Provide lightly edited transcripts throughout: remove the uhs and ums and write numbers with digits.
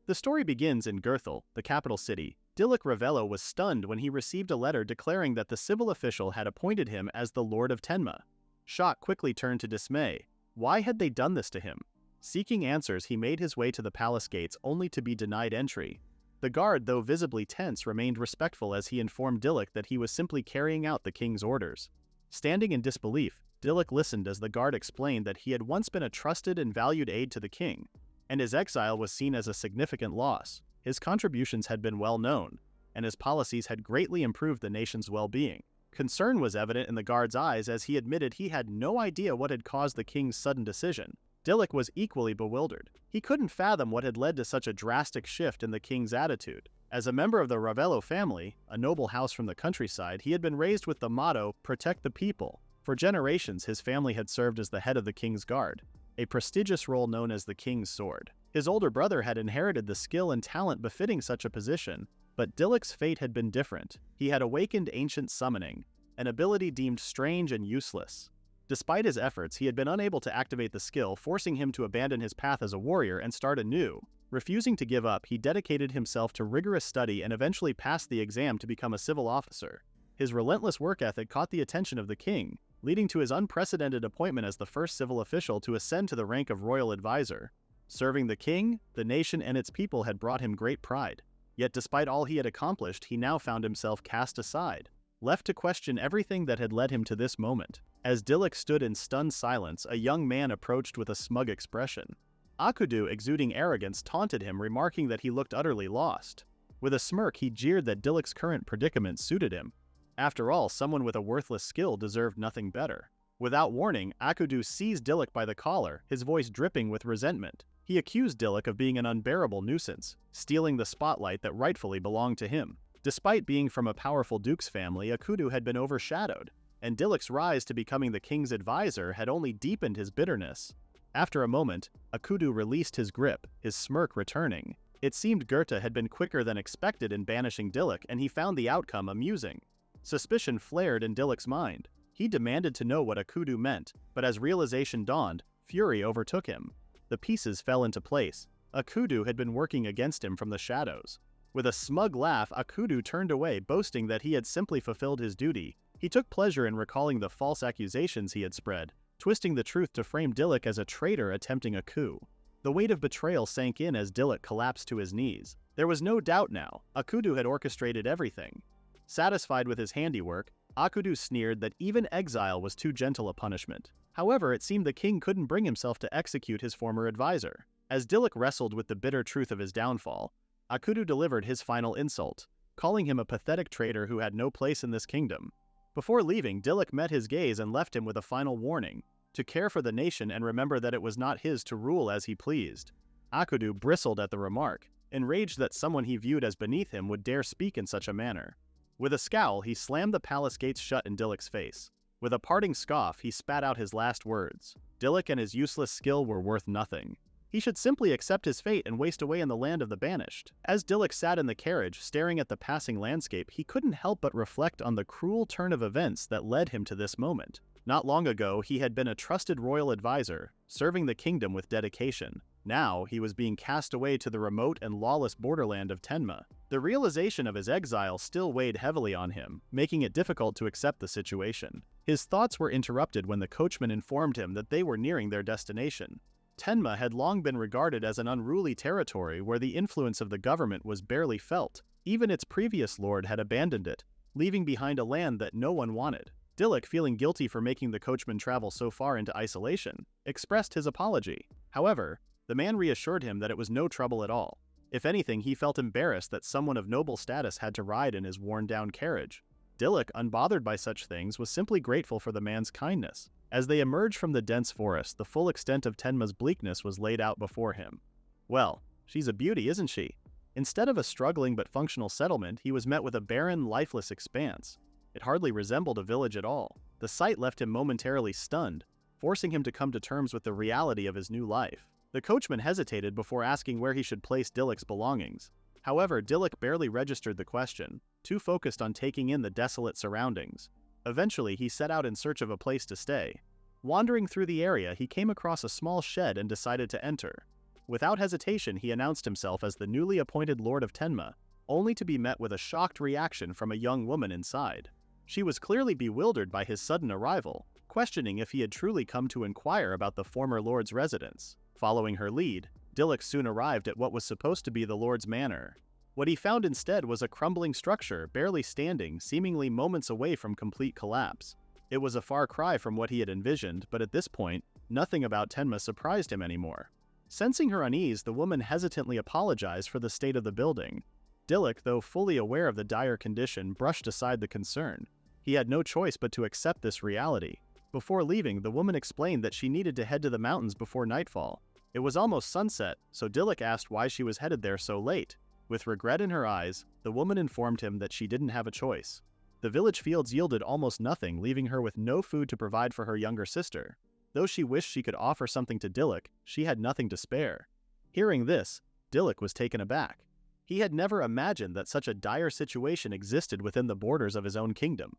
The story begins in Gurthal, the capital city. Dilluk Ravello was stunned when he received a letter declaring that the civil official had appointed him as the Lord of Tenma. Shock quickly turned to dismay. Why had they done this to him? Seeking answers, he made his way to the palace gates only to be denied entry. The guard, though visibly tense, remained respectful as he informed Dilluk that he was simply carrying out the king's orders. Standing in disbelief, Dilluk listened as the guard explained that he had once been a trusted and valued aide to the king, and his exile was seen as a significant loss. His contributions had been well known, and his policies had greatly improved the nation's well-being. Concern was evident in the guard's eyes as he admitted he had no idea what had caused the king's sudden decision. Dilluk was equally bewildered. He couldn't fathom what had led to such a drastic shift in the king's attitude. As a member of the Ravello family, a noble house from the countryside, he had been raised with the motto, "Protect the people." For generations, his family had served as the head of the king's guard, a prestigious role known as the king's sword. His older brother had inherited the skill and talent befitting such a position, but Dilluk's fate had been different. He had awakened ancient summoning, an ability deemed strange and useless. Despite his efforts, he had been unable to activate the skill, forcing him to abandon his path as a warrior and start anew. Refusing to give up, he dedicated himself to rigorous study and eventually passed the exam to become a civil officer. His relentless work ethic caught the attention of the king, leading to his unprecedented appointment as the first civil official to ascend to the rank of royal advisor. Serving the king, the nation, and its people had brought him great pride. Yet despite all he had accomplished, he now found himself cast aside, left to question everything that had led him to this moment. As Dilluk stood in stunned silence, a young man approached with a smug expression. Akudu, exuding arrogance, taunted him, remarking that he looked utterly lost. With a smirk, he jeered that Dilluk's current predicament suited him. After all, someone with a worthless skill deserved nothing better. Without warning, Akudu seized Dilluk by the collar, his voice dripping with resentment. He accused Dilluk of being an unbearable nuisance, stealing the spotlight that rightfully belonged to him. Despite being from a powerful duke's family, Akudu had been overshadowed, and Dilluk's rise to becoming the king's advisor had only deepened his bitterness. After a moment, Akudu released his grip, his smirk returning. It seemed Goethe had been quicker than expected in banishing Dilluk, and he found the outcome amusing. Suspicion flared in Dilluk's mind. He demanded to know what Akudu meant, but as realization dawned, fury overtook him. The pieces fell into place. Akudu had been working against him from the shadows. With a smug laugh, Akudu turned away, boasting that he had simply fulfilled his duty. He took pleasure in recalling the false accusations he had spread, twisting the truth to frame Dilluk as a traitor attempting a coup. The weight of betrayal sank in as Dilluk collapsed to his knees. There was no doubt now, Akudu had orchestrated everything. Satisfied with his handiwork, Akudu sneered that even exile was too gentle a punishment. However, it seemed the king couldn't bring himself to execute his former advisor. As Dilluk wrestled with the bitter truth of his downfall, Akudu delivered his final insult, calling him a pathetic traitor who had no place in this kingdom. Before leaving, Dilluk met his gaze and left him with a final warning, to care for the nation and remember that it was not his to rule as he pleased. Akudu bristled at the remark, enraged that someone he viewed as beneath him would dare speak in such a manner. With a scowl, he slammed the palace gates shut in Dilluk's face. With a parting scoff, he spat out his last words. Dilluk and his useless skill were worth nothing. He should simply accept his fate and waste away in the land of the banished. As Dilluk sat in the carriage, staring at the passing landscape, he couldn't help but reflect on the cruel turn of events that led him to this moment. Not long ago, he had been a trusted royal advisor, serving the kingdom with dedication. Now, he was being cast away to the remote and lawless borderland of Tenma. The realization of his exile still weighed heavily on him, making it difficult to accept the situation. His thoughts were interrupted when the coachman informed him that they were nearing their destination. Tenma had long been regarded as an unruly territory where the influence of the government was barely felt. Even its previous lord had abandoned it, leaving behind a land that no one wanted. Dilluk, feeling guilty for making the coachman travel so far into isolation, expressed his apology. However, the man reassured him that it was no trouble at all. If anything, he felt embarrassed that someone of noble status had to ride in his worn-down carriage. Dilluk, unbothered by such things, was simply grateful for the man's kindness. As they emerged from the dense forest, the full extent of Tenma's bleakness was laid out before him. Well, she's a beauty, isn't she? Instead of a struggling but functional settlement, he was met with a barren, lifeless expanse. It hardly resembled a village at all. The sight left him momentarily stunned, forcing him to come to terms with the reality of his new life. The coachman hesitated before asking where he should place Dilluk's belongings. However, Dilluk barely registered the question, too focused on taking in the desolate surroundings. Eventually, he set out in search of a place to stay. Wandering through the area, he came across a small shed and decided to enter. Without hesitation, he announced himself as the newly appointed Lord of Tenma, only to be met with a shocked reaction from a young woman inside. She was clearly bewildered by his sudden arrival, questioning if he had truly come to inquire about the former Lord's residence. Following her lead, Dilluk soon arrived at what was supposed to be the Lord's manor. What he found instead was a crumbling structure, barely standing, seemingly moments away from complete collapse. It was a far cry from what he had envisioned, but at this point, nothing about Tenma surprised him anymore. Sensing her unease, the woman hesitantly apologized for the state of the building. Dilluk, though fully aware of the dire condition, brushed aside the concern. He had no choice but to accept this reality. Before leaving, the woman explained that she needed to head to the mountains before nightfall. It was almost sunset, so Dilluk asked why she was headed there so late. With regret in her eyes, the woman informed him that she didn't have a choice. The village fields yielded almost nothing, leaving her with no food to provide for her younger sister. Though she wished she could offer something to Dilluk, she had nothing to spare. Hearing this, Dilluk was taken aback. He had never imagined that such a dire situation existed within the borders of his own kingdom.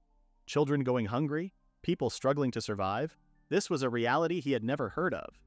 Children going hungry, people struggling to survive, this was a reality he had never heard of.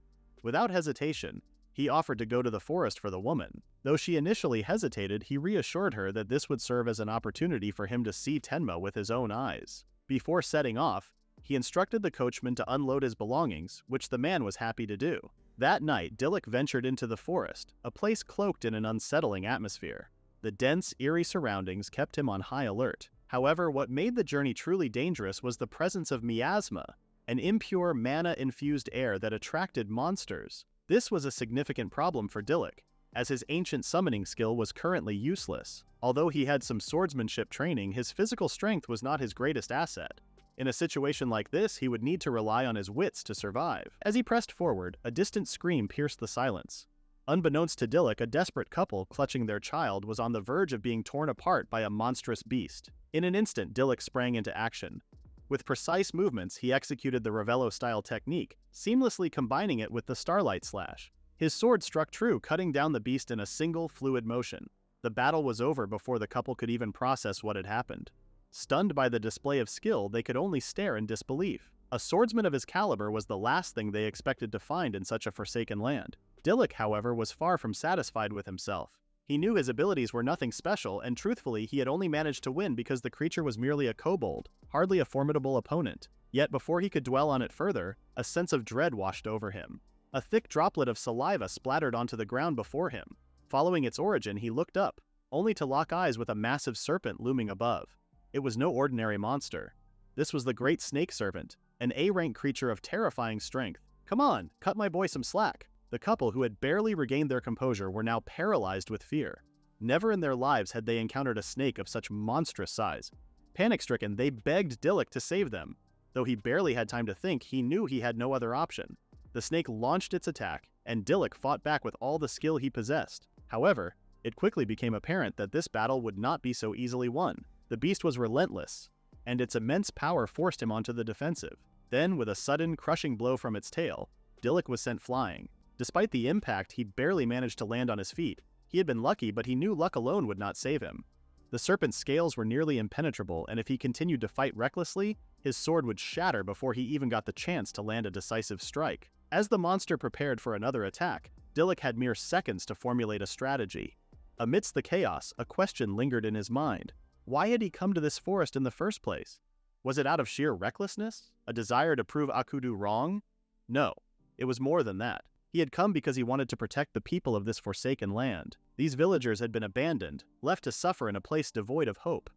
Without hesitation, he offered to go to the forest for the woman. Though she initially hesitated, he reassured her that this would serve as an opportunity for him to see Tenma with his own eyes. Before setting off, he instructed the coachman to unload his belongings, which the man was happy to do. That night, Dilluk ventured into the forest, a place cloaked in an unsettling atmosphere. The dense, eerie surroundings kept him on high alert. However, what made the journey truly dangerous was the presence of miasma, an impure, mana-infused air that attracted monsters. This was a significant problem for Dilluk, as his ancient summoning skill was currently useless. Although he had some swordsmanship training, his physical strength was not his greatest asset. In a situation like this, he would need to rely on his wits to survive. As he pressed forward, a distant scream pierced the silence. Unbeknownst to Dilluk, a desperate couple clutching their child was on the verge of being torn apart by a monstrous beast. In an instant, Dilluk sprang into action. With precise movements, he executed the Ravello-style technique, seamlessly combining it with the Starlight Slash. His sword struck true, cutting down the beast in a single, fluid motion. The battle was over before the couple could even process what had happened. Stunned by the display of skill, they could only stare in disbelief. A swordsman of his caliber was the last thing they expected to find in such a forsaken land. Dilluk, however, was far from satisfied with himself. He knew his abilities were nothing special, and truthfully, he had only managed to win because the creature was merely a kobold, hardly a formidable opponent. Yet before he could dwell on it further, a sense of dread washed over him. A thick droplet of saliva splattered onto the ground before him. Following its origin, he looked up, only to lock eyes with a massive serpent looming above. It was no ordinary monster. This was the Great Snake Serpent, an A-rank creature of terrifying strength. "Come on, cut my boy some slack." The couple, who had barely regained their composure, were now paralyzed with fear. Never in their lives had they encountered a snake of such monstrous size. Panic-stricken, they begged Dilluk to save them. Though he barely had time to think, he knew he had no other option. The snake launched its attack, and Dilluk fought back with all the skill he possessed. However, it quickly became apparent that this battle would not be so easily won. The beast was relentless, and its immense power forced him onto the defensive. Then, with a sudden, crushing blow from its tail, Dilluk was sent flying. Despite the impact, he barely managed to land on his feet. He had been lucky, but he knew luck alone would not save him. The serpent's scales were nearly impenetrable, and if he continued to fight recklessly, his sword would shatter before he even got the chance to land a decisive strike. As the monster prepared for another attack, Dilluk had mere seconds to formulate a strategy. Amidst the chaos, a question lingered in his mind. Why had he come to this forest in the first place? Was it out of sheer recklessness? A desire to prove Akudu wrong? No, it was more than that. He had come because he wanted to protect the people of this forsaken land. These villagers had been abandoned, left to suffer in a place devoid of hope.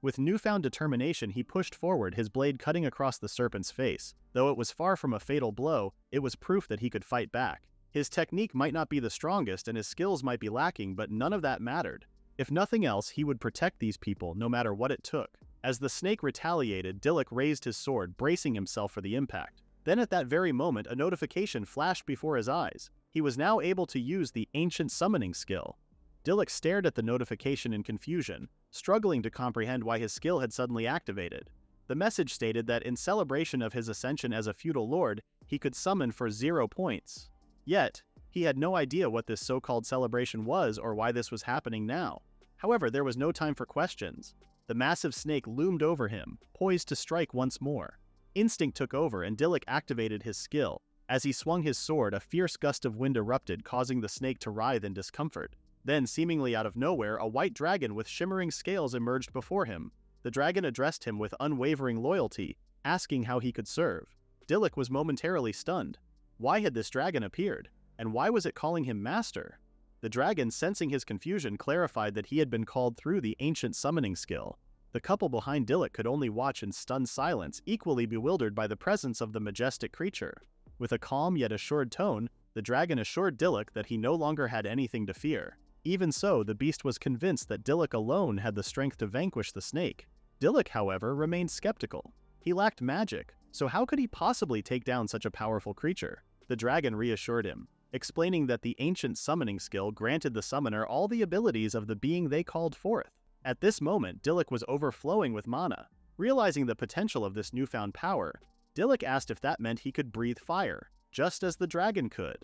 With newfound determination, he pushed forward, his blade cutting across the serpent's face. Though it was far from a fatal blow, it was proof that he could fight back. His technique might not be the strongest and his skills might be lacking, but none of that mattered. If nothing else, he would protect these people, no matter what it took. As the snake retaliated, Dilluk raised his sword, bracing himself for the impact. Then at that very moment, a notification flashed before his eyes. He was now able to use the ancient summoning skill. Dilluk stared at the notification in confusion, struggling to comprehend why his skill had suddenly activated. The message stated that in celebration of his ascension as a feudal lord, he could summon for 0 points. Yet, he had no idea what this so-called celebration was or why this was happening now. However, there was no time for questions. The massive snake loomed over him, poised to strike once more. Instinct took over and Dilluk activated his skill. As he swung his sword, a fierce gust of wind erupted, causing the snake to writhe in discomfort. Then, seemingly out of nowhere, a white dragon with shimmering scales emerged before him. The dragon addressed him with unwavering loyalty, asking how he could serve. Dilluk was momentarily stunned. Why had this dragon appeared? And why was it calling him master? The dragon, sensing his confusion, clarified that he had been called through the ancient summoning skill. The couple behind Dilluk could only watch in stunned silence, equally bewildered by the presence of the majestic creature. With a calm yet assured tone, the dragon assured Dilluk that he no longer had anything to fear. Even so, the beast was convinced that Dilluk alone had the strength to vanquish the snake. Dilluk, however, remained skeptical. He lacked magic, so how could he possibly take down such a powerful creature? The dragon reassured him, explaining that the ancient summoning skill granted the summoner all the abilities of the being they called forth. At this moment, Dilluk was overflowing with mana. Realizing the potential of this newfound power, Dilluk asked if that meant he could breathe fire, just as the dragon could.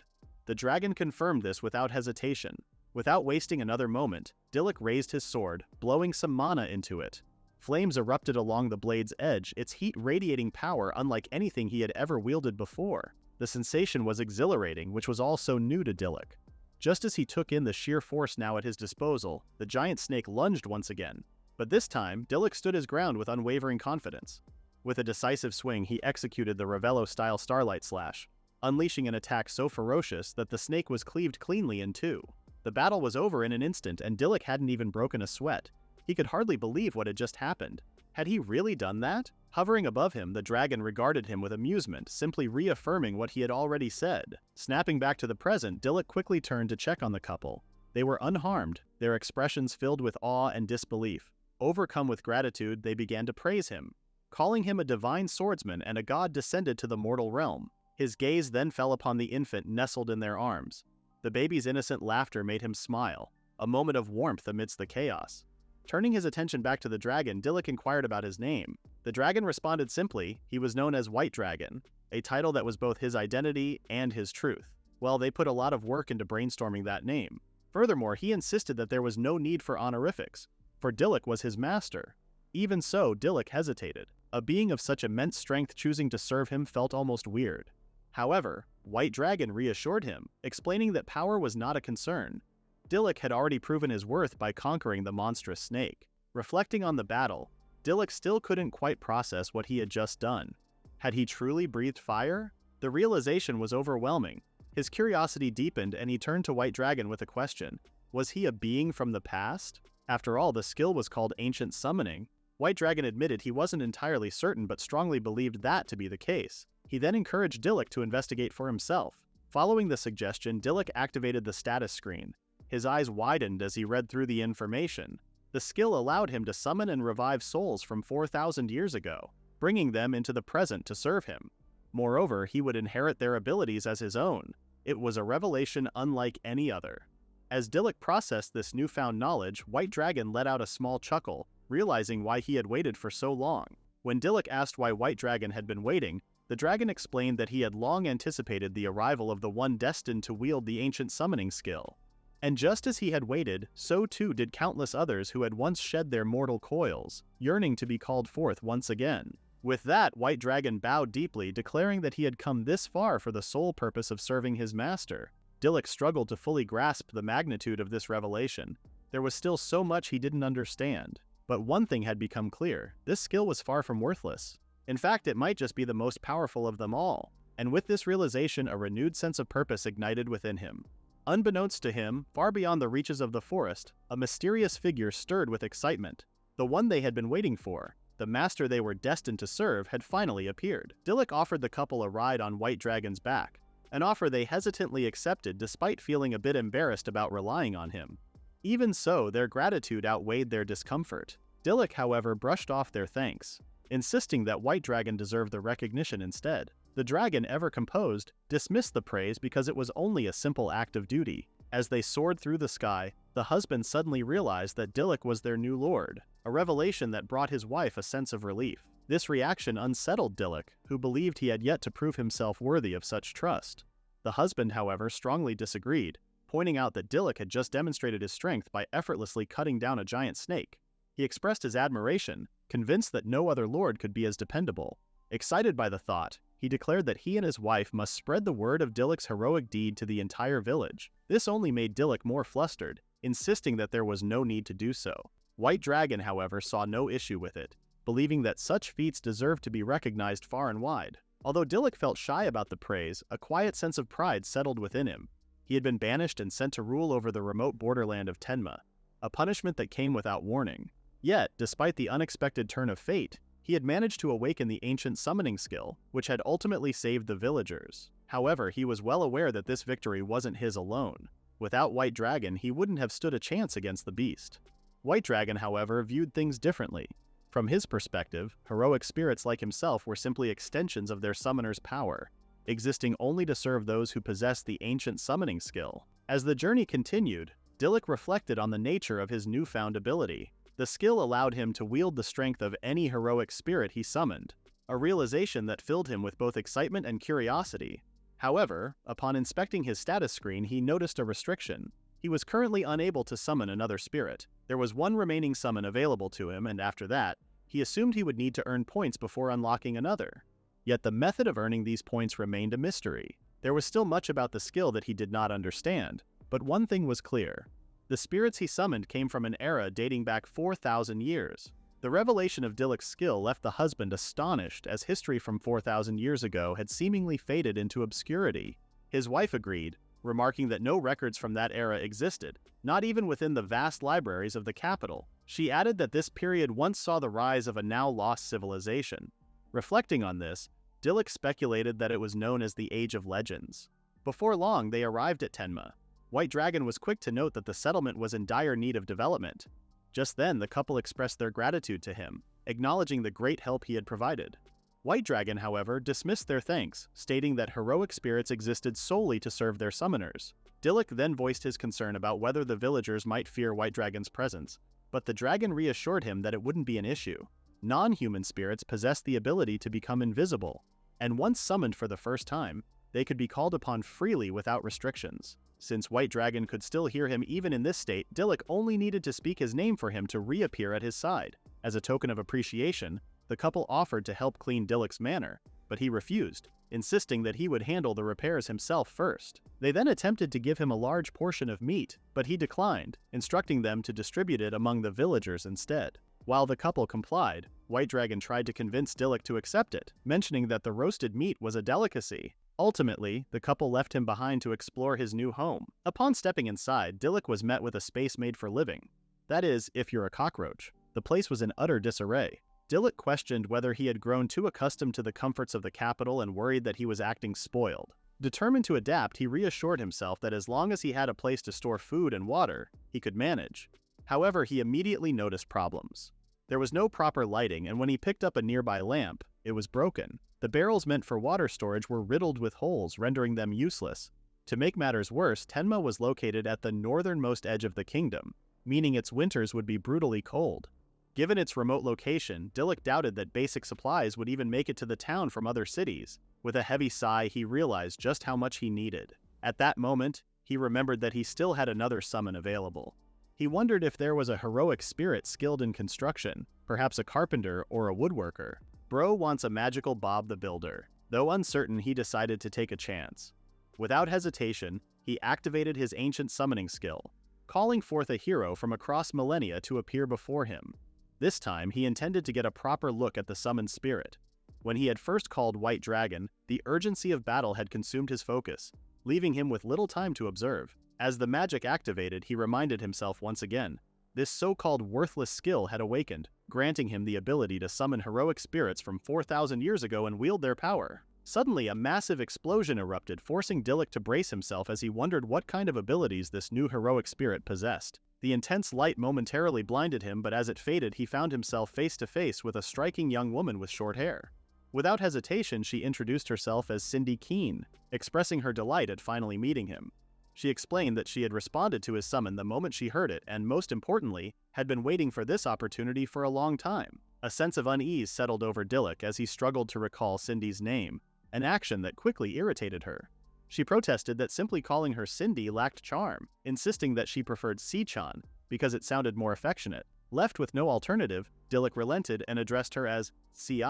The dragon confirmed this without hesitation. Without wasting another moment, Dilluk raised his sword, blowing some mana into it. Flames erupted along the blade's edge, its heat radiating power unlike anything he had ever wielded before. The sensation was exhilarating, which was also new to Dilluk. Just as he took in the sheer force now at his disposal, the giant snake lunged once again. But this time, Dilluk stood his ground with unwavering confidence. With a decisive swing, he executed the Ravello-style Starlight Slash, unleashing an attack so ferocious that the snake was cleaved cleanly in two. The battle was over in an instant, and Dilluk hadn't even broken a sweat. He could hardly believe what had just happened. Had he really done that? Hovering above him, the dragon regarded him with amusement, simply reaffirming what he had already said. Snapping back to the present, Dilluk quickly turned to check on the couple. They were unharmed, their expressions filled with awe and disbelief. Overcome with gratitude, they began to praise him, calling him a divine swordsman and a god descended to the mortal realm. His gaze then fell upon the infant nestled in their arms. The baby's innocent laughter made him smile, a moment of warmth amidst the chaos. Turning his attention back to the dragon, Dilluk inquired about his name. The dragon responded simply, he was known as White Dragon, a title that was both his identity and his truth. Well, they put a lot of work into brainstorming that name. Furthermore, he insisted that there was no need for honorifics, for Dilluk was his master. Even so, Dilluk hesitated. A being of such immense strength choosing to serve him felt almost weird. However, White Dragon reassured him, explaining that power was not a concern. Dilluk had already proven his worth by conquering the monstrous snake. Reflecting on the battle, Dilluk still couldn't quite process what he had just done. Had he truly breathed fire? The realization was overwhelming. His curiosity deepened and he turned to White Dragon with a question. Was he a being from the past? After all, the skill was called Ancient Summoning. White Dragon admitted he wasn't entirely certain but strongly believed that to be the case. He then encouraged Dilluk to investigate for himself. Following the suggestion, Dilluk activated the status screen. His eyes widened as he read through the information. The skill allowed him to summon and revive souls from 4,000 years ago, bringing them into the present to serve him. Moreover, he would inherit their abilities as his own. It was a revelation unlike any other. As Dilluk processed this newfound knowledge, White Dragon let out a small chuckle, realizing why he had waited for so long. When Dilluk asked why White Dragon had been waiting, the dragon explained that he had long anticipated the arrival of the one destined to wield the ancient summoning skill. And just as he had waited, so too did countless others who had once shed their mortal coils, yearning to be called forth once again. With that, White Dragon bowed deeply, declaring that he had come this far for the sole purpose of serving his master. Dilluk struggled to fully grasp the magnitude of this revelation. There was still so much he didn't understand. But one thing had become clear, this skill was far from worthless. In fact, it might just be the most powerful of them all. And with this realization, a renewed sense of purpose ignited within him. Unbeknownst to him, far beyond the reaches of the forest, a mysterious figure stirred with excitement. The one they had been waiting for, the master they were destined to serve, had finally appeared. Dilluk offered the couple a ride on White Dragon's back, an offer they hesitantly accepted despite feeling a bit embarrassed about relying on him. Even so, their gratitude outweighed their discomfort. Dilluk, however, brushed off their thanks, insisting that White Dragon deserved the recognition instead. The dragon, ever composed, dismissed the praise because it was only a simple act of duty. As they soared through the sky, the husband suddenly realized that Dilluk was their new lord, a revelation that brought his wife a sense of relief. This reaction unsettled Dilluk, who believed he had yet to prove himself worthy of such trust. The husband, however, strongly disagreed, pointing out that Dilluk had just demonstrated his strength by effortlessly cutting down a giant snake. He expressed his admiration, convinced that no other lord could be as dependable. Excited by the thought, he declared that he and his wife must spread the word of Dilluk's heroic deed to the entire village. This only made Dilluk more flustered, insisting that there was no need to do so. White Dragon, however, saw no issue with it, believing that such feats deserved to be recognized far and wide. Although Dilluk felt shy about the praise, a quiet sense of pride settled within him. He had been banished and sent to rule over the remote borderland of Tenma, a punishment that came without warning. Yet, despite the unexpected turn of fate, he had managed to awaken the ancient summoning skill, which had ultimately saved the villagers. However, he was well aware that this victory wasn't his alone. Without White Dragon, he wouldn't have stood a chance against the beast. White Dragon, however, viewed things differently. From his perspective, heroic spirits like himself were simply extensions of their summoner's power, existing only to serve those who possessed the ancient summoning skill. As the journey continued, Dilluk reflected on the nature of his newfound ability. The skill allowed him to wield the strength of any heroic spirit he summoned, a realization that filled him with both excitement and curiosity. However, upon inspecting his status screen, he noticed a restriction. He was currently unable to summon another spirit. There was one remaining summon available to him, and after that, he assumed he would need to earn points before unlocking another. Yet the method of earning these points remained a mystery. There was still much about the skill that he did not understand, but one thing was clear. The spirits he summoned came from an era dating back 4,000 years. The revelation of Dilluk's skill left the husband astonished, as history from 4,000 years ago had seemingly faded into obscurity. His wife agreed, remarking that no records from that era existed, not even within the vast libraries of the capital. She added that this period once saw the rise of a now-lost civilization. Reflecting on this, Dilluk speculated that it was known as the Age of Legends. Before long, they arrived at Tenma. White Dragon was quick to note that the settlement was in dire need of development. Just then, the couple expressed their gratitude to him, acknowledging the great help he had provided. White Dragon, however, dismissed their thanks, stating that heroic spirits existed solely to serve their summoners. Dilluk then voiced his concern about whether the villagers might fear White Dragon's presence, but the dragon reassured him that it wouldn't be an issue. Non-human spirits possessed the ability to become invisible, and once summoned for the first time, they could be called upon freely without restrictions. Since White Dragon could still hear him even in this state, Dilluk only needed to speak his name for him to reappear at his side. As a token of appreciation, the couple offered to help clean Dilluk's manor, but he refused, insisting that he would handle the repairs himself first. They then attempted to give him a large portion of meat, but he declined, instructing them to distribute it among the villagers instead. While the couple complied, White Dragon tried to convince Dilluk to accept it, mentioning that the roasted meat was a delicacy. Ultimately, the couple left him behind to explore his new home. Upon stepping inside, Dilluk was met with a space made for living. That is, if you're a cockroach. The place was in utter disarray. Dilluk questioned whether he had grown too accustomed to the comforts of the capital and worried that he was acting spoiled. Determined to adapt, he reassured himself that as long as he had a place to store food and water, he could manage. However, he immediately noticed problems. There was no proper lighting, and when he picked up a nearby lamp, it was broken. The barrels meant for water storage were riddled with holes, rendering them useless. To make matters worse, Tenma was located at the northernmost edge of the kingdom, meaning its winters would be brutally cold. Given its remote location, Dilluk doubted that basic supplies would even make it to the town from other cities. With a heavy sigh, he realized just how much he needed. At that moment, he remembered that he still had another summon available. He wondered if there was a heroic spirit skilled in construction, perhaps a carpenter or a woodworker. Bro wants a magical Bob the Builder. Though uncertain, he decided to take a chance. Without hesitation, he activated his ancient summoning skill, calling forth a hero from across millennia to appear before him. This time, he intended to get a proper look at the summoned spirit. When he had first called White Dragon, the urgency of battle had consumed his focus, leaving him with little time to observe. As the magic activated, he reminded himself once again. This so-called worthless skill had awakened, granting him the ability to summon heroic spirits from 4,000 years ago and wield their power. Suddenly, a massive explosion erupted, forcing Dilluk to brace himself as he wondered what kind of abilities this new heroic spirit possessed. The intense light momentarily blinded him, but as it faded, he found himself face to face with a striking young woman with short hair. Without hesitation, she introduced herself as Cindy Keene, expressing her delight at finally meeting him. She explained that she had responded to his summon the moment she heard it and, most importantly, had been waiting for this opportunity for a long time. A sense of unease settled over Dilluk as he struggled to recall Cindy's name, an action that quickly irritated her. She protested that simply calling her Cindy lacked charm, insisting that she preferred Si-chan because it sounded more affectionate. Left with no alternative, Dilluk relented and addressed her as Si.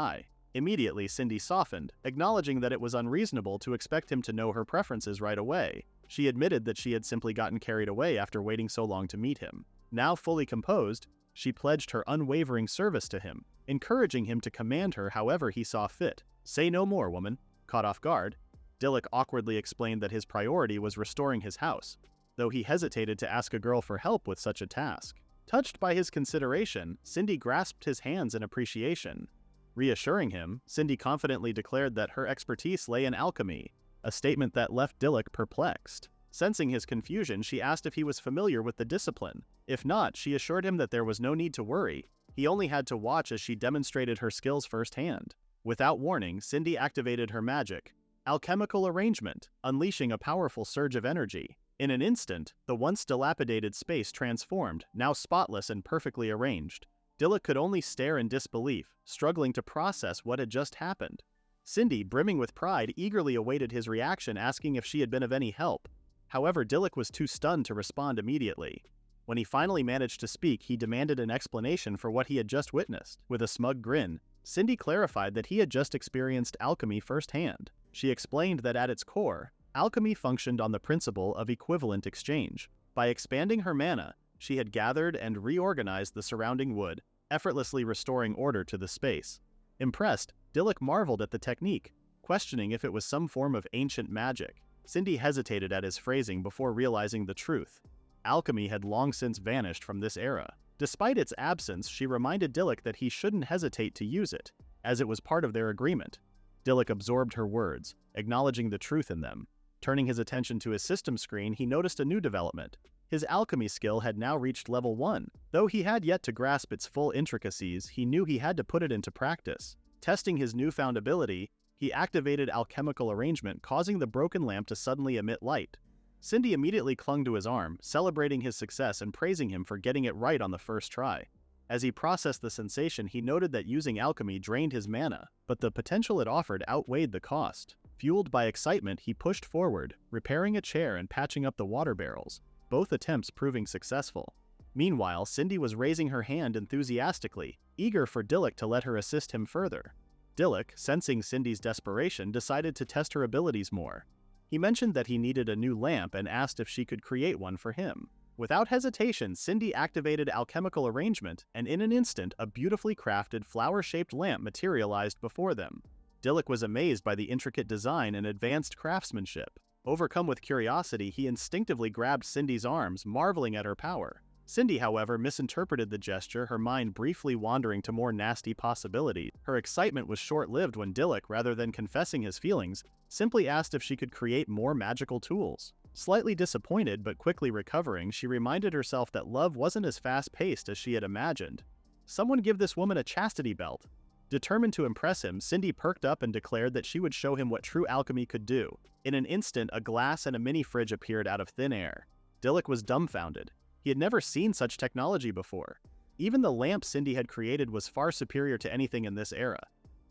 Immediately, Cindy softened, acknowledging that it was unreasonable to expect him to know her preferences right away. She admitted that she had simply gotten carried away after waiting so long to meet him. Now fully composed, she pledged her unwavering service to him, encouraging him to command her however he saw fit. "Say no more, woman." Caught off guard, Dilluk awkwardly explained that his priority was restoring his house, though he hesitated to ask a girl for help with such a task. Touched by his consideration, Cindy grasped his hands in appreciation. Reassuring him, Cindy confidently declared that her expertise lay in alchemy, a statement that left Dilluk perplexed. Sensing his confusion, she asked if he was familiar with the discipline. If not, she assured him that there was no need to worry. He only had to watch as she demonstrated her skills firsthand. Without warning, Cindy activated her magic, alchemical arrangement, unleashing a powerful surge of energy. In an instant, the once dilapidated space transformed, now spotless and perfectly arranged. Dilluk could only stare in disbelief, struggling to process what had just happened. Cindy, brimming with pride, eagerly awaited his reaction, asking if she had been of any help. However, Dilluk was too stunned to respond immediately. When he finally managed to speak, he demanded an explanation for what he had just witnessed. With a smug grin, Cindy clarified that he had just experienced alchemy firsthand. She explained that at its core, alchemy functioned on the principle of equivalent exchange. By expanding her mana, she had gathered and reorganized the surrounding wood, effortlessly restoring order to the space. Impressed, Dilluk marveled at the technique, questioning if it was some form of ancient magic. Cindy hesitated at his phrasing before realizing the truth. Alchemy had long since vanished from this era. Despite its absence, she reminded Dilluk that he shouldn't hesitate to use it, as it was part of their agreement. Dilluk absorbed her words, acknowledging the truth in them. Turning his attention to his system screen, he noticed a new development. His alchemy skill had now reached level 1. Though he had yet to grasp its full intricacies, he knew he had to put it into practice. Testing his newfound ability, he activated alchemical arrangement, causing the broken lamp to suddenly emit light. Cindy immediately clung to his arm, celebrating his success and praising him for getting it right on the first try. As he processed the sensation, he noted that using alchemy drained his mana, but the potential it offered outweighed the cost. Fueled by excitement, he pushed forward, repairing a chair and patching up the water barrels, both attempts proving successful. Meanwhile, Cindy was raising her hand enthusiastically, eager for Dilluk to let her assist him further. Dilluk, sensing Cindy's desperation, decided to test her abilities more. He mentioned that he needed a new lamp and asked if she could create one for him. Without hesitation, Cindy activated alchemical arrangement, and in an instant, a beautifully crafted flower-shaped lamp materialized before them. Dilluk was amazed by the intricate design and advanced craftsmanship. Overcome with curiosity, he instinctively grabbed Cindy's arms, marveling at her power. Cindy, however, misinterpreted the gesture, her mind briefly wandering to more nasty possibilities. Her excitement was short-lived when Dilluk, rather than confessing his feelings, simply asked if she could create more magical tools. Slightly disappointed but quickly recovering, she reminded herself that love wasn't as fast-paced as she had imagined. Someone give this woman a chastity belt. Determined to impress him, Cindy perked up and declared that she would show him what true alchemy could do. In an instant, a glass and a mini-fridge appeared out of thin air. Dilluk was dumbfounded. He had never seen such technology before. Even the lamp Cindy had created was far superior to anything in this era,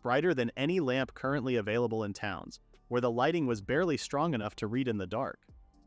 brighter than any lamp currently available in towns, where the lighting was barely strong enough to read in the dark.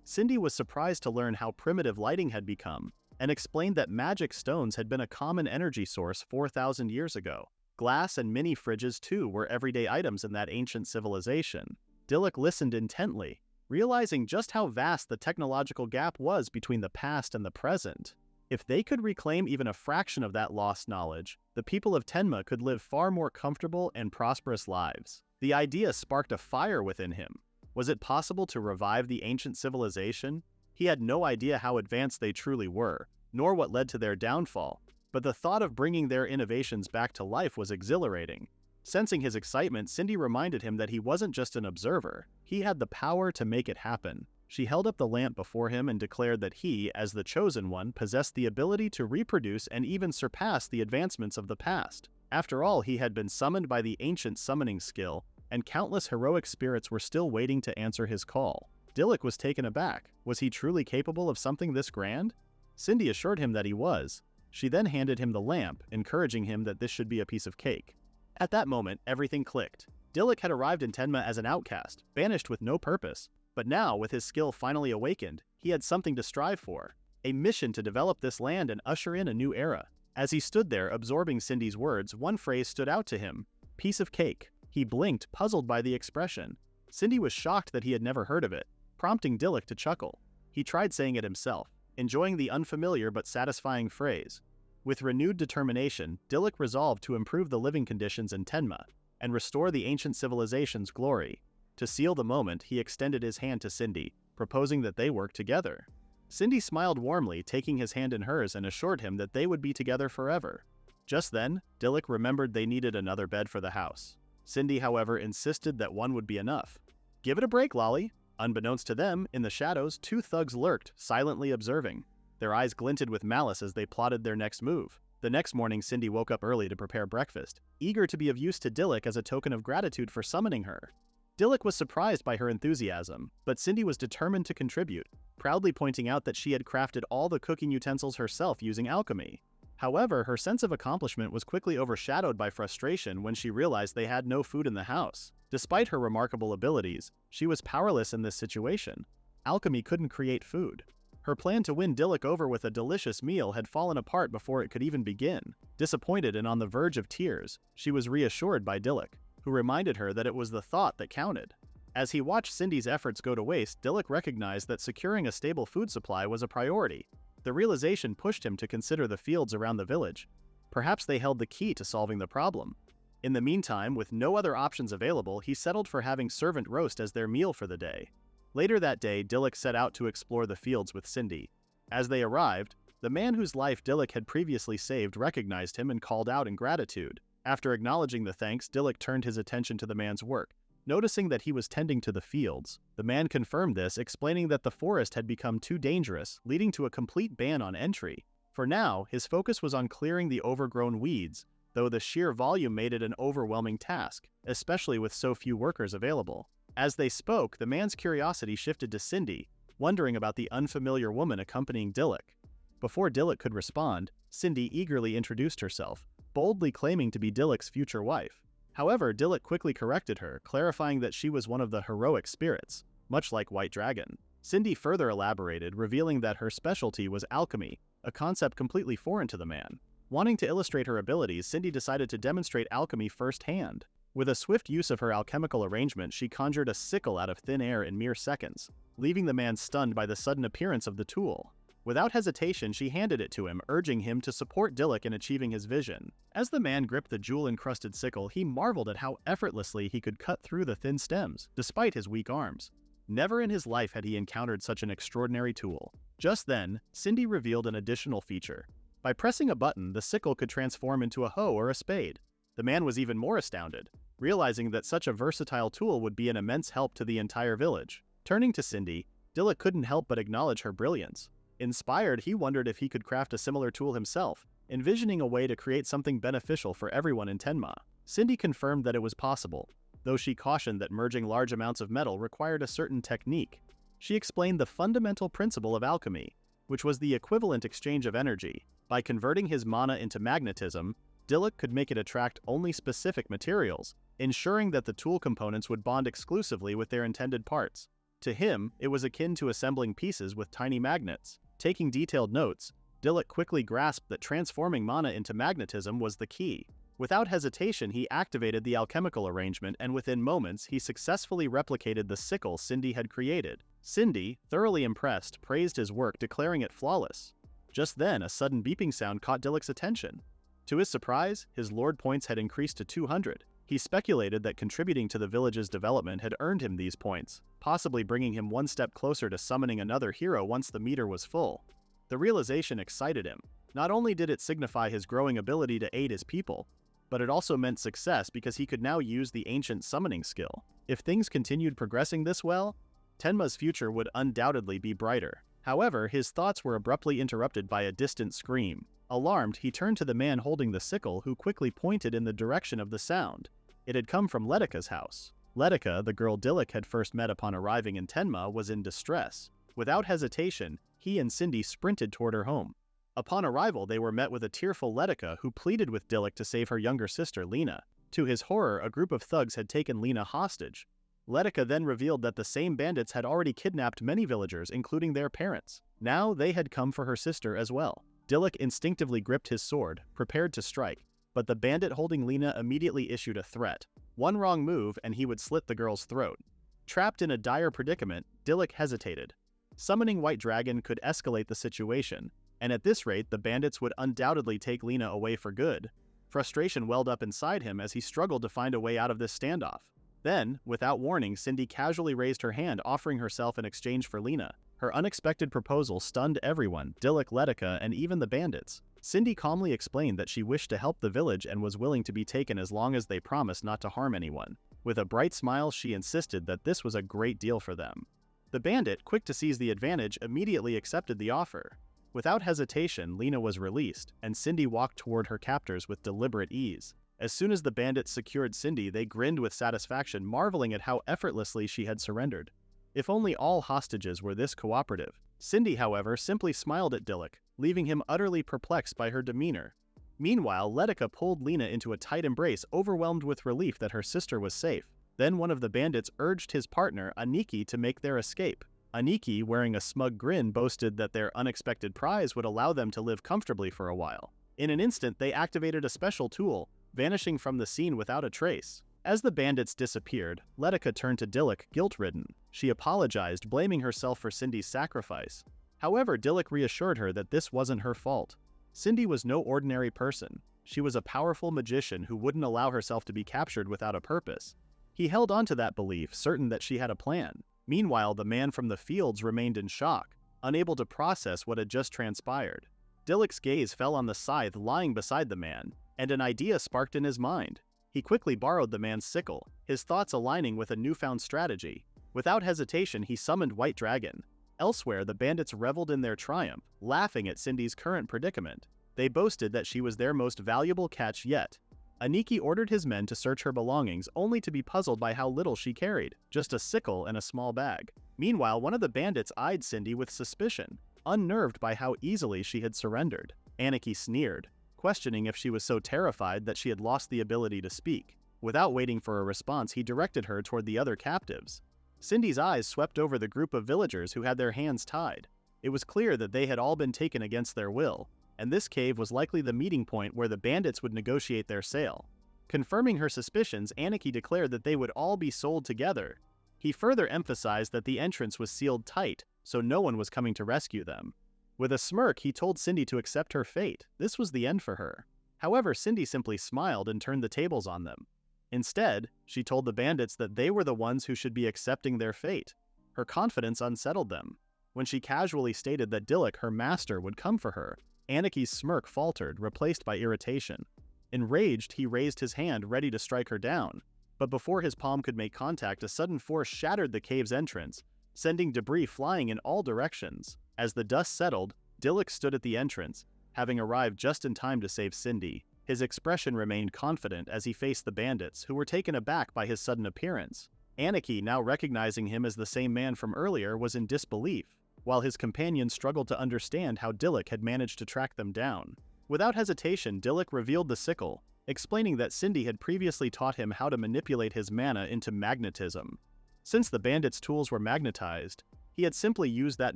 Cindy was surprised to learn how primitive lighting had become, and explained that magic stones had been a common energy source 4,000 years ago. Glass and mini-fridges, too, were everyday items in that ancient civilization. Dilluk listened intently, realizing just how vast the technological gap was between the past and the present. If they could reclaim even a fraction of that lost knowledge, the people of Tenma could live far more comfortable and prosperous lives. The idea sparked a fire within him. Was it possible to revive the ancient civilization? He had no idea how advanced they truly were, nor what led to their downfall, but the thought of bringing their innovations back to life was exhilarating. Sensing his excitement, Cindy reminded him that he wasn't just an observer. He had the power to make it happen. She held up the lamp before him and declared that he, as the chosen one, possessed the ability to reproduce and even surpass the advancements of the past. After all, he had been summoned by the ancient summoning skill, and countless heroic spirits were still waiting to answer his call. Dilluk was taken aback. Was he truly capable of something this grand? Cindy assured him that he was. She then handed him the lamp, encouraging him that this should be a piece of cake. At that moment, everything clicked. Dilluk had arrived in Tenma as an outcast, banished with no purpose. But now, with his skill finally awakened, he had something to strive for. A mission to develop this land and usher in a new era. As he stood there, absorbing Cindy's words, one phrase stood out to him. Piece of cake. He blinked, puzzled by the expression. Cindy was shocked that he had never heard of it, prompting Dilluk to chuckle. He tried saying it himself, enjoying the unfamiliar but satisfying phrase. With renewed determination, Dilluk resolved to improve the living conditions in Tenma and restore the ancient civilization's glory. To seal the moment, he extended his hand to Cindy, proposing that they work together. Cindy smiled warmly, taking his hand in hers, and assured him that they would be together forever. Just then, Dilluk remembered they needed another bed for the house. Cindy, however, insisted that one would be enough. "Give it a break, Lolly." Unbeknownst to them, in the shadows, two thugs lurked, silently observing. Their eyes glinted with malice as they plotted their next move. The next morning, Cindy woke up early to prepare breakfast, eager to be of use to Dilluk as a token of gratitude for summoning her. Dilluk was surprised by her enthusiasm, but Cindy was determined to contribute, proudly pointing out that she had crafted all the cooking utensils herself using alchemy. However, her sense of accomplishment was quickly overshadowed by frustration when she realized they had no food in the house. Despite her remarkable abilities, she was powerless in this situation. Alchemy couldn't create food. Her plan to win Dilluk over with a delicious meal had fallen apart before it could even begin. Disappointed and on the verge of tears, she was reassured by Dilluk, who reminded her that it was the thought that counted. As he watched Cindy's efforts go to waste, Dilluk recognized that securing a stable food supply was a priority. The realization pushed him to consider the fields around the village. Perhaps they held the key to solving the problem. In the meantime, with no other options available, he settled for having servant roast as their meal for the day. Later that day, Dilluk set out to explore the fields with Cindy. As they arrived, the man whose life Dilluk had previously saved recognized him and called out in gratitude. After acknowledging the thanks, Dilluk turned his attention to the man's work. Noticing that he was tending to the fields, the man confirmed this, explaining that the forest had become too dangerous, leading to a complete ban on entry. For now, his focus was on clearing the overgrown weeds, though the sheer volume made it an overwhelming task, especially with so few workers available. As they spoke, the man's curiosity shifted to Cindy, wondering about the unfamiliar woman accompanying Dilluk. Before Dilluk could respond, Cindy eagerly introduced herself, boldly claiming to be Dilluk's future wife. However, Dilluk quickly corrected her, clarifying that she was one of the heroic spirits, much like White Dragon. Cindy further elaborated, revealing that her specialty was alchemy, a concept completely foreign to the man. Wanting to illustrate her abilities, Cindy decided to demonstrate alchemy firsthand. With a swift use of her alchemical arrangement, she conjured a sickle out of thin air in mere seconds, leaving the man stunned by the sudden appearance of the tool. Without hesitation, she handed it to him, urging him to support Dilluk in achieving his vision. As the man gripped the jewel-encrusted sickle, he marveled at how effortlessly he could cut through the thin stems, despite his weak arms. Never in his life had he encountered such an extraordinary tool. Just then, Cindy revealed an additional feature. By pressing a button, the sickle could transform into a hoe or a spade. The man was even more astounded, realizing that such a versatile tool would be an immense help to the entire village. Turning to Cindy, Dilluk couldn't help but acknowledge her brilliance. Inspired, he wondered if he could craft a similar tool himself, envisioning a way to create something beneficial for everyone in Tenma. Cindy confirmed that it was possible, though she cautioned that merging large amounts of metal required a certain technique. She explained the fundamental principle of alchemy, which was the equivalent exchange of energy. By converting his mana into magnetism, Dilluk could make it attract only specific materials, ensuring that the tool components would bond exclusively with their intended parts. To him, it was akin to assembling pieces with tiny magnets. Taking detailed notes, Dilluk quickly grasped that transforming mana into magnetism was the key. Without hesitation, he activated the alchemical arrangement, and within moments, he successfully replicated the sickle Cindy had created. Cindy, thoroughly impressed, praised his work, declaring it flawless. Just then, a sudden beeping sound caught Dilluk's attention. To his surprise, his lord points had increased to 200. He speculated that contributing to the village's development had earned him these points, possibly bringing him one step closer to summoning another hero once the meter was full. The realization excited him. Not only did it signify his growing ability to aid his people, but it also meant success because he could now use the ancient summoning skill. If things continued progressing this well, Tenma's future would undoubtedly be brighter. However, his thoughts were abruptly interrupted by a distant scream. Alarmed, he turned to the man holding the sickle, who quickly pointed in the direction of the sound. It had come from Letika's house. Letika, the girl Dilluk had first met upon arriving in Tenma, was in distress. Without hesitation, he and Cindy sprinted toward her home. Upon arrival, they were met with a tearful Letika who pleaded with Dilluk to save her younger sister, Lena. To his horror, a group of thugs had taken Lena hostage. Letika then revealed that the same bandits had already kidnapped many villagers, including their parents. Now they had come for her sister as well. Dilluk instinctively gripped his sword, prepared to strike. but the bandit holding Lena immediately issued a threat. One wrong move and he would slit the girl's throat. Trapped in a dire predicament, Dilluk hesitated. Summoning White Dragon could escalate the situation, and at this rate the bandits would undoubtedly take Lena away for good. Frustration welled up inside him as he struggled to find a way out of this standoff. Then, without warning, Cindy casually raised her hand, offering herself in exchange for Lena. Her unexpected proposal stunned everyone, Dilluk, Letica, and even the bandits. Cindy calmly explained that she wished to help the village and was willing to be taken as long as they promised not to harm anyone. With a bright smile, she insisted that this was a great deal for them. The bandit, quick to seize the advantage, immediately accepted the offer. Without hesitation, Lena was released, and Cindy walked toward her captors with deliberate ease. As soon as the bandits secured Cindy, they grinned with satisfaction, marveling at how effortlessly she had surrendered. If only all hostages were this cooperative. Cindy, however, simply smiled at Dilluk, leaving him utterly perplexed by her demeanor. Meanwhile, Letica pulled Lena into a tight embrace, overwhelmed with relief that her sister was safe. Then one of the bandits urged his partner, Aniki, to make their escape. Aniki, wearing a smug grin, boasted that their unexpected prize would allow them to live comfortably for a while. In an instant, they activated a special tool, vanishing from the scene without a trace. As the bandits disappeared, Letica turned to Dilluk, guilt-ridden. She apologized, blaming herself for Cindy's sacrifice. However, Dilluk reassured her that this wasn't her fault. Cindy was no ordinary person. She was a powerful magician who wouldn't allow herself to be captured without a purpose. He held on to that belief, certain that she had a plan. Meanwhile, the man from the fields remained in shock, unable to process what had just transpired. Dilluk's gaze fell on the scythe lying beside the man, and an idea sparked in his mind. He quickly borrowed the man's sickle, his thoughts aligning with a newfound strategy. Without hesitation, he summoned White Dragon. Elsewhere, the bandits reveled in their triumph, laughing at Cindy's current predicament. They boasted that she was their most valuable catch yet. Aniki ordered his men to search her belongings, only to be puzzled by how little she carried, just a sickle and a small bag. Meanwhile, one of the bandits eyed Cindy with suspicion, unnerved by how easily she had surrendered. Aniki sneered, questioning if she was so terrified that she had lost the ability to speak. Without waiting for a response, he directed her toward the other captives. Cindy's eyes swept over the group of villagers who had their hands tied. It was clear that they had all been taken against their will, and this cave was likely the meeting point where the bandits would negotiate their sale. Confirming her suspicions, Aniki declared that they would all be sold together. He further emphasized that the entrance was sealed tight, so no one was coming to rescue them. With a smirk, he told Cindy to accept her fate. This was the end for her. However, Cindy simply smiled and turned the tables on them. Instead, she told the bandits that they were the ones who should be accepting their fate. Her confidence unsettled them. When she casually stated that Dilluk, her master, would come for her, Aniki's smirk faltered, replaced by irritation. Enraged, he raised his hand, ready to strike her down. But before his palm could make contact, a sudden force shattered the cave's entrance, sending debris flying in all directions. As the dust settled, Dilluk stood at the entrance, having arrived just in time to save Cindy. His expression remained confident as he faced the bandits, who were taken aback by his sudden appearance. Aniki, now recognizing him as the same man from earlier, was in disbelief, while his companions struggled to understand how Dilluk had managed to track them down. Without hesitation, Dilluk revealed the sickle, explaining that Cindy had previously taught him how to manipulate his mana into magnetism. Since the bandits' tools were magnetized, he had simply used that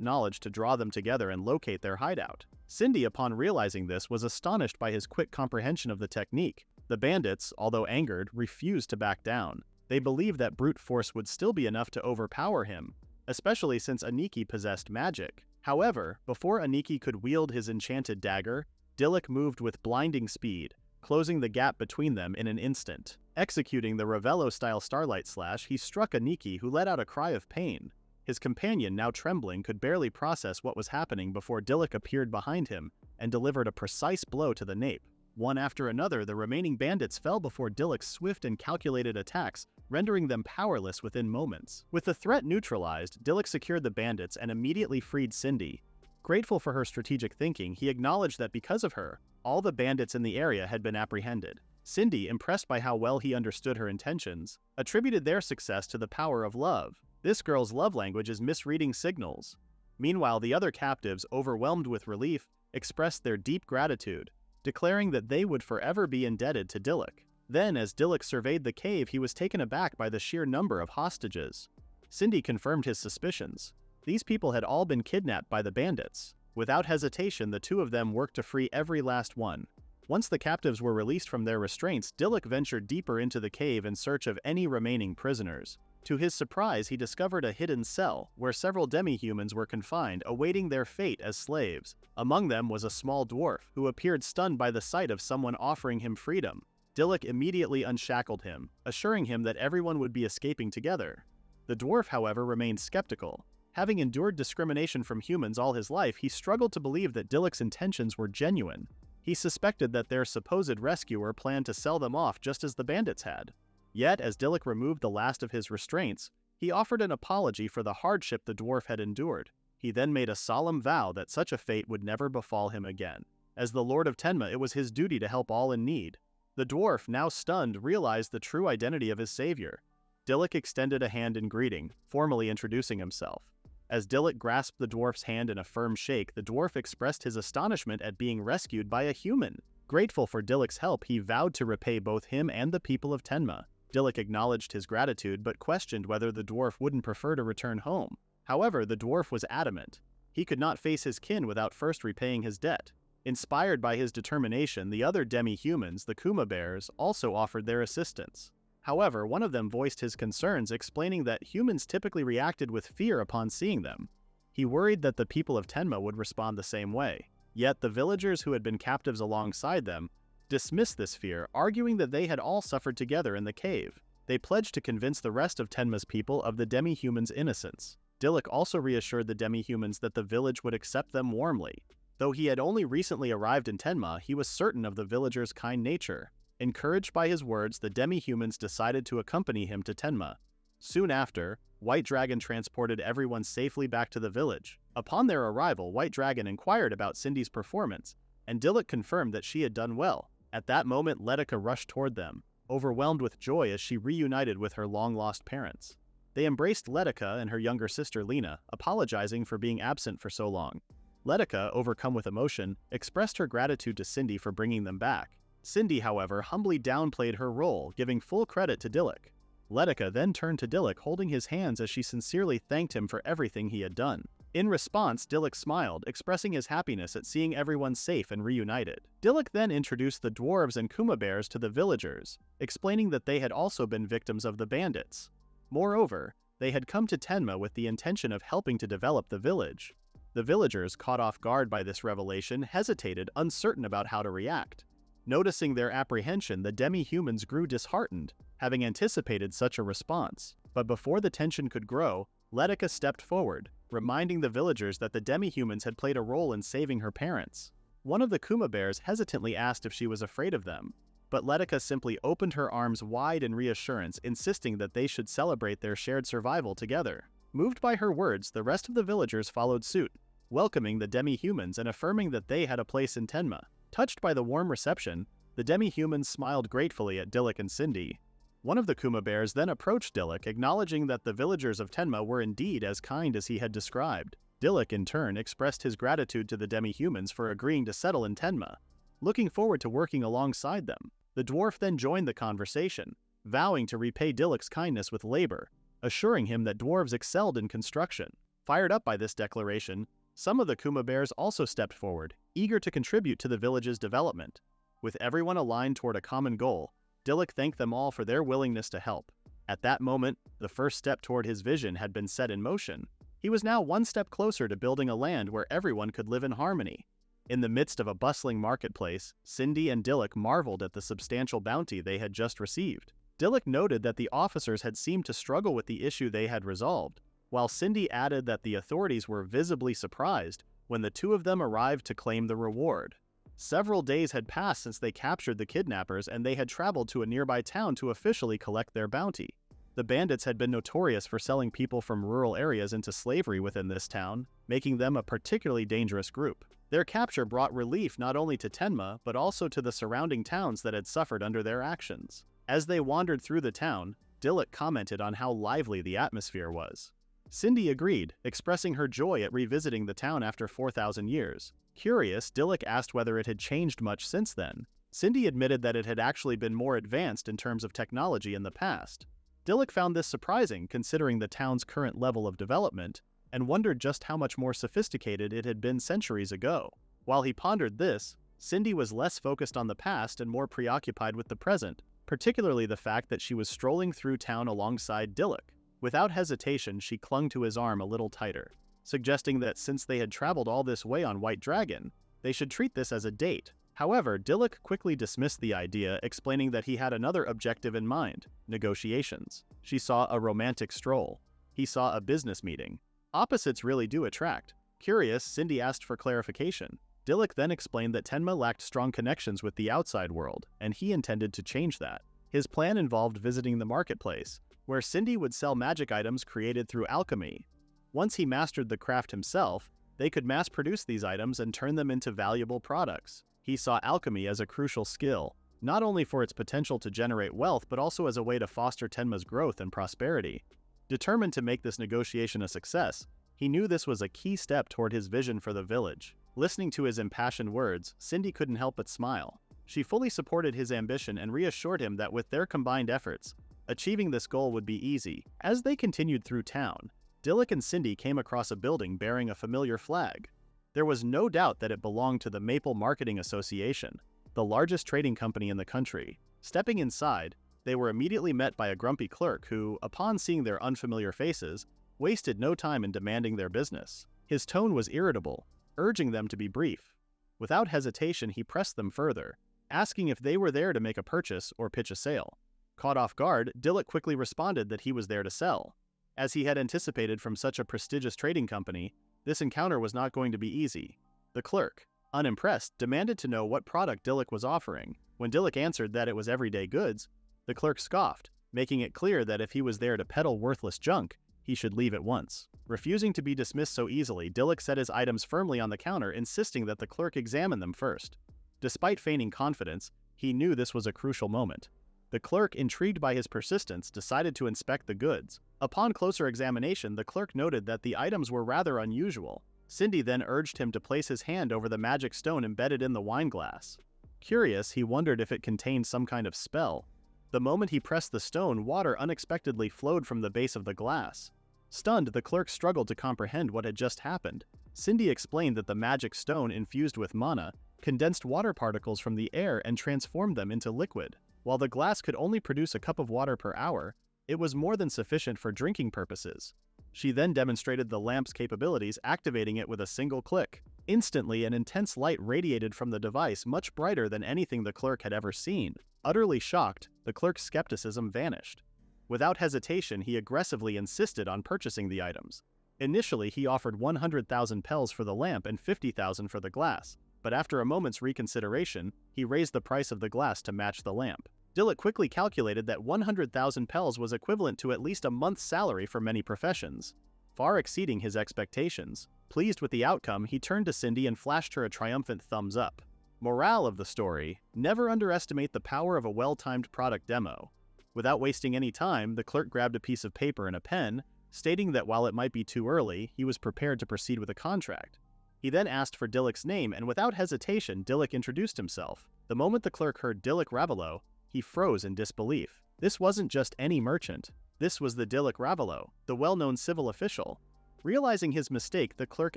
knowledge to draw them together and locate their hideout. Cindy, upon realizing this, was astonished by his quick comprehension of the technique. The bandits, although angered, refused to back down. They believed that brute force would still be enough to overpower him, especially since Aniki possessed magic. However, before Aniki could wield his enchanted dagger, Dilluk moved with blinding speed, closing the gap between them in an instant. Executing the Ravello-style Starlight Slash, he struck Aniki, who let out a cry of pain. His companion, now trembling, could barely process what was happening before Dilluk appeared behind him and delivered a precise blow to the nape. One after another, the remaining bandits fell before Dilluk's swift and calculated attacks, rendering them powerless within moments. With the threat neutralized, Dilluk secured the bandits and immediately freed Cindy. Grateful for her strategic thinking, he acknowledged that because of her, all the bandits in the area had been apprehended. Cindy, impressed by how well he understood her intentions, attributed their success to the power of love. This girl's love language is misreading signals. Meanwhile, the other captives, overwhelmed with relief, expressed their deep gratitude, declaring that they would forever be indebted to Dilluk. Then, as Dilluk surveyed the cave, he was taken aback by the sheer number of hostages. Cindy confirmed his suspicions. These people had all been kidnapped by the bandits. Without hesitation, the two of them worked to free every last one. Once the captives were released from their restraints, Dilluk ventured deeper into the cave in search of any remaining prisoners. To his surprise, he discovered a hidden cell where several demi-humans were confined, awaiting their fate as slaves. Among them was a small dwarf, who appeared stunned by the sight of someone offering him freedom. Dilluk immediately unshackled him, assuring him that everyone would be escaping together. The dwarf, however, remained skeptical. Having endured discrimination from humans all his life, he struggled to believe that Dilluk's intentions were genuine. He suspected that their supposed rescuer planned to sell them off just as the bandits had. Yet, as Dilluk removed the last of his restraints, he offered an apology for the hardship the dwarf had endured. He then made a solemn vow that such a fate would never befall him again. As the Lord of Tenma, it was his duty to help all in need. The dwarf, now stunned, realized the true identity of his savior. Dilluk extended a hand in greeting, formally introducing himself. As Dilluk grasped the dwarf's hand in a firm shake, the dwarf expressed his astonishment at being rescued by a human. Grateful for Dilluk's help, he vowed to repay both him and the people of Tenma. Dilluk acknowledged his gratitude but questioned whether the dwarf wouldn't prefer to return home. However, the dwarf was adamant. He could not face his kin without first repaying his debt. Inspired by his determination, the other demi-humans, the Kuma Bears, also offered their assistance. However, one of them voiced his concerns, explaining that humans typically reacted with fear upon seeing them. He worried that the people of Tenma would respond the same way. Yet the villagers who had been captives alongside them dismissed this fear, arguing that they had all suffered together in the cave. They pledged to convince the rest of Tenma's people of the demi-humans' innocence. Dilluk also reassured the demi-humans that the village would accept them warmly. Though he had only recently arrived in Tenma, he was certain of the villagers' kind nature. Encouraged by his words, the demi-humans decided to accompany him to Tenma. Soon after, White Dragon transported everyone safely back to the village. Upon their arrival, White Dragon inquired about Cindy's performance, and Dilluk confirmed that she had done well. At that moment, Letica rushed toward them, overwhelmed with joy as she reunited with her long-lost parents. They embraced Letica and her younger sister Lena, apologizing for being absent for so long. Letica, overcome with emotion, expressed her gratitude to Cindy for bringing them back. Cindy, however, humbly downplayed her role, giving full credit to Dilluk. Letica then turned to Dilluk, holding his hands as she sincerely thanked him for everything he had done. In response, Dilluk smiled, expressing his happiness at seeing everyone safe and reunited. Dilluk then introduced the dwarves and Kuma Bears to the villagers, explaining that they had also been victims of the bandits. Moreover, they had come to Tenma with the intention of helping to develop the village. The villagers, caught off guard by this revelation, hesitated, uncertain about how to react. Noticing their apprehension, the demi-humans grew disheartened, having anticipated such a response. But before the tension could grow, Letica stepped forward, reminding the villagers that the demi-humans had played a role in saving her parents. One of the Kuma Bears hesitantly asked if she was afraid of them, but Letica simply opened her arms wide in reassurance, insisting that they should celebrate their shared survival together. Moved by her words, the rest of the villagers followed suit, welcoming the demi-humans and affirming that they had a place in Tenma. Touched by the warm reception, the demi-humans smiled gratefully at Dilluk and Cindy. One of the Kuma Bears then approached Dilluk, acknowledging that the villagers of Tenma were indeed as kind as he had described. Dilluk, in turn, expressed his gratitude to the demi-humans for agreeing to settle in Tenma, looking forward to working alongside them. The dwarf then joined the conversation, vowing to repay Dilluk's kindness with labor, assuring him that dwarves excelled in construction. Fired up by this declaration, some of the Kuma Bears also stepped forward, eager to contribute to the village's development. With everyone aligned toward a common goal, Dilluk thanked them all for their willingness to help. At that moment, the first step toward his vision had been set in motion. He was now one step closer to building a land where everyone could live in harmony. In the midst of a bustling marketplace, Cindy and Dilluk marveled at the substantial bounty they had just received. Dilluk noted that the officers had seemed to struggle with the issue they had resolved, while Cindy added that the authorities were visibly surprised when the two of them arrived to claim the reward. Several days had passed since they captured the kidnappers, and they had traveled to a nearby town to officially collect their bounty. The bandits had been notorious for selling people from rural areas into slavery within this town, making them a particularly dangerous group. Their capture brought relief not only to Tenma, but also to the surrounding towns that had suffered under their actions. As they wandered through the town, Dilluk commented on how lively the atmosphere was. Cindy agreed, expressing her joy at revisiting the town after 4,000 years. Curious, Dilluk asked whether it had changed much since then. Cindy admitted that it had actually been more advanced in terms of technology in the past. Dilluk found this surprising considering the town's current level of development, and wondered just how much more sophisticated it had been centuries ago. While he pondered this, Cindy was less focused on the past and more preoccupied with the present, particularly the fact that she was strolling through town alongside Dilluk. Without hesitation, she clung to his arm a little tighter, suggesting that since they had traveled all this way on White Dragon, they should treat this as a date. However, Dilluk quickly dismissed the idea, explaining that he had another objective in mind: negotiations. She saw a romantic stroll. He saw a business meeting. Opposites really do attract. Curious, Cindy asked for clarification. Dilluk then explained that Tenma lacked strong connections with the outside world, and he intended to change that. His plan involved visiting the marketplace, where Cindy would sell magic items created through alchemy. Once he mastered the craft himself, they could mass-produce these items and turn them into valuable products. He saw alchemy as a crucial skill, not only for its potential to generate wealth but also as a way to foster Tenma's growth and prosperity. Determined to make this negotiation a success, he knew this was a key step toward his vision for the village. Listening to his impassioned words, Cindy couldn't help but smile. She fully supported his ambition and reassured him that with their combined efforts, achieving this goal would be easy. As they continued through town, Dilluk and Cindy came across a building bearing a familiar flag. There was no doubt that it belonged to the Maple Marketing Association, the largest trading company in the country. Stepping inside, they were immediately met by a grumpy clerk who, upon seeing their unfamiliar faces, wasted no time in demanding their business. His tone was irritable, urging them to be brief. Without hesitation, he pressed them further, asking if they were there to make a purchase or pitch a sale. Caught off guard, Dilluk quickly responded that he was there to sell. As he had anticipated from such a prestigious trading company, this encounter was not going to be easy. The clerk, unimpressed, demanded to know what product Dilluk was offering. When Dilluk answered that it was everyday goods, the clerk scoffed, making it clear that if he was there to peddle worthless junk, he should leave at once. Refusing to be dismissed so easily, Dilluk set his items firmly on the counter, insisting that the clerk examine them first. Despite feigning confidence, he knew this was a crucial moment. The clerk, intrigued by his persistence, decided to inspect the goods. Upon closer examination, the clerk noted that the items were rather unusual. Cindy then urged him to place his hand over the magic stone embedded in the wine glass. Curious, he wondered if it contained some kind of spell. The moment he pressed the stone, water unexpectedly flowed from the base of the glass. Stunned, the clerk struggled to comprehend what had just happened. Cindy explained that the magic stone, infused with mana, condensed water particles from the air and transformed them into liquid. While the glass could only produce a cup of water per hour, it was more than sufficient for drinking purposes. She then demonstrated the lamp's capabilities, activating it with a single click. Instantly, an intense light radiated from the device, much brighter than anything the clerk had ever seen. Utterly shocked, the clerk's skepticism vanished. Without hesitation, he aggressively insisted on purchasing the items. Initially, he offered 100,000 pels for the lamp and 50,000 for the glass, but after a moment's reconsideration, he raised the price of the glass to match the lamp. Dilluk quickly calculated that 100,000 pels was equivalent to at least a month's salary for many professions, far exceeding his expectations. Pleased with the outcome, he turned to Cindy and flashed her a triumphant thumbs up. Morale of the story: never underestimate the power of a well-timed product demo. Without wasting any time, the clerk grabbed a piece of paper and a pen, stating that while it might be too early, he was prepared to proceed with a contract. He then asked for Dilluk's name, and without hesitation, Dilluk introduced himself. The moment the clerk heard Dilluk Ravello, he froze in disbelief. This wasn't just any merchant. This was the Dilluk Ravello, the well-known civil official. Realizing his mistake, the clerk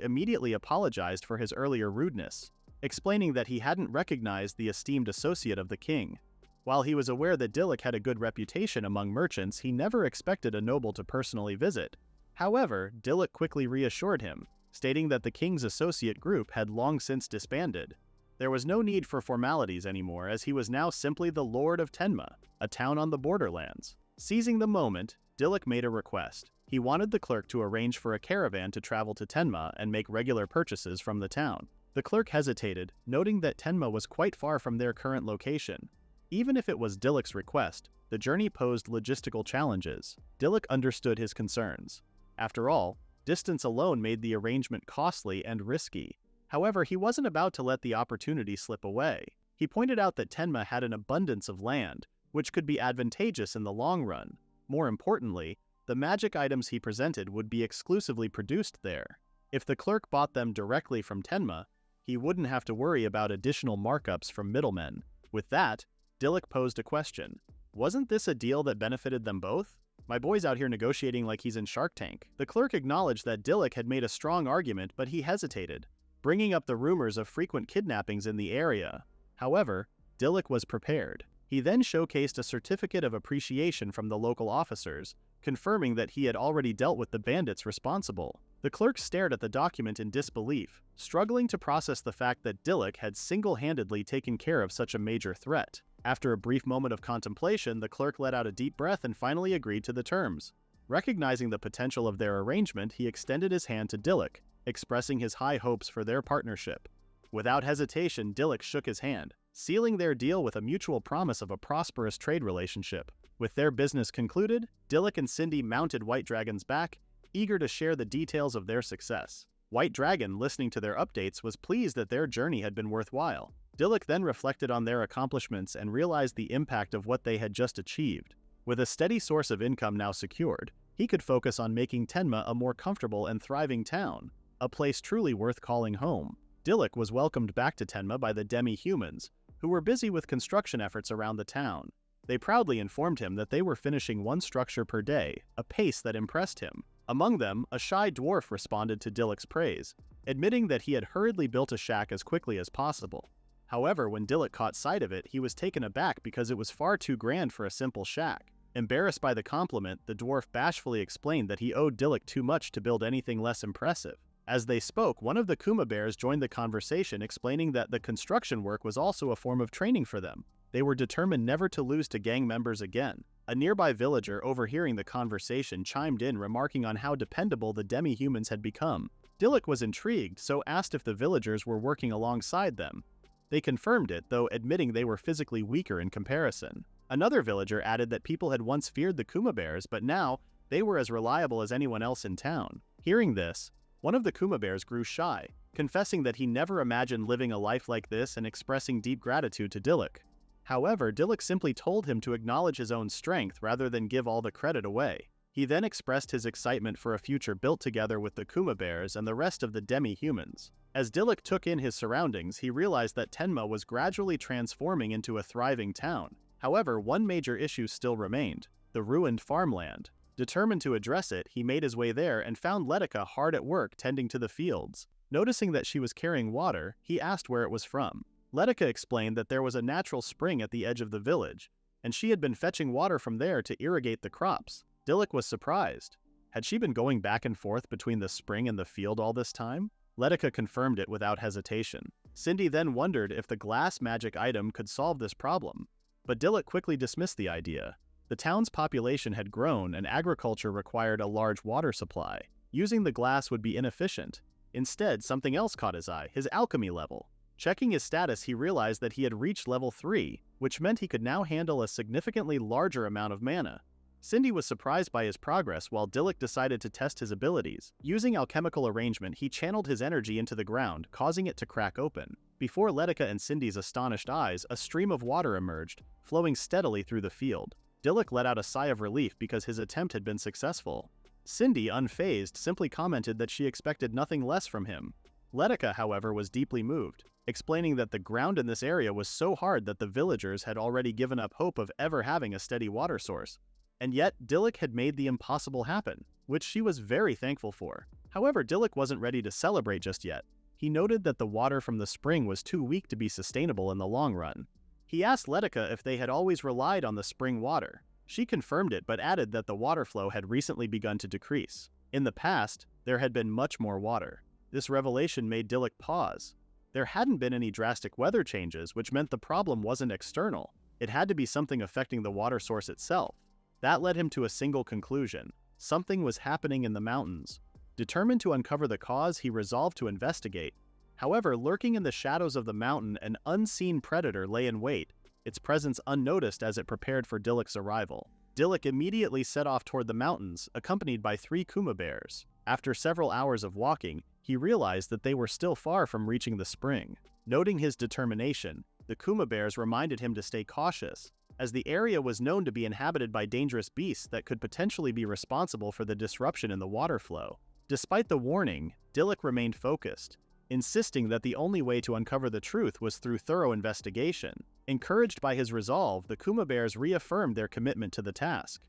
immediately apologized for his earlier rudeness, explaining that he hadn't recognized the esteemed associate of the king. While he was aware that Dilluk had a good reputation among merchants, he never expected a noble to personally visit. However, Dilluk quickly reassured him, stating that the king's associate group had long since disbanded. There was no need for formalities anymore, as he was now simply the Lord of Tenma, a town on the borderlands. Seizing the moment, Dilluk made a request. He wanted the clerk to arrange for a caravan to travel to Tenma and make regular purchases from the town. The clerk hesitated, noting that Tenma was quite far from their current location. Even if it was Dilluk's request, the journey posed logistical challenges. Dilluk understood his concerns. After all, distance alone made the arrangement costly and risky. However, he wasn't about to let the opportunity slip away. He pointed out that Tenma had an abundance of land, which could be advantageous in the long run. More importantly, the magic items he presented would be exclusively produced there. If the clerk bought them directly from Tenma, he wouldn't have to worry about additional markups from middlemen. With that, Dilluk posed a question. Wasn't this a deal that benefited them both? My boy's out here negotiating like he's in Shark Tank. The clerk acknowledged that Dilluk had made a strong argument, but he hesitated. bringing up the rumors of frequent kidnappings in the area. However, Dilluk was prepared. He then showcased a certificate of appreciation from the local officers, confirming that he had already dealt with the bandits responsible. The clerk stared at the document in disbelief, struggling to process the fact that Dilluk had single-handedly taken care of such a major threat. After a brief moment of contemplation, the clerk let out a deep breath and finally agreed to the terms. Recognizing the potential of their arrangement, he extended his hand to Dilluk, expressing his high hopes for their partnership. Without hesitation, Dilluk shook his hand, sealing their deal with a mutual promise of a prosperous trade relationship. With their business concluded, Dilluk and Cindy mounted White Dragon's back, eager to share the details of their success. White Dragon, listening to their updates, was pleased that their journey had been worthwhile. Dilluk then reflected on their accomplishments and realized the impact of what they had just achieved. With a steady source of income now secured, he could focus on making Tenma a more comfortable and thriving town, a place truly worth calling home. Dilluk was welcomed back to Tenma by the demi-humans, who were busy with construction efforts around the town. They proudly informed him that they were finishing one structure per day, a pace that impressed him. Among them, a shy dwarf responded to Dilluk's praise, admitting that he had hurriedly built a shack as quickly as possible. However, when Dilluk caught sight of it, he was taken aback because it was far too grand for a simple shack. Embarrassed by the compliment, the dwarf bashfully explained that he owed Dilluk too much to build anything less impressive. As they spoke, one of the Kuma bears joined the conversation, explaining that the construction work was also a form of training for them. They were determined never to lose to gang members again. A nearby villager, overhearing the conversation, chimed in, remarking on how dependable the demi-humans had become. Dilluk was intrigued, so asked if the villagers were working alongside them. They confirmed it, though admitting they were physically weaker in comparison. Another villager added that people had once feared the Kuma bears, but now they were as reliable as anyone else in town. Hearing this, one of the Kuma bears grew shy, confessing that he never imagined living a life like this and expressing deep gratitude to Dilluk. However, Dilluk simply told him to acknowledge his own strength rather than give all the credit away. He then expressed his excitement for a future built together with the Kuma bears and the rest of the demi-humans. As Dilluk took in his surroundings, he realized that Tenma was gradually transforming into a thriving town. However, one major issue still remained: the ruined farmland. Determined to address it, he made his way there and found Letica hard at work tending to the fields. Noticing that she was carrying water, he asked where it was from. Letica explained that there was a natural spring at the edge of the village, and she had been fetching water from there to irrigate the crops. Dilluk was surprised. Had she been going back and forth between the spring and the field all this time? Letica confirmed it without hesitation. Cindy then wondered if the glass magic item could solve this problem, but Dilluk quickly dismissed the idea. The town's population had grown and agriculture required a large water supply. Using the glass would be inefficient. Instead, something else caught his eye: his alchemy level. Checking his status, he realized that he had reached level 3, which meant he could now handle a significantly larger amount of mana. Cindy was surprised by his progress, while Dilluk decided to test his abilities. Using alchemical arrangement, he channeled his energy into the ground, causing it to crack open. Before Letica and Cindy's astonished eyes, a stream of water emerged, flowing steadily through the field. Dilluk let out a sigh of relief because his attempt had been successful. Cindy, unfazed, simply commented that she expected nothing less from him. Letica, however, was deeply moved, explaining that the ground in this area was so hard that the villagers had already given up hope of ever having a steady water source. And yet, Dilluk had made the impossible happen, which she was very thankful for. However, Dilluk wasn't ready to celebrate just yet. He noted that the water from the spring was too weak to be sustainable in the long run. He asked Letica if they had always relied on the spring water. She confirmed it, but added that the water flow had recently begun to decrease. In the past, there had been much more water. This revelation made Dilluk pause. There hadn't been any drastic weather changes, which meant the problem wasn't external. It had to be something affecting the water source itself. That led him to a single conclusion: something was happening in the mountains. Determined to uncover the cause, he resolved to investigate. However, lurking in the shadows of the mountain, an unseen predator lay in wait, its presence unnoticed as it prepared for Dilluk's arrival. Dilluk immediately set off toward the mountains, accompanied by 3 Kuma bears. After several hours of walking, he realized that they were still far from reaching the spring. Noting his determination, the Kuma bears reminded him to stay cautious, as the area was known to be inhabited by dangerous beasts that could potentially be responsible for the disruption in the water flow. Despite the warning, Dilluk remained focused, insisting that the only way to uncover the truth was through thorough investigation. Encouraged by his resolve, the Kuma bears reaffirmed their commitment to the task.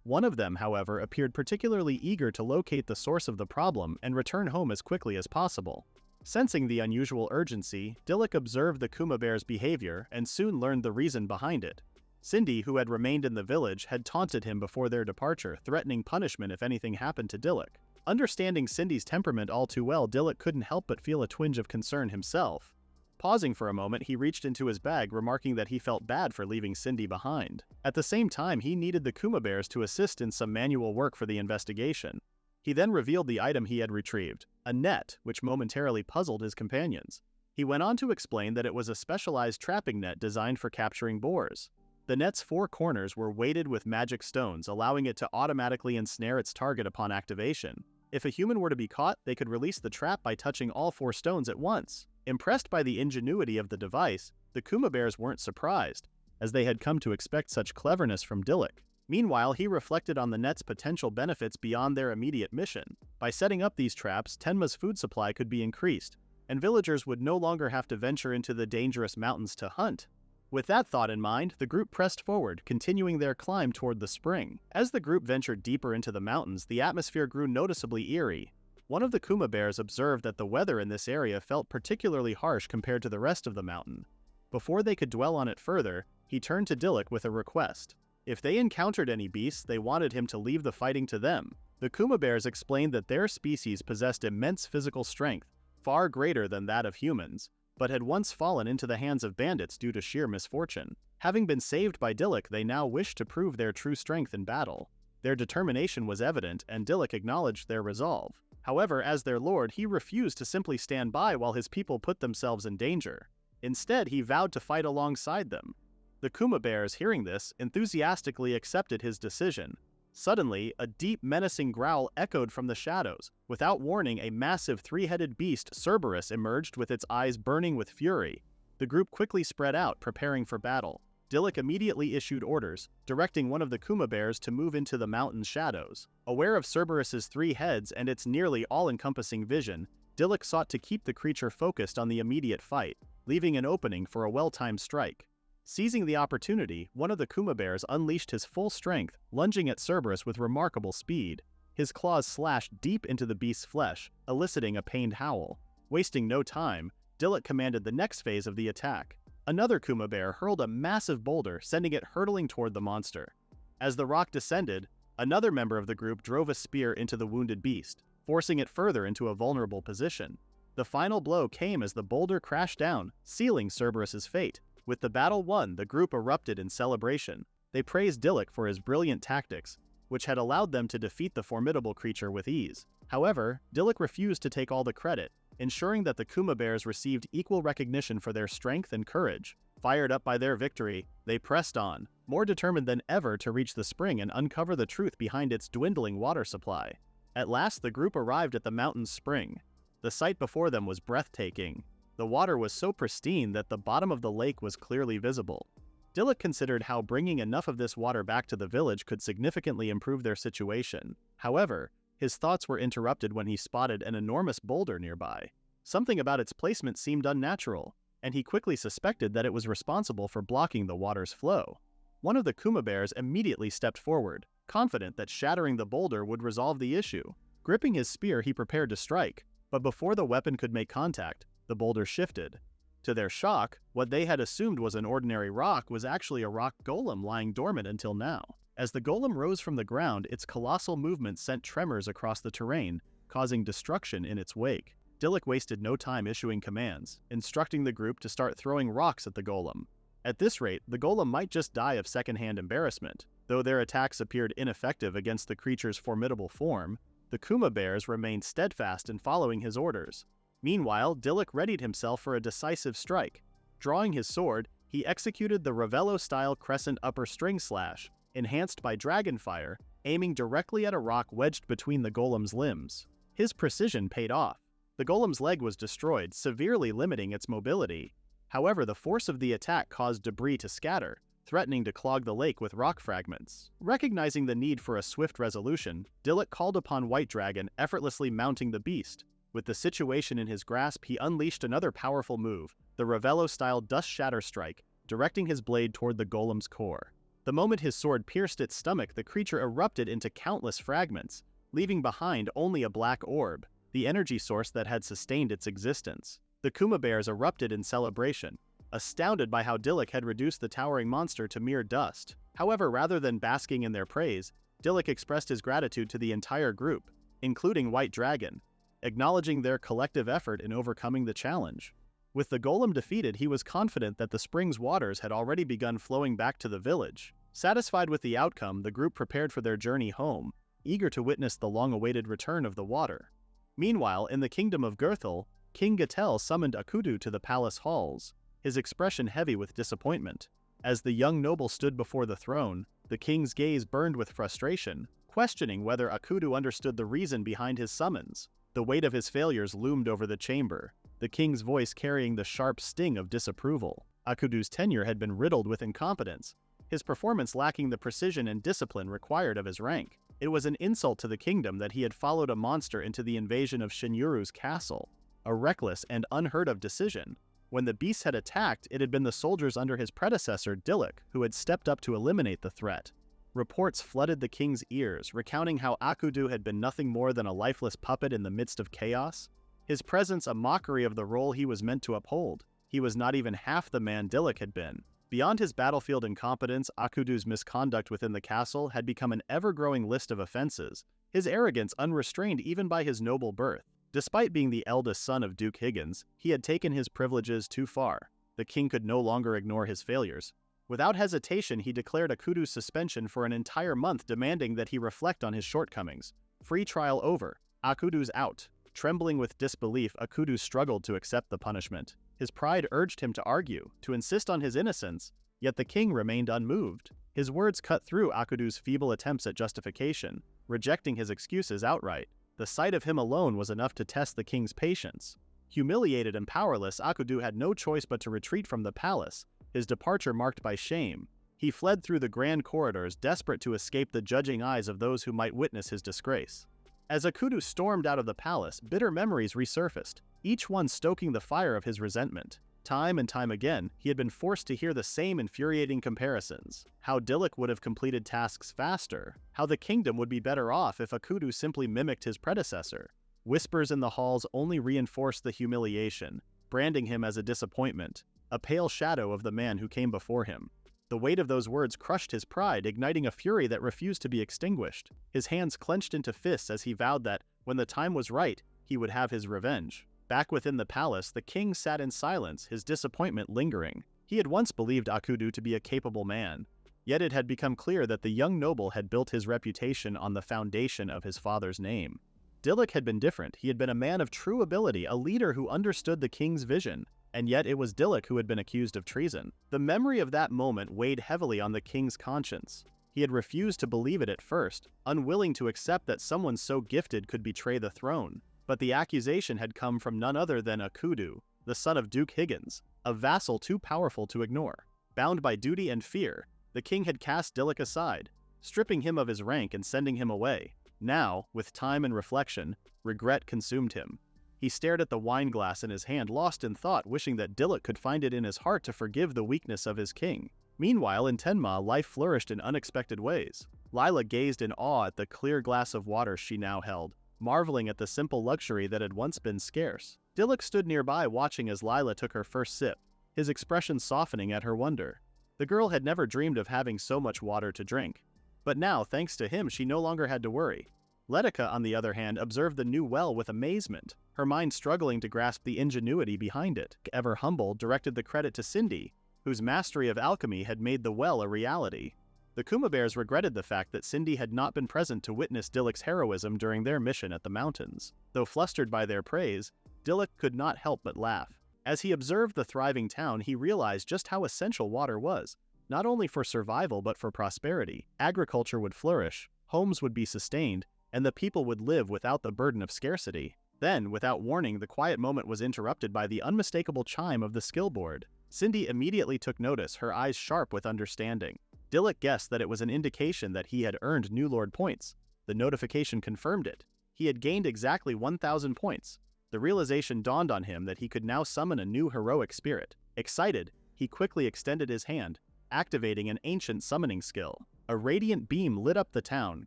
One of them, however, appeared particularly eager to locate the source of the problem and return home as quickly as possible. Sensing the unusual urgency, Dilluk observed the Kuma bear's behavior and soon learned the reason behind it. Cindy, who had remained in the village, had taunted him before their departure, threatening punishment if anything happened to Dilluk. Understanding Cindy's temperament all too well, Dilluk couldn't help but feel a twinge of concern himself. Pausing for a moment, he reached into his bag, remarking that he felt bad for leaving Cindy behind. At the same time, he needed the Kuma bears to assist in some manual work for the investigation. He then revealed the item he had retrieved, a net, which momentarily puzzled his companions. He went on to explain that it was a specialized trapping net designed for capturing boars. The net's 4 corners were weighted with magic stones, allowing it to automatically ensnare its target upon activation. If a human were to be caught, they could release the trap by touching all 4 stones at once. Impressed by the ingenuity of the device, the Kuma bears weren't surprised, as they had come to expect such cleverness from Dilluk. Meanwhile, he reflected on the net's potential benefits beyond their immediate mission. By setting up these traps, Tenma's food supply could be increased, and villagers would no longer have to venture into the dangerous mountains to hunt. With that thought in mind, the group pressed forward, continuing their climb toward the spring. As the group ventured deeper into the mountains, the atmosphere grew noticeably eerie. One of the Kuma bears observed that the weather in this area felt particularly harsh compared to the rest of the mountain. Before they could dwell on it further, he turned to Dilluk with a request. If they encountered any beasts, they wanted him to leave the fighting to them. The Kuma bears explained that their species possessed immense physical strength, far greater than that of humans, but had once fallen into the hands of bandits due to sheer misfortune. Having been saved by Dilluk, they now wished to prove their true strength in battle. Their determination was evident, and Dilluk acknowledged their resolve. However, as their lord, he refused to simply stand by while his people put themselves in danger. Instead, he vowed to fight alongside them. The Kuma bears, hearing this, enthusiastically accepted his decision. Suddenly, a deep, menacing growl echoed from the shadows. Without warning, a massive 3-headed beast, Cerberus, emerged with its eyes burning with fury. The group quickly spread out, preparing for battle. Dilluk immediately issued orders, directing one of the Kuma bears to move into the mountain's shadows. Aware of Cerberus's 3 heads and its nearly all-encompassing vision, Dilluk sought to keep the creature focused on the immediate fight, leaving an opening for a well-timed strike. Seizing the opportunity, one of the Kuma bears unleashed his full strength, lunging at Cerberus with remarkable speed. His claws slashed deep into the beast's flesh, eliciting a pained howl. Wasting no time, Dilluk commanded the next phase of the attack. Another Kuma bear hurled a massive boulder, sending it hurtling toward the monster. As the rock descended, another member of the group drove a spear into the wounded beast, forcing it further into a vulnerable position. The final blow came as the boulder crashed down, sealing Cerberus's fate. With the battle won, the group erupted in celebration. They praised Dilluk for his brilliant tactics, which had allowed them to defeat the formidable creature with ease. However, Dilluk refused to take all the credit, ensuring that the Kuma bears received equal recognition for their strength and courage. Fired up by their victory, they pressed on, more determined than ever to reach the spring and uncover the truth behind its dwindling water supply. At last, the group arrived at the mountain's spring. The sight before them was breathtaking. The water was so pristine that the bottom of the lake was clearly visible. Dilluk considered how bringing enough of this water back to the village could significantly improve their situation. However, his thoughts were interrupted when he spotted an enormous boulder nearby. Something about its placement seemed unnatural, and he quickly suspected that it was responsible for blocking the water's flow. One of the Kuma bears immediately stepped forward, confident that shattering the boulder would resolve the issue. Gripping his spear, he prepared to strike, but before the weapon could make contact, the boulder shifted. To their shock, what they had assumed was an ordinary rock was actually a rock golem lying dormant until now. As the golem rose from the ground, its colossal movement sent tremors across the terrain, causing destruction in its wake. Dilluk wasted no time issuing commands, instructing the group to start throwing rocks at the golem. At this rate, the golem might just die of secondhand embarrassment. Though their attacks appeared ineffective against the creature's formidable form, the Kuma bears remained steadfast in following his orders. Meanwhile, Dilluk readied himself for a decisive strike. Drawing his sword, he executed the Ravello-style crescent upper string slash, enhanced by dragon fire, aiming directly at a rock wedged between the golem's limbs. His precision paid off. The golem's leg was destroyed, severely limiting its mobility. However, the force of the attack caused debris to scatter, threatening to clog the lake with rock fragments. Recognizing the need for a swift resolution, Dilluk called upon White Dragon, effortlessly mounting the beast. With the situation in his grasp, he unleashed another powerful move, the Ravello-style Dust Shatter Strike, directing his blade toward the golem's core. The moment his sword pierced its stomach, the creature erupted into countless fragments, leaving behind only a black orb. the energy source that had sustained its existence. The Kuma bears erupted in celebration, astounded by how Dilluk had reduced the towering monster to mere dust. However, rather than basking in their praise, Dilluk expressed his gratitude to the entire group, including White Dragon, acknowledging their collective effort in overcoming the challenge. With the golem defeated, he was confident that the spring's waters had already begun flowing back to the village. Satisfied with the outcome, the group prepared for their journey home, eager to witness the long-awaited return of the water. Meanwhile, in the kingdom of Gerthel, King Gatel summoned Akudu to the palace halls, his expression heavy with disappointment. As the young noble stood before the throne, the king's gaze burned with frustration, questioning whether Akudu understood the reason behind his summons. The weight of his failures loomed over the chamber, the king's voice carrying the sharp sting of disapproval. Akudu's tenure had been riddled with incompetence, his performance lacking the precision and discipline required of his rank. It was an insult to the kingdom that he had followed a monster into the invasion of Shinjuru's castle, a reckless and unheard-of decision. When the beast had attacked, it had been the soldiers under his predecessor, Dilluk, who had stepped up to eliminate the threat. Reports flooded the king's ears, recounting how Akudu had been nothing more than a lifeless puppet in the midst of chaos, his presence a mockery of the role he was meant to uphold. He was not even half the man Dilluk had been. Beyond his battlefield incompetence, Akudu's misconduct within the castle had become an ever-growing list of offenses, his arrogance unrestrained even by his noble birth. Despite being the eldest son of Duke Higgins, he had taken his privileges too far. The king could no longer ignore his failures. Without hesitation, he declared Akudu's suspension for an entire month, demanding that he reflect on his shortcomings. Free trial over. Akudu's out. Trembling with disbelief, Akudu struggled to accept the punishment. His pride urged him to argue, to insist on his innocence, yet the king remained unmoved. His words cut through Akudu's feeble attempts at justification, rejecting his excuses outright. The sight of him alone was enough to test the king's patience. Humiliated and powerless, Akudu had no choice but to retreat from the palace, his departure marked by shame. He fled through the grand corridors, desperate to escape the judging eyes of those who might witness his disgrace. As Akudu stormed out of the palace, bitter memories resurfaced, each one stoking the fire of his resentment. Time and time again, he had been forced to hear the same infuriating comparisons. How Dilluk would have completed tasks faster, how the kingdom would be better off if Akudu simply mimicked his predecessor. Whispers in the halls only reinforced the humiliation, branding him as a disappointment, a pale shadow of the man who came before him. The weight of those words crushed his pride, igniting a fury that refused to be extinguished. His hands clenched into fists as he vowed that, when the time was right, he would have his revenge. Back within the palace, the king sat in silence, his disappointment lingering. He had once believed Akudu to be a capable man, yet it had become clear that the young noble had built his reputation on the foundation of his father's name. Dilluk had been different. He had been a man of true ability, a leader who understood the king's vision. And yet it was Dilluk who had been accused of treason. The memory of that moment weighed heavily on the king's conscience. He had refused to believe it at first, unwilling to accept that someone so gifted could betray the throne. But the accusation had come from none other than Akudu, the son of Duke Higgins, a vassal too powerful to ignore. Bound by duty and fear, the king had cast Dilluk aside, stripping him of his rank and sending him away. Now, with time and reflection, regret consumed him. He stared at the wine glass in his hand, lost in thought, wishing that Dilluk could find it in his heart to forgive the weakness of his king. Meanwhile, in Tenma, life flourished in unexpected ways. Lila gazed in awe at the clear glass of water she now held, marveling at the simple luxury that had once been scarce. Dilluk stood nearby watching as Lila took her first sip, his expression softening at her wonder. The girl had never dreamed of having so much water to drink. But now, thanks to him, she no longer had to worry. Letica, on the other hand, observed the new well with amazement, her mind struggling to grasp the ingenuity behind it. Ever humble, directed the credit to Cindy, whose mastery of alchemy had made the well a reality. The Kuma Bears regretted the fact that Cindy had not been present to witness Dilluk's heroism during their mission at the mountains. Though flustered by their praise, Dilluk could not help but laugh. As he observed the thriving town, he realized just how essential water was, not only for survival but for prosperity. Agriculture would flourish, homes would be sustained, and the people would live without the burden of scarcity. Then, without warning, the quiet moment was interrupted by the unmistakable chime of the skill board. Cindy immediately took notice, her eyes sharp with understanding. Dilluk guessed that it was an indication that he had earned new Lord points. The notification confirmed it. He had gained exactly 1,000 points. The realization dawned on him that he could now summon a new heroic spirit. Excited, he quickly extended his hand, activating an ancient summoning skill. A radiant beam lit up the town,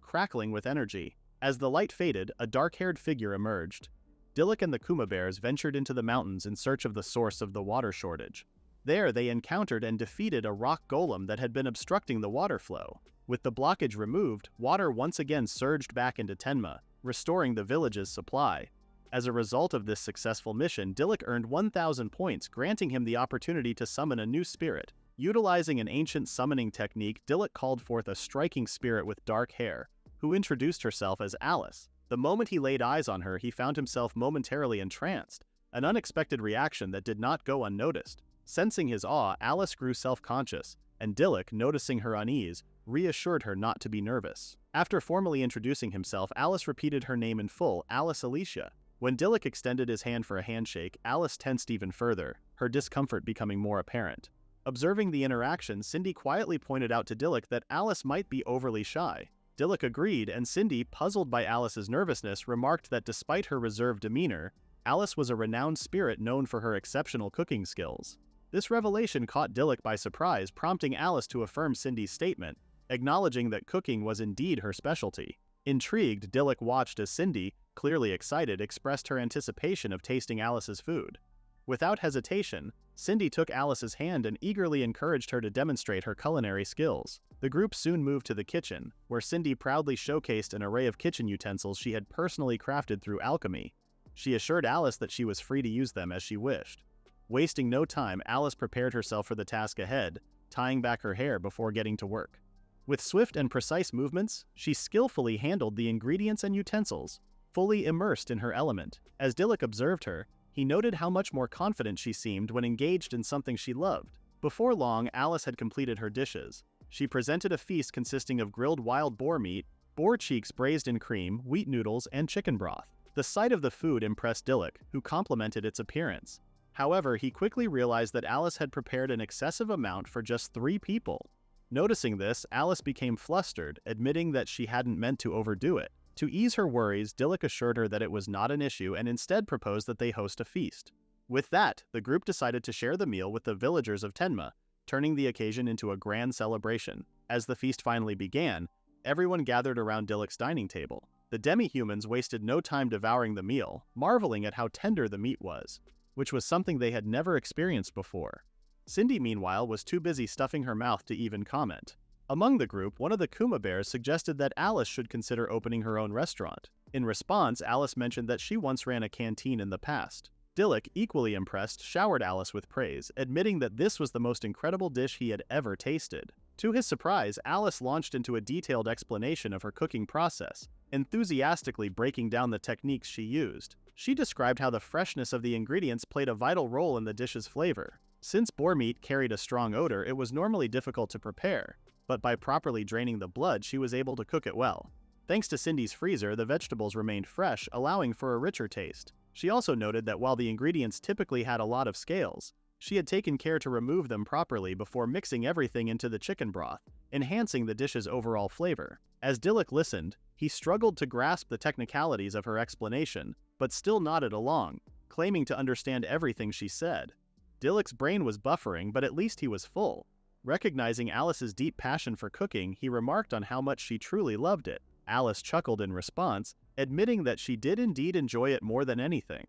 crackling with energy. As the light faded, a dark-haired figure emerged. Dilluk and the Kuma bears ventured into the mountains in search of the source of the water shortage. There they encountered and defeated a rock golem that had been obstructing the water flow. With the blockage removed, water once again surged back into Tenma, restoring the village's supply. As a result of this successful mission, Dilluk earned 1,000 points, granting him the opportunity to summon a new spirit. Utilizing an ancient summoning technique, Dilluk called forth a striking spirit with dark hair, who introduced herself as Alice. The moment he laid eyes on her, he found himself momentarily entranced, an unexpected reaction that did not go unnoticed. Sensing his awe, Alice grew self-conscious, and Dilluk, noticing her unease, reassured her not to be nervous. After formally introducing himself, Alice repeated her name in full, Alice Alicia. When Dilluk extended his hand for a handshake, Alice tensed even further, her discomfort becoming more apparent. Observing the interaction, Cindy quietly pointed out to Dilluk that Alice might be overly shy. Dilluk agreed, and Cindy, puzzled by Alice's nervousness, remarked that despite her reserved demeanor, Alice was a renowned spirit known for her exceptional cooking skills. This revelation caught Dilluk by surprise, prompting Alice to affirm Cindy's statement, acknowledging that cooking was indeed her specialty. Intrigued, Dilluk watched as Cindy, clearly excited, expressed her anticipation of tasting Alice's food. Without hesitation, Cindy took Alice's hand and eagerly encouraged her to demonstrate her culinary skills. The group soon moved to the kitchen, where Cindy proudly showcased an array of kitchen utensils she had personally crafted through alchemy. She assured Alice that she was free to use them as she wished. Wasting no time, Alice prepared herself for the task ahead, tying back her hair before getting to work. With swift and precise movements, she skillfully handled the ingredients and utensils, fully immersed in her element. As Dilluk observed her, he noted how much more confident she seemed when engaged in something she loved. Before long, Alice had completed her dishes. She presented a feast consisting of grilled wild boar meat, boar cheeks braised in cream, wheat noodles, and chicken broth. The sight of the food impressed Dilluk, who complimented its appearance. However, he quickly realized that Alice had prepared an excessive amount for just 3 people. Noticing this, Alice became flustered, admitting that she hadn't meant to overdo it. To ease her worries, Dilluk assured her that it was not an issue and instead proposed that they host a feast. With that, the group decided to share the meal with the villagers of Tenma, turning the occasion into a grand celebration. As the feast finally began, everyone gathered around Dilluk's dining table. The demi-humans wasted no time devouring the meal, marveling at how tender the meat was, which was something they had never experienced before. Cindy, meanwhile, was too busy stuffing her mouth to even comment. Among the group, one of the Kuma bears suggested that Alice should consider opening her own restaurant. In response, Alice mentioned that she once ran a canteen in the past. Dilluk, equally impressed, showered Alice with praise, admitting that this was the most incredible dish he had ever tasted. To his surprise, Alice launched into a detailed explanation of her cooking process, enthusiastically breaking down the techniques she used. She described how the freshness of the ingredients played a vital role in the dish's flavor. Since boar meat carried a strong odor, it was normally difficult to prepare, but by properly draining the blood, she was able to cook it well. Thanks to Cindy's freezer, the vegetables remained fresh, allowing for a richer taste. She also noted that while the ingredients typically had a lot of scales, she had taken care to remove them properly before mixing everything into the chicken broth, enhancing the dish's overall flavor. As Dilluk listened, he struggled to grasp the technicalities of her explanation, but still nodded along, claiming to understand everything she said. Dilluk's brain was buffering, but at least he was full. Recognizing Alice's deep passion for cooking, he remarked on how much she truly loved it. Alice chuckled in response, admitting that she did indeed enjoy it more than anything.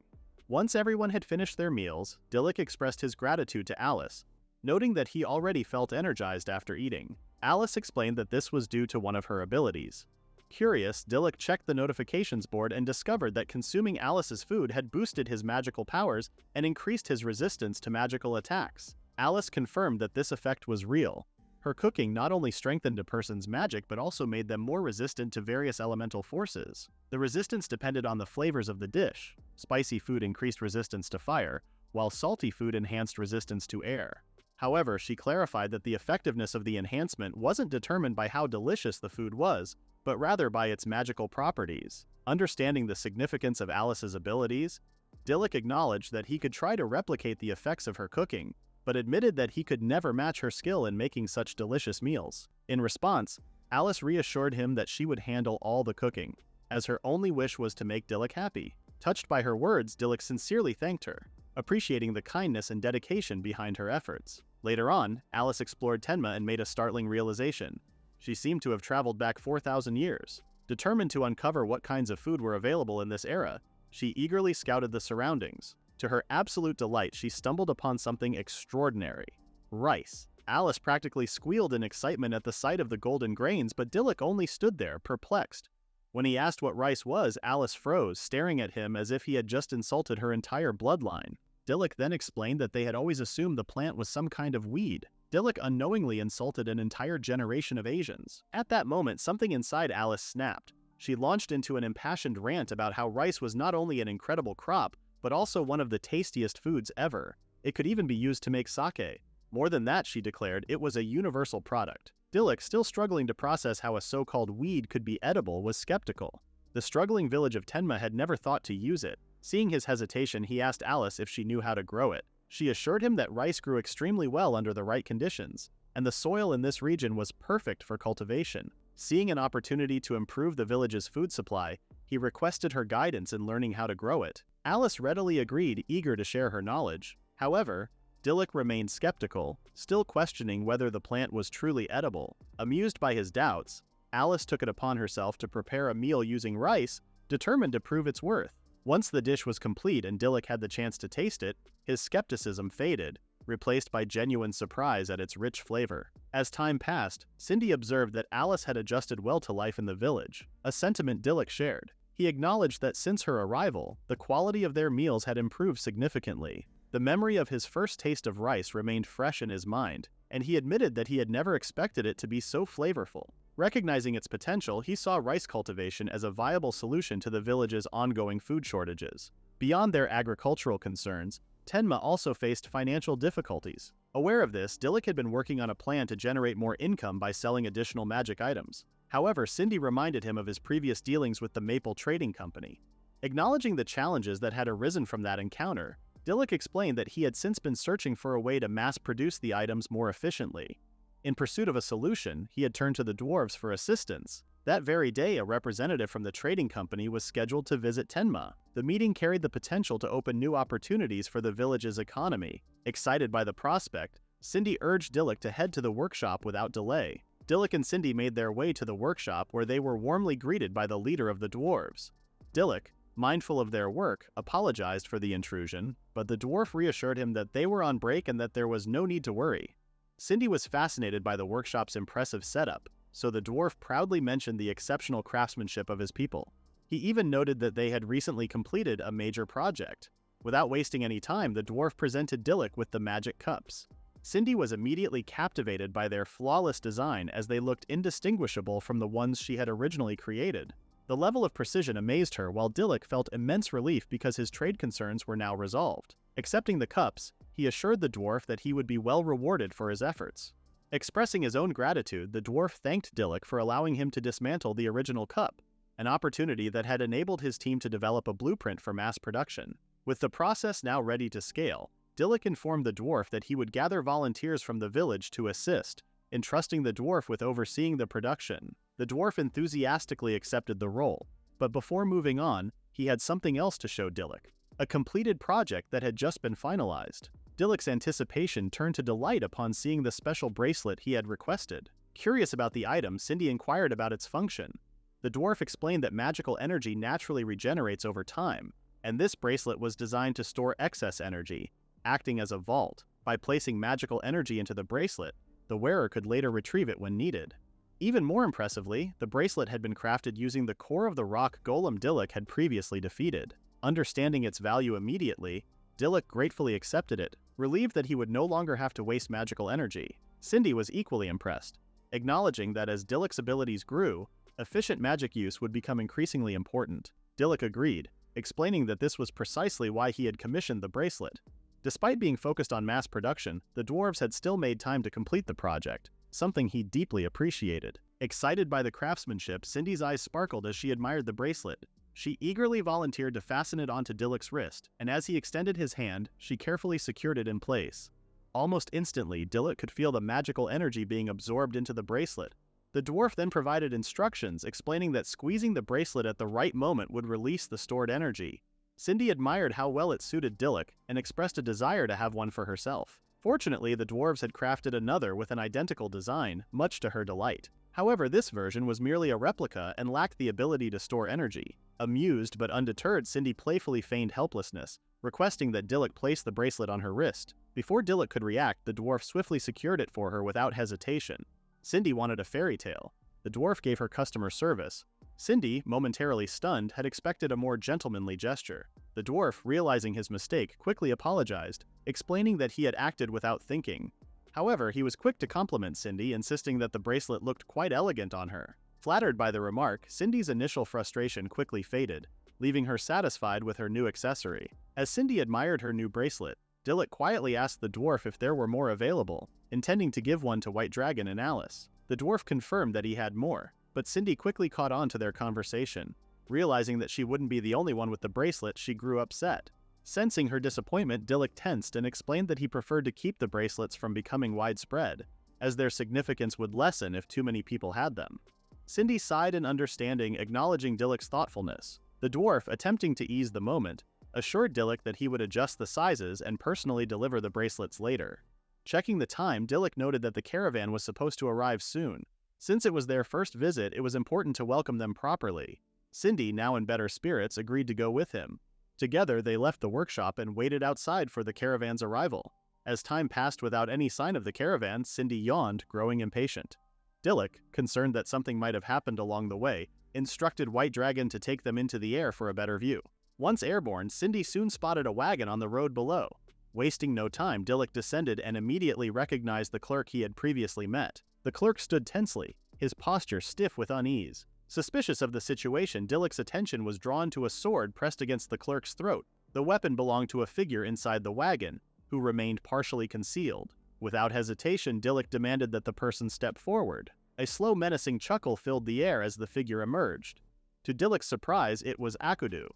Once everyone had finished their meals, Dilluk expressed his gratitude to Alice, noting that he already felt energized after eating. Alice explained that this was due to one of her abilities. Curious, Dilluk checked the notifications board and discovered that consuming Alice's food had boosted his magical powers and increased his resistance to magical attacks. Alice confirmed that this effect was real. Her cooking not only strengthened a person's magic but also made them more resistant to various elemental forces. The resistance depended on the flavors of the dish. Spicy food increased resistance to fire, while salty food enhanced resistance to air. However, she clarified that the effectiveness of the enhancement wasn't determined by how delicious the food was, but rather by its magical properties. Understanding the significance of Alice's abilities, Dilluk acknowledged that he could try to replicate the effects of her cooking, but admitted that he could never match her skill in making such delicious meals. In response, Alice reassured him that she would handle all the cooking, as her only wish was to make Dilluk happy. Touched by her words, Dilluk sincerely thanked her, appreciating the kindness and dedication behind her efforts. Later on, Alice explored Tenma and made a startling realization. She seemed to have traveled back 4,000 years. Determined to uncover what kinds of food were available in this era, She eagerly scouted the surroundings. To her absolute delight, she stumbled upon something extraordinary. Rice. Alice practically squealed in excitement at the sight of the golden grains, but Dilluk only stood there, perplexed. When he asked what rice was, Alice froze, staring at him as if he had just insulted her entire bloodline. Dilluk then explained that they had always assumed the plant was some kind of weed. Dilluk unknowingly insulted an entire generation of Asians. At that moment, something inside Alice snapped. She launched into an impassioned rant about how rice was not only an incredible crop, but also one of the tastiest foods ever. It could even be used to make sake. More than that, she declared, it was a universal product. Dilluk, still struggling to process how a so-called weed could be edible, was skeptical. The struggling village of Tenma had never thought to use it. Seeing his hesitation, he asked Alice if she knew how to grow it. She assured him that rice grew extremely well under the right conditions, and the soil in this region was perfect for cultivation. Seeing an opportunity to improve the village's food supply, he requested her guidance in learning how to grow it. Alice readily agreed, eager to share her knowledge. However, Dilluk remained skeptical, still questioning whether the plant was truly edible. Amused by his doubts, Alice took it upon herself to prepare a meal using rice, determined to prove its worth. Once the dish was complete and Dilluk had the chance to taste it, his skepticism faded, replaced by genuine surprise at its rich flavor. As time passed, Cindy observed that Alice had adjusted well to life in the village, a sentiment Dilluk shared. He acknowledged that since her arrival, the quality of their meals had improved significantly. The memory of his first taste of rice remained fresh in his mind, and he admitted that he had never expected it to be so flavorful. Recognizing its potential, he saw rice cultivation as a viable solution to the village's ongoing food shortages. Beyond their agricultural concerns, Tenma also faced financial difficulties. Aware of this, Dilluk had been working on a plan to generate more income by selling additional magic items. However, Cindy reminded him of his previous dealings with the Maple Trading Company. Acknowledging the challenges that had arisen from that encounter, Dilluk explained that he had since been searching for a way to mass-produce the items more efficiently. In pursuit of a solution, he had turned to the dwarves for assistance. That very day, a representative from the trading company was scheduled to visit Tenma. The meeting carried the potential to open new opportunities for the village's economy. Excited by the prospect, Cindy urged Dilluk to head to the workshop without delay. Dilluk and Cindy made their way to the workshop where they were warmly greeted by the leader of the dwarves. Dilluk, mindful of their work, apologized for the intrusion, but the dwarf reassured him that they were on break and that there was no need to worry. Cindy was fascinated by the workshop's impressive setup, so the dwarf proudly mentioned the exceptional craftsmanship of his people. He even noted that they had recently completed a major project. Without wasting any time, the dwarf presented Dilluk with the magic cups. Cindy was immediately captivated by their flawless design as they looked indistinguishable from the ones she had originally created. The level of precision amazed her, while Dilluk felt immense relief because his trade concerns were now resolved. Accepting the cups, he assured the dwarf that he would be well rewarded for his efforts. Expressing his own gratitude, the dwarf thanked Dilluk for allowing him to dismantle the original cup, an opportunity that had enabled his team to develop a blueprint for mass production. With the process now ready to scale, Dilluk informed the dwarf that he would gather volunteers from the village to assist, entrusting the dwarf with overseeing the production. The dwarf enthusiastically accepted the role, but before moving on, he had something else to show Dilluk, a completed project that had just been finalized. Dilluk's anticipation turned to delight upon seeing the special bracelet he had requested. Curious about the item, Cindy inquired about its function. The dwarf explained that magical energy naturally regenerates over time, and this bracelet was designed to store excess energy, acting as a vault. By placing magical energy into the bracelet, the wearer could later retrieve it when needed. Even more impressively, the bracelet had been crafted using the core of the rock golem Dilluk had previously defeated. Understanding its value immediately, Dilluk gratefully accepted it, relieved that he would no longer have to waste magical energy. Cindy was equally impressed, acknowledging that as Dilluk's abilities grew, efficient magic use would become increasingly important. Dilluk agreed, explaining that this was precisely why he had commissioned the bracelet. Despite being focused on mass production, the dwarves had still made time to complete the project, something he deeply appreciated. Excited by the craftsmanship, Cindy's eyes sparkled as she admired the bracelet. She eagerly volunteered to fasten it onto Dilluk's wrist, and as he extended his hand, she carefully secured it in place. Almost instantly, Dilluk could feel the magical energy being absorbed into the bracelet. The dwarf then provided instructions explaining that squeezing the bracelet at the right moment would release the stored energy. Cindy admired how well it suited Dilluk and expressed a desire to have one for herself. Fortunately, the dwarves had crafted another with an identical design, much to her delight. However, this version was merely a replica and lacked the ability to store energy. Amused but undeterred, Cindy playfully feigned helplessness, requesting that Dilluk place the bracelet on her wrist. Before Dilluk could react, the dwarf swiftly secured it for her without hesitation. Cindy wanted a fairy tale. The dwarf gave her customer service. Cindy, momentarily stunned, had expected a more gentlemanly gesture. The dwarf, realizing his mistake, quickly apologized, explaining that he had acted without thinking. However, he was quick to compliment Cindy, insisting that the bracelet looked quite elegant on her. Flattered by the remark, Cindy's initial frustration quickly faded, leaving her satisfied with her new accessory. As Cindy admired her new bracelet, Dilluk quietly asked the dwarf if there were more available, intending to give one to White Dragon and Alice. The dwarf confirmed that he had more, but Cindy quickly caught on to their conversation. Realizing that she wouldn't be the only one with the bracelet, she grew upset. Sensing her disappointment, Dilluk tensed and explained that he preferred to keep the bracelets from becoming widespread, as their significance would lessen if too many people had them. Cindy sighed in understanding, acknowledging Dilluk's thoughtfulness. The dwarf, attempting to ease the moment, assured Dilluk that he would adjust the sizes and personally deliver the bracelets later. Checking the time, Dilluk noted that the caravan was supposed to arrive soon. Since it was their first visit, it was important to welcome them properly. Cindy, now in better spirits, agreed to go with him. Together, they left the workshop and waited outside for the caravan's arrival. As time passed without any sign of the caravan, Cindy yawned, growing impatient. Dilluk, concerned that something might have happened along the way, instructed White Dragon to take them into the air for a better view. Once airborne, Cindy soon spotted a wagon on the road below. Wasting no time, Dilluk descended and immediately recognized the clerk he had previously met. The clerk stood tensely, his posture stiff with unease. Suspicious of the situation, Dilluk's attention was drawn to a sword pressed against the clerk's throat. The weapon belonged to a figure inside the wagon, who remained partially concealed. Without hesitation, Dilluk demanded that the person step forward. A slow, menacing chuckle filled the air as the figure emerged. To Dilluk's surprise, it was Akudu.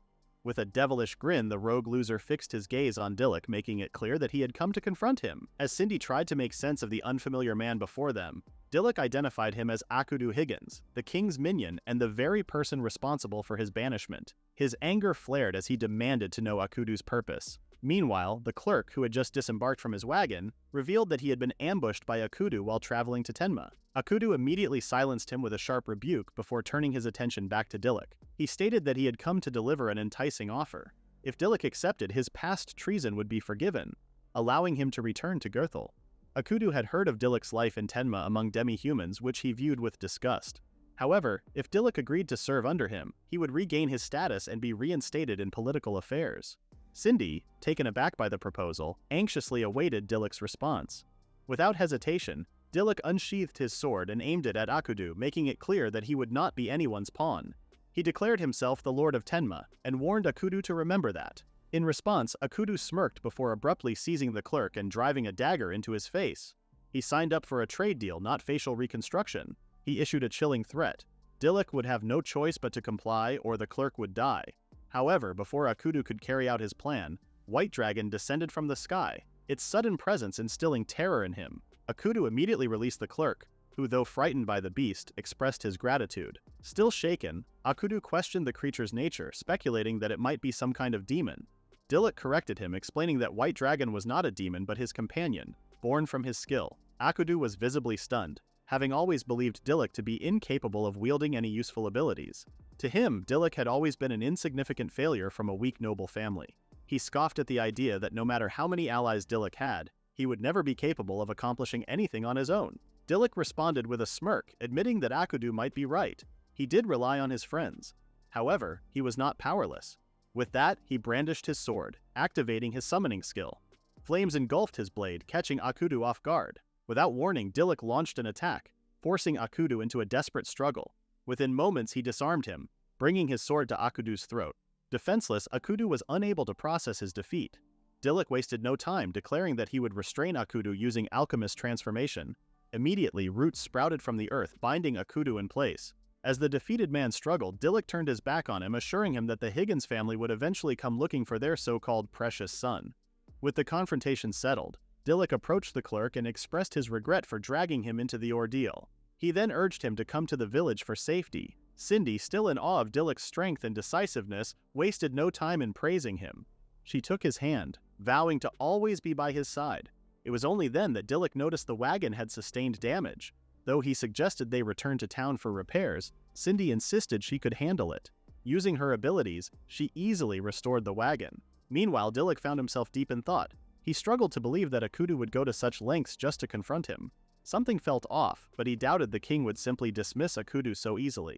With a devilish grin, the rogue loser fixed his gaze on Dilluk, making it clear that he had come to confront him. As Cindy tried to make sense of the unfamiliar man before them, Dilluk identified him as Akudu Higgins, the king's minion and the very person responsible for his banishment. His anger flared as he demanded to know Akudu's purpose. Meanwhile, the clerk, who had just disembarked from his wagon, revealed that he had been ambushed by Akudu while traveling to Tenma. Akudu immediately silenced him with a sharp rebuke before turning his attention back to Dilluk. He stated that he had come to deliver an enticing offer. If Dilluk accepted, his past treason would be forgiven, allowing him to return to Goethel. Akudu had heard of Dilluk's life in Tenma among demi-humans, which he viewed with disgust. However, if Dilluk agreed to serve under him, he would regain his status and be reinstated in political affairs. Cindy, taken aback by the proposal, anxiously awaited Dilluk's response. Without hesitation, Dilluk unsheathed his sword and aimed it at Akudu, making it clear that he would not be anyone's pawn. He declared himself the Lord of Tenma, and warned Akudu to remember that. In response, Akudu smirked before abruptly seizing the clerk and driving a dagger into his face. He signed up for a trade deal, not facial reconstruction. He issued a chilling threat. Dilluk would have no choice but to comply, or the clerk would die. However, before Akudu could carry out his plan, White Dragon descended from the sky, its sudden presence instilling terror in him. Akudu immediately released the clerk, who, though frightened by the beast, expressed his gratitude. Still shaken, Akudu questioned the creature's nature, speculating that it might be some kind of demon. Dilluk corrected him, explaining that White Dragon was not a demon but his companion, born from his skill. Akudu was visibly stunned, having always believed Dilluk to be incapable of wielding any useful abilities. To him, Dilluk had always been an insignificant failure from a weak noble family. He scoffed at the idea that no matter how many allies Dilluk had, he would never be capable of accomplishing anything on his own. Dilluk responded with a smirk, admitting that Akudu might be right. He did rely on his friends. However, he was not powerless. With that, he brandished his sword, activating his summoning skill. Flames engulfed his blade, catching Akudu off guard. Without warning, Dilluk launched an attack, forcing Akudu into a desperate struggle. Within moments, he disarmed him, bringing his sword to Akudu's throat. Defenseless, Akudu was unable to process his defeat. Dilluk wasted no time, declaring that he would restrain Akudu using alchemist transformation. Immediately, roots sprouted from the earth, binding Akudu in place. As the defeated man struggled, Dilluk turned his back on him, assuring him that the Higgins family would eventually come looking for their so-called precious son. With the confrontation settled, Dilluk approached the clerk and expressed his regret for dragging him into the ordeal. He then urged him to come to the village for safety. Cindy, still in awe of Dilluk's strength and decisiveness, wasted no time in praising him. She took his hand, vowing to always be by his side. It was only then that Dilluk noticed the wagon had sustained damage. Though he suggested they return to town for repairs, Cindy insisted she could handle it. Using her abilities, she easily restored the wagon. Meanwhile, Dilluk found himself deep in thought. He struggled to believe that Akudu would go to such lengths just to confront him. Something felt off, but he doubted the king would simply dismiss Akudu so easily.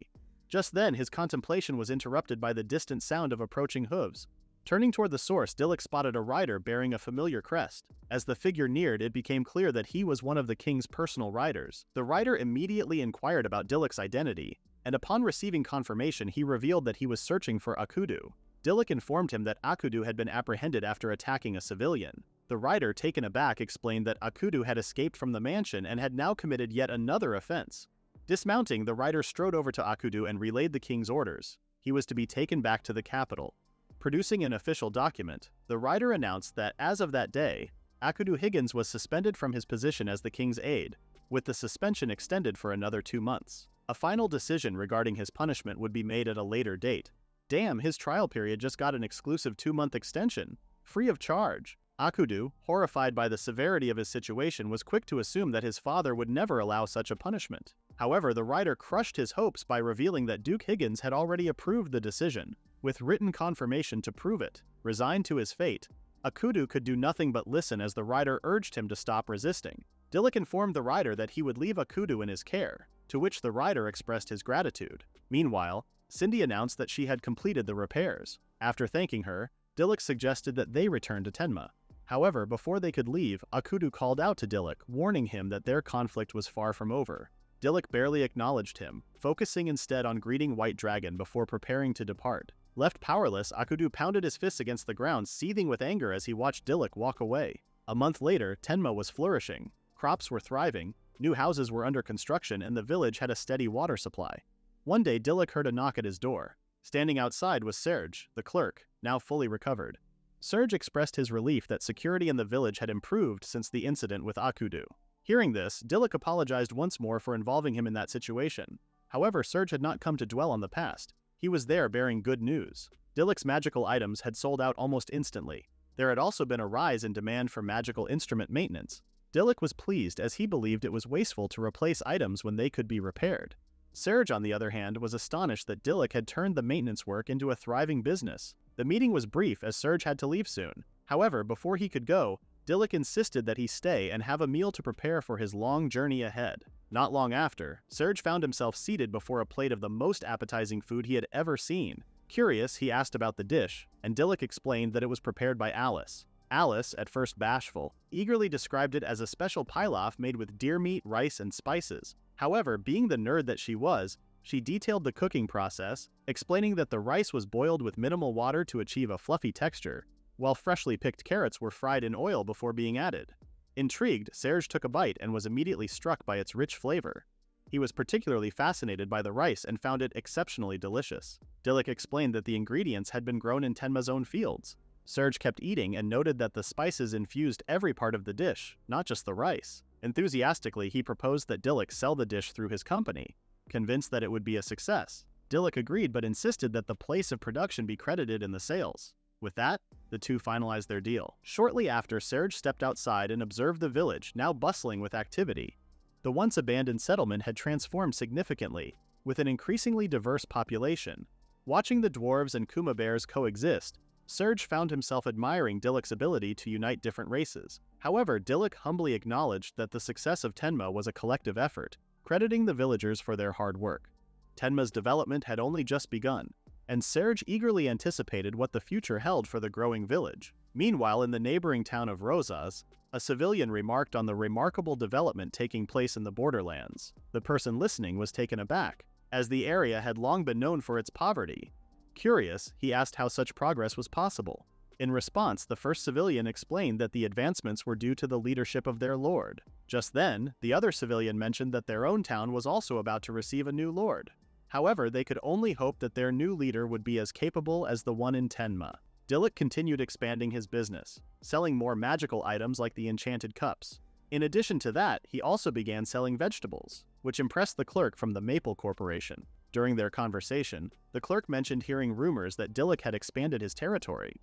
Just then, his contemplation was interrupted by the distant sound of approaching hooves. Turning toward the source, Dilluk spotted a rider bearing a familiar crest. As the figure neared, it became clear that he was one of the king's personal riders. The rider immediately inquired about Dilluk's identity, and upon receiving confirmation, he revealed that he was searching for Akudu. Dilluk informed him that Akudu had been apprehended after attacking a civilian. The rider, taken aback, explained that Akudu had escaped from the mansion and had now committed yet another offense. Dismounting, the rider strode over to Akudu and relayed the king's orders. He was to be taken back to the capital. Producing an official document, the rider announced that as of that day, Akudu Higgins was suspended from his position as the king's aide, with the suspension extended for another 2 months. A final decision regarding his punishment would be made at a later date. Damn, his trial period just got an exclusive 2-month extension, free of charge. Akudu, horrified by the severity of his situation, was quick to assume that his father would never allow such a punishment. However, the rider crushed his hopes by revealing that Duke Higgins had already approved the decision, with written confirmation to prove it. Resigned to his fate, Akudu could do nothing but listen as the rider urged him to stop resisting. Dilluk informed the rider that he would leave Akudu in his care, to which the rider expressed his gratitude. Meanwhile, Cindy announced that she had completed the repairs. After thanking her, Dilluk suggested that they return to Tenma. However, before they could leave, Akudu called out to Dilluk, warning him that their conflict was far from over. Dilluk barely acknowledged him, focusing instead on greeting White Dragon before preparing to depart. Left powerless, Akudu pounded his fists against the ground, seething with anger as he watched Dilluk walk away. A month later, Tenma was flourishing. Crops were thriving, new houses were under construction, and the village had a steady water supply. One day, Dilluk heard a knock at his door. Standing outside was Serge, the clerk, now fully recovered. Serge expressed his relief that security in the village had improved since the incident with Akudu. Hearing this, Dilluk apologized once more for involving him in that situation. However, Serge had not come to dwell on the past. He was there bearing good news. Dilluk's magical items had sold out almost instantly. There had also been a rise in demand for magical instrument maintenance. Dilluk was pleased as he believed it was wasteful to replace items when they could be repaired. Serge, on the other hand, was astonished that Dilluk had turned the maintenance work into a thriving business. The meeting was brief as Serge had to leave soon. However, before he could go, Dilluk insisted that he stay and have a meal to prepare for his long journey ahead. Not long after, Serge found himself seated before a plate of the most appetizing food he had ever seen. Curious, he asked about the dish, and Dilluk explained that it was prepared by Alice. Alice, at first bashful, eagerly described it as a special pilaf made with deer meat, rice, and spices. However, being the nerd that she was, she detailed the cooking process, explaining that the rice was boiled with minimal water to achieve a fluffy texture, while freshly picked carrots were fried in oil before being added. Intrigued, Serge took a bite and was immediately struck by its rich flavor. He was particularly fascinated by the rice and found it exceptionally delicious. Dilluk explained that the ingredients had been grown in Tenma's own fields. Serge kept eating and noted that the spices infused every part of the dish, not just the rice. Enthusiastically, he proposed that Dilluk sell the dish through his company. Convinced that it would be a success, Dilluk agreed but insisted that the place of production be credited in the sales. With that, the two finalized their deal. Shortly after, Serge stepped outside and observed the village, now bustling with activity. The once abandoned settlement had transformed significantly, with an increasingly diverse population. Watching the dwarves and Kuma bears coexist, Serge found himself admiring Dilluk's ability to unite different races. However, Dilluk humbly acknowledged that the success of Tenma was a collective effort, crediting the villagers for their hard work. Tenma's development had only just begun, and Serge eagerly anticipated what the future held for the growing village. Meanwhile, in the neighboring town of Rosas, a civilian remarked on the remarkable development taking place in the borderlands. The person listening was taken aback, as the area had long been known for its poverty. Curious, he asked how such progress was possible. In response, the first civilian explained that the advancements were due to the leadership of their lord. Just then, the other civilian mentioned that their own town was also about to receive a new lord. However, they could only hope that their new leader would be as capable as the one in Tenma. Dilluk continued expanding his business, selling more magical items like the enchanted cups. In addition to that, he also began selling vegetables, which impressed the clerk from the Maple Corporation. During their conversation, the clerk mentioned hearing rumors that Dilluk had expanded his territory.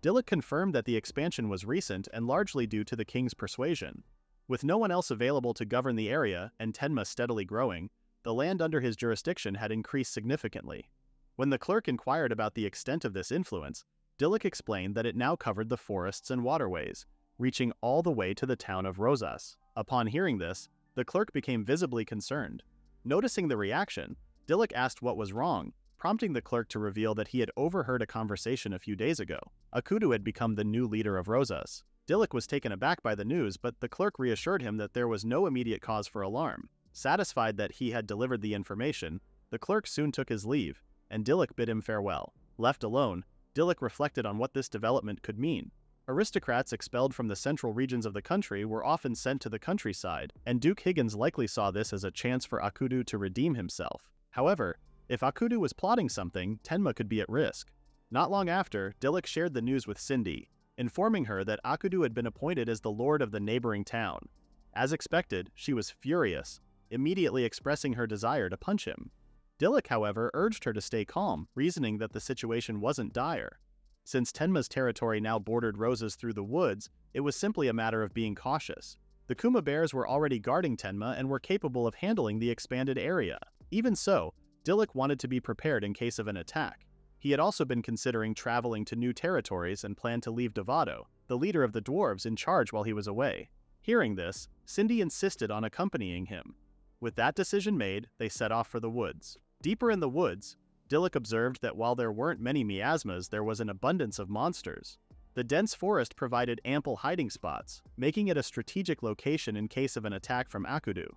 Dilluk confirmed that the expansion was recent and largely due to the king's persuasion. With no one else available to govern the area and Tenma steadily growing, the land under his jurisdiction had increased significantly. When the clerk inquired about the extent of this influence, Dilluk explained that it now covered the forests and waterways, reaching all the way to the town of Rosas. Upon hearing this, the clerk became visibly concerned. Noticing the reaction, Dilluk asked what was wrong, prompting the clerk to reveal that he had overheard a conversation a few days ago. Akudu had become the new leader of Rosas. Dilluk was taken aback by the news, but the clerk reassured him that there was no immediate cause for alarm. Satisfied that he had delivered the information, the clerk soon took his leave, and Dilluk bid him farewell. Left alone, Dilluk reflected on what this development could mean. Aristocrats expelled from the central regions of the country were often sent to the countryside, and Duke Higgins likely saw this as a chance for Akudu to redeem himself. However, if Akudu was plotting something, Tenma could be at risk. Not long after, Dilluk shared the news with Cindy, informing her that Akudu had been appointed as the lord of the neighboring town. As expected, she was furious, immediately expressing her desire to punch him. Dilluk, however, urged her to stay calm, reasoning that the situation wasn't dire. Since Tenma's territory now bordered Rosas through the woods, it was simply a matter of being cautious. The Kuma bears were already guarding Tenma and were capable of handling the expanded area. Even so, Dilluk wanted to be prepared in case of an attack. He had also been considering traveling to new territories and planned to leave Devado, the leader of the dwarves, in charge while he was away. Hearing this, Cindy insisted on accompanying him. With that decision made, they set off for the woods. Deeper in the woods, Dilluk observed that while there weren't many miasmas, there was an abundance of monsters. The dense forest provided ample hiding spots, making it a strategic location in case of an attack from Akudu.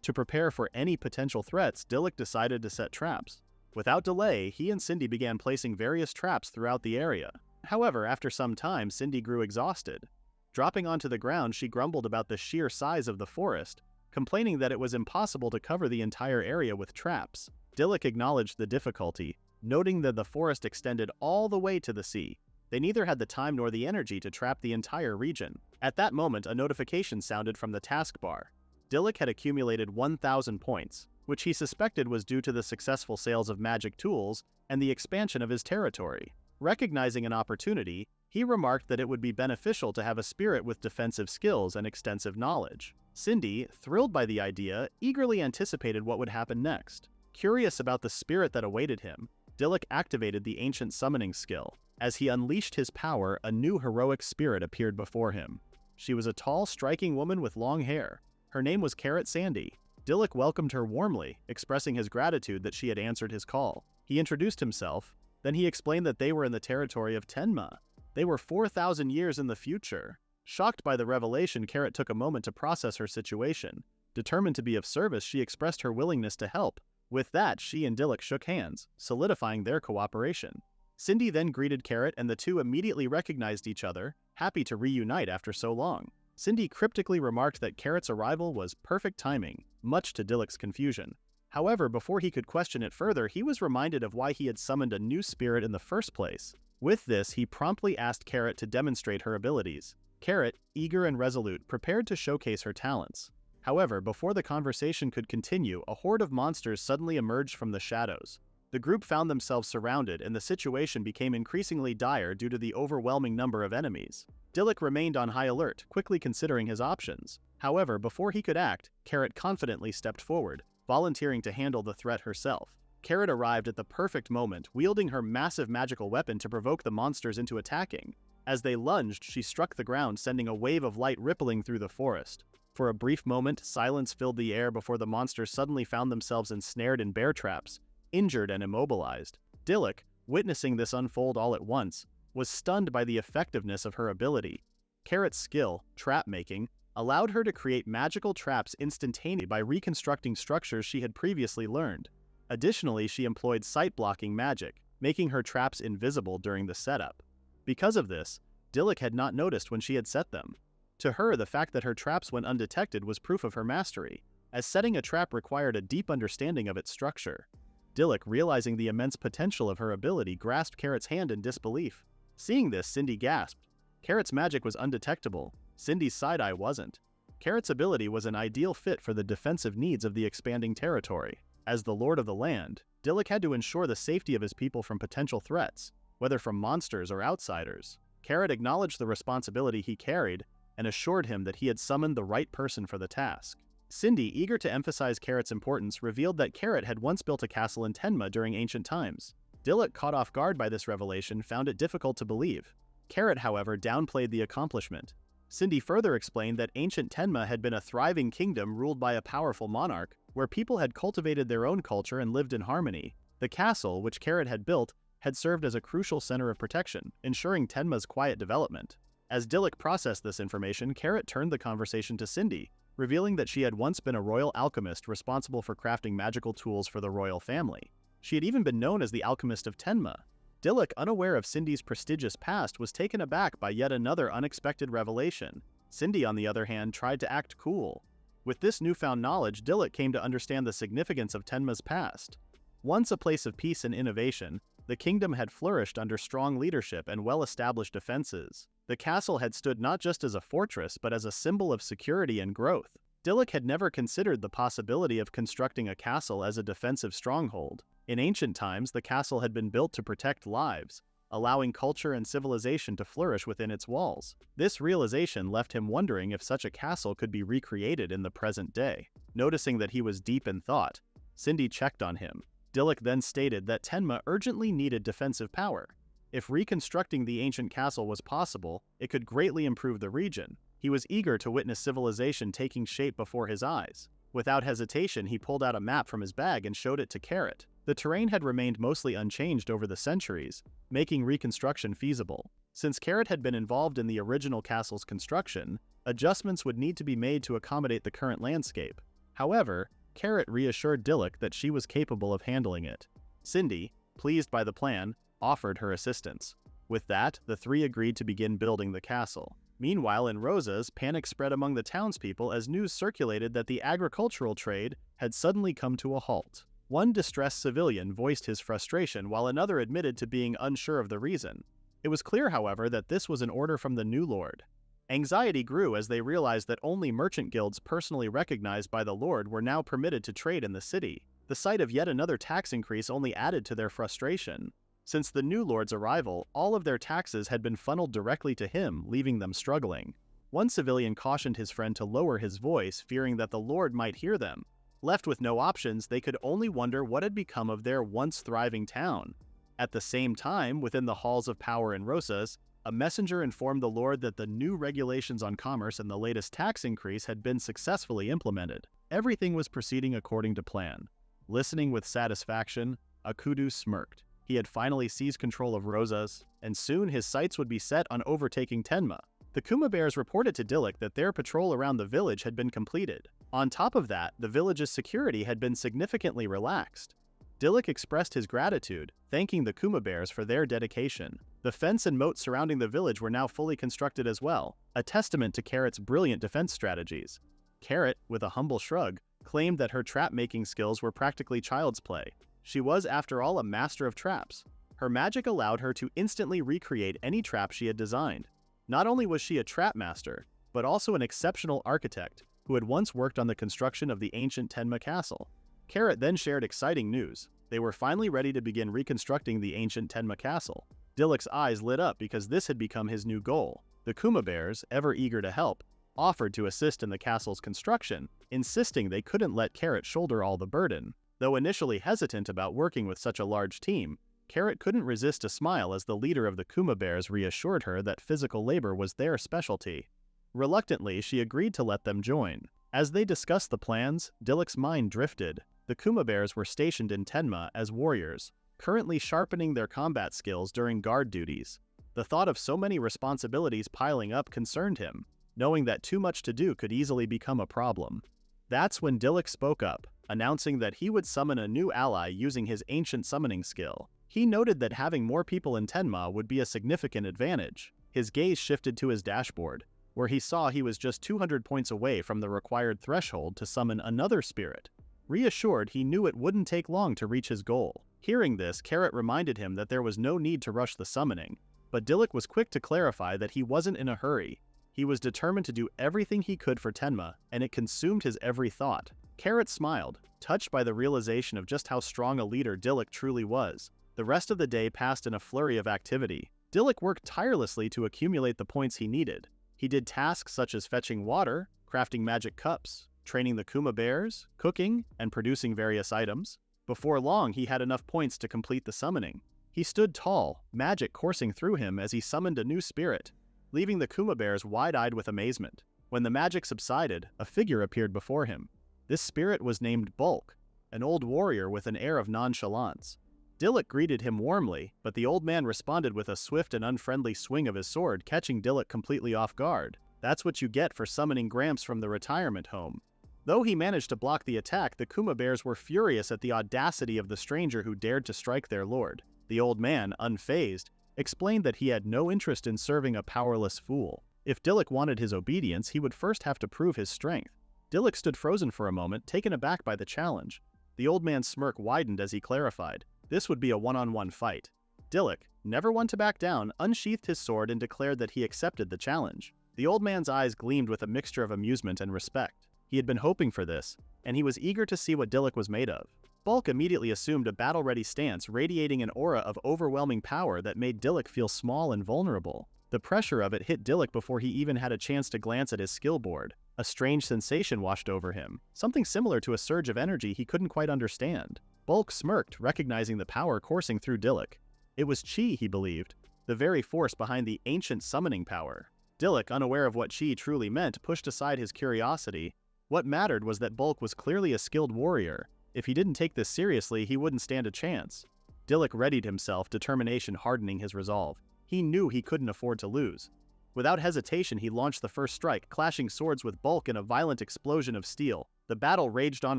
To prepare for any potential threats, Dilluk decided to set traps. Without delay, he and Cindy began placing various traps throughout the area. However, after some time, Cindy grew exhausted. Dropping onto the ground, she grumbled about the sheer size of the forest, complaining that it was impossible to cover the entire area with traps. Dilluk acknowledged the difficulty, noting that the forest extended all the way to the sea. They neither had the time nor the energy to trap the entire region. At that moment, a notification sounded from the taskbar. Dilluk had accumulated 1,000 points, which he suspected was due to the successful sales of magic tools and the expansion of his territory. Recognizing an opportunity, he remarked that it would be beneficial to have a spirit with defensive skills and extensive knowledge. Cindy, thrilled by the idea, eagerly anticipated what would happen next. Curious about the spirit that awaited him, Dilluk activated the ancient summoning skill. As he unleashed his power, a new heroic spirit appeared before him. She was a tall, striking woman with long hair. Her name was Carrot Sandy. Dilluk welcomed her warmly, expressing his gratitude that she had answered his call. He introduced himself, then he explained that they were in the territory of Tenma. They were 4,000 years in the future. Shocked by the revelation, Carrot took a moment to process her situation. Determined to be of service, she expressed her willingness to help. With that, she and Dilluk shook hands, solidifying their cooperation. Cindy then greeted Carrot and the two immediately recognized each other, happy to reunite after so long. Cindy cryptically remarked that Carrot's arrival was perfect timing, much to Dilluk's confusion. However, before he could question it further, he was reminded of why he had summoned a new spirit in the first place. With this, he promptly asked Carrot to demonstrate her abilities. Carrot, eager and resolute, prepared to showcase her talents. However, before the conversation could continue, a horde of monsters suddenly emerged from the shadows. The group found themselves surrounded, and the situation became increasingly dire due to the overwhelming number of enemies. Dilluk remained on high alert, quickly considering his options. However, before he could act, Carrot confidently stepped forward, volunteering to handle the threat herself. Carrot arrived at the perfect moment, wielding her massive magical weapon to provoke the monsters into attacking. As they lunged, she struck the ground, sending a wave of light rippling through the forest. For a brief moment, silence filled the air before the monsters suddenly found themselves ensnared in bear traps, injured and immobilized. Dilluk, witnessing this unfold all at once, was stunned by the effectiveness of her ability. Carrot's skill, trap making, allowed her to create magical traps instantaneously by reconstructing structures she had previously learned. Additionally, she employed sight-blocking magic, making her traps invisible during the setup. Because of this, Dilluk had not noticed when she had set them. To her, the fact that her traps went undetected was proof of her mastery, as setting a trap required a deep understanding of its structure. Dilluk, realizing the immense potential of her ability, grasped Carrot's hand in disbelief. Seeing this, Cindy gasped. Carrot's magic was undetectable. Cindy's side-eye wasn't. Carrot's ability was an ideal fit for the defensive needs of the expanding territory. As the lord of the land, Dilluk had to ensure the safety of his people from potential threats, whether from monsters or outsiders. Carrot acknowledged the responsibility he carried, and assured him that he had summoned the right person for the task. Cindy, eager to emphasize Carrot's importance, revealed that Carrot had once built a castle in Tenma during ancient times. Dilluk, caught off guard by this revelation, found it difficult to believe. Carrot, however, downplayed the accomplishment. Cindy further explained that ancient Tenma had been a thriving kingdom ruled by a powerful monarch, where people had cultivated their own culture and lived in harmony. The castle, which Carrot had built, had served as a crucial center of protection, ensuring Tenma's quiet development. As Dilluk processed this information, Carrot turned the conversation to Cindy, revealing that she had once been a royal alchemist responsible for crafting magical tools for the royal family. She had even been known as the Alchemist of Tenma. Dilluk, unaware of Cindy's prestigious past, was taken aback by yet another unexpected revelation. Cindy, on the other hand, tried to act cool. With this newfound knowledge, Dilluk came to understand the significance of Tenma's past. Once a place of peace and innovation, the kingdom had flourished under strong leadership and well-established defenses. The castle had stood not just as a fortress, but as a symbol of security and growth. Dilluk had never considered the possibility of constructing a castle as a defensive stronghold. In ancient times, the castle had been built to protect lives, allowing culture and civilization to flourish within its walls. This realization left him wondering if such a castle could be recreated in the present day. Noticing that he was deep in thought, Cindy checked on him. Dilluk then stated that Tenma urgently needed defensive power. If reconstructing the ancient castle was possible, it could greatly improve the region. He was eager to witness civilization taking shape before his eyes. Without hesitation, he pulled out a map from his bag and showed it to Carrot. The terrain had remained mostly unchanged over the centuries, making reconstruction feasible. Since Carrot had been involved in the original castle's construction, adjustments would need to be made to accommodate the current landscape. However, Carrot reassured Dilluk that she was capable of handling it. Cindy, pleased by the plan, offered her assistance. With that, the three agreed to begin building the castle. Meanwhile, in Rosas, panic spread among the townspeople as news circulated that the agricultural trade had suddenly come to a halt. One distressed civilian voiced his frustration while another admitted to being unsure of the reason. It was clear, however, that this was an order from the new lord. Anxiety grew as they realized that only merchant guilds personally recognized by the lord were now permitted to trade in the city. The sight of yet another tax increase only added to their frustration. Since the new lord's arrival, all of their taxes had been funneled directly to him, leaving them struggling. One civilian cautioned his friend to lower his voice, fearing that the lord might hear them. Left with no options, they could only wonder what had become of their once thriving town. At the same time, within the halls of power in Rosas, a messenger informed the lord that the new regulations on commerce and the latest tax increase had been successfully implemented. Everything was proceeding according to plan. Listening with satisfaction, Akudu smirked. He had finally seized control of Rosas, and soon his sights would be set on overtaking Tenma. The Kuma Bears reported to Dilluk that their patrol around the village had been completed. On top of that, the village's security had been significantly relaxed. Dilluk expressed his gratitude, thanking the Kuma Bears for their dedication. The fence and moat surrounding the village were now fully constructed as well, a testament to Carrot's brilliant defense strategies. Carrot, with a humble shrug, claimed that her trap-making skills were practically child's play. She was, after all, a master of traps. Her magic allowed her to instantly recreate any trap she had designed. Not only was she a trap master, but also an exceptional architect who had once worked on the construction of the ancient Tenma castle. Carrot then shared exciting news. They were finally ready to begin reconstructing the ancient Tenma castle. Dilluk's eyes lit up because this had become his new goal. The Kuma Bears, ever eager to help, offered to assist in the castle's construction, insisting they couldn't let Carrot shoulder all the burden. Though initially hesitant about working with such a large team, Carrot couldn't resist a smile as the leader of the Kuma Bears reassured her that physical labor was their specialty. Reluctantly, she agreed to let them join. As they discussed the plans, Dilluk's mind drifted. The Kuma Bears were stationed in Tenma as warriors, currently sharpening their combat skills during guard duties. The thought of so many responsibilities piling up concerned him, knowing that too much to do could easily become a problem. That's when Dilluk spoke up, announcing that he would summon a new ally using his ancient summoning skill. He noted that having more people in Tenma would be a significant advantage. His gaze shifted to his dashboard, where he saw he was just 200 points away from the required threshold to summon another spirit. Reassured, he knew it wouldn't take long to reach his goal. Hearing this, Carrot reminded him that there was no need to rush the summoning, but Dilluk was quick to clarify that he wasn't in a hurry. He was determined to do everything he could for Tenma, and it consumed his every thought. Carrot smiled, touched by the realization of just how strong a leader Dilluk truly was. The rest of the day passed in a flurry of activity. Dilluk worked tirelessly to accumulate the points he needed. He did tasks such as fetching water, crafting magic cups, training the Kuma bears, cooking, and producing various items. Before long, he had enough points to complete the summoning. He stood tall, magic coursing through him as he summoned a new spirit, leaving the Kuma bears wide-eyed with amazement. When the magic subsided, a figure appeared before him. This spirit was named Bulk, an old warrior with an air of nonchalance. Dilluk greeted him warmly, but the old man responded with a swift and unfriendly swing of his sword, catching Dilluk completely off guard. That's what you get for summoning Gramps from the retirement home. Though he managed to block the attack, the Kuma bears were furious at the audacity of the stranger who dared to strike their lord. The old man, unfazed, explained that he had no interest in serving a powerless fool. If Dilluk wanted his obedience, he would first have to prove his strength. Dilluk stood frozen for a moment, taken aback by the challenge. The old man's smirk widened as he clarified. This would be a one-on-one fight. Dilluk, never one to back down, unsheathed his sword and declared that he accepted the challenge. The old man's eyes gleamed with a mixture of amusement and respect. He had been hoping for this, and he was eager to see what Dilluk was made of. Bulk immediately assumed a battle-ready stance, radiating an aura of overwhelming power that made Dilluk feel small and vulnerable. The pressure of it hit Dilluk before he even had a chance to glance at his skill board. A strange sensation washed over him, something similar to a surge of energy he couldn't quite understand. Bulk smirked, recognizing the power coursing through Dilluk. It was Chi, he believed, the very force behind the ancient summoning power. Dilluk, unaware of what Chi truly meant, pushed aside his curiosity. What mattered was that Bulk was clearly a skilled warrior. If he didn't take this seriously, he wouldn't stand a chance. Dilluk readied himself, determination hardening his resolve. He knew he couldn't afford to lose. Without hesitation, he launched the first strike, clashing swords with Bulk in a violent explosion of steel. The battle raged on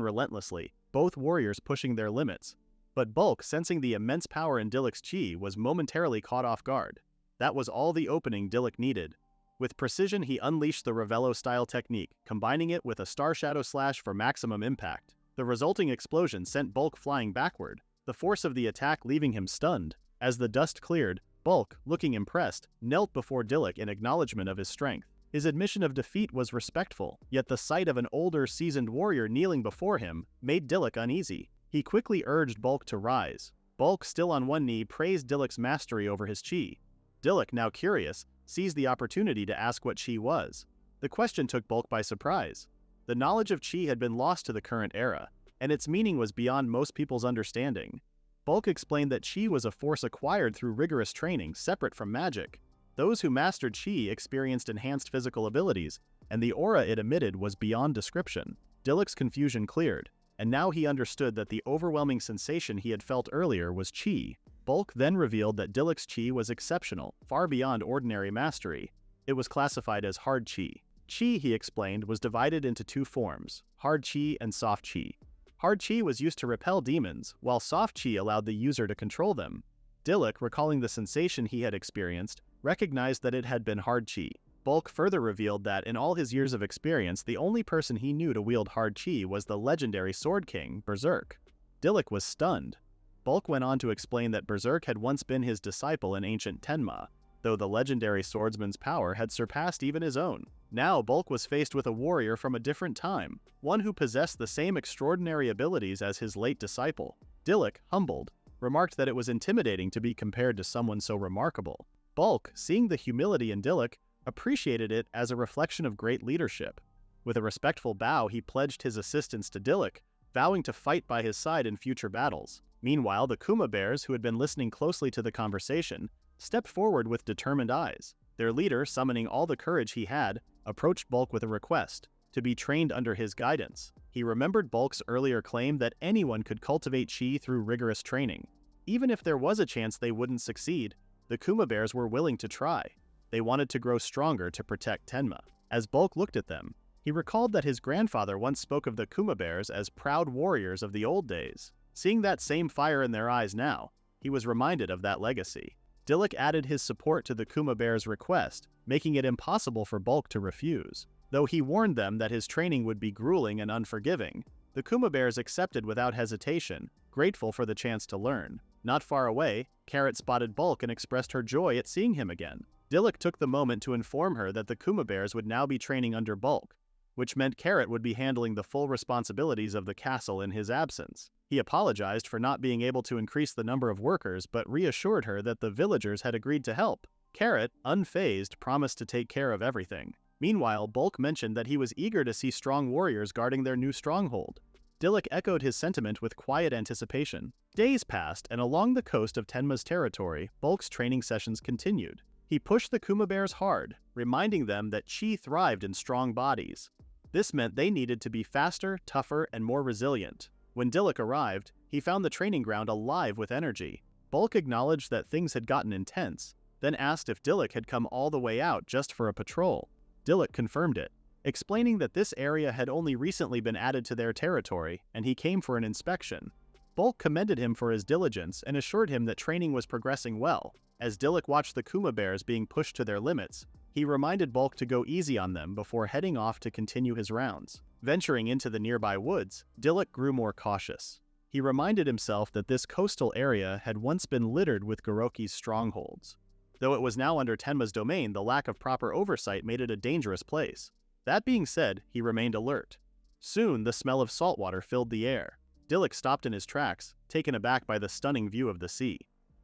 relentlessly, both warriors pushing their limits. But Bulk, sensing the immense power in Dilluk's chi, was momentarily caught off guard. That was all the opening Dilluk needed. With precision, he unleashed the Ravello-style technique, combining it with a Star Shadow Slash for maximum impact. The resulting explosion sent Bulk flying backward, the force of the attack leaving him stunned. As the dust cleared, Bulk, looking impressed, knelt before Dilluk in acknowledgement of his strength. His admission of defeat was respectful, yet the sight of an older, seasoned warrior kneeling before him made Dilluk uneasy. He quickly urged Bulk to rise. Bulk, still on one knee, praised Dilluk's mastery over his chi. Dilluk, now curious, seized the opportunity to ask what chi was. The question took Bulk by surprise. The knowledge of chi had been lost to the current era, and its meaning was beyond most people's understanding. Bulk explained that chi was a force acquired through rigorous training, separate from magic. Those who mastered chi experienced enhanced physical abilities, and the aura it emitted was beyond description. Dilluk's confusion cleared, and now he understood that the overwhelming sensation he had felt earlier was chi. Bulk then revealed that Dilluk's chi was exceptional, far beyond ordinary mastery. It was classified as hard chi. Chi, he explained, was divided into two forms, hard chi and soft chi. Hard chi was used to repel demons, while soft chi allowed the user to control them. Dilluk, recalling the sensation he had experienced, recognized that it had been hard chi. Bulk further revealed that in all his years of experience, the only person he knew to wield hard chi was the legendary Sword King, Berserk. Dilluk was stunned. Bulk went on to explain that Berserk had once been his disciple in ancient Tenma, though the legendary swordsman's power had surpassed even his own. Now Bulk was faced with a warrior from a different time, one who possessed the same extraordinary abilities as his late disciple. Dilluk, humbled, remarked that it was intimidating to be compared to someone so remarkable. Bulk, seeing the humility in Dilluk, appreciated it as a reflection of great leadership. With a respectful bow, he pledged his assistance to Dilluk, vowing to fight by his side in future battles. Meanwhile, the Kuma bears, who had been listening closely to the conversation, stepped forward with determined eyes. Their leader, summoning all the courage he had, approached Bulk with a request to be trained under his guidance. He remembered Bulk's earlier claim that anyone could cultivate chi through rigorous training. Even if there was a chance they wouldn't succeed, the Kuma bears were willing to try. They wanted to grow stronger to protect Tenma. As Bulk looked at them, he recalled that his grandfather once spoke of the Kuma bears as proud warriors of the old days. Seeing that same fire in their eyes now, he was reminded of that legacy. Dilluk added his support to the Kuma bears' request, making it impossible for Bulk to refuse. Though he warned them that his training would be grueling and unforgiving, the Kuma bears accepted without hesitation, grateful for the chance to learn. Not far away, Carrot spotted Bulk and expressed her joy at seeing him again. Dilluk took the moment to inform her that the Kuma bears would now be training under Bulk, which meant Carrot would be handling the full responsibilities of the castle in his absence. He apologized for not being able to increase the number of workers, but reassured her that the villagers had agreed to help. Carrot, unfazed, promised to take care of everything. Meanwhile, Bulk mentioned that he was eager to see strong warriors guarding their new stronghold. Dilluk echoed his sentiment with quiet anticipation. Days passed, and along the coast of Tenma's territory, Bulk's training sessions continued. He pushed the Kuma bears hard, reminding them that chi thrived in strong bodies. This meant they needed to be faster, tougher, and more resilient. When Dilluk arrived, he found the training ground alive with energy. Bulk acknowledged that things had gotten intense, then asked if Dilluk had come all the way out just for a patrol. Dilluk confirmed it, explaining that this area had only recently been added to their territory, and he came for an inspection. Bulk commended him for his diligence and assured him that training was progressing well. As Dilluk watched the Kuma bears being pushed to their limits, he reminded Bulk to go easy on them before heading off to continue his rounds. Venturing into the nearby woods, Dilluk grew more cautious. He reminded himself that this coastal area had once been littered with Goroki's strongholds. Though it was now under Tenma's domain, the lack of proper oversight made it a dangerous place. That being said, he remained alert. Soon, the smell of saltwater filled the air. Dilluk stopped in his tracks, taken aback by the stunning view of the sea.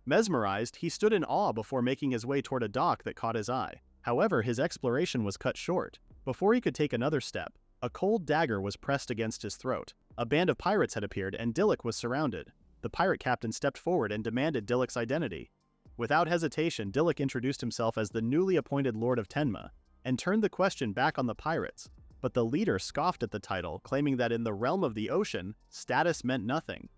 Mesmerized, he stood in awe before making his way toward a dock that caught his eye. However, his exploration was cut short. Before he could take another step, a cold dagger was pressed against his throat. A band of pirates had appeared, and Dilluk was surrounded. The pirate captain stepped forward and demanded Dilluk's identity. Without hesitation, Dilluk introduced himself as the newly appointed Lord of Tenma, and turned the question back on the pirates. But the leader scoffed at the title, claiming that in the realm of the ocean, status meant nothing.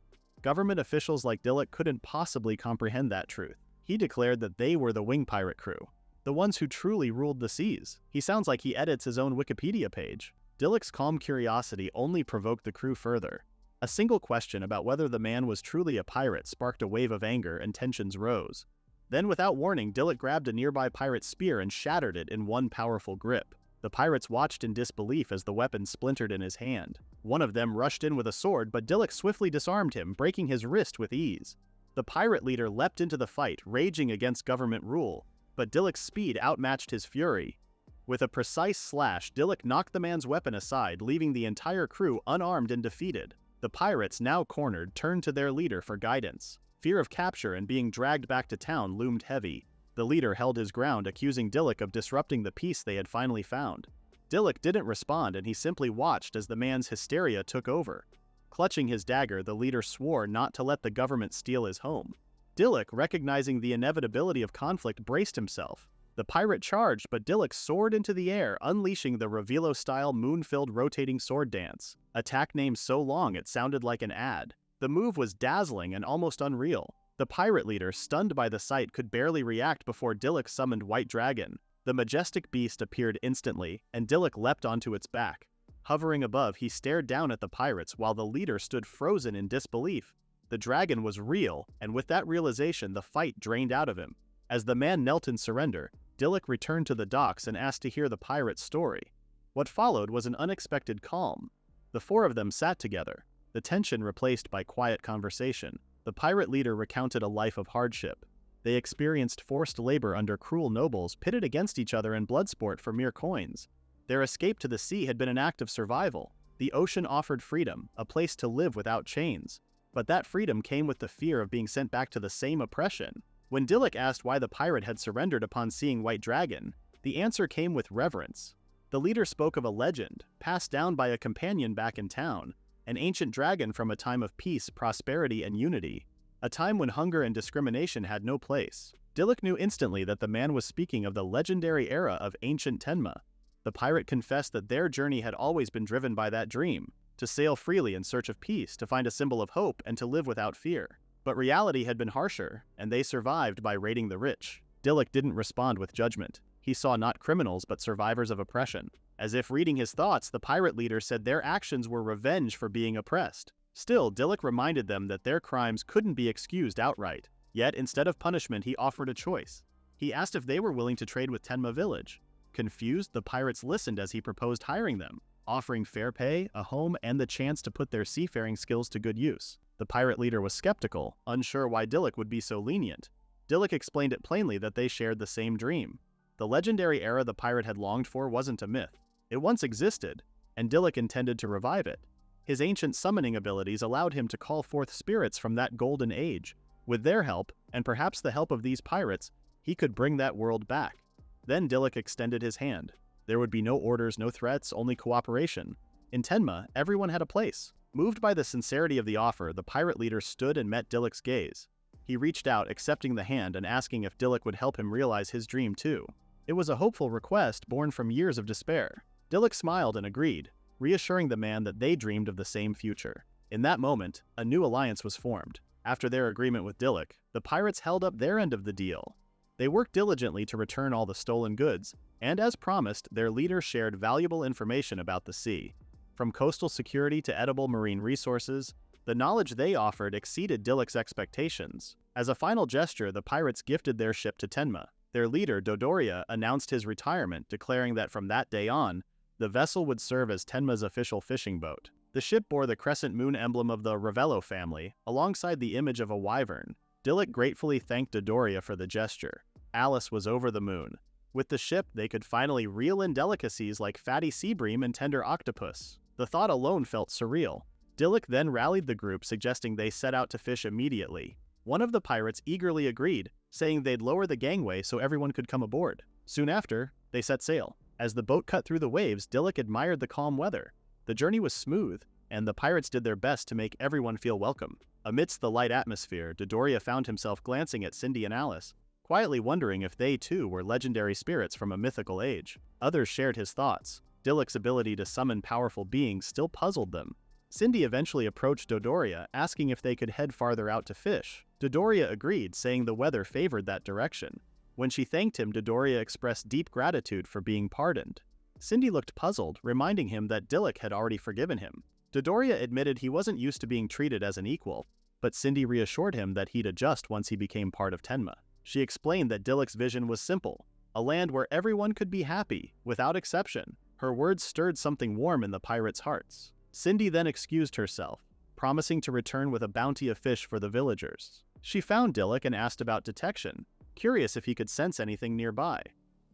Government officials like Dilluk couldn't possibly comprehend that truth. He declared that they were the wing pirate crew, the ones who truly ruled the seas. He sounds like he edits his own Wikipedia page. Dilluk's calm curiosity only provoked the crew further. A single question about whether the man was truly a pirate sparked a wave of anger, and tensions rose. Then, without warning, Dilluk grabbed a nearby pirate's spear and shattered it in one powerful grip. The pirates watched in disbelief as the weapon splintered in his hand. One of them rushed in with a sword, but Dilluk swiftly disarmed him, breaking his wrist with ease. The pirate leader leapt into the fight, raging against government rule, but Dilluk's speed outmatched his fury. With a precise slash, Dilluk knocked the man's weapon aside, leaving the entire crew unarmed and defeated. The pirates, now cornered, turned to their leader for guidance. Fear of capture and being dragged back to town loomed heavy. The leader held his ground, accusing Dilluk of disrupting the peace they had finally found. Dilluk didn't respond, and he simply watched as the man's hysteria took over. Clutching his dagger, the leader swore not to let the government steal his home. Dilluk, recognizing the inevitability of conflict, braced himself. The pirate charged, but Dilluk soared into the air, unleashing the Revealo-style moon-filled rotating sword dance. Attack name so long it sounded like an ad. The move was dazzling and almost unreal. The pirate leader, stunned by the sight, could barely react before Dilluk summoned White Dragon. The majestic beast appeared instantly, and Dilluk leapt onto its back. Hovering above, he stared down at the pirates while the leader stood frozen in disbelief. The dragon was real, and with that realization, the fight drained out of him. As the man knelt in surrender, Dilluk returned to the docks and asked to hear the pirate's story. What followed was an unexpected calm. The four of them sat together, the tension replaced by quiet conversation. The pirate leader recounted a life of hardship. They experienced forced labor under cruel nobles pitted against each other in bloodsport for mere coins. Their escape to the sea had been an act of survival. The ocean offered freedom, a place to live without chains. But that freedom came with the fear of being sent back to the same oppression. When Dilluk asked why the pirate had surrendered upon seeing White Dragon, the answer came with reverence. The leader spoke of a legend, passed down by a companion back in town, an ancient dragon from a time of peace, prosperity, and unity, a time when hunger and discrimination had no place. Dilluk knew instantly that the man was speaking of the legendary era of ancient Tenma. The pirate confessed that their journey had always been driven by that dream, to sail freely in search of peace, to find a symbol of hope, and to live without fear. But reality had been harsher, and they survived by raiding the rich. Dilluk didn't respond with judgment. He saw not criminals but survivors of oppression. As if reading his thoughts, the pirate leader said their actions were revenge for being oppressed. Still, Dilluk reminded them that their crimes couldn't be excused outright. Yet, instead of punishment, he offered a choice. He asked if they were willing to trade with Tenma Village. Confused, the pirates listened as he proposed hiring them, offering fair pay, a home, and the chance to put their seafaring skills to good use. The pirate leader was skeptical, unsure why Dilluk would be so lenient. Dilluk explained it plainly that they shared the same dream. The legendary era the pirate had longed for wasn't a myth. It once existed, and Dilluk intended to revive it. His ancient summoning abilities allowed him to call forth spirits from that golden age. With their help, and perhaps the help of these pirates, he could bring that world back. Then Dilluk extended his hand. There would be no orders, no threats, only cooperation. In Tenma, everyone had a place. Moved by the sincerity of the offer, the pirate leader stood and met Dilluk's gaze. He reached out, accepting the hand and asking if Dilluk would help him realize his dream too. It was a hopeful request born from years of despair. Dilluk smiled and agreed, reassuring the man that they dreamed of the same future. In that moment, a new alliance was formed. After their agreement with Dilluk, the pirates held up their end of the deal. They worked diligently to return all the stolen goods, and as promised, their leader shared valuable information about the sea. From coastal security to edible marine resources, the knowledge they offered exceeded Dilluk's expectations. As a final gesture, the pirates gifted their ship to Tenma. Their leader, Dodoria, announced his retirement, declaring that from that day on, the vessel would serve as Tenma's official fishing boat. The ship bore the crescent moon emblem of the Ravello family, alongside the image of a wyvern. Dilluk gratefully thanked Dodoria for the gesture. Alice was over the moon. With the ship, they could finally reel in delicacies like fatty sea bream and tender octopus. The thought alone felt surreal. Dilluk then rallied the group, suggesting they set out to fish immediately. One of the pirates eagerly agreed, saying they'd lower the gangway so everyone could come aboard. Soon after, they set sail. As the boat cut through the waves, Dilluk admired the calm weather. The journey was smooth, and the pirates did their best to make everyone feel welcome. Amidst the light atmosphere, Dodoria found himself glancing at Cindy and Alice, quietly wondering if they too were legendary spirits from a mythical age. Others shared his thoughts. Dilluk's ability to summon powerful beings still puzzled them. Cindy eventually approached Dodoria, asking if they could head farther out to fish. Dodoria agreed, saying the weather favored that direction. When she thanked him, Dodoria expressed deep gratitude for being pardoned. Cindy looked puzzled, reminding him that Dilluk had already forgiven him. Dodoria admitted he wasn't used to being treated as an equal, but Cindy reassured him that he'd adjust once he became part of Tenma. She explained that Dilluk's vision was simple, a land where everyone could be happy, without exception. Her words stirred something warm in the pirates' hearts. Cindy then excused herself, promising to return with a bounty of fish for the villagers. She found Dilluk and asked about detection, curious if he could sense anything nearby.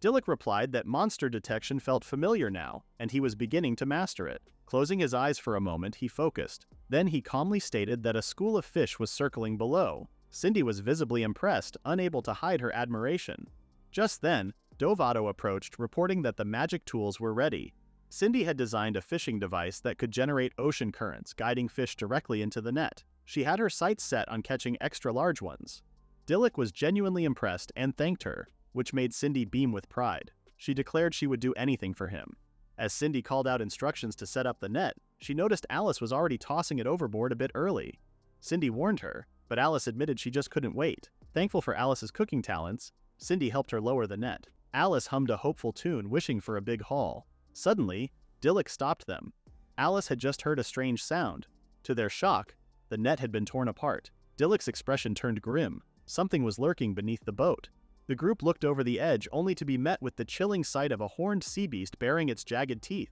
Dilluk replied that monster detection felt familiar now, and he was beginning to master it. Closing his eyes for a moment, he focused. Then he calmly stated that a school of fish was circling below. Cindy was visibly impressed, unable to hide her admiration. Just then, Dovato approached, reporting that the magic tools were ready. Cindy had designed a fishing device that could generate ocean currents, guiding fish directly into the net. She had her sights set on catching extra large ones. Dilluk was genuinely impressed and thanked her, which made Cindy beam with pride. She declared she would do anything for him. As Cindy called out instructions to set up the net, she noticed Alice was already tossing it overboard a bit early. Cindy warned her, but Alice admitted she just couldn't wait. Thankful for Alice's cooking talents, Cindy helped her lower the net. Alice hummed a hopeful tune, wishing for a big haul. Suddenly, Dilluk stopped them. Alice had just heard a strange sound. To their shock, the net had been torn apart. Dilluk's expression turned grim. Something was lurking beneath the boat. The group looked over the edge only to be met with the chilling sight of a horned sea beast baring its jagged teeth.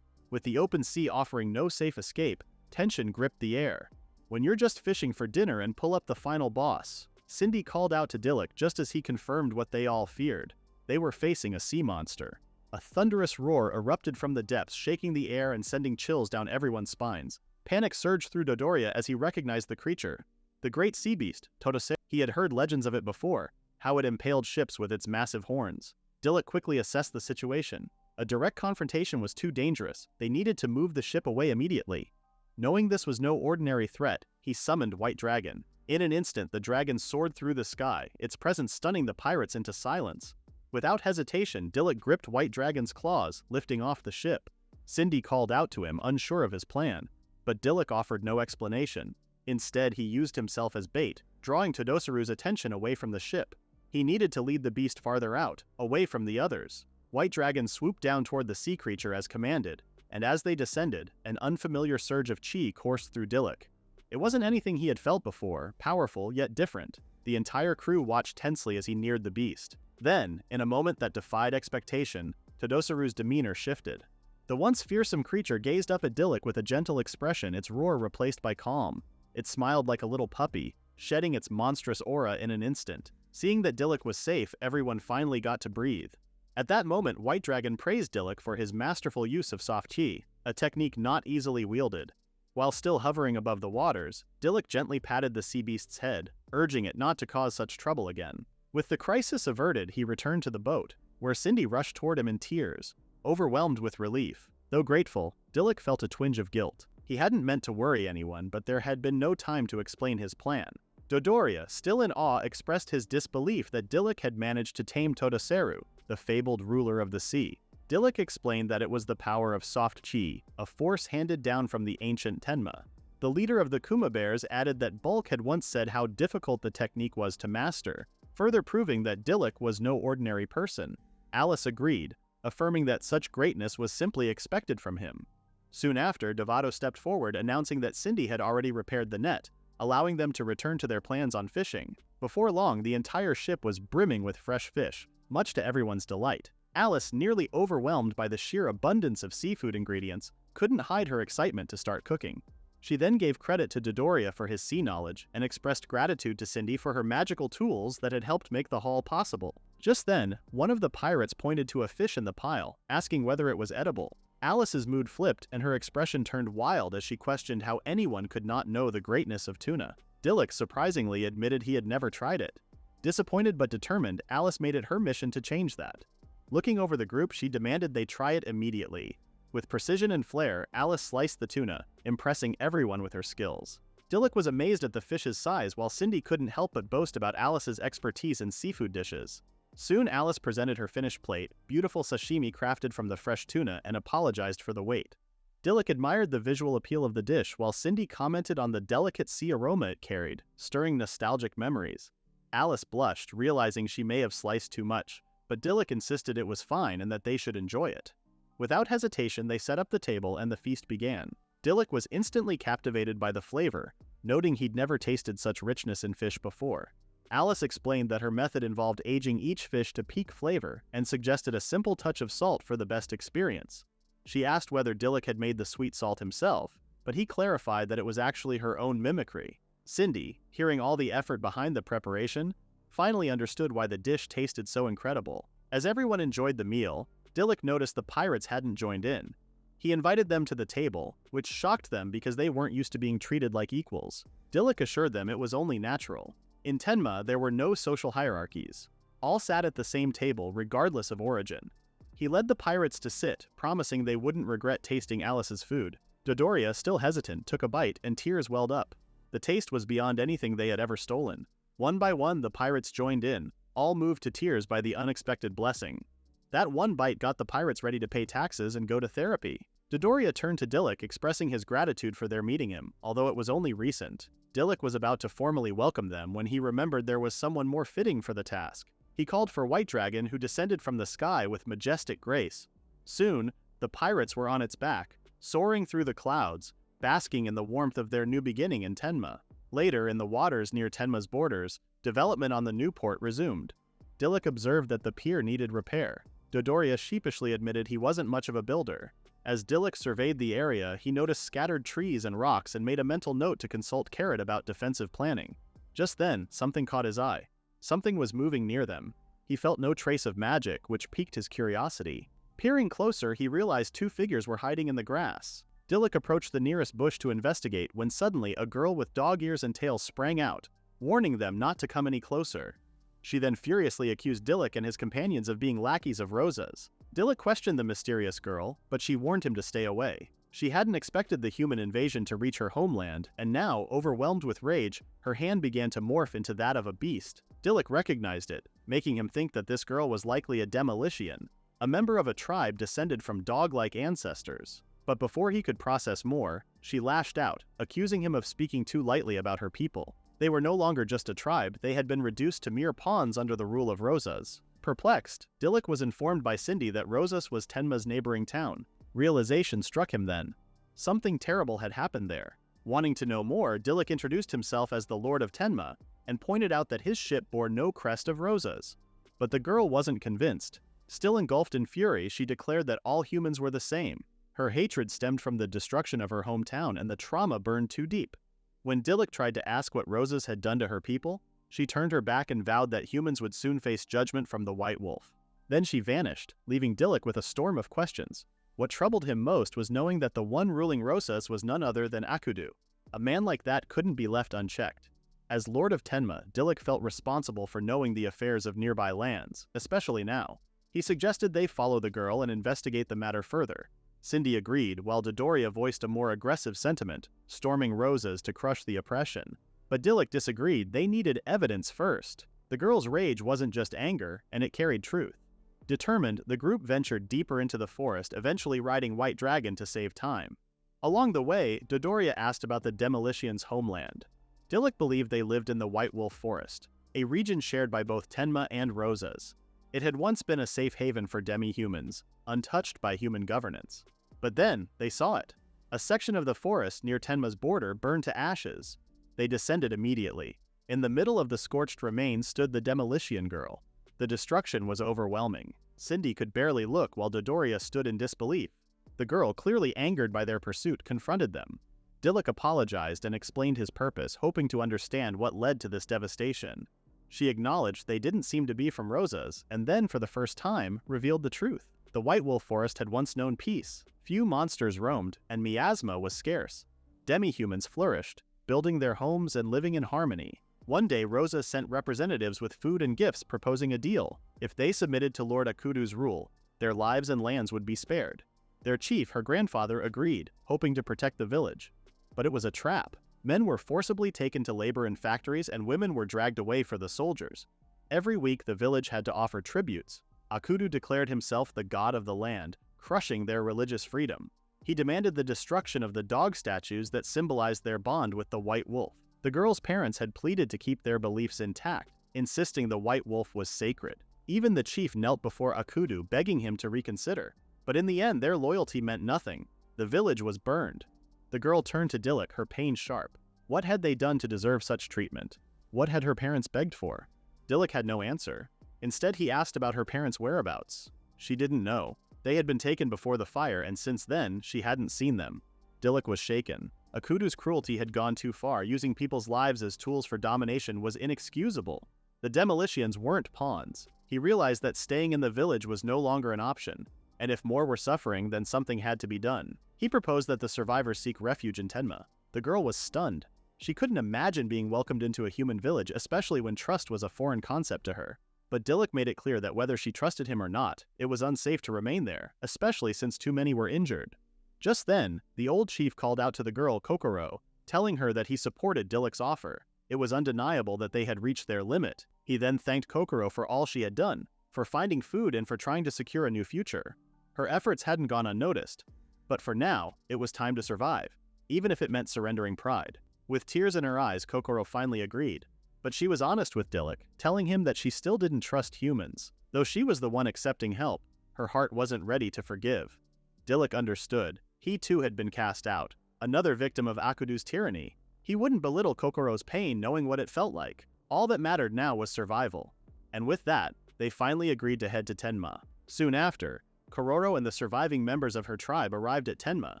With the open sea offering no safe escape, tension gripped the air. When you're just fishing for dinner and pull up the final boss, Cindy called out to Dilluk just as he confirmed what they all feared. They were facing a sea monster. A thunderous roar erupted from the depths, shaking the air and sending chills down everyone's spines. Panic surged through Dodoria as he recognized the creature. The great sea beast, Totose. He had heard legends of it before, how it impaled ships with its massive horns. Dilluk quickly assessed the situation. A direct confrontation was too dangerous. They needed to move the ship away immediately. Knowing this was no ordinary threat, he summoned White Dragon. In an instant, the dragon soared through the sky, its presence stunning the pirates into silence. Without hesitation, Dilluk gripped White Dragon's claws, lifting off the ship. Cindy called out to him, unsure of his plan, but Dilluk offered no explanation. Instead, he used himself as bait, drawing Todosaru's attention away from the ship. He needed to lead the beast farther out, away from the others. White Dragon swooped down toward the sea creature as commanded, and as they descended, an unfamiliar surge of chi coursed through Dilluk. It wasn't anything he had felt before, powerful yet different. The entire crew watched tensely as he neared the beast. Then, in a moment that defied expectation, Todosaru's demeanor shifted. The once fearsome creature gazed up at Dilluk with a gentle expression, its roar replaced by calm. It smiled like a little puppy, shedding its monstrous aura in an instant. Seeing that Dilluk was safe, everyone finally got to breathe. At that moment, White Dragon praised Dilluk for his masterful use of soft chi, a technique not easily wielded. While still hovering above the waters, Dilluk gently patted the sea beast's head, urging it not to cause such trouble again. With the crisis averted, he returned to the boat, where Cindy rushed toward him in tears, overwhelmed with relief. Though grateful, Dilluk felt a twinge of guilt. He hadn't meant to worry anyone, but there had been no time to explain his plan. Dodoria, still in awe, expressed his disbelief that Dilluk had managed to tame Todoseru, the fabled ruler of the sea. Dilluk explained that it was the power of soft chi, a force handed down from the ancient Tenma. The leader of the Kuma Bears added that Bulk had once said how difficult the technique was to master, further proving that Dilluk was no ordinary person. Alice agreed, affirming that such greatness was simply expected from him. Soon after, Devato stepped forward, announcing that Cindy had already repaired the net, allowing them to return to their plans on fishing. Before long, the entire ship was brimming with fresh fish, much to everyone's delight. Alice, nearly overwhelmed by the sheer abundance of seafood ingredients, couldn't hide her excitement to start cooking. She then gave credit to Dodoria for his sea knowledge and expressed gratitude to Cindy for her magical tools that had helped make the haul possible. Just then, one of the pirates pointed to a fish in the pile, asking whether it was edible. Alice's mood flipped and her expression turned wild as she questioned how anyone could not know the greatness of tuna. Dilluk surprisingly admitted he had never tried it. Disappointed but determined, Alice made it her mission to change that. Looking over the group, she demanded they try it immediately. With precision and flair, Alice sliced the tuna, impressing everyone with her skills. Dilluk was amazed at the fish's size, while Cindy couldn't help but boast about Alice's expertise in seafood dishes. Soon Alice presented her finished plate, beautiful sashimi crafted from the fresh tuna, and apologized for the wait. Dilluk admired the visual appeal of the dish, while Cindy commented on the delicate sea aroma it carried, stirring nostalgic memories. Alice blushed, realizing she may have sliced too much, but Dilluk insisted it was fine and that they should enjoy it. Without hesitation, they set up the table and the feast began. Dilluk was instantly captivated by the flavor, noting he'd never tasted such richness in fish before. Alice explained that her method involved aging each fish to peak flavor and suggested a simple touch of salt for the best experience. She asked whether Dilluk had made the sweet salt himself, but he clarified that it was actually her own mimicry. Cindy, hearing all the effort behind the preparation, finally understood why the dish tasted so incredible. As everyone enjoyed the meal, Dilluk noticed the pirates hadn't joined in. He invited them to the table, which shocked them because they weren't used to being treated like equals. Dilluk assured them it was only natural. In Tenma, there were no social hierarchies. All sat at the same table, regardless of origin. He led the pirates to sit, promising they wouldn't regret tasting Alice's food. Dodoria, still hesitant, took a bite, and tears welled up. The taste was beyond anything they had ever stolen. One by one, the pirates joined in, all moved to tears by the unexpected blessing. That one bite got the pirates ready to pay taxes and go to therapy. Dodoria turned to Dilluk, expressing his gratitude for their meeting him, although it was only recent. Dilluk was about to formally welcome them when he remembered there was someone more fitting for the task. He called for White Dragon, who descended from the sky with majestic grace. Soon, the pirates were on its back, soaring through the clouds, basking in the warmth of their new beginning in Tenma. Later, in the waters near Tenma's borders, development on the new port resumed. Dilluk observed that the pier needed repair. Dodoria sheepishly admitted he wasn't much of a builder. As Dilluk surveyed the area, he noticed scattered trees and rocks and made a mental note to consult Carrot about defensive planning. Just then, something caught his eye. Something was moving near them. He felt no trace of magic, which piqued his curiosity. Peering closer, he realized two figures were hiding in the grass. Dilluk approached the nearest bush to investigate when suddenly a girl with dog ears and tail sprang out, warning them not to come any closer. She then furiously accused Dilluk and his companions of being lackeys of Rosa's. Dilluk questioned the mysterious girl, but she warned him to stay away. She hadn't expected the human invasion to reach her homeland, and now, overwhelmed with rage, her hand began to morph into that of a beast. Dilluk recognized it, making him think that this girl was likely a demolition, a member of a tribe descended from dog-like ancestors. But before he could process more, she lashed out, accusing him of speaking too lightly about her people. They were no longer just a tribe, they had been reduced to mere pawns under the rule of Rosas. Perplexed, Dilluk was informed by Cindy that Rosas was Tenma's neighboring town. Realization struck him then. Something terrible had happened there. Wanting to know more, Dilluk introduced himself as the Lord of Tenma, and pointed out that his ship bore no crest of Rosas. But the girl wasn't convinced. Still engulfed in fury, she declared that all humans were the same. Her hatred stemmed from the destruction of her hometown, and the trauma burned too deep. When Dilluk tried to ask what Rosas had done to her people, she turned her back and vowed that humans would soon face judgment from the White Wolf. Then she vanished, leaving Dilluk with a storm of questions. What troubled him most was knowing that the one ruling Rosas was none other than Akudu. A man like that couldn't be left unchecked. As Lord of Tenma, Dilluk felt responsible for knowing the affairs of nearby lands, especially now. He suggested they follow the girl and investigate the matter further. Cindy agreed, while Dodoria voiced a more aggressive sentiment, storming Rosas to crush the oppression. But Dilluk disagreed. They needed evidence first. The girl's rage wasn't just anger, and it carried truth. Determined, the group ventured deeper into the forest, eventually riding White Dragon to save time. Along the way, Dodoria asked about the Demolition's homeland. Dilluk believed they lived in the White Wolf Forest, a region shared by both Tenma and Rosas. It had once been a safe haven for demi-humans, untouched by human governance. But then, they saw it. A section of the forest near Tenma's border burned to ashes. They descended immediately. In the middle of the scorched remains stood the Demolition Girl. The destruction was overwhelming. Cindy could barely look while Dodoria stood in disbelief. The girl, clearly angered by their pursuit, confronted them. Dilluk apologized and explained his purpose, hoping to understand what led to this devastation. She acknowledged they didn't seem to be from Rosas, and then, for the first time, revealed the truth. The White Wolf Forest had once known peace. Few monsters roamed, and miasma was scarce. Demi-humans flourished, building their homes and living in harmony. One day, Rosa sent representatives with food and gifts proposing a deal. If they submitted to Lord Akudu's rule, their lives and lands would be spared. Their chief, her grandfather, agreed, hoping to protect the village. But it was a trap. Men were forcibly taken to labor in factories and women were dragged away for the soldiers. Every week the village had to offer tributes. Akudu declared himself the god of the land, crushing their religious freedom. He demanded the destruction of the dog statues that symbolized their bond with the White Wolf. The girl's parents had pleaded to keep their beliefs intact, insisting the White Wolf was sacred. Even the chief knelt before Akudu, begging him to reconsider. But in the end, their loyalty meant nothing. The village was burned. The girl turned to Dilluk, her pain sharp. What had they done to deserve such treatment? What had her parents begged for? Dilluk had no answer. Instead, he asked about her parents' whereabouts. She didn't know. They had been taken before the fire, and since then, she hadn't seen them. Dilluk was shaken. Akudu's cruelty had gone too far. Using people's lives as tools for domination was inexcusable. The Demolitions weren't pawns. He realized that staying in the village was no longer an option, and if more were suffering, then something had to be done. He proposed that the survivors seek refuge in Tenma. The girl was stunned. She couldn't imagine being welcomed into a human village, especially when trust was a foreign concept to her. But Dilluk made it clear that whether she trusted him or not, it was unsafe to remain there, especially since too many were injured. Just then, the old chief called out to the girl, Kokoro, telling her that he supported Dilluk's offer. It was undeniable that they had reached their limit. He then thanked Kokoro for all she had done, for finding food and for trying to secure a new future. Her efforts hadn't gone unnoticed. But for now, it was time to survive, even if it meant surrendering pride. With tears in her eyes, Kokoro finally agreed. But she was honest with Dilluk, telling him that she still didn't trust humans. Though she was the one accepting help, her heart wasn't ready to forgive. Dilluk understood. He too had been cast out, another victim of Akudu's tyranny. He wouldn't belittle Kokoro's pain, knowing what it felt like. All that mattered now was survival. And with that, they finally agreed to head to Tenma. Soon after, Kororo and the surviving members of her tribe arrived at Tenma.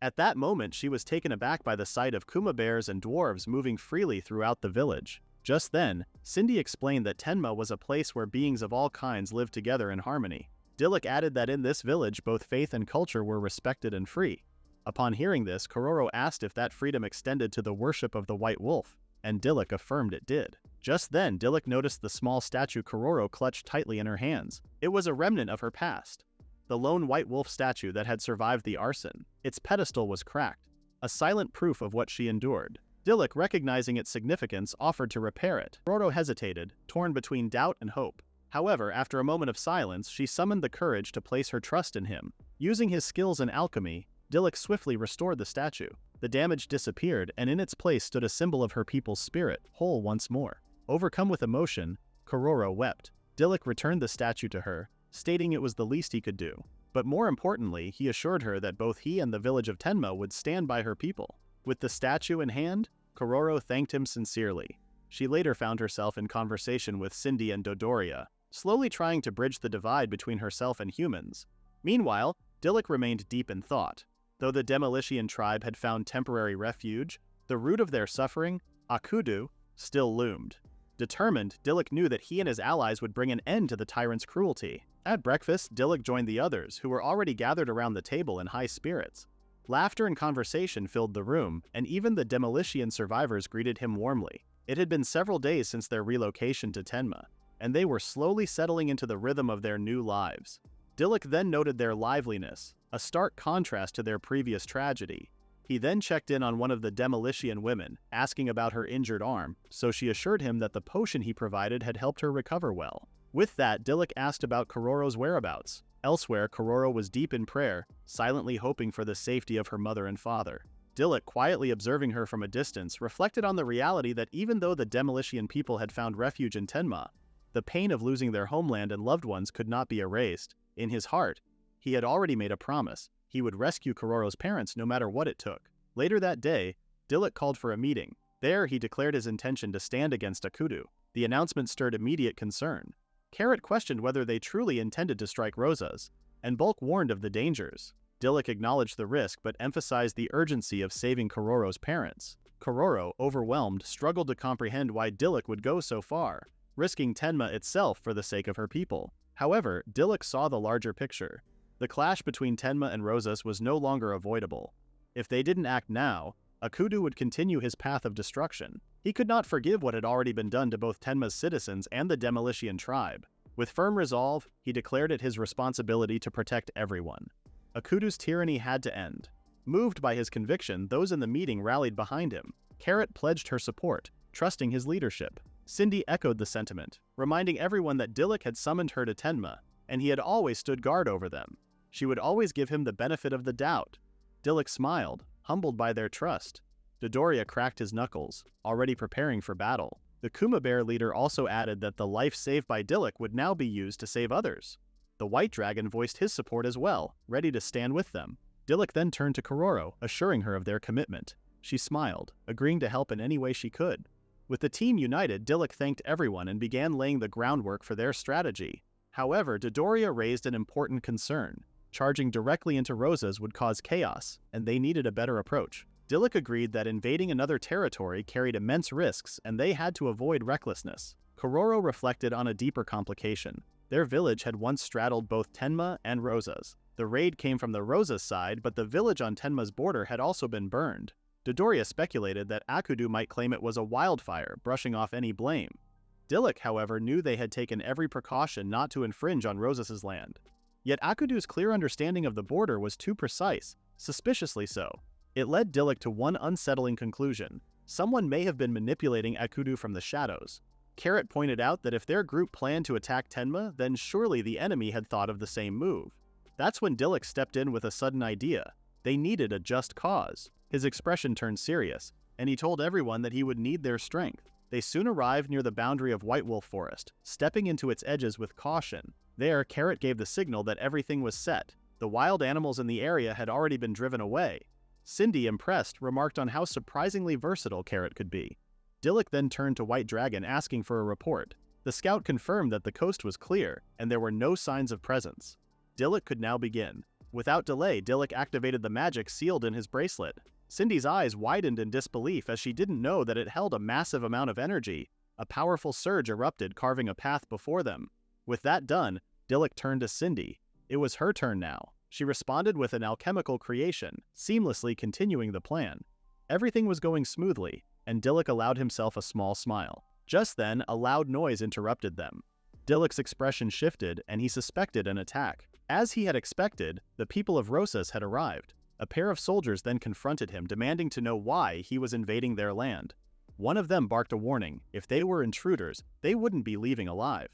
At that moment, she was taken aback by the sight of Kuma bears and dwarves moving freely throughout the village. Just then, Cindy explained that Tenma was a place where beings of all kinds lived together in harmony. Dilluk added that in this village, both faith and culture were respected and free. Upon hearing this, Kororo asked if that freedom extended to the worship of the White Wolf, and Dilluk affirmed it did. Just then, Dilluk noticed the small statue Kororo clutched tightly in her hands. It was a remnant of her past. The lone White Wolf statue that had survived the arson. Its pedestal was cracked, a silent proof of what she endured. Dilluk, recognizing its significance, offered to repair it. Kororo hesitated, torn between doubt and hope. However, after a moment of silence, she summoned the courage to place her trust in him. Using his skills in alchemy, Dilluk swiftly restored the statue. The damage disappeared, and in its place stood a symbol of her people's spirit, whole once more. Overcome with emotion, Kororo wept. Dilluk returned the statue to her, stating it was the least he could do. But more importantly, he assured her that both he and the village of Tenma would stand by her people. With the statue in hand, Kororo thanked him sincerely. She later found herself in conversation with Cindy and Dodoria, slowly trying to bridge the divide between herself and humans. Meanwhile, Dilluk remained deep in thought. Though the Demolition tribe had found temporary refuge, the root of their suffering, Akudu, still loomed. Determined, Dilluk knew that he and his allies would bring an end to the tyrant's cruelty. At breakfast, Dilluk joined the others, who were already gathered around the table in high spirits. Laughter and conversation filled the room, and even the Demolition survivors greeted him warmly. It had been several days since their relocation to Tenma, and they were slowly settling into the rhythm of their new lives. Dilluk then noted their liveliness, a stark contrast to their previous tragedy. He then checked in on one of the demolition women, asking about her injured arm, so she assured him that the potion he provided had helped her recover well. With that, Dilluk asked about Kororo's whereabouts. Elsewhere, Kororo was deep in prayer, silently hoping for the safety of her mother and father. Dilluk, quietly observing her from a distance, reflected on the reality that even though the demolition people had found refuge in Tenma, the pain of losing their homeland and loved ones could not be erased. In his heart, he had already made a promise. He would rescue Kororo's parents no matter what it took. Later that day, Dilluk called for a meeting. There, he declared his intention to stand against Akudu. The announcement stirred immediate concern. Carrot questioned whether they truly intended to strike Rosas, and Bulk warned of the dangers. Dilluk acknowledged the risk but emphasized the urgency of saving Kororo's parents. Kororo, overwhelmed, struggled to comprehend why Dilluk would go so far, risking Tenma itself for the sake of her people. However, Dilluk saw the larger picture. The clash between Tenma and Rosas was no longer avoidable. If they didn't act now, Akudu would continue his path of destruction. He could not forgive what had already been done to both Tenma's citizens and the demolition tribe. With firm resolve, he declared it his responsibility to protect everyone. Akudu's tyranny had to end. Moved by his conviction, those in the meeting rallied behind him. Carrot pledged her support, trusting his leadership. Cindy echoed the sentiment, reminding everyone that Dilluk had summoned her to Tenma, and he had always stood guard over them. She would always give him the benefit of the doubt. Dilluk smiled, humbled by their trust. Dodoria cracked his knuckles, already preparing for battle. The Kuma Bear leader also added that the life saved by Dilluk would now be used to save others. The White Dragon voiced his support as well, ready to stand with them. Dilluk then turned to Kororo, assuring her of their commitment. She smiled, agreeing to help in any way she could. With the team united, Dilluk thanked everyone and began laying the groundwork for their strategy. However, Dodoria raised an important concern. Charging directly into Rosas would cause chaos, and they needed a better approach. Dilluk agreed that invading another territory carried immense risks, and they had to avoid recklessness. Kororo reflected on a deeper complication. Their village had once straddled both Tenma and Rosas. The raid came from the Rosas side, but the village on Tenma's border had also been burned. Dodoria speculated that Akudu might claim it was a wildfire, brushing off any blame. Dilluk, however, knew they had taken every precaution not to infringe on Rosas's land. Yet Akudu's clear understanding of the border was too precise, suspiciously so. It led Dilluk to one unsettling conclusion. Someone may have been manipulating Akudu from the shadows. Carrot pointed out that if their group planned to attack Tenma, then surely the enemy had thought of the same move. That's when Dilluk stepped in with a sudden idea. They needed a just cause. His expression turned serious, and he told everyone that he would need their strength. They soon arrived near the boundary of White Wolf Forest, stepping into its edges with caution. There, Carrot gave the signal that everything was set. The wild animals in the area had already been driven away. Cindy, impressed, remarked on how surprisingly versatile Carrot could be. Dilluk then turned to White Dragon asking for a report. The scout confirmed that the coast was clear, and there were no signs of presence. Dilluk could now begin. Without delay, Dilluk activated the magic sealed in his bracelet. Cindy's eyes widened in disbelief as she didn't know that it held a massive amount of energy. A powerful surge erupted, carving a path before them. With that done, Dilluk turned to Cindy. It was her turn now. She responded with an alchemical creation, seamlessly continuing the plan. Everything was going smoothly, and Dilluk allowed himself a small smile. Just then, a loud noise interrupted them. Dilluk's expression shifted, and he suspected an attack. As he had expected, the people of Rosas had arrived. A pair of soldiers then confronted him, demanding to know why he was invading their land. One of them barked a warning. If they were intruders, they wouldn't be leaving alive.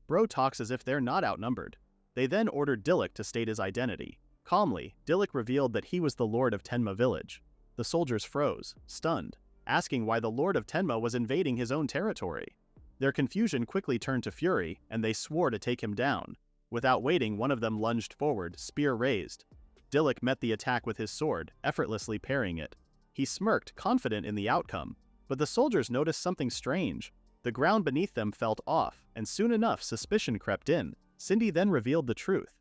Bro talks as if they're not outnumbered. They then ordered Dilluk to state his identity. Calmly, Dilluk revealed that he was the Lord of Tenma village. The soldiers froze, stunned, asking why the Lord of Tenma was invading his own territory. Their confusion quickly turned to fury, and they swore to take him down. Without waiting, one of them lunged forward, spear raised. Dilluk met the attack with his sword, effortlessly parrying it. He smirked, confident in the outcome, but the soldiers noticed something strange. The ground beneath them felt off, and soon enough suspicion crept in. Cindy then revealed the truth.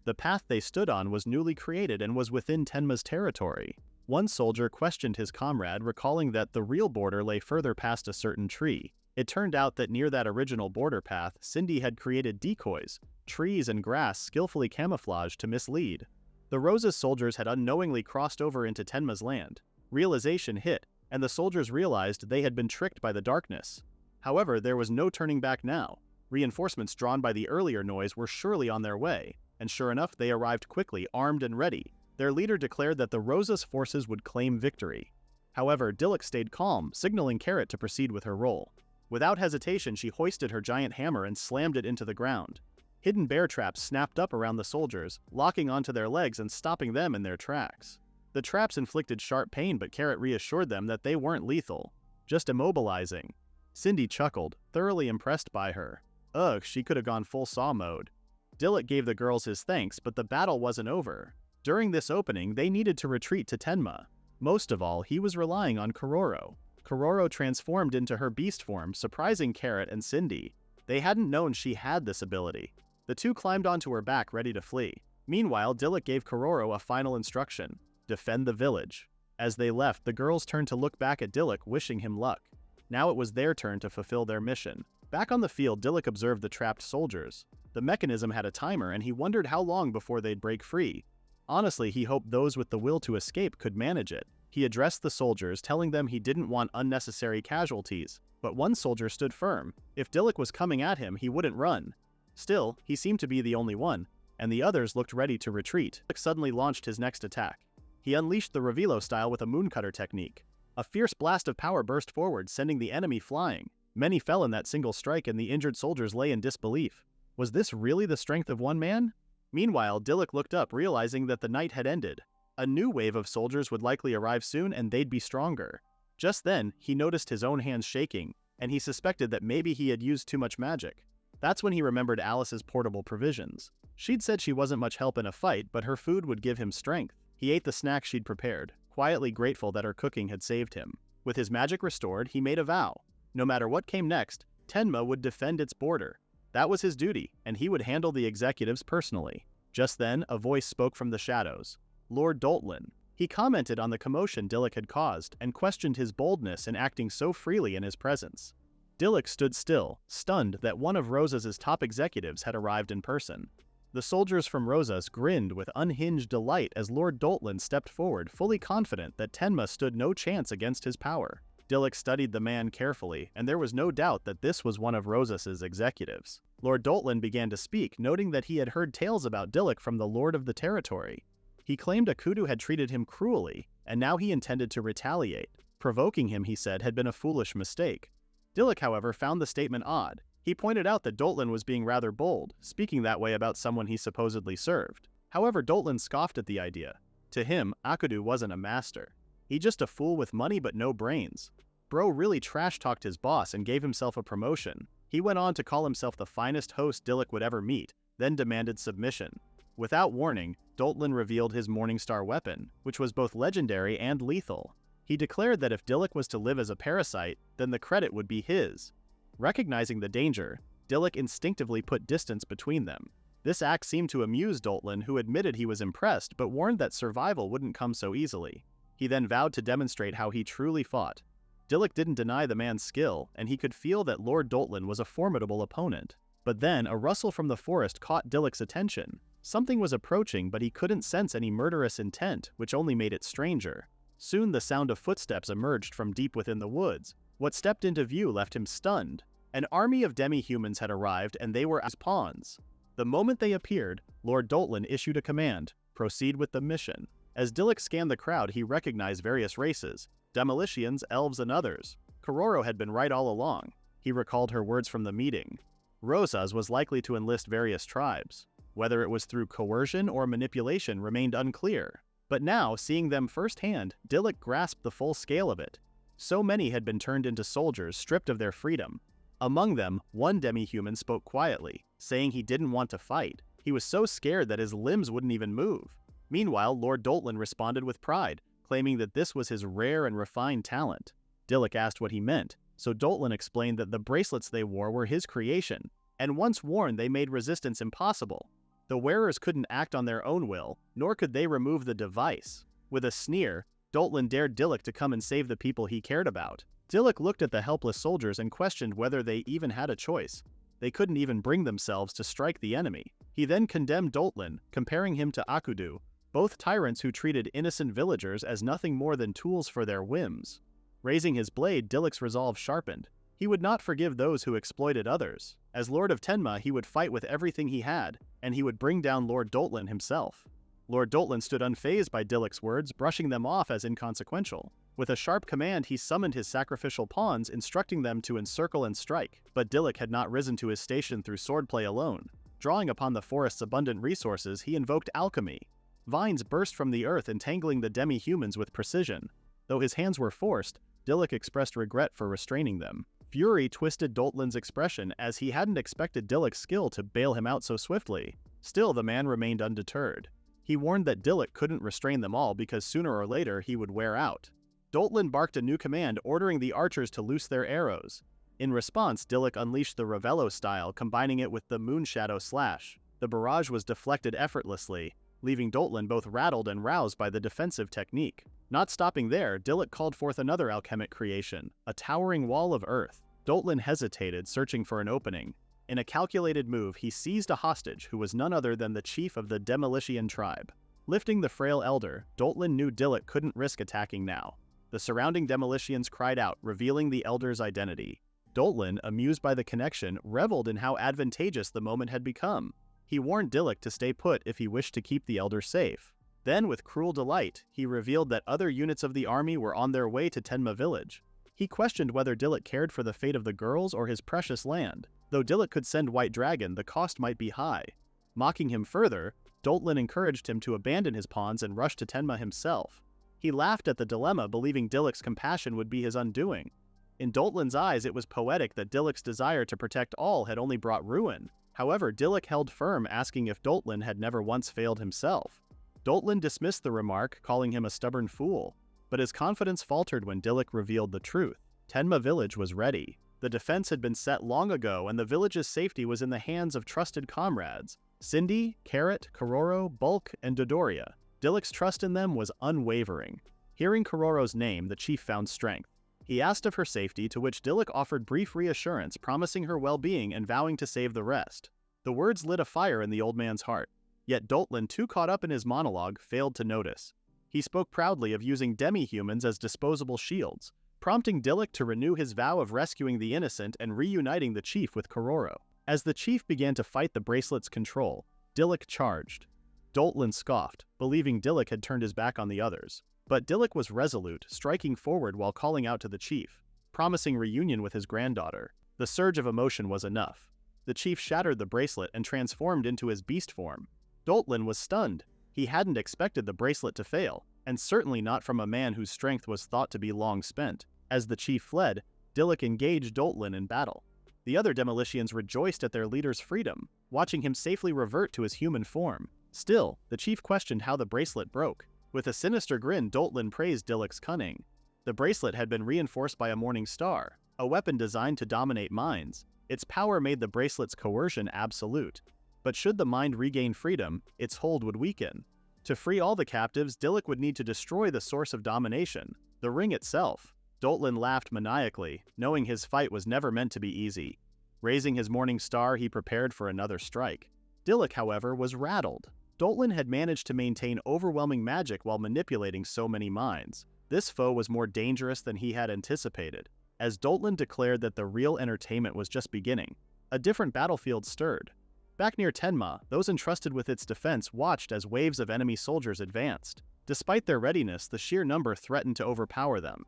The path they stood on was newly created and was within Tenma's territory. One soldier questioned his comrade, recalling that the real border lay further past a certain tree. It turned out that near that original border path, Cindy had created decoys, trees and grass skillfully camouflaged to mislead. The Rosas soldiers had unknowingly crossed over into Tenma's land. Realization hit, and the soldiers realized they had been tricked by the darkness. However, there was no turning back now. Reinforcements drawn by the earlier noise were surely on their way, and sure enough they arrived quickly, armed and ready. Their leader declared that the Rosas forces would claim victory. However, Dilluk stayed calm, signaling Carrot to proceed with her role. Without hesitation, she hoisted her giant hammer and slammed it into the ground. Hidden bear traps snapped up around the soldiers, locking onto their legs and stopping them in their tracks. The traps inflicted sharp pain, but Carrot reassured them that they weren't lethal, just immobilizing. Cindy chuckled, thoroughly impressed by her. Ugh, she could have gone full Saw mode. Dilluk gave the girls his thanks, but the battle wasn't over. During this opening, they needed to retreat to Tenma. Most of all, he was relying on Kororo. Kororo transformed into her beast form, surprising Carrot and Cindy. They hadn't known she had this ability. The two climbed onto her back, ready to flee. Meanwhile, Dilluk gave Kororo a final instruction: defend the village. As they left, the girls turned to look back at Dilluk, wishing him luck. Now it was their turn to fulfill their mission. Back on the field, Dilluk observed the trapped soldiers. The mechanism had a timer, and he wondered how long before they'd break free. Honestly, he hoped those with the will to escape could manage it. He addressed the soldiers, telling them he didn't want unnecessary casualties. But one soldier stood firm. If Dilluk was coming at him, he wouldn't run. Still, he seemed to be the only one, and the others looked ready to retreat. Dilluk suddenly launched his next attack. He unleashed the Revilo style with a mooncutter technique. A fierce blast of power burst forward, sending the enemy flying. Many fell in that single strike, and the injured soldiers lay in disbelief. Was this really the strength of one man? Meanwhile, Dilluk looked up, realizing that the night had ended. A new wave of soldiers would likely arrive soon, and they'd be stronger. Just then, he noticed his own hands shaking, and he suspected that maybe he had used too much magic. That's when he remembered Alice's portable provisions. She'd said she wasn't much help in a fight, but her food would give him strength. He ate the snack she'd prepared, quietly grateful that her cooking had saved him. With his magic restored, he made a vow. No matter what came next, Tenma would defend its border. That was his duty, and he would handle the executives personally. Just then, a voice spoke from the shadows. Lord Doltlin. He commented on the commotion Dilluk had caused, and questioned his boldness in acting so freely in his presence. Dilluk stood still, stunned that one of Rosas's top executives had arrived in person. The soldiers from Rosas grinned with unhinged delight as Lord Doltlin stepped forward, fully confident that Tenma stood no chance against his power. Dilluk studied the man carefully, and there was no doubt that this was one of Rosas's executives. Lord Doltlin began to speak, noting that he had heard tales about Dilluk from the Lord of the Territory. He claimed Akudu had treated him cruelly, and now he intended to retaliate. Provoking him, he said, had been a foolish mistake. Dilluk, however, found the statement odd. He pointed out that Doltlin was being rather bold, speaking that way about someone he supposedly served. However, Doltlin scoffed at the idea. To him, Akudu wasn't a master. He just a fool with money but no brains. Bro really trash-talked his boss and gave himself a promotion. He went on to call himself the finest host Dilluk would ever meet, then demanded submission. Without warning, Doltlin revealed his Morningstar weapon, which was both legendary and lethal. He declared that if Dilluk was to live as a parasite, then the credit would be his. Recognizing the danger, Dilluk instinctively put distance between them. This act seemed to amuse Doltlin, who admitted he was impressed but warned that survival wouldn't come so easily. He then vowed to demonstrate how he truly fought. Dilluk didn't deny the man's skill, and he could feel that Lord Doltlin was a formidable opponent. But then, a rustle from the forest caught Dilluk's attention. Something was approaching, but he couldn't sense any murderous intent, which only made it stranger. Soon the sound of footsteps emerged from deep within the woods. What stepped into view left him stunned. An army of demi-humans had arrived, and they were as pawns. The moment they appeared, Lord Doltlin issued a command: proceed with the mission. As Dilluk scanned the crowd, he recognized various races: Demolicians, elves, and others. Kororo had been right all along. He recalled her words from the meeting. Rosas was likely to enlist various tribes. Whether it was through coercion or manipulation remained unclear. But now, seeing them firsthand, Dilluk grasped the full scale of it. So many had been turned into soldiers, stripped of their freedom. Among them, one demi-human spoke quietly, saying he didn't want to fight. He was so scared that his limbs wouldn't even move. Meanwhile, Lord Doltlin responded with pride, claiming that this was his rare and refined talent. Dilluk asked what he meant, so Doltlin explained that the bracelets they wore were his creation, and once worn they made resistance impossible. The wearers couldn't act on their own will, nor could they remove the device. With a sneer, Doltlin dared Dilluk to come and save the people he cared about. Dilluk looked at the helpless soldiers and questioned whether they even had a choice. They couldn't even bring themselves to strike the enemy. He then condemned Doltlin, comparing him to Akudu, both tyrants who treated innocent villagers as nothing more than tools for their whims. Raising his blade, Dilluk's resolve sharpened. He would not forgive those who exploited others. As Lord of Tenma, he would fight with everything he had, and he would bring down Lord Doltlan himself. Lord Doltlan stood unfazed by Dilluk's words, brushing them off as inconsequential. With a sharp command, he summoned his sacrificial pawns, instructing them to encircle and strike. But Dilluk had not risen to his station through swordplay alone. Drawing upon the forest's abundant resources, he invoked alchemy. Vines burst from the earth, entangling the demi-humans with precision. Though his hands were forced, Dilluk expressed regret for restraining them. Fury twisted Doltlan's expression, as he hadn't expected Dilluk's skill to bail him out so swiftly. Still, the man remained undeterred. He warned that Dilluk couldn't restrain them all because sooner or later he would wear out. Doltlan barked a new command, ordering the archers to loose their arrows. In response, Dilluk unleashed the Ravello style, combining it with the Moonshadow Slash. The barrage was deflected effortlessly, leaving Doltlan both rattled and roused by the defensive technique. Not stopping there, Dilluk called forth another alchemic creation, a towering wall of earth. Doltlan hesitated, searching for an opening. In a calculated move, he seized a hostage who was none other than the chief of the Demolition tribe. Lifting the frail elder, Doltlan knew Dilluk couldn't risk attacking now. The surrounding Demolitions cried out, revealing the elder's identity. Doltlan, amused by the connection, reveled in how advantageous the moment had become. He warned Dilluk to stay put if he wished to keep the elder safe. Then, with cruel delight, he revealed that other units of the army were on their way to Tenma village. He questioned whether Dilluk cared for the fate of the girls or his precious land. Though Dilluk could send White Dragon, the cost might be high. Mocking him further, Doltlan encouraged him to abandon his pawns and rush to Tenma himself. He laughed at the dilemma, believing Dilluk's compassion would be his undoing. In Doltlan's eyes, it was poetic that Dilluk's desire to protect all had only brought ruin. However, Dilluk held firm, asking if Doltlan had never once failed himself. Doltlan dismissed the remark, calling him a stubborn fool. But his confidence faltered when Dilluk revealed the truth. Tenma village was ready. The defense had been set long ago, and the village's safety was in the hands of trusted comrades. Cindy, Carrot, Kororo, Bulk, and Dodoria. Dilluk's trust in them was unwavering. Hearing Kororo's name, the chief found strength. He asked of her safety, to which Dilluk offered brief reassurance, promising her well-being and vowing to save the rest. The words lit a fire in the old man's heart. Yet Doltlan, too caught up in his monologue, failed to notice. He spoke proudly of using demi-humans as disposable shields, prompting Dilluk to renew his vow of rescuing the innocent and reuniting the chief with Kororo. As the chief began to fight the bracelet's control, Dilluk charged. Doltlan scoffed, believing Dilluk had turned his back on the others. But Dilluk was resolute, striking forward while calling out to the chief, promising reunion with his granddaughter. The surge of emotion was enough. The chief shattered the bracelet and transformed into his beast form. Doltlan was stunned. He hadn't expected the bracelet to fail, and certainly not from a man whose strength was thought to be long spent. As the chief fled, Dilluk engaged Doltlan in battle. The other Demolitions rejoiced at their leader's freedom, watching him safely revert to his human form. Still, the chief questioned how the bracelet broke. With a sinister grin, Doltlan praised Dilluk's cunning. The bracelet had been reinforced by a morning star, a weapon designed to dominate minds. Its power made the bracelet's coercion absolute. But should the mind regain freedom, its hold would weaken. To free all the captives, Dilluk would need to destroy the source of domination, the ring itself. Doltlan laughed maniacally, knowing his fight was never meant to be easy. Raising his morning star, he prepared for another strike. Dilluk, however, was rattled. Doltlan had managed to maintain overwhelming magic while manipulating so many minds. This foe was more dangerous than he had anticipated. As Doltlan declared that the real entertainment was just beginning, a different battlefield stirred. Back near Tenma, those entrusted with its defense watched as waves of enemy soldiers advanced. Despite their readiness, the sheer number threatened to overpower them.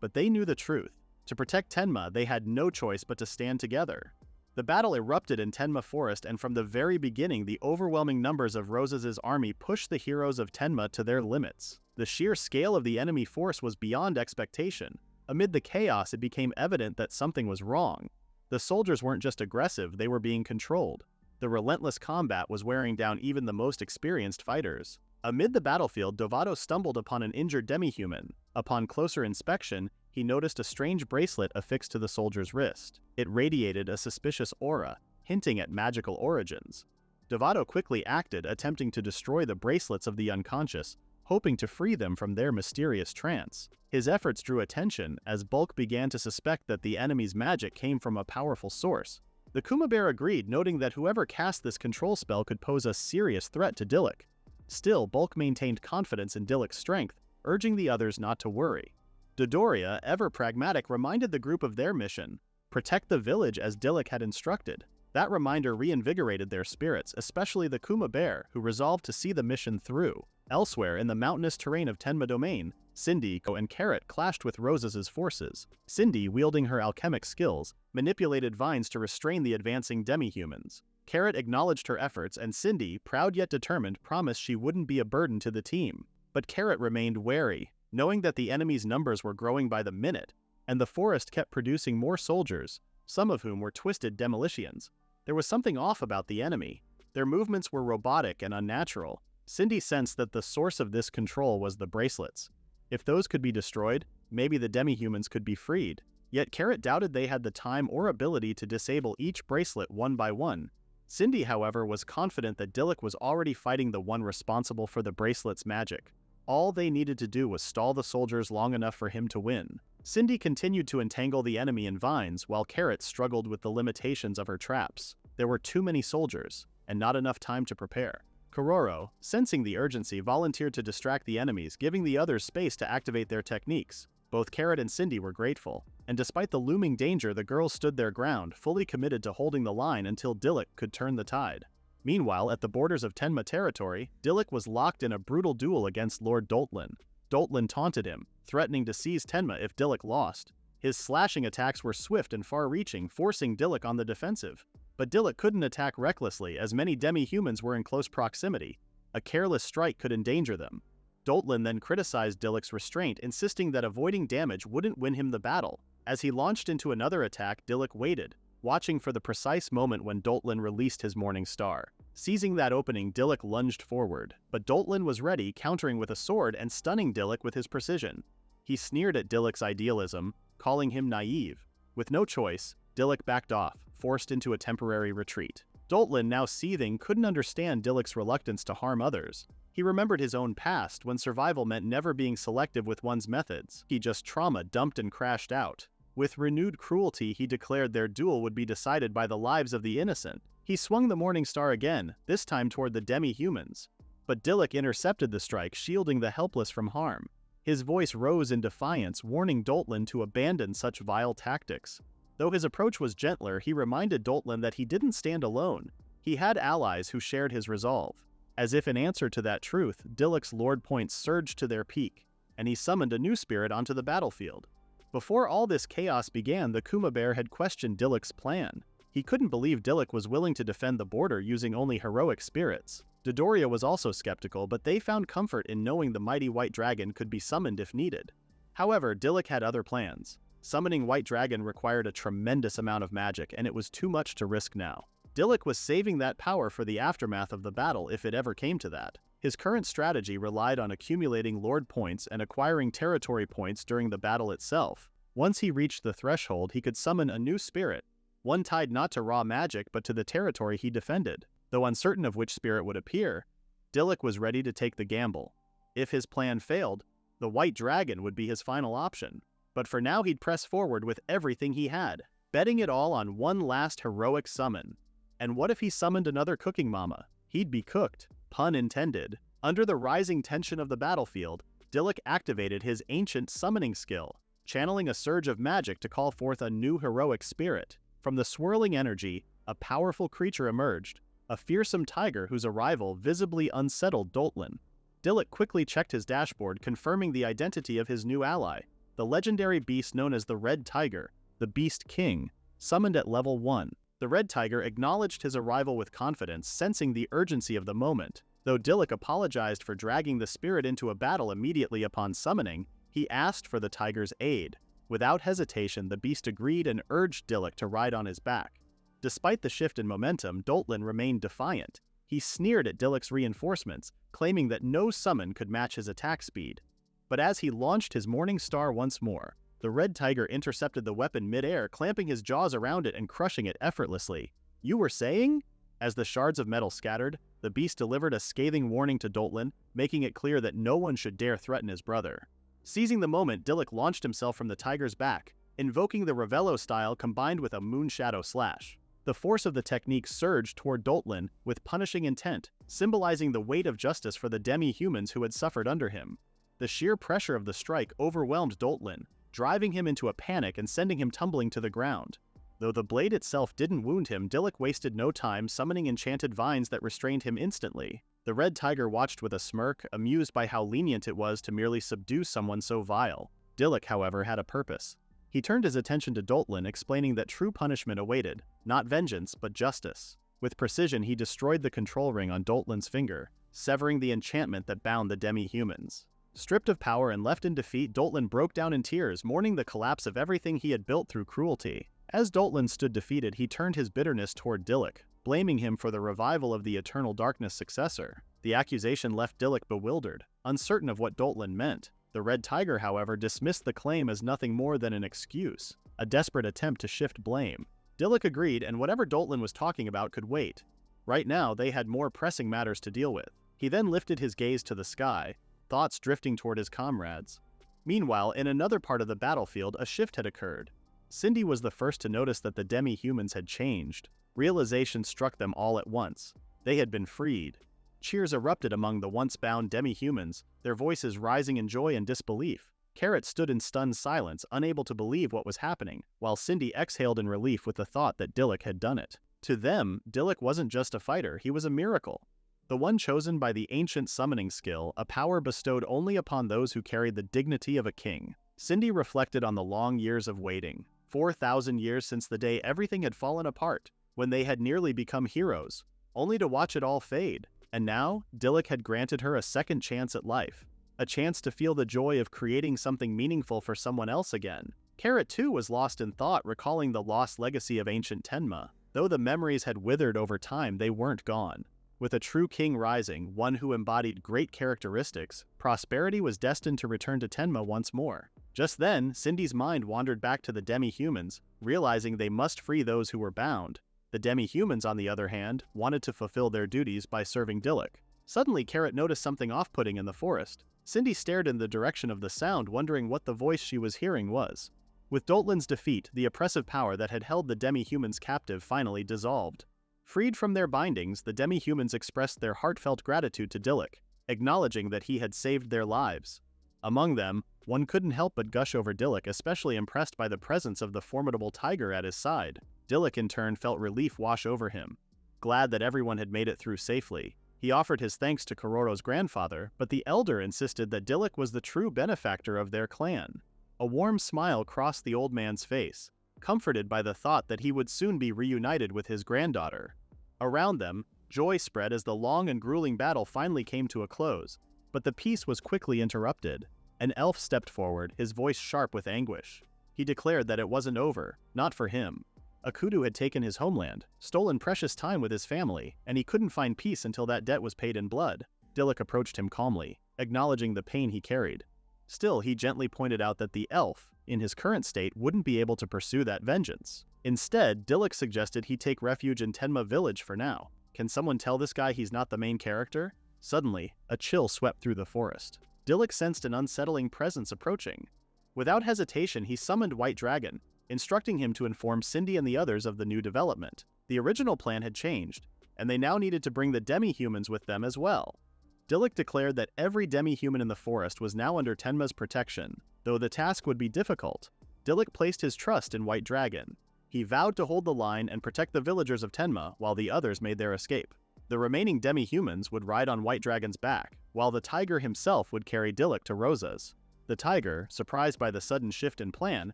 But they knew the truth. To protect Tenma, they had no choice but to stand together. The battle erupted in Tenma Forest, and from the very beginning, the overwhelming numbers of Rosas' army pushed the heroes of Tenma to their limits. The sheer scale of the enemy force was beyond expectation. Amid the chaos, it became evident that something was wrong. The soldiers weren't just aggressive, they were being controlled. The relentless combat was wearing down even the most experienced fighters. Amid the battlefield, Dovato stumbled upon an injured demi-human. Upon closer inspection, he noticed a strange bracelet affixed to the soldier's wrist. It radiated a suspicious aura, hinting at magical origins. Dovato quickly acted, attempting to destroy the bracelets of the unconscious, hoping to free them from their mysterious trance. His efforts drew attention, as Bulk began to suspect that the enemy's magic came from a powerful source. The Kumabear agreed, noting that whoever cast this control spell could pose a serious threat to Dilluk. Still, Bulk maintained confidence in Dilluk's strength, urging the others not to worry. Dodoria, ever pragmatic, reminded the group of their mission: protect the village as Dilluk had instructed. That reminder reinvigorated their spirits, especially the Kuma bear, who resolved to see the mission through. Elsewhere, in the mountainous terrain of Tenma Domain, Cindy and Carrot clashed with Rose's forces. Cindy, wielding her alchemic skills, manipulated vines to restrain the advancing demi-humans. Carrot acknowledged her efforts, and Cindy, proud yet determined, promised she wouldn't be a burden to the team. But Carrot remained wary, knowing that the enemy's numbers were growing by the minute, and the forest kept producing more soldiers, some of whom were twisted demolitions. There was something off about the enemy. Their movements were robotic and unnatural. Cindy sensed that the source of this control was the bracelets. If those could be destroyed, maybe the demi-humans could be freed. Yet Carrot doubted they had the time or ability to disable each bracelet one by one. Cindy, however, was confident that Dilluk was already fighting the one responsible for the bracelet's magic. All they needed to do was stall the soldiers long enough for him to win. Cindy continued to entangle the enemy in vines, while Carrot struggled with the limitations of her traps. There were too many soldiers, and not enough time to prepare. Kororo, sensing the urgency, volunteered to distract the enemies, giving the others space to activate their techniques. Both Carrot and Cindy were grateful, and despite the looming danger, the girls stood their ground, fully committed to holding the line until Dilluk could turn the tide. Meanwhile, at the borders of Tenma territory, Dilluk was locked in a brutal duel against Lord Doltlin. Doltlin taunted him, threatening to seize Tenma if Dilluk lost. His slashing attacks were swift and far-reaching, forcing Dilluk on the defensive. But Dilluk couldn't attack recklessly, as many demi-humans were in close proximity. A careless strike could endanger them. Doltlin then criticized Dilluk's restraint, insisting that avoiding damage wouldn't win him the battle. As he launched into another attack, Dilluk waited, watching for the precise moment when Doltlin released his morning star. Seizing that opening, Dilluk lunged forward, but Doltlin was ready, countering with a sword and stunning Dilluk with his precision. He sneered at Dilluk's idealism, calling him naive. With no choice, Dilluk backed off, forced into a temporary retreat. Doltlin, now seething, couldn't understand Dilluk's reluctance to harm others. He remembered his own past, when survival meant never being selective with one's methods. He just trauma-dumped and crashed out. With renewed cruelty, he declared their duel would be decided by the lives of the innocent. He swung the Morning Star again, this time toward the demi-humans. But Dilluk intercepted the strike, shielding the helpless from harm. His voice rose in defiance, warning Doltlin to abandon such vile tactics. Though his approach was gentler, he reminded Doltlin that he didn't stand alone. He had allies who shared his resolve. As if in answer to that truth, Dilluk's Lord points surged to their peak, and he summoned a new spirit onto the battlefield. Before all this chaos began, the Kuma bear had questioned Dilluk's plan. He couldn't believe Dilluk was willing to defend the border using only heroic spirits. Dodoria was also skeptical, but they found comfort in knowing the mighty White Dragon could be summoned if needed. However, Dilluk had other plans. Summoning White Dragon required a tremendous amount of magic, and it was too much to risk now. Dilluk was saving that power for the aftermath of the battle if it ever came to that. His current strategy relied on accumulating Lord points and acquiring territory points during the battle itself. Once he reached the threshold, he could summon a new spirit, one tied not to raw magic but to the territory he defended. Though uncertain of which spirit would appear, Dilluk was ready to take the gamble. If his plan failed, the White Dragon would be his final option. But for now, he'd press forward with everything he had, betting it all on one last heroic summon. And what if he summoned another cooking mama? He'd be cooked, pun intended. Under the rising tension of the battlefield, Dilluk activated his ancient summoning skill, channeling a surge of magic to call forth a new heroic spirit. From the swirling energy, a powerful creature emerged, a fearsome tiger whose arrival visibly unsettled Doltlin. Dilluk quickly checked his dashboard, confirming the identity of his new ally, the legendary beast known as the Red Tiger, the Beast King, summoned at level 1. The Red Tiger acknowledged his arrival with confidence, sensing the urgency of the moment. Though Dilluk apologized for dragging the spirit into a battle immediately upon summoning, he asked for the tiger's aid. Without hesitation, the beast agreed and urged Dilluk to ride on his back. Despite the shift in momentum, Doltlin remained defiant. He sneered at Dilluk's reinforcements, claiming that no summon could match his attack speed. But as he launched his Morning Star once more, the Red Tiger intercepted the weapon mid-air, clamping his jaws around it and crushing it effortlessly. "You were saying?" As the shards of metal scattered, the beast delivered a scathing warning to Doltlin, making it clear that no one should dare threaten his brother. Seizing the moment, Dilluk launched himself from the tiger's back, invoking the Ravello style combined with a Moonshadow slash. The force of the technique surged toward Doltlin with punishing intent, symbolizing the weight of justice for the demi-humans who had suffered under him. The sheer pressure of the strike overwhelmed Doltlin, driving him into a panic and sending him tumbling to the ground. Though the blade itself didn't wound him, Dilluk wasted no time summoning enchanted vines that restrained him instantly. The red tiger watched with a smirk, amused by how lenient it was to merely subdue someone so vile. Dilluk, however, had a purpose. He turned his attention to Doltlin, explaining that true punishment awaited, not vengeance, but justice. With precision, he destroyed the control ring on Doltlin's finger, severing the enchantment that bound the demi-humans. Stripped of power and left in defeat, Doltlin broke down in tears, mourning the collapse of everything he had built through cruelty. As Doltlin stood defeated, he turned his bitterness toward Dilluk, blaming him for the revival of the Eternal Darkness successor. The accusation left Dilluk bewildered, uncertain of what Doltlin meant. The Red Tiger, however, dismissed the claim as nothing more than an excuse, a desperate attempt to shift blame. Dilluk agreed, and whatever Doltlin was talking about could wait. Right now, they had more pressing matters to deal with. He then lifted his gaze to the sky, thoughts drifting toward his comrades. Meanwhile, in another part of the battlefield, a shift had occurred. Cindy was the first to notice that the demi-humans had changed. Realization struck them all at once. They had been freed. Cheers erupted among the once-bound demi-humans, their voices rising in joy and disbelief. Carrot stood in stunned silence, unable to believe what was happening, while Cindy exhaled in relief with the thought that Dilluk had done it. To them, Dilluk wasn't just a fighter, he was a miracle. The one chosen by the ancient summoning skill, a power bestowed only upon those who carried the dignity of a king. Cindy reflected on the long years of waiting. 4,000 years since the day everything had fallen apart, when they had nearly become heroes, only to watch it all fade. And now, Dilluk had granted her a second chance at life, a chance to feel the joy of creating something meaningful for someone else again. Carrot too was lost in thought, recalling the lost legacy of ancient Tenma. Though the memories had withered over time, they weren't gone. With a true king rising, one who embodied great characteristics, prosperity was destined to return to Tenma once more. Just then, Cindy's mind wandered back to the demi-humans, realizing they must free those who were bound. The demi-humans, on the other hand, wanted to fulfill their duties by serving Dilluk. Suddenly, Carrot noticed something off-putting in the forest. Cindy stared in the direction of the sound, wondering what the voice she was hearing was. With Doltlin's defeat, the oppressive power that had held the demi-humans captive finally dissolved. Freed from their bindings, the demi-humans expressed their heartfelt gratitude to Dilluk, acknowledging that he had saved their lives. Among them, one couldn't help but gush over Dilluk, especially impressed by the presence of the formidable tiger at his side. Dilluk in turn felt relief wash over him. Glad that everyone had made it through safely, he offered his thanks to Kororo's grandfather, but the elder insisted that Dilluk was the true benefactor of their clan. A warm smile crossed the old man's face, comforted by the thought that he would soon be reunited with his granddaughter. Around them, joy spread as the long and grueling battle finally came to a close, but the peace was quickly interrupted. An elf stepped forward, his voice sharp with anguish. He declared that it wasn't over, not for him. Akudu had taken his homeland, stolen precious time with his family, and he couldn't find peace until that debt was paid in blood. Dilluk approached him calmly, acknowledging the pain he carried. Still, he gently pointed out that the elf, in his current state, wouldn't be able to pursue that vengeance. Instead, Dilluk suggested he take refuge in Tenma village for now. Can someone tell this guy he's not the main character? Suddenly, a chill swept through the forest. Dilluk sensed an unsettling presence approaching. Without hesitation, he summoned White Dragon, instructing him to inform Cindy and the others of the new development. The original plan had changed, and they now needed to bring the demi-humans with them as well. Dilluk declared that every demi-human in the forest was now under Tenma's protection. Though the task would be difficult, Dilluk placed his trust in White Dragon. He vowed to hold the line and protect the villagers of Tenma while the others made their escape. The remaining demi-humans would ride on White Dragon's back, while the tiger himself would carry Dilluk to Rosa's. The tiger, surprised by the sudden shift in plan,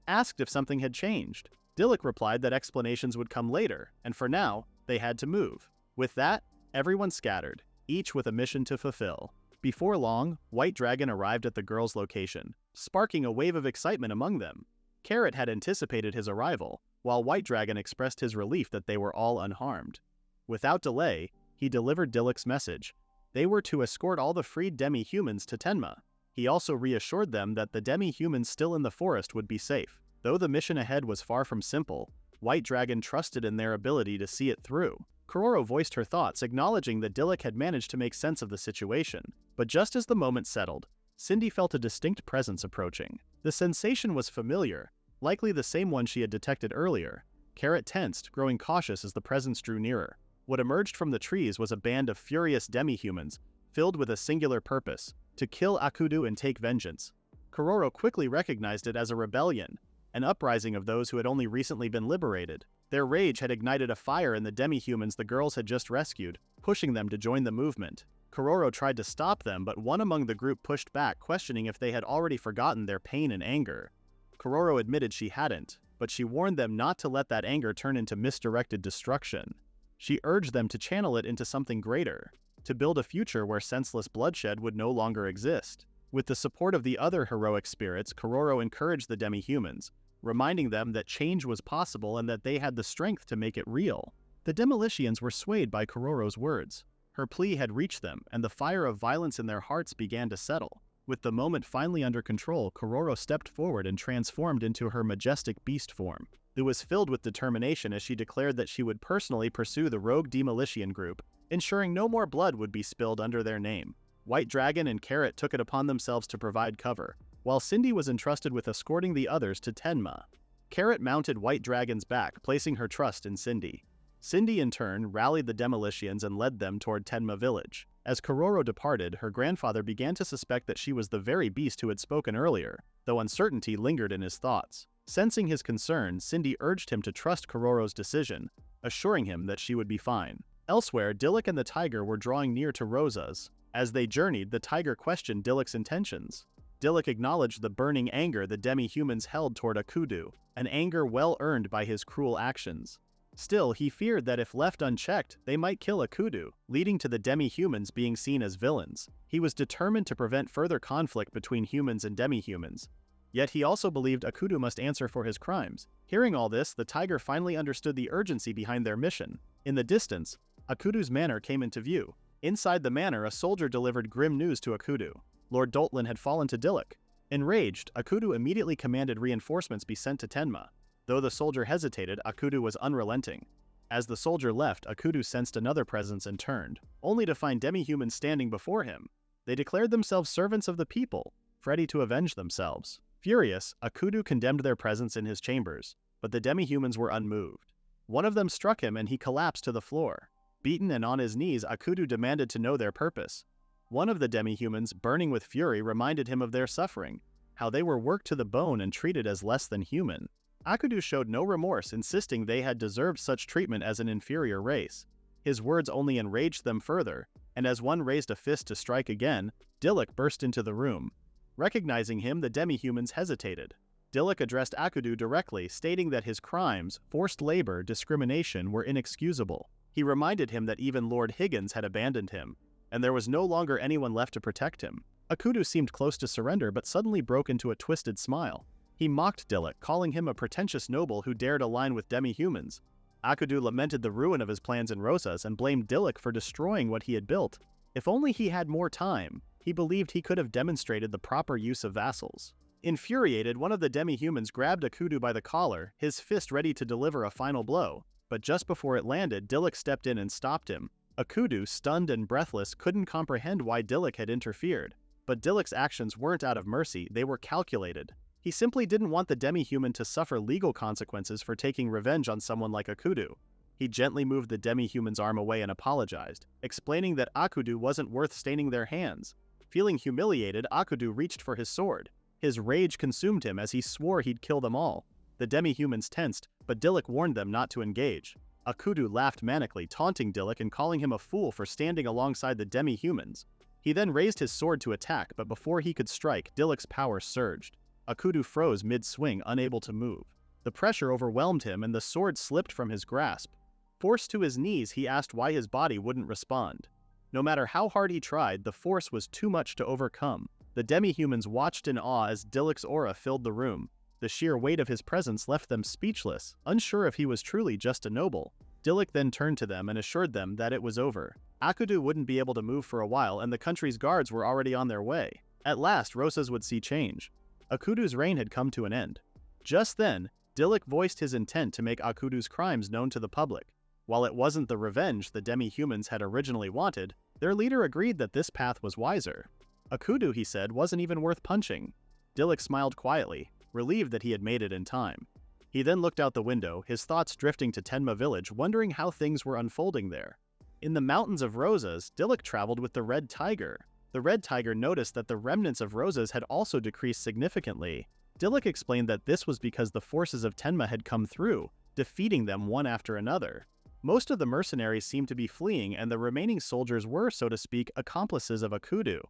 asked if something had changed. Dilluk replied that explanations would come later, and for now, they had to move. With that, everyone scattered, each with a mission to fulfill. Before long, White Dragon arrived at the girls' location, sparking a wave of excitement among them. Carrot had anticipated his arrival, while White Dragon expressed his relief that they were all unharmed. Without delay, he delivered Dilluk's message. They were to escort all the freed demi-humans to Tenma. He also reassured them that the demi-humans still in the forest would be safe. Though the mission ahead was far from simple, White Dragon trusted in their ability to see it through. Kororo voiced her thoughts, acknowledging that Dilluk had managed to make sense of the situation. But just as the moment settled, Cindy felt a distinct presence approaching. The sensation was familiar, likely the same one she had detected earlier. Carrot tensed, growing cautious as the presence drew nearer. What emerged from the trees was a band of furious demi-humans, filled with a singular purpose: to kill Akudu and take vengeance. Kororo quickly recognized it as a rebellion, an uprising of those who had only recently been liberated. Their rage had ignited a fire in the demi-humans the girls had just rescued, pushing them to join the movement. Kororo tried to stop them, but one among the group pushed back, questioning if they had already forgotten their pain and anger. Kororo admitted she hadn't, but she warned them not to let that anger turn into misdirected destruction. She urged them to channel it into something greater, to build a future where senseless bloodshed would no longer exist. With the support of the other heroic spirits, Kororo encouraged the demi-humans, reminding them that change was possible and that they had the strength to make it real. The Demolicians were swayed by Kororo's words. Her plea had reached them, and the fire of violence in their hearts began to settle. With the moment finally under control, Kororo stepped forward and transformed into her majestic beast form. It was filled with determination as she declared that she would personally pursue the rogue Demolician group, ensuring no more blood would be spilled under their name. White Dragon and Carrot took it upon themselves to provide cover, while Cindy was entrusted with escorting the others to Tenma. Carrot mounted White Dragon's back, placing her trust in Cindy. Cindy, in turn, rallied the Demolicians and led them toward Tenma village. As Kororo departed, her grandfather began to suspect that she was the very beast who had spoken earlier, though uncertainty lingered in his thoughts. Sensing his concern, Cindy urged him to trust Kororo's decision, assuring him that she would be fine. Elsewhere, Dilluk and the tiger were drawing near to Rosa's. As they journeyed, the tiger questioned Dilluk's intentions. Dilluk acknowledged the burning anger the demi-humans held toward Akudu, an anger well earned by his cruel actions. Still, he feared that if left unchecked, they might kill Akudu, leading to the demi-humans being seen as villains. He was determined to prevent further conflict between humans and demi-humans. Yet he also believed Akudu must answer for his crimes. Hearing all this, the tiger finally understood the urgency behind their mission. In the distance, Akudu's manor came into view. Inside the manor, a soldier delivered grim news to Akudu. Lord Doltlin had fallen to Dilluk. Enraged, Akudu immediately commanded reinforcements be sent to Tenma. Though the soldier hesitated, Akudu was unrelenting. As the soldier left, Akudu sensed another presence and turned, only to find demi-humans standing before him. They declared themselves servants of the people, ready to avenge themselves. Furious, Akudu condemned their presence in his chambers, but the demi-humans were unmoved. One of them struck him and he collapsed to the floor. Beaten and on his knees, Akudu demanded to know their purpose. One of the demi-humans, burning with fury, reminded him of their suffering, how they were worked to the bone and treated as less than human. Akudu showed no remorse, insisting they had deserved such treatment as an inferior race. His words only enraged them further, and as one raised a fist to strike again, Dilluk burst into the room. Recognizing him, the demi-humans hesitated. Dilluk addressed Akudu directly, stating that his crimes, forced labor, discrimination, were inexcusable. He reminded him that even Lord Higgins had abandoned him, and there was no longer anyone left to protect him. Akudu seemed close to surrender, but suddenly broke into a twisted smile. He mocked Dilluk, calling him a pretentious noble who dared align with demi-humans. Akudu lamented the ruin of his plans in Rosas and blamed Dilluk for destroying what he had built. If only he had more time, he believed he could have demonstrated the proper use of vassals. Infuriated, one of the demi-humans grabbed Akudu by the collar, his fist ready to deliver a final blow. But just before it landed, Dilluk stepped in and stopped him. Akudu, stunned and breathless, couldn't comprehend why Dilluk had interfered. But Dilluk's actions weren't out of mercy, they were calculated. He simply didn't want the demi-human to suffer legal consequences for taking revenge on someone like Akudu. He gently moved the demi-human's arm away and apologized, explaining that Akudu wasn't worth staining their hands. Feeling humiliated, Akudu reached for his sword. His rage consumed him as he swore he'd kill them all. The demi-humans tensed, but Dilluk warned them not to engage. Akudu laughed manically, taunting Dilluk and calling him a fool for standing alongside the demi-humans. He then raised his sword to attack, but before he could strike, Dilluk's power surged. Akudu froze mid-swing, unable to move. The pressure overwhelmed him and the sword slipped from his grasp. Forced to his knees, he asked why his body wouldn't respond. No matter how hard he tried, the force was too much to overcome. The demi-humans watched in awe as Dilluk's aura filled the room. The sheer weight of his presence left them speechless, unsure if he was truly just a noble. Dilluk then turned to them and assured them that it was over. Akudu wouldn't be able to move for a while and the country's guards were already on their way. At last, Rosas would see change. Akudu's reign had come to an end. Just then, Dilluk voiced his intent to make Akudu's crimes known to the public. While it wasn't the revenge the demi-humans had originally wanted, their leader agreed that this path was wiser. Akudu, he said, wasn't even worth punching. Dilluk smiled quietly, relieved that he had made it in time. He then looked out the window, his thoughts drifting to Tenma village, wondering how things were unfolding there. In the mountains of Rosas, Dilluk traveled with the Red Tiger. The Red Tiger noticed that the remnants of Roses had also decreased significantly. Dilluk explained that this was because the forces of Tenma had come through, defeating them one after another. Most of the mercenaries seemed to be fleeing, and the remaining soldiers were, so to speak, accomplices of Akudu.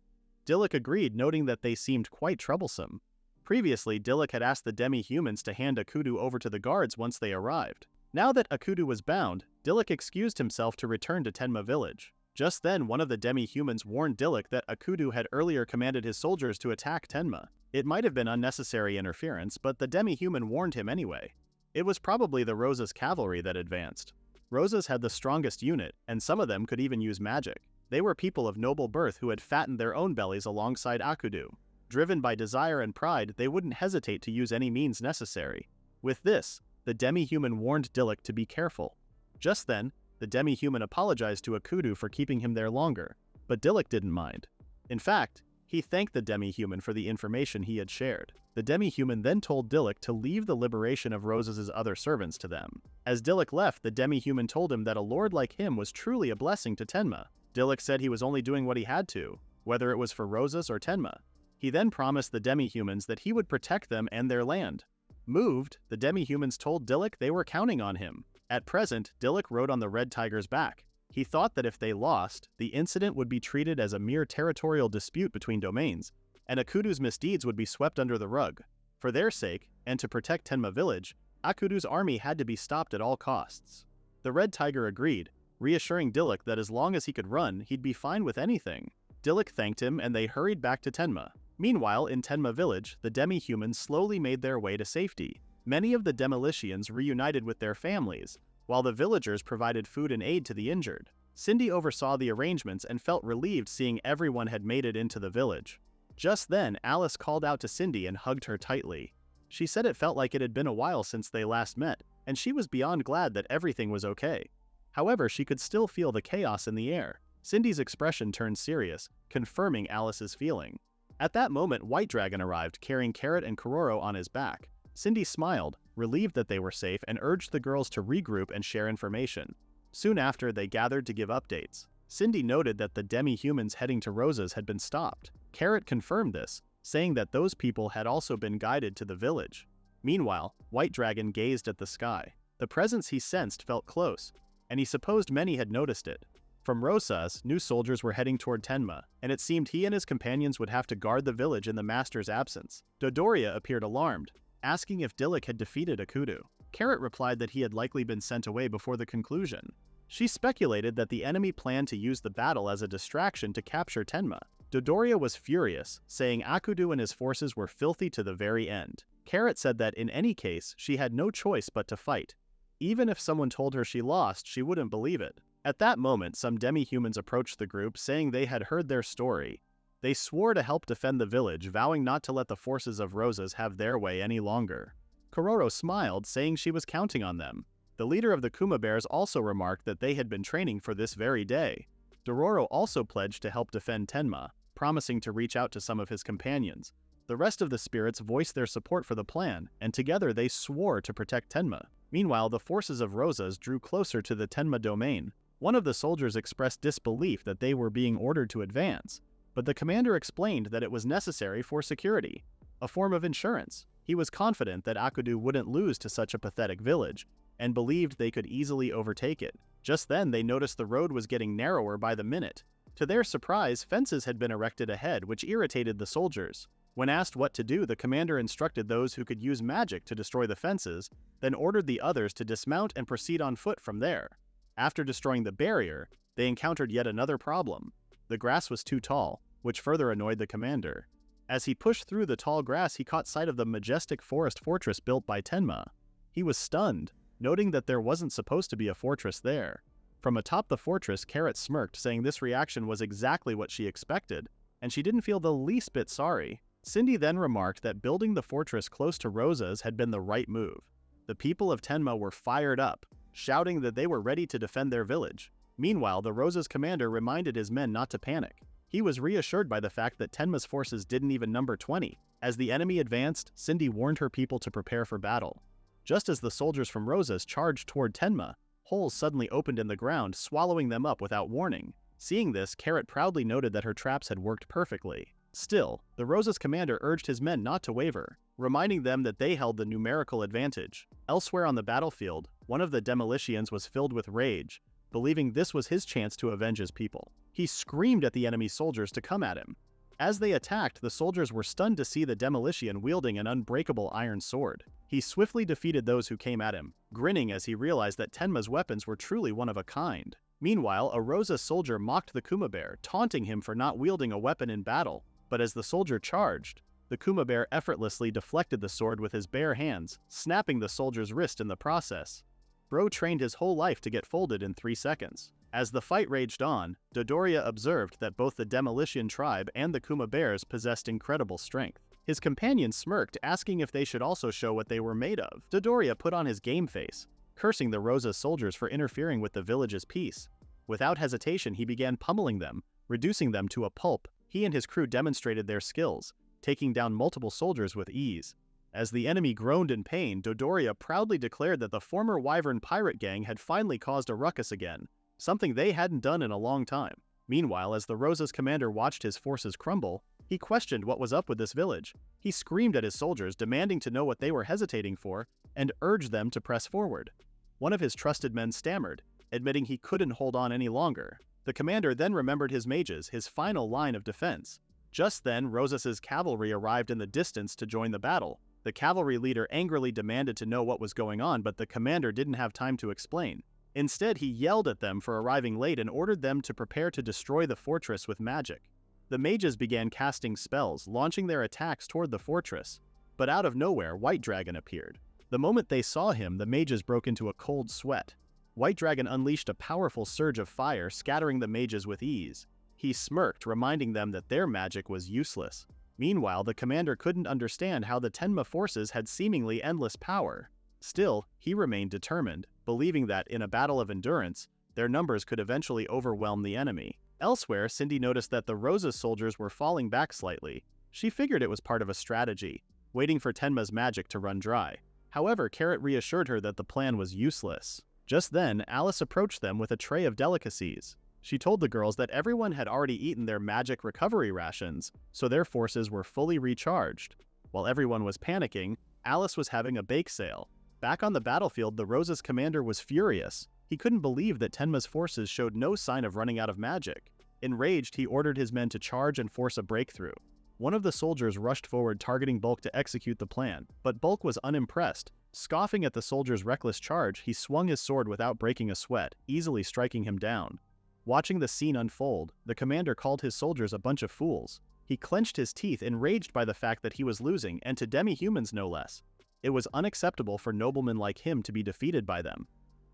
Dilluk agreed, noting that they seemed quite troublesome. Previously, Dilluk had asked the demi-humans to hand Akudu over to the guards once they arrived. Now that Akudu was bound, Dilluk excused himself to return to Tenma village. Just then, one of the demi-humans warned Dilluk that Akudu had earlier commanded his soldiers to attack Tenma. It might have been unnecessary interference, but the demi-human warned him anyway. It was probably the Roses cavalry that advanced. Roses had the strongest unit, and some of them could even use magic. They were people of noble birth who had fattened their own bellies alongside Akudu. Driven by desire and pride, they wouldn't hesitate to use any means necessary. With this, the demi-human warned Dilluk to be careful. Just then, the demi-human apologized to Akudu for keeping him there longer, but Dilluk didn't mind. In fact, he thanked the demi-human for the information he had shared. The demi-human then told Dilluk to leave the liberation of Roses' other servants to them. As Dilluk left, the demi-human told him that a lord like him was truly a blessing to Tenma. Dilluk said he was only doing what he had to, whether it was for Roses or Tenma. He then promised the demi-humans that he would protect them and their land. Moved, the demi-humans told Dilluk they were counting on him. At present, Dilluk rode on the Red Tiger's back. He thought that if they lost, the incident would be treated as a mere territorial dispute between domains, and Akudu's misdeeds would be swept under the rug. For their sake, and to protect Tenma village, Akudu's army had to be stopped at all costs. The Red Tiger agreed, reassuring Dilluk that as long as he could run, he'd be fine with anything. Dilluk thanked him, and they hurried back to Tenma. Meanwhile, in Tenma village, the demi-humans slowly made their way to safety. Many of the demolitians reunited with their families, while the villagers provided food and aid to the injured. Cindy oversaw the arrangements and felt relieved seeing everyone had made it into the village. Just then, Alice called out to Cindy and hugged her tightly. She said it felt like it had been a while since they last met, and she was beyond glad that everything was okay. However, she could still feel the chaos in the air. Cindy's expression turned serious, confirming Alice's feeling. At that moment, White Dragon arrived, carrying Carrot and Kororo on his back. Cindy smiled, relieved that they were safe, and urged the girls to regroup and share information. Soon after, they gathered to give updates. Cindy noted that the demi-humans heading to Roses had been stopped. Carrot confirmed this, saying that those people had also been guided to the village. Meanwhile, White Dragon gazed at the sky. The presence he sensed felt close, and he supposed many had noticed it. From Rosas, new soldiers were heading toward Tenma, and it seemed he and his companions would have to guard the village in the master's absence. Dodoria appeared alarmed, asking if Dilluk had defeated Akudu. Carrot replied that he had likely been sent away before the conclusion. She speculated that the enemy planned to use the battle as a distraction to capture Tenma. Dodoria was furious, saying Akudu and his forces were filthy to the very end. Carrot said that in any case, she had no choice but to fight. Even if someone told her she lost, she wouldn't believe it. At that moment, some demi-humans approached the group, saying they had heard their story. They swore to help defend the village, vowing not to let the forces of Roses have their way any longer. Kororo smiled, saying she was counting on them. The leader of the Kuma Bears also remarked that they had been training for this very day. Dororo also pledged to help defend Tenma, promising to reach out to some of his companions. The rest of the spirits voiced their support for the plan, and together they swore to protect Tenma. Meanwhile, the forces of Roses drew closer to the Tenma domain. One of the soldiers expressed disbelief that they were being ordered to advance, but the commander explained that it was necessary for security, a form of insurance. He was confident that Akudu wouldn't lose to such a pathetic village, and believed they could easily overtake it. Just then, they noticed the road was getting narrower by the minute. To their surprise, fences had been erected ahead, which irritated the soldiers. When asked what to do, the commander instructed those who could use magic to destroy the fences, then ordered the others to dismount and proceed on foot from there. After destroying the barrier, they encountered yet another problem. The grass was too tall, which further annoyed the commander. As he pushed through the tall grass, he caught sight of the majestic forest fortress built by Tenma. He was stunned, noting that there wasn't supposed to be a fortress there. From atop the fortress, Carrot smirked, saying this reaction was exactly what she expected, and she didn't feel the least bit sorry. Cindy then remarked that building the fortress close to Rosas had been the right move. The people of Tenma were fired up, shouting that they were ready to defend their village. Meanwhile, the Rosas commander reminded his men not to panic. He was reassured by the fact that Tenma's forces didn't even number 20. As the enemy advanced, Cindy warned her people to prepare for battle. Just as the soldiers from Rosas charged toward Tenma, holes suddenly opened in the ground, swallowing them up without warning. Seeing this, Carrot proudly noted that her traps had worked perfectly. Still, the Rosa's commander urged his men not to waver, reminding them that they held the numerical advantage. Elsewhere on the battlefield, one of the Demolitians was filled with rage, believing this was his chance to avenge his people. He screamed at the enemy soldiers to come at him. As they attacked, the soldiers were stunned to see the Demolition wielding an unbreakable iron sword. He swiftly defeated those who came at him, grinning as he realized that Tenma's weapons were truly one of a kind. Meanwhile, a Rosa soldier mocked the Kuma bear, taunting him for not wielding a weapon in battle. But as the soldier charged, the Kuma bear effortlessly deflected the sword with his bare hands, snapping the soldier's wrist in the process. Bro trained his whole life to get folded in 3 seconds. As the fight raged on, Dodoria observed that both the Demolition tribe and the Kuma bears possessed incredible strength. His companion smirked, asking if they should also show what they were made of. Dodoria put on his game face, cursing the Rosa soldiers for interfering with the village's peace. Without hesitation, he began pummeling them, reducing them to a pulp. He and his crew demonstrated their skills, taking down multiple soldiers with ease. As the enemy groaned in pain, Dodoria proudly declared that the former Wyvern pirate gang had finally caused a ruckus again, something they hadn't done in a long time. Meanwhile, as the Rosa's commander watched his forces crumble, he questioned what was up with this village. He screamed at his soldiers, demanding to know what they were hesitating for, and urged them to press forward. One of his trusted men stammered, admitting he couldn't hold on any longer. The commander then remembered his mages, his final line of defense. Just then, Rosas's cavalry arrived in the distance to join the battle. The cavalry leader angrily demanded to know what was going on, but the commander didn't have time to explain. Instead, he yelled at them for arriving late and ordered them to prepare to destroy the fortress with magic. The mages began casting spells, launching their attacks toward the fortress. But out of nowhere, White Dragon appeared. The moment they saw him, the mages broke into a cold sweat. White Dragon unleashed a powerful surge of fire, scattering the mages with ease. He smirked, reminding them that their magic was useless. Meanwhile, the commander couldn't understand how the Tenma forces had seemingly endless power. Still, he remained determined, believing that, in a battle of endurance, their numbers could eventually overwhelm the enemy. Elsewhere, Cindy noticed that the Rosa's soldiers were falling back slightly. She figured it was part of a strategy, waiting for Tenma's magic to run dry. However, Carrot reassured her that the plan was useless. Just then, Alice approached them with a tray of delicacies. She told the girls that everyone had already eaten their magic recovery rations, so their forces were fully recharged. While everyone was panicking, Alice was having a bake sale. Back on the battlefield, the Rosa's commander was furious. He couldn't believe that Tenma's forces showed no sign of running out of magic. Enraged, he ordered his men to charge and force a breakthrough. One of the soldiers rushed forward, targeting Bulk to execute the plan, but Bulk was unimpressed. Scoffing at the soldier's reckless charge, he swung his sword without breaking a sweat, easily striking him down. Watching the scene unfold, the commander called his soldiers a bunch of fools. He clenched his teeth, enraged by the fact that he was losing, and to demi-humans no less. It was unacceptable for noblemen like him to be defeated by them.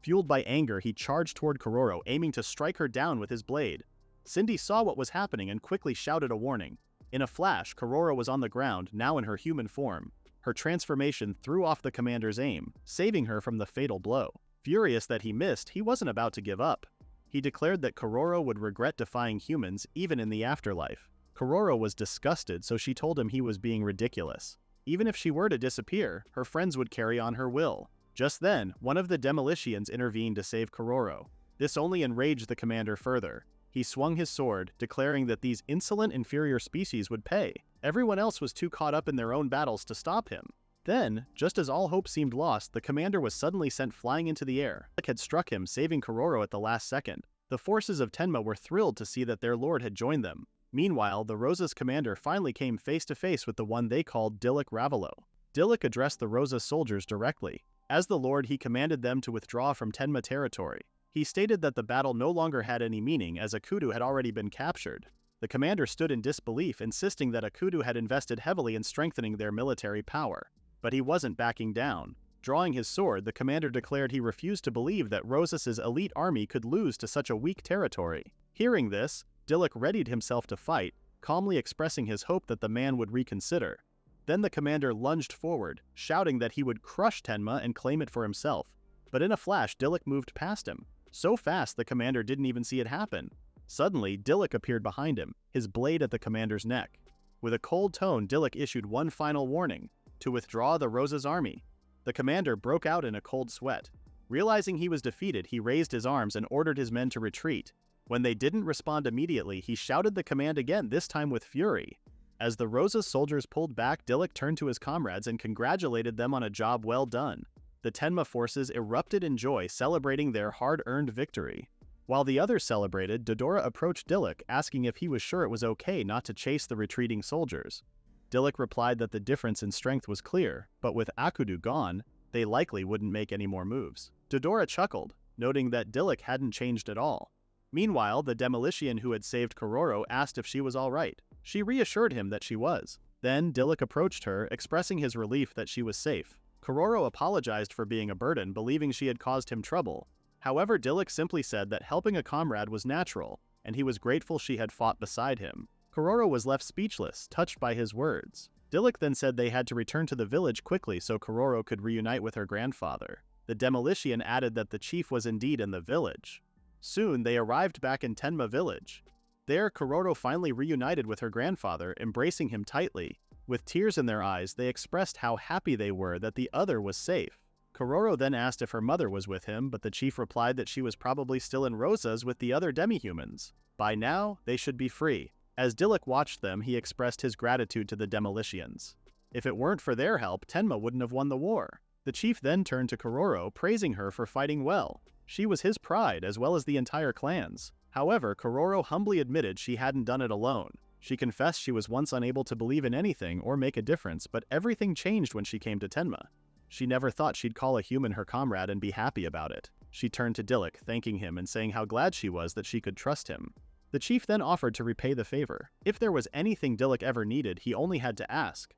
Fueled by anger, he charged toward Kororo, aiming to strike her down with his blade. Cindy saw what was happening and quickly shouted a warning. In a flash, Kororo was on the ground, now in her human form. Her transformation threw off the commander's aim, saving her from the fatal blow. Furious that he missed, he wasn't about to give up. He declared that Kororo would regret defying humans even in the afterlife. Kororo was disgusted, so she told him he was being ridiculous. Even if she were to disappear, her friends would carry on her will. Just then, one of the Demolitians intervened to save Kororo. This only enraged the commander further. He swung his sword, declaring that these insolent inferior species would pay. Everyone else was too caught up in their own battles to stop him. Then, just as all hope seemed lost, the commander was suddenly sent flying into the air. Dilluk had struck him, saving Kororo at the last second. The forces of Tenma were thrilled to see that their lord had joined them. Meanwhile, the Rosa's commander finally came face to face with the one they called Dilluk Ravelo. Dilluk addressed the Rosa's soldiers directly. As the lord, he commanded them to withdraw from Tenma territory. He stated that the battle no longer had any meaning, as Akudu had already been captured. The commander stood in disbelief, insisting that Akudu had invested heavily in strengthening their military power. But he wasn't backing down. Drawing his sword, the commander declared he refused to believe that Rosas's elite army could lose to such a weak territory. Hearing this, Dilluk readied himself to fight, calmly expressing his hope that the man would reconsider. Then the commander lunged forward, shouting that he would crush Tenma and claim it for himself. But in a flash, Dilluk moved past him. So fast, the commander didn't even see it happen. Suddenly, Dilluk appeared behind him, his blade at the commander's neck. With a cold tone, Dilluk issued one final warning: to withdraw the Rosa's army. The commander broke out in a cold sweat. Realizing he was defeated, he raised his arms and ordered his men to retreat. When they didn't respond immediately, he shouted the command again, this time with fury. As the Rosa's soldiers pulled back, Dilluk turned to his comrades and congratulated them on a job well done. The Tenma forces erupted in joy, celebrating their hard-earned victory. While the others celebrated, Dodora approached Dilluk, asking if he was sure it was okay not to chase the retreating soldiers. Dilluk replied that the difference in strength was clear, but with Akudu gone, they likely wouldn't make any more moves. Dodora chuckled, noting that Dilluk hadn't changed at all. Meanwhile, the demolition who had saved Kororo asked if she was all right. She reassured him that she was. Then Dilluk approached her, expressing his relief that she was safe. Kororo apologized for being a burden, believing she had caused him trouble. However, Dilluk simply said that helping a comrade was natural, and he was grateful she had fought beside him. Kororo was left speechless, touched by his words. Dilluk then said they had to return to the village quickly so Kororo could reunite with her grandfather. The demolition added that the chief was indeed in the village. Soon, they arrived back in Tenma village. There, Kororo finally reunited with her grandfather, embracing him tightly. With tears in their eyes, they expressed how happy they were that the other was safe. Kororo then asked if her mother was with him, but the chief replied that she was probably still in Rosa's with the other demi-humans. By now, they should be free. As Dilluk watched them, he expressed his gratitude to the demolitions. If it weren't for their help, Tenma wouldn't have won the war. The chief then turned to Kororo, praising her for fighting well. She was his pride, as well as the entire clan's. However, Kororo humbly admitted she hadn't done it alone. She confessed she was once unable to believe in anything or make a difference, but everything changed when she came to Tenma. She never thought she'd call a human her comrade and be happy about it. She turned to Dilluk, thanking him and saying how glad she was that she could trust him. The chief then offered to repay the favor. If there was anything Dilluk ever needed, he only had to ask.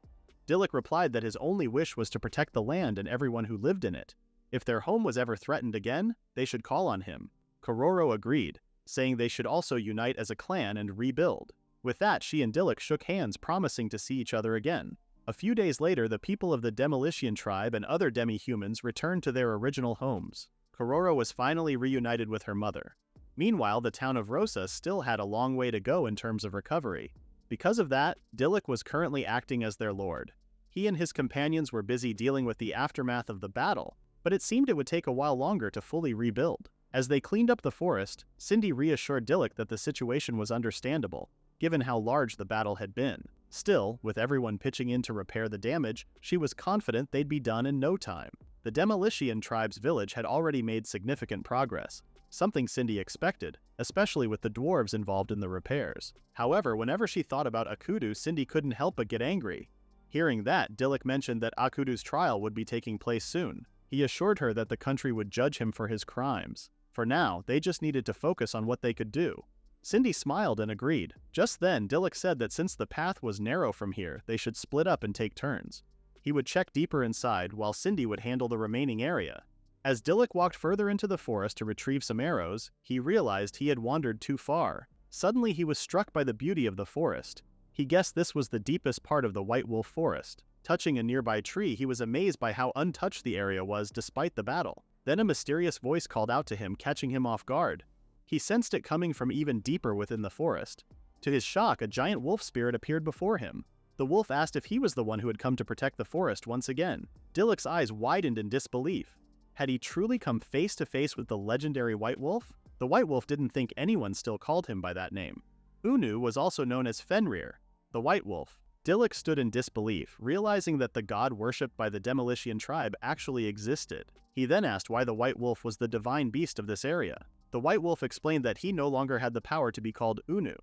Dilluk replied that his only wish was to protect the land and everyone who lived in it. If their home was ever threatened again, they should call on him. Kororo agreed, saying they should also unite as a clan and rebuild. With that, she and Dilluk shook hands, promising to see each other again. A few days later, the people of the Demolition tribe and other demi-humans returned to their original homes. Kororo was finally reunited with her mother. Meanwhile, the town of Rosa still had a long way to go in terms of recovery. Because of that, Dilluk was currently acting as their lord. He and his companions were busy dealing with the aftermath of the battle, but it seemed it would take a while longer to fully rebuild. As they cleaned up the forest, Cindy reassured Dilluk that the situation was understandable, given how large the battle had been. Still, with everyone pitching in to repair the damage, she was confident they'd be done in no time. The Demolition tribe's village had already made significant progress, something Cindy expected, especially with the dwarves involved in the repairs. However, whenever she thought about Akudu, Cindy couldn't help but get angry. Hearing that, Dilluk mentioned that Akudu's trial would be taking place soon. He assured her that the country would judge him for his crimes. For now, they just needed to focus on what they could do. Cindy smiled and agreed. Just then, Dilluk said that since the path was narrow from here, they should split up and take turns. He would check deeper inside, while Cindy would handle the remaining area. As Dilluk walked further into the forest to retrieve some arrows, he realized he had wandered too far. Suddenly, he was struck by the beauty of the forest. He guessed this was the deepest part of the White Wolf Forest. Touching a nearby tree, he was amazed by how untouched the area was despite the battle. Then a mysterious voice called out to him, catching him off guard. He sensed it coming from even deeper within the forest. To his shock, a giant wolf spirit appeared before him. The wolf asked if he was the one who had come to protect the forest once again. Dilluk's eyes widened in disbelief. Had he truly come face to face with the legendary White Wolf? The White Wolf didn't think anyone still called him by that name. Unu was also known as Fenrir, the White Wolf. Dilluk stood in disbelief, realizing that the god worshipped by the Demolition tribe actually existed. He then asked why the White Wolf was the divine beast of this area. The White Wolf explained that he no longer had the power to be called Unu.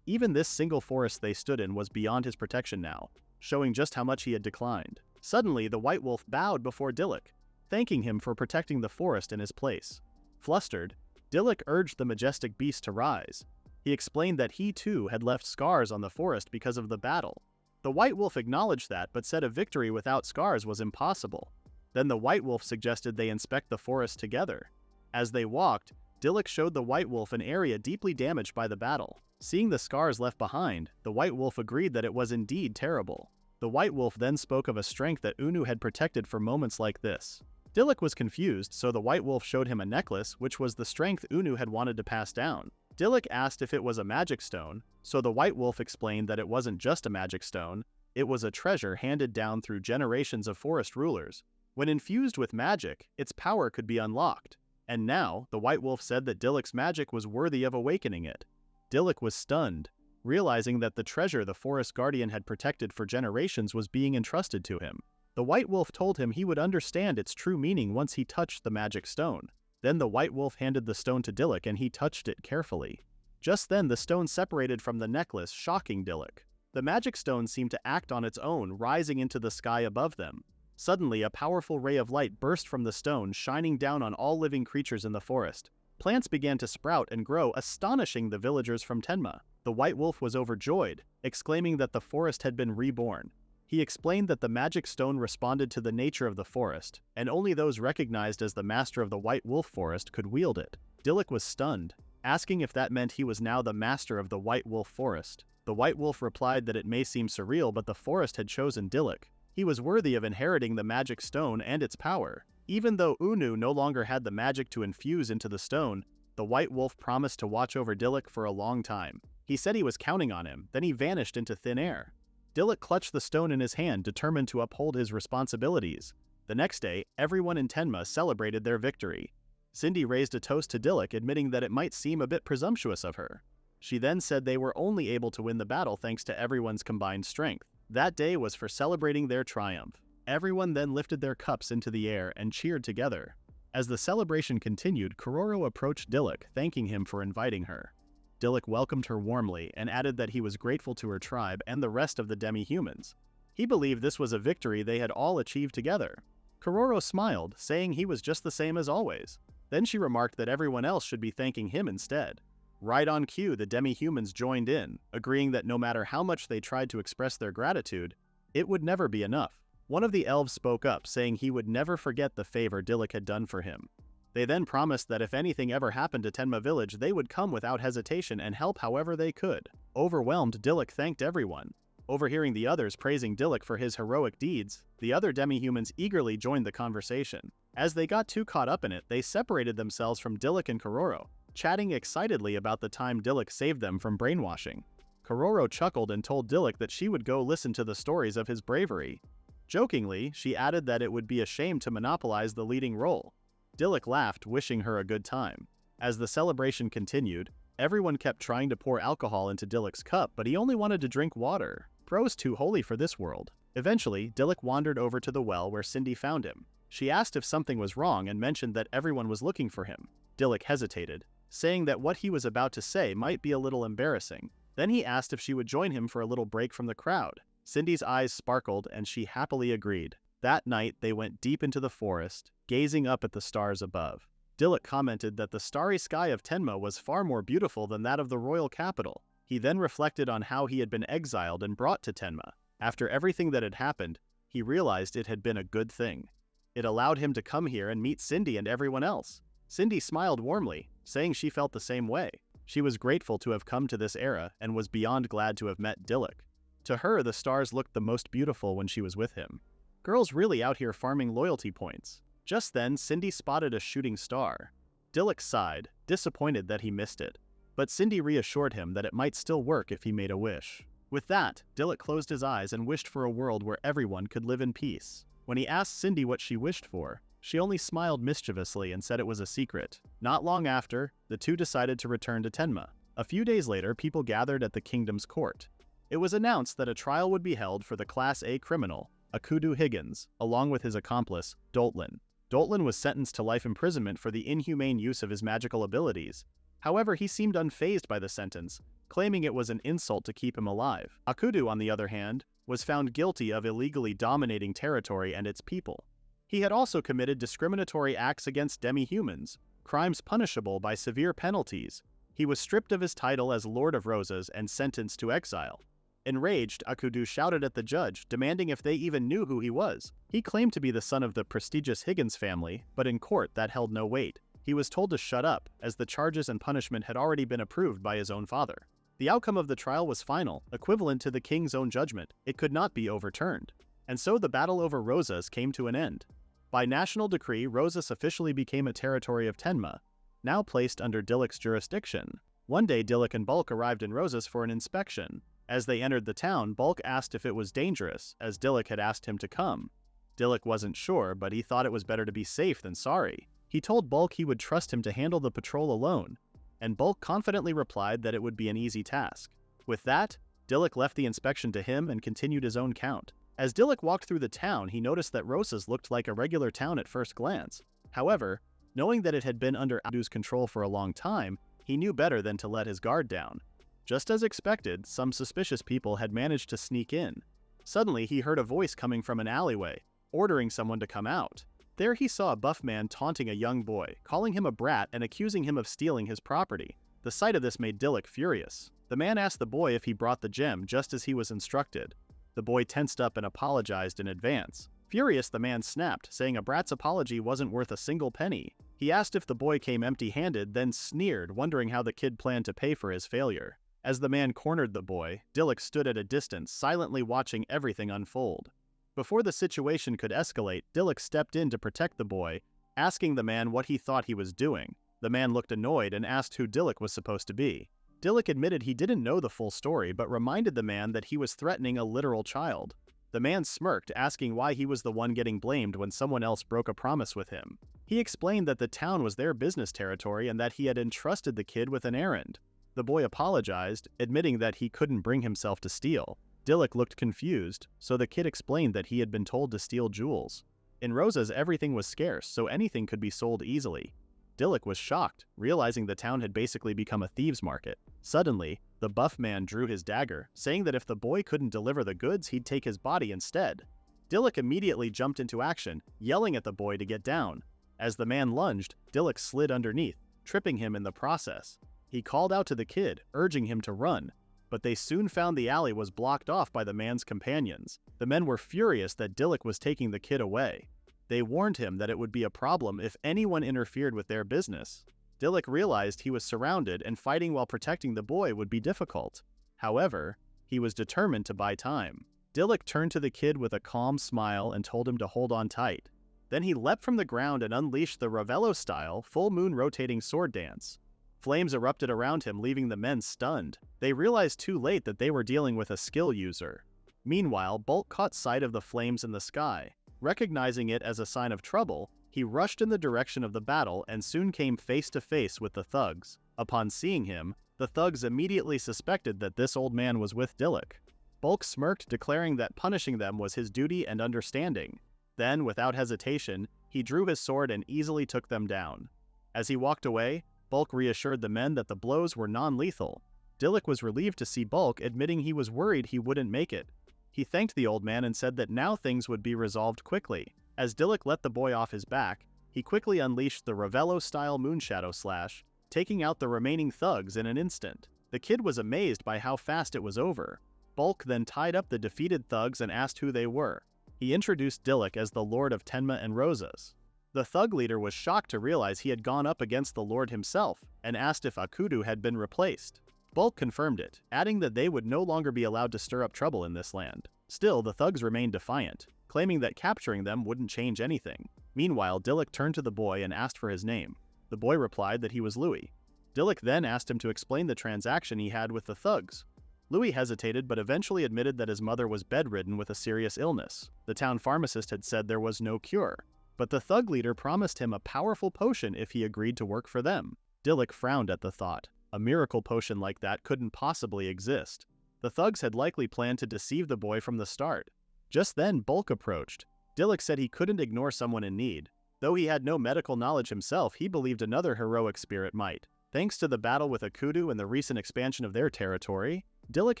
Even this single forest they stood in was beyond his protection now, showing just how much he had declined. Suddenly, the White Wolf bowed before Dilluk, thanking him for protecting the forest in his place. Flustered, Dilluk urged the majestic beast to rise. He explained that he too had left scars on the forest because of the battle. The White Wolf acknowledged that, but said a victory without scars was impossible. Then the White Wolf suggested they inspect the forest together. As they walked, Dilluk showed the White Wolf an area deeply damaged by the battle. Seeing the scars left behind, the White Wolf agreed that it was indeed terrible. The White Wolf then spoke of a strength that Unu had protected for moments like this. Dilluk was confused, so the White Wolf showed him a necklace, which was the strength Unu had wanted to pass down. Dilluk asked if it was a magic stone, so the White Wolf explained that it wasn't just a magic stone, it was a treasure handed down through generations of forest rulers. When infused with magic, its power could be unlocked. And now, the White Wolf said that Dilluk's magic was worthy of awakening it. Dilluk was stunned, realizing that the treasure the forest guardian had protected for generations was being entrusted to him. The White Wolf told him he would understand its true meaning once he touched the magic stone. Then the White Wolf handed the stone to Dilluk and he touched it carefully. Just then the stone separated from the necklace, shocking Dilluk. The magic stone seemed to act on its own, rising into the sky above them. Suddenly, a powerful ray of light burst from the stone, shining down on all living creatures in the forest. Plants began to sprout and grow, astonishing the villagers from Tenma. The White Wolf was overjoyed, exclaiming that the forest had been reborn. He explained that the magic stone responded to the nature of the forest, and only those recognized as the master of the White Wolf Forest could wield it. Dilluk was stunned, asking if that meant he was now the master of the White Wolf Forest. The White Wolf replied that it may seem surreal, but the forest had chosen Dilluk. He was worthy of inheriting the magic stone and its power. Even though Unu no longer had the magic to infuse into the stone, the White Wolf promised to watch over Dilluk for a long time. He said he was counting on him, then he vanished into thin air. Dilluk clutched the stone in his hand, determined to uphold his responsibilities. The next day, everyone in Tenma celebrated their victory. Cindy raised a toast to Dilluk, admitting that it might seem a bit presumptuous of her. She then said they were only able to win the battle thanks to everyone's combined strength. That day was for celebrating their triumph. Everyone then lifted their cups into the air and cheered together. As the celebration continued, Kororo approached Dilluk, thanking him for inviting her. Dilluk welcomed her warmly and added that he was grateful to her tribe and the rest of the demi-humans. He believed this was a victory they had all achieved together. Kororo smiled, saying he was just the same as always. Then she remarked that everyone else should be thanking him instead. Right on cue, the demi-humans joined in, agreeing that no matter how much they tried to express their gratitude, it would never be enough. One of the elves spoke up, saying he would never forget the favor Dilluk had done for him. They then promised that if anything ever happened to Tenma village, they would come without hesitation and help however they could. Overwhelmed, Dilluk thanked everyone. Overhearing the others praising Dilluk for his heroic deeds, the other demi-humans eagerly joined the conversation. As they got too caught up in it, they separated themselves from Dilluk and Kororo, chatting excitedly about the time Dilluk saved them from brainwashing. Kororo chuckled and told Dilluk that she would go listen to the stories of his bravery. Jokingly, she added that it would be a shame to monopolize the leading role. Dilluk laughed, wishing her a good time. As the celebration continued, everyone kept trying to pour alcohol into Dilluk's cup, but he only wanted to drink water. Bro's too holy for this world. Eventually, Dilluk wandered over to the well where Cindy found him. She asked if something was wrong and mentioned that everyone was looking for him. Dilluk hesitated, saying that what he was about to say might be a little embarrassing. Then he asked if she would join him for a little break from the crowd. Cindy's eyes sparkled and she happily agreed. That night, they went deep into the forest, gazing up at the stars above. Dilluk commented that the starry sky of Tenma was far more beautiful than that of the royal capital. He then reflected on how he had been exiled and brought to Tenma. After everything that had happened, he realized it had been a good thing. It allowed him to come here and meet Cindy and everyone else. Cindy smiled warmly, saying she felt the same way. She was grateful to have come to this era and was beyond glad to have met Dilluk. To her, the stars looked the most beautiful when she was with him. Girls really out here farming loyalty points. Just then, Cindy spotted a shooting star. Dilluk sighed, disappointed that he missed it. But Cindy reassured him that it might still work if he made a wish. With that, Dilluk closed his eyes and wished for a world where everyone could live in peace. When he asked Cindy what she wished for, she only smiled mischievously and said it was a secret. Not long after, the two decided to return to Tenma. A few days later, people gathered at the kingdom's court. It was announced that a trial would be held for the Class A criminal, Akudu Higgins, along with his accomplice, Doltlin. Doltlin was sentenced to life imprisonment for the inhumane use of his magical abilities. However, he seemed unfazed by the sentence, claiming it was an insult to keep him alive. Akudu, on the other hand, was found guilty of illegally dominating territory and its people. He had also committed discriminatory acts against demi-humans, crimes punishable by severe penalties. He was stripped of his title as Lord of Roses and sentenced to exile. Enraged, Akudu shouted at the judge, demanding if they even knew who he was. He claimed to be the son of the prestigious Higgins family, but in court that held no weight. He was told to shut up, as the charges and punishment had already been approved by his own father. The outcome of the trial was final, equivalent to the king's own judgment. It could not be overturned. And so the battle over Rosas came to an end. By national decree, Rosas officially became a territory of Tenma, now placed under Dilluk's jurisdiction. One day, Dilluk and Bulk arrived in Rosas for an inspection. As they entered the town, Bulk asked if it was dangerous, as Dilluk had asked him to come. Dilluk wasn't sure, but he thought it was better to be safe than sorry. He told Bulk he would trust him to handle the patrol alone, and Bulk confidently replied that it would be an easy task. With that, Dilluk left the inspection to him and continued his own count. As Dilluk walked through the town, he noticed that Rosas looked like a regular town at first glance. However, knowing that it had been under Adu's control for a long time, he knew better than to let his guard down. Just as expected, some suspicious people had managed to sneak in. Suddenly, he heard a voice coming from an alleyway, ordering someone to come out. There he saw a buff man taunting a young boy, calling him a brat and accusing him of stealing his property. The sight of this made Dilluk furious. The man asked the boy if he brought the gem just as he was instructed. The boy tensed up and apologized in advance. Furious, the man snapped, saying a brat's apology wasn't worth a single penny. He asked if the boy came empty-handed, then sneered, wondering how the kid planned to pay for his failure. As the man cornered the boy, Dilluk stood at a distance, silently watching everything unfold. Before the situation could escalate, Dilluk stepped in to protect the boy, asking the man what he thought he was doing. The man looked annoyed and asked who Dilluk was supposed to be. Dilluk admitted he didn't know the full story, but reminded the man that he was threatening a literal child. The man smirked, asking why he was the one getting blamed when someone else broke a promise with him. He explained that the town was their business territory and that he had entrusted the kid with an errand. The boy apologized, admitting that he couldn't bring himself to steal. Dilluk looked confused, so the kid explained that he had been told to steal jewels. In Rosas, everything was scarce, so anything could be sold easily. Dilluk was shocked, realizing the town had basically become a thieves' market. Suddenly, the buff man drew his dagger, saying that if the boy couldn't deliver the goods, he'd take his body instead. Dilluk immediately jumped into action, yelling at the boy to get down. As the man lunged, Dilluk slid underneath, tripping him in the process. He called out to the kid, urging him to run, but they soon found the alley was blocked off by the man's companions. The men were furious that Dilluk was taking the kid away. They warned him that it would be a problem if anyone interfered with their business. Dilluk realized he was surrounded and fighting while protecting the boy would be difficult. However, he was determined to buy time. Dilluk turned to the kid with a calm smile and told him to hold on tight. Then he leapt from the ground and unleashed the Ravello-style, full-moon rotating sword dance. Flames erupted around him, leaving the men stunned. They realized too late that they were dealing with a skill user. Meanwhile, Bulk caught sight of the flames in the sky. Recognizing it as a sign of trouble, he rushed in the direction of the battle and soon came face to face with the thugs. Upon seeing him, the thugs immediately suspected that this old man was with Dilluk. Bulk smirked, declaring that punishing them was his duty and understanding. Then, without hesitation, he drew his sword and easily took them down. As he walked away, Bulk reassured the men that the blows were non-lethal. Dilluk was relieved to see Bulk, admitting he was worried he wouldn't make it. He thanked the old man and said that now things would be resolved quickly. As Dilluk let the boy off his back, he quickly unleashed the Ravello-style Moonshadow Slash, taking out the remaining thugs in an instant. The kid was amazed by how fast it was over. Bulk then tied up the defeated thugs and asked who they were. He introduced Dilluk as the Lord of Tenma and Rosas. The thug leader was shocked to realize he had gone up against the Lord himself, and asked if Akudu had been replaced. Bulk confirmed it, adding that they would no longer be allowed to stir up trouble in this land. Still, the thugs remained defiant, claiming that capturing them wouldn't change anything. Meanwhile, Dilluk turned to the boy and asked for his name. The boy replied that he was Louis. Dilluk then asked him to explain the transaction he had with the thugs. Louis hesitated but eventually admitted that his mother was bedridden with a serious illness. The town pharmacist had said there was no cure, but the thug leader promised him a powerful potion if he agreed to work for them. Dilluk frowned at the thought. A miracle potion like that couldn't possibly exist. The thugs had likely planned to deceive the boy from the start. Just then, Bulk approached. Dilluk said he couldn't ignore someone in need. Though he had no medical knowledge himself, he believed another heroic spirit might. Thanks to the battle with Akudu and the recent expansion of their territory, Dilluk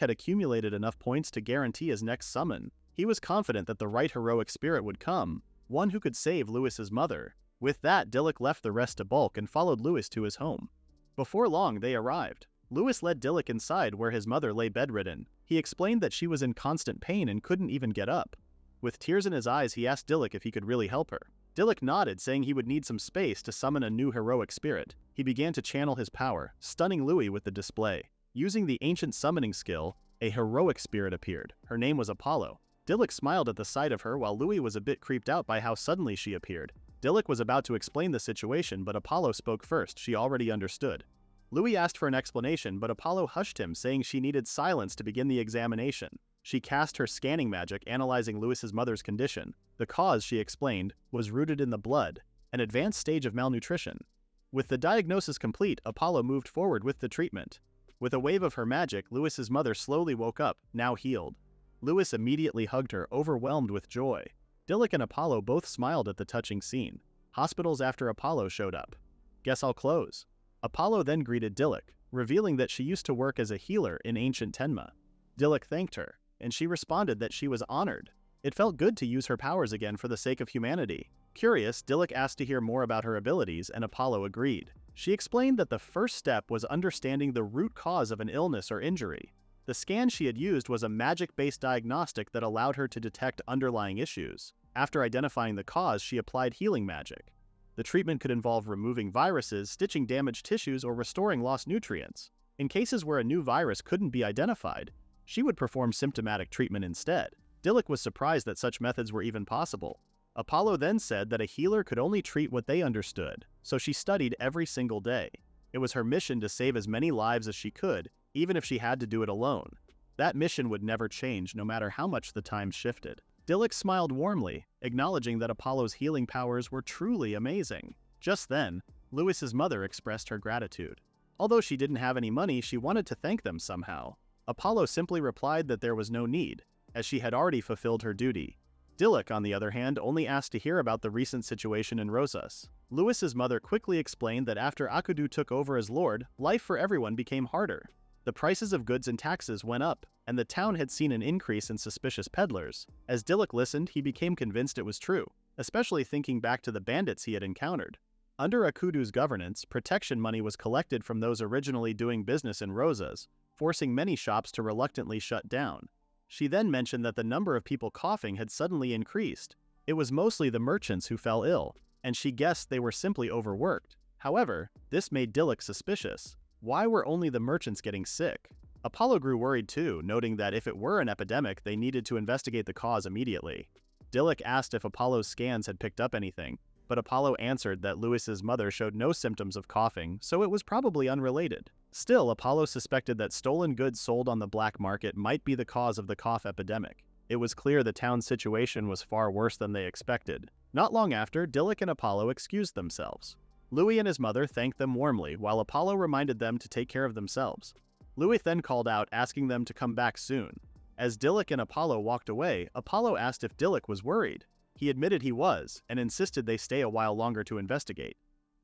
had accumulated enough points to guarantee his next summon. He was confident that the right heroic spirit would come, one who could save Louis's mother. With that, Dilluk left the rest to Bulk and followed Louis to his home. Before long, they arrived. Louis led Dilluk inside where his mother lay bedridden. He explained that she was in constant pain and couldn't even get up. With tears in his eyes, he asked Dilluk if he could really help her. Dilluk nodded, saying he would need some space to summon a new heroic spirit. He began to channel his power, stunning Louis with the display. Using the ancient summoning skill, a heroic spirit appeared. Her name was Apollo. Dilluk smiled at the sight of her while Louis was a bit creeped out by how suddenly she appeared. Dilluk was about to explain the situation, but Apollo spoke first. She already understood. Louis asked for an explanation, but Apollo hushed him, saying she needed silence to begin the examination. She cast her scanning magic, analyzing Louis's mother's condition. The cause, she explained, was rooted in the blood. an advanced stage of malnutrition. With the diagnosis complete, Apollo moved forward with the treatment. With a wave of her magic, Lewis's mother slowly woke up, now healed. Lewis immediately hugged her, overwhelmed with joy. Dilluk and Apollo both smiled at the touching scene. Hospitals after Apollo showed up. "Guess I'll close." Apollo then greeted Dilluk, revealing that she used to work as a healer in ancient Tenma. Dilluk thanked her, and she responded that she was honored. It felt good to use her powers again for the sake of humanity. Curious, Dilluk asked to hear more about her abilities, and Apollo agreed. She explained that the first step was understanding the root cause of an illness or injury. The scan she had used was a magic-based diagnostic that allowed her to detect underlying issues. After identifying the cause, she applied healing magic. The treatment could involve removing viruses, stitching damaged tissues, or restoring lost nutrients. In cases where a new virus couldn't be identified, she would perform symptomatic treatment instead. Dilluk was surprised that such methods were even possible. Apollo then said that a healer could only treat what they understood, so she studied every single day. It was her mission to save as many lives as she could, even if she had to do it alone. That mission would never change, no matter how much the times shifted. Dilluk smiled warmly, acknowledging that Apollo's healing powers were truly amazing. Just then, Lewis's mother expressed her gratitude. Although she didn't have any money, she wanted to thank them somehow. Apollo simply replied that there was no need, as she had already fulfilled her duty. Dilluk, on the other hand, only asked to hear about the recent situation in Rosas. Lewis's mother quickly explained that after Akudu took over as lord, life for everyone became harder. The prices of goods and taxes went up, and the town had seen an increase in suspicious peddlers. As Dilluk listened, he became convinced it was true, especially thinking back to the bandits he had encountered. Under Akudu's governance, protection money was collected from those originally doing business in Rosas, forcing many shops to reluctantly shut down. She then mentioned that the number of people coughing had suddenly increased. It was mostly the merchants who fell ill, and she guessed they were simply overworked. However, this made Dilluk suspicious. Why were only the merchants getting sick? Apollo grew worried too, noting that if it were an epidemic, they needed to investigate the cause immediately. Dilluk asked if Apollo's scans had picked up anything, but Apollo answered that Lewis's mother showed no symptoms of coughing, so it was probably unrelated. Still, Apollo suspected that stolen goods sold on the black market might be the cause of the cough epidemic. It was clear the town's situation was far worse than they expected. Not long after, Dilluk and Apollo excused themselves. Louis and his mother thanked them warmly, while Apollo reminded them to take care of themselves. Louis then called out, asking them to come back soon. As Dilluk and Apollo walked away, Apollo asked if Dilluk was worried. He admitted he was, and insisted they stay a while longer to investigate.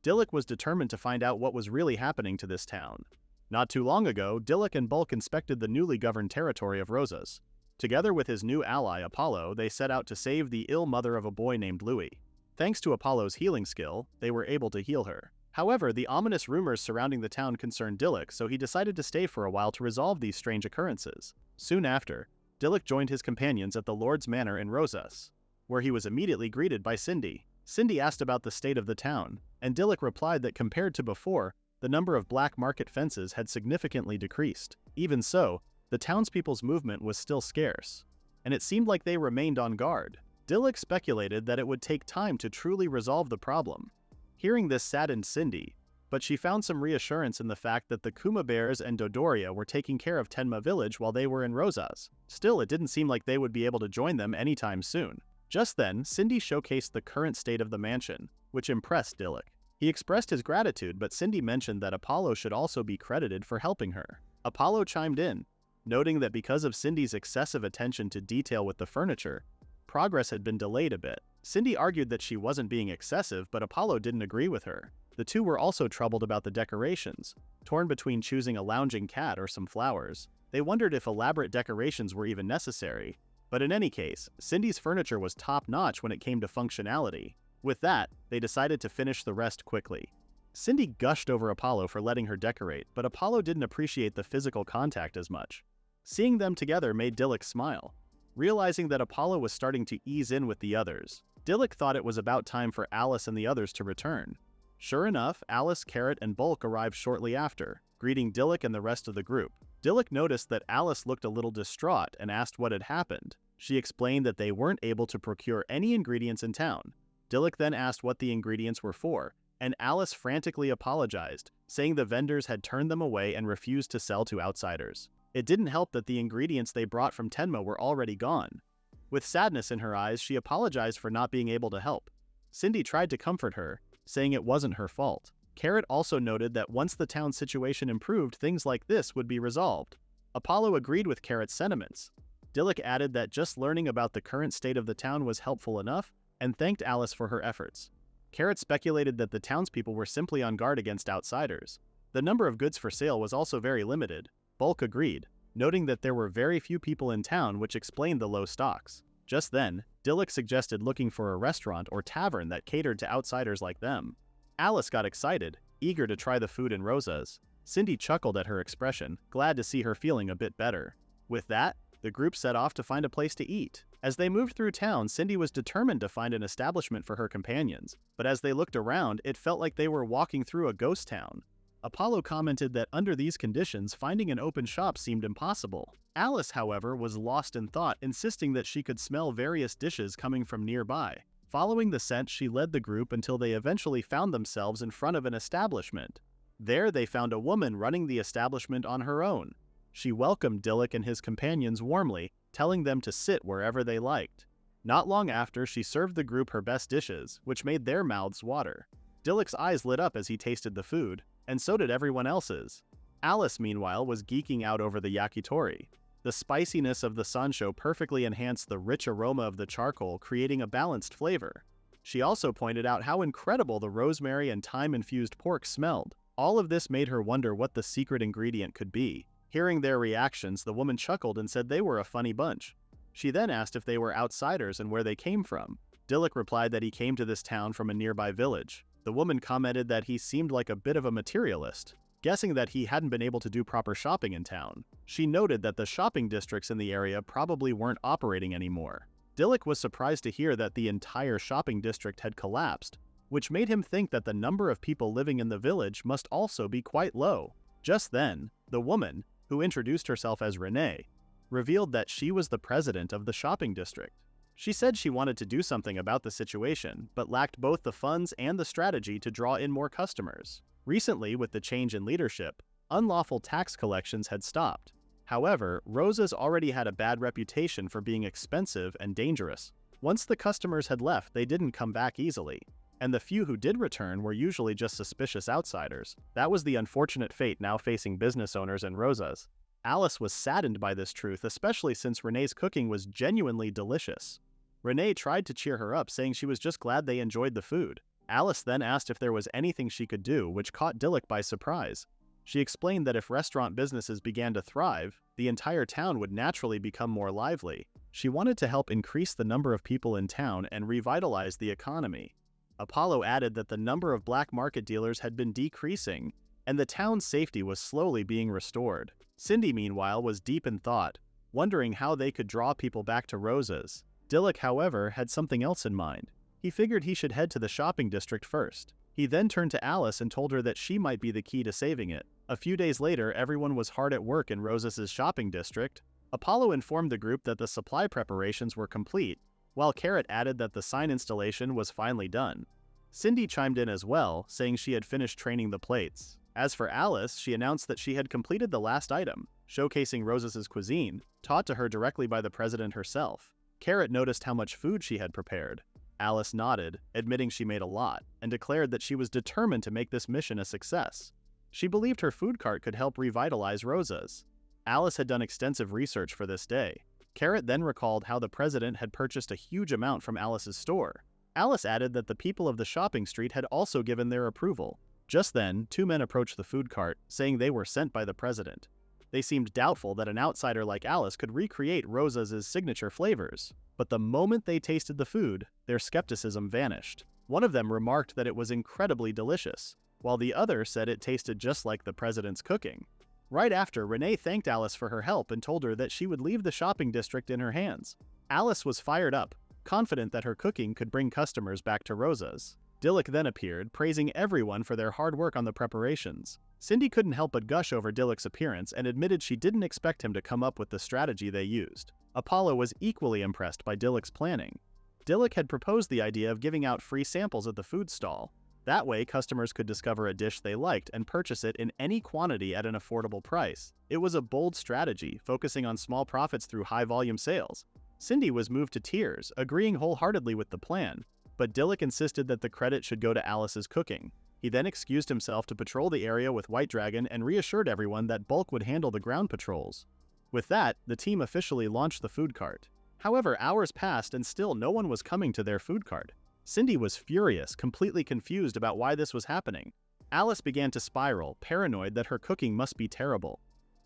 Dilluk was determined to find out what was really happening to this town. Not too long ago, Dilluk and Bulk inspected the newly governed territory of Rosas. Together with his new ally, Apollo, they set out to save the ill mother of a boy named Louis. Thanks to Apollo's healing skill, they were able to heal her. However, the ominous rumors surrounding the town concerned Dilluk, so he decided to stay for a while to resolve these strange occurrences. Soon after, Dilluk joined his companions at the Lord's Manor in Rosas, where he was immediately greeted by Cindy. Cindy asked about the state of the town, and Dilluk replied that compared to before, the number of black market fences had significantly decreased. Even so, the townspeople's movement was still scarce, and it seemed like they remained on guard. Dilluk speculated that it would take time to truly resolve the problem. Hearing this saddened Cindy, but she found some reassurance in the fact that the Kuma Bears and Dodoria were taking care of Tenma village while they were in Rosas. Still, it didn't seem like they would be able to join them anytime soon. Just then, Cindy showcased the current state of the mansion, which impressed Dilluk. He expressed his gratitude, but Cindy mentioned that Apollo should also be credited for helping her. Apollo chimed in, noting that because of Cindy's excessive attention to detail with the furniture, progress had been delayed a bit. Cindy argued that she wasn't being excessive, but Apollo didn't agree with her. The two were also troubled about the decorations. Torn between choosing a lounging cat or some flowers, they wondered if elaborate decorations were even necessary. But in any case, Cindy's furniture was top-notch when it came to functionality. With that, they decided to finish the rest quickly. Cindy gushed over Apollo for letting her decorate, but Apollo didn't appreciate the physical contact as much. Seeing them together made Dilluk smile. Realizing that Apollo was starting to ease in with the others, Dilluk thought it was about time for Alice and the others to return. Sure enough, Alice, Carrot, and Bulk arrived shortly after, greeting Dilluk and the rest of the group. Dilluk noticed that Alice looked a little distraught and asked what had happened. She explained that they weren't able to procure any ingredients in town. Dilluk then asked what the ingredients were for, and Alice frantically apologized, saying the vendors had turned them away and refused to sell to outsiders. It didn't help that the ingredients they brought from Tenma were already gone. With sadness in her eyes, she apologized for not being able to help. Cindy tried to comfort her, saying it wasn't her fault. Carrot also noted that once the town's situation improved, things like this would be resolved. Apollo agreed with Carrot's sentiments. Dilluk added that just learning about the current state of the town was helpful enough, and thanked Alice for her efforts. Carrot speculated that the townspeople were simply on guard against outsiders. The number of goods for sale was also very limited. Bulk agreed, noting that there were very few people in town, which explained the low stocks. Just then, Dilluk suggested looking for a restaurant or tavern that catered to outsiders like them. Alice got excited, eager to try the food in Rosa's. Cindy chuckled at her expression, glad to see her feeling a bit better. With that, the group set off to find a place to eat. As they moved through town, Cindy was determined to find an establishment for her companions, but as they looked around, it felt like they were walking through a ghost town. Apollo commented that under these conditions, finding an open shop seemed impossible. Alice, however, was lost in thought, insisting that she could smell various dishes coming from nearby. Following the scent, she led the group until they eventually found themselves in front of an establishment. There, they found a woman running the establishment on her own. She welcomed Dilluk and his companions warmly, telling them to sit wherever they liked. Not long after, she served the group her best dishes, which made their mouths water. Dilluk's eyes lit up as he tasted the food, and so did everyone else's. Alice, meanwhile, was geeking out over the yakitori. The spiciness of the sansho perfectly enhanced the rich aroma of the charcoal, creating a balanced flavor. She also pointed out how incredible the rosemary and thyme-infused pork smelled. All of this made her wonder what the secret ingredient could be. Hearing their reactions, the woman chuckled and said they were a funny bunch. She then asked if they were outsiders and where they came from. Dilluk replied that he came to this town from a nearby village. The woman commented that he seemed like a bit of a materialist, guessing that he hadn't been able to do proper shopping in town. She noted that the shopping districts in the area probably weren't operating anymore. Dilluk was surprised to hear that the entire shopping district had collapsed, which made him think that the number of people living in the village must also be quite low. Just then, the woman, who introduced herself as Renee, revealed that she was the president of the shopping district. She said she wanted to do something about the situation, but lacked both the funds and the strategy to draw in more customers. Recently, with the change in leadership, unlawful tax collections had stopped. However, Rosa's already had a bad reputation for being expensive and dangerous. Once the customers had left, they didn't come back easily, and the few who did return were usually just suspicious outsiders. That was the unfortunate fate now facing business owners and Rosa's. Alice was saddened by this truth, especially since Renee's cooking was genuinely delicious. Renee tried to cheer her up, saying she was just glad they enjoyed the food. Alice then asked if there was anything she could do, which caught Dilluk by surprise. She explained that if restaurant businesses began to thrive, the entire town would naturally become more lively. She wanted to help increase the number of people in town and revitalize the economy. Apollo added that the number of black market dealers had been decreasing, and the town's safety was slowly being restored. Cindy, meanwhile, was deep in thought, wondering how they could draw people back to Rosa's. Dilluk, however, had something else in mind. He figured he should head to the shopping district first. He then turned to Alice and told her that she might be the key to saving it. A few days later, everyone was hard at work in Rosa's shopping district. Apollo informed the group that the supply preparations were complete, while Carrot added that the sign installation was finally done. Cindy chimed in as well, saying she had finished training the plates. As for Alice, she announced that she had completed the last item, showcasing Rosa's cuisine, taught to her directly by the president herself. Carrot noticed how much food she had prepared. Alice nodded, admitting she made a lot, and declared that she was determined to make this mission a success. She believed her food cart could help revitalize Rosa's. Alice had done extensive research for this day. Carrot then recalled how the president had purchased a huge amount from Alice's store. Alice added that the people of the shopping street had also given their approval. Just then, two men approached the food cart, saying they were sent by the president. They seemed doubtful that an outsider like Alice could recreate Rosa's signature flavors. But the moment they tasted the food, their skepticism vanished. One of them remarked that it was incredibly delicious, while the other said it tasted just like the president's cooking. Right after, Renee thanked Alice for her help and told her that she would leave the shopping district in her hands. Alice was fired up, confident that her cooking could bring customers back to Rosa's. Dilluk then appeared, praising everyone for their hard work on the preparations. Cindy couldn't help but gush over Dilluk's appearance and admitted she didn't expect him to come up with the strategy they used. Apollo was equally impressed by Dilluk's planning. Dilluk had proposed the idea of giving out free samples at the food stall. That way, customers could discover a dish they liked and purchase it in any quantity at an affordable price. It was a bold strategy, focusing on small profits through high-volume sales. Cindy was moved to tears, agreeing wholeheartedly with the plan. but Dilluk insisted that the credit should go to Alice's cooking. He then excused himself to patrol the area with White Dragon and reassured everyone that Bulk would handle the ground patrols. With that, the team officially launched the food cart. However, hours passed and still no one was coming to their food cart. Cindy was furious, completely confused about why this was happening. Alice began to spiral, paranoid that her cooking must be terrible.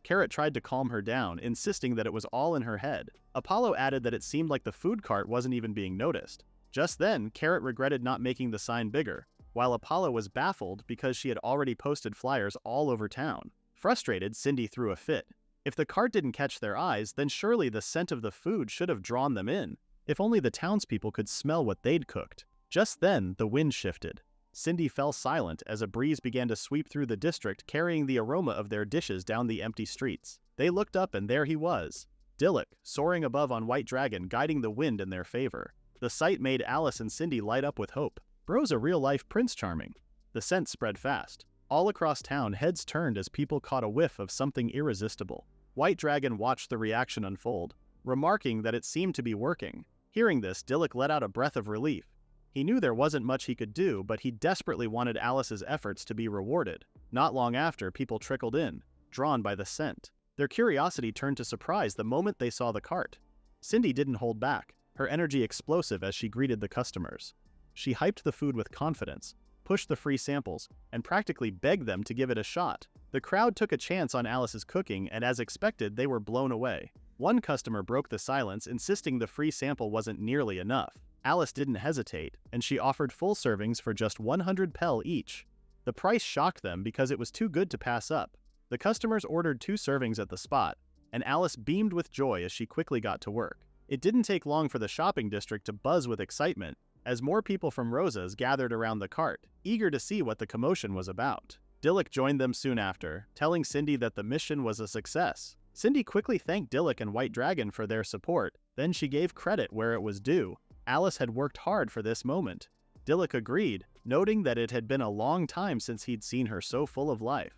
Carrot tried to calm her down, insisting that it was all in her head. Apollo added that it seemed like the food cart wasn't even being noticed. Just then, Carrot regretted not making the sign bigger, while Apollo was baffled because she had already posted flyers all over town. Frustrated, Cindy threw a fit. If the cart didn't catch their eyes, then surely the scent of the food should have drawn them in. If only the townspeople could smell what they'd cooked. Just then, the wind shifted. Cindy fell silent as a breeze began to sweep through the district, carrying the aroma of their dishes down the empty streets. They looked up and there he was, Dilluk, soaring above on White Dragon, guiding the wind in their favor. The sight made Alice and Cindy light up with hope. Bro's a real-life Prince Charming. The scent spread fast. All across town, heads turned as people caught a whiff of something irresistible. White Dragon watched the reaction unfold, remarking that it seemed to be working. Hearing this, Dilluk let out a breath of relief. He knew there wasn't much he could do, but he desperately wanted Alice's efforts to be rewarded. Not long after, people trickled in, drawn by the scent. Their curiosity turned to surprise the moment they saw the cart. Cindy didn't hold back, her energy explosive as she greeted the customers. She hyped the food with confidence, pushed the free samples, and practically begged them to give it a shot. The crowd took a chance on Alice's cooking, and as expected, they were blown away. One customer broke the silence, insisting the free sample wasn't nearly enough. Alice didn't hesitate, and she offered full servings for just 100 pel each. The price shocked them because it was too good to pass up. The customers ordered 2 servings at the spot, and Alice beamed with joy as she quickly got to work. It didn't take long for the shopping district to buzz with excitement, as more people from Rosa's gathered around the cart, eager to see what the commotion was about. Dilluk joined them soon after, telling Cindy that the mission was a success. Cindy quickly thanked Dilluk and White Dragon for their support, then she gave credit where it was due. Alice had worked hard for this moment. Dilluk agreed, noting that it had been a long time since he'd seen her so full of life.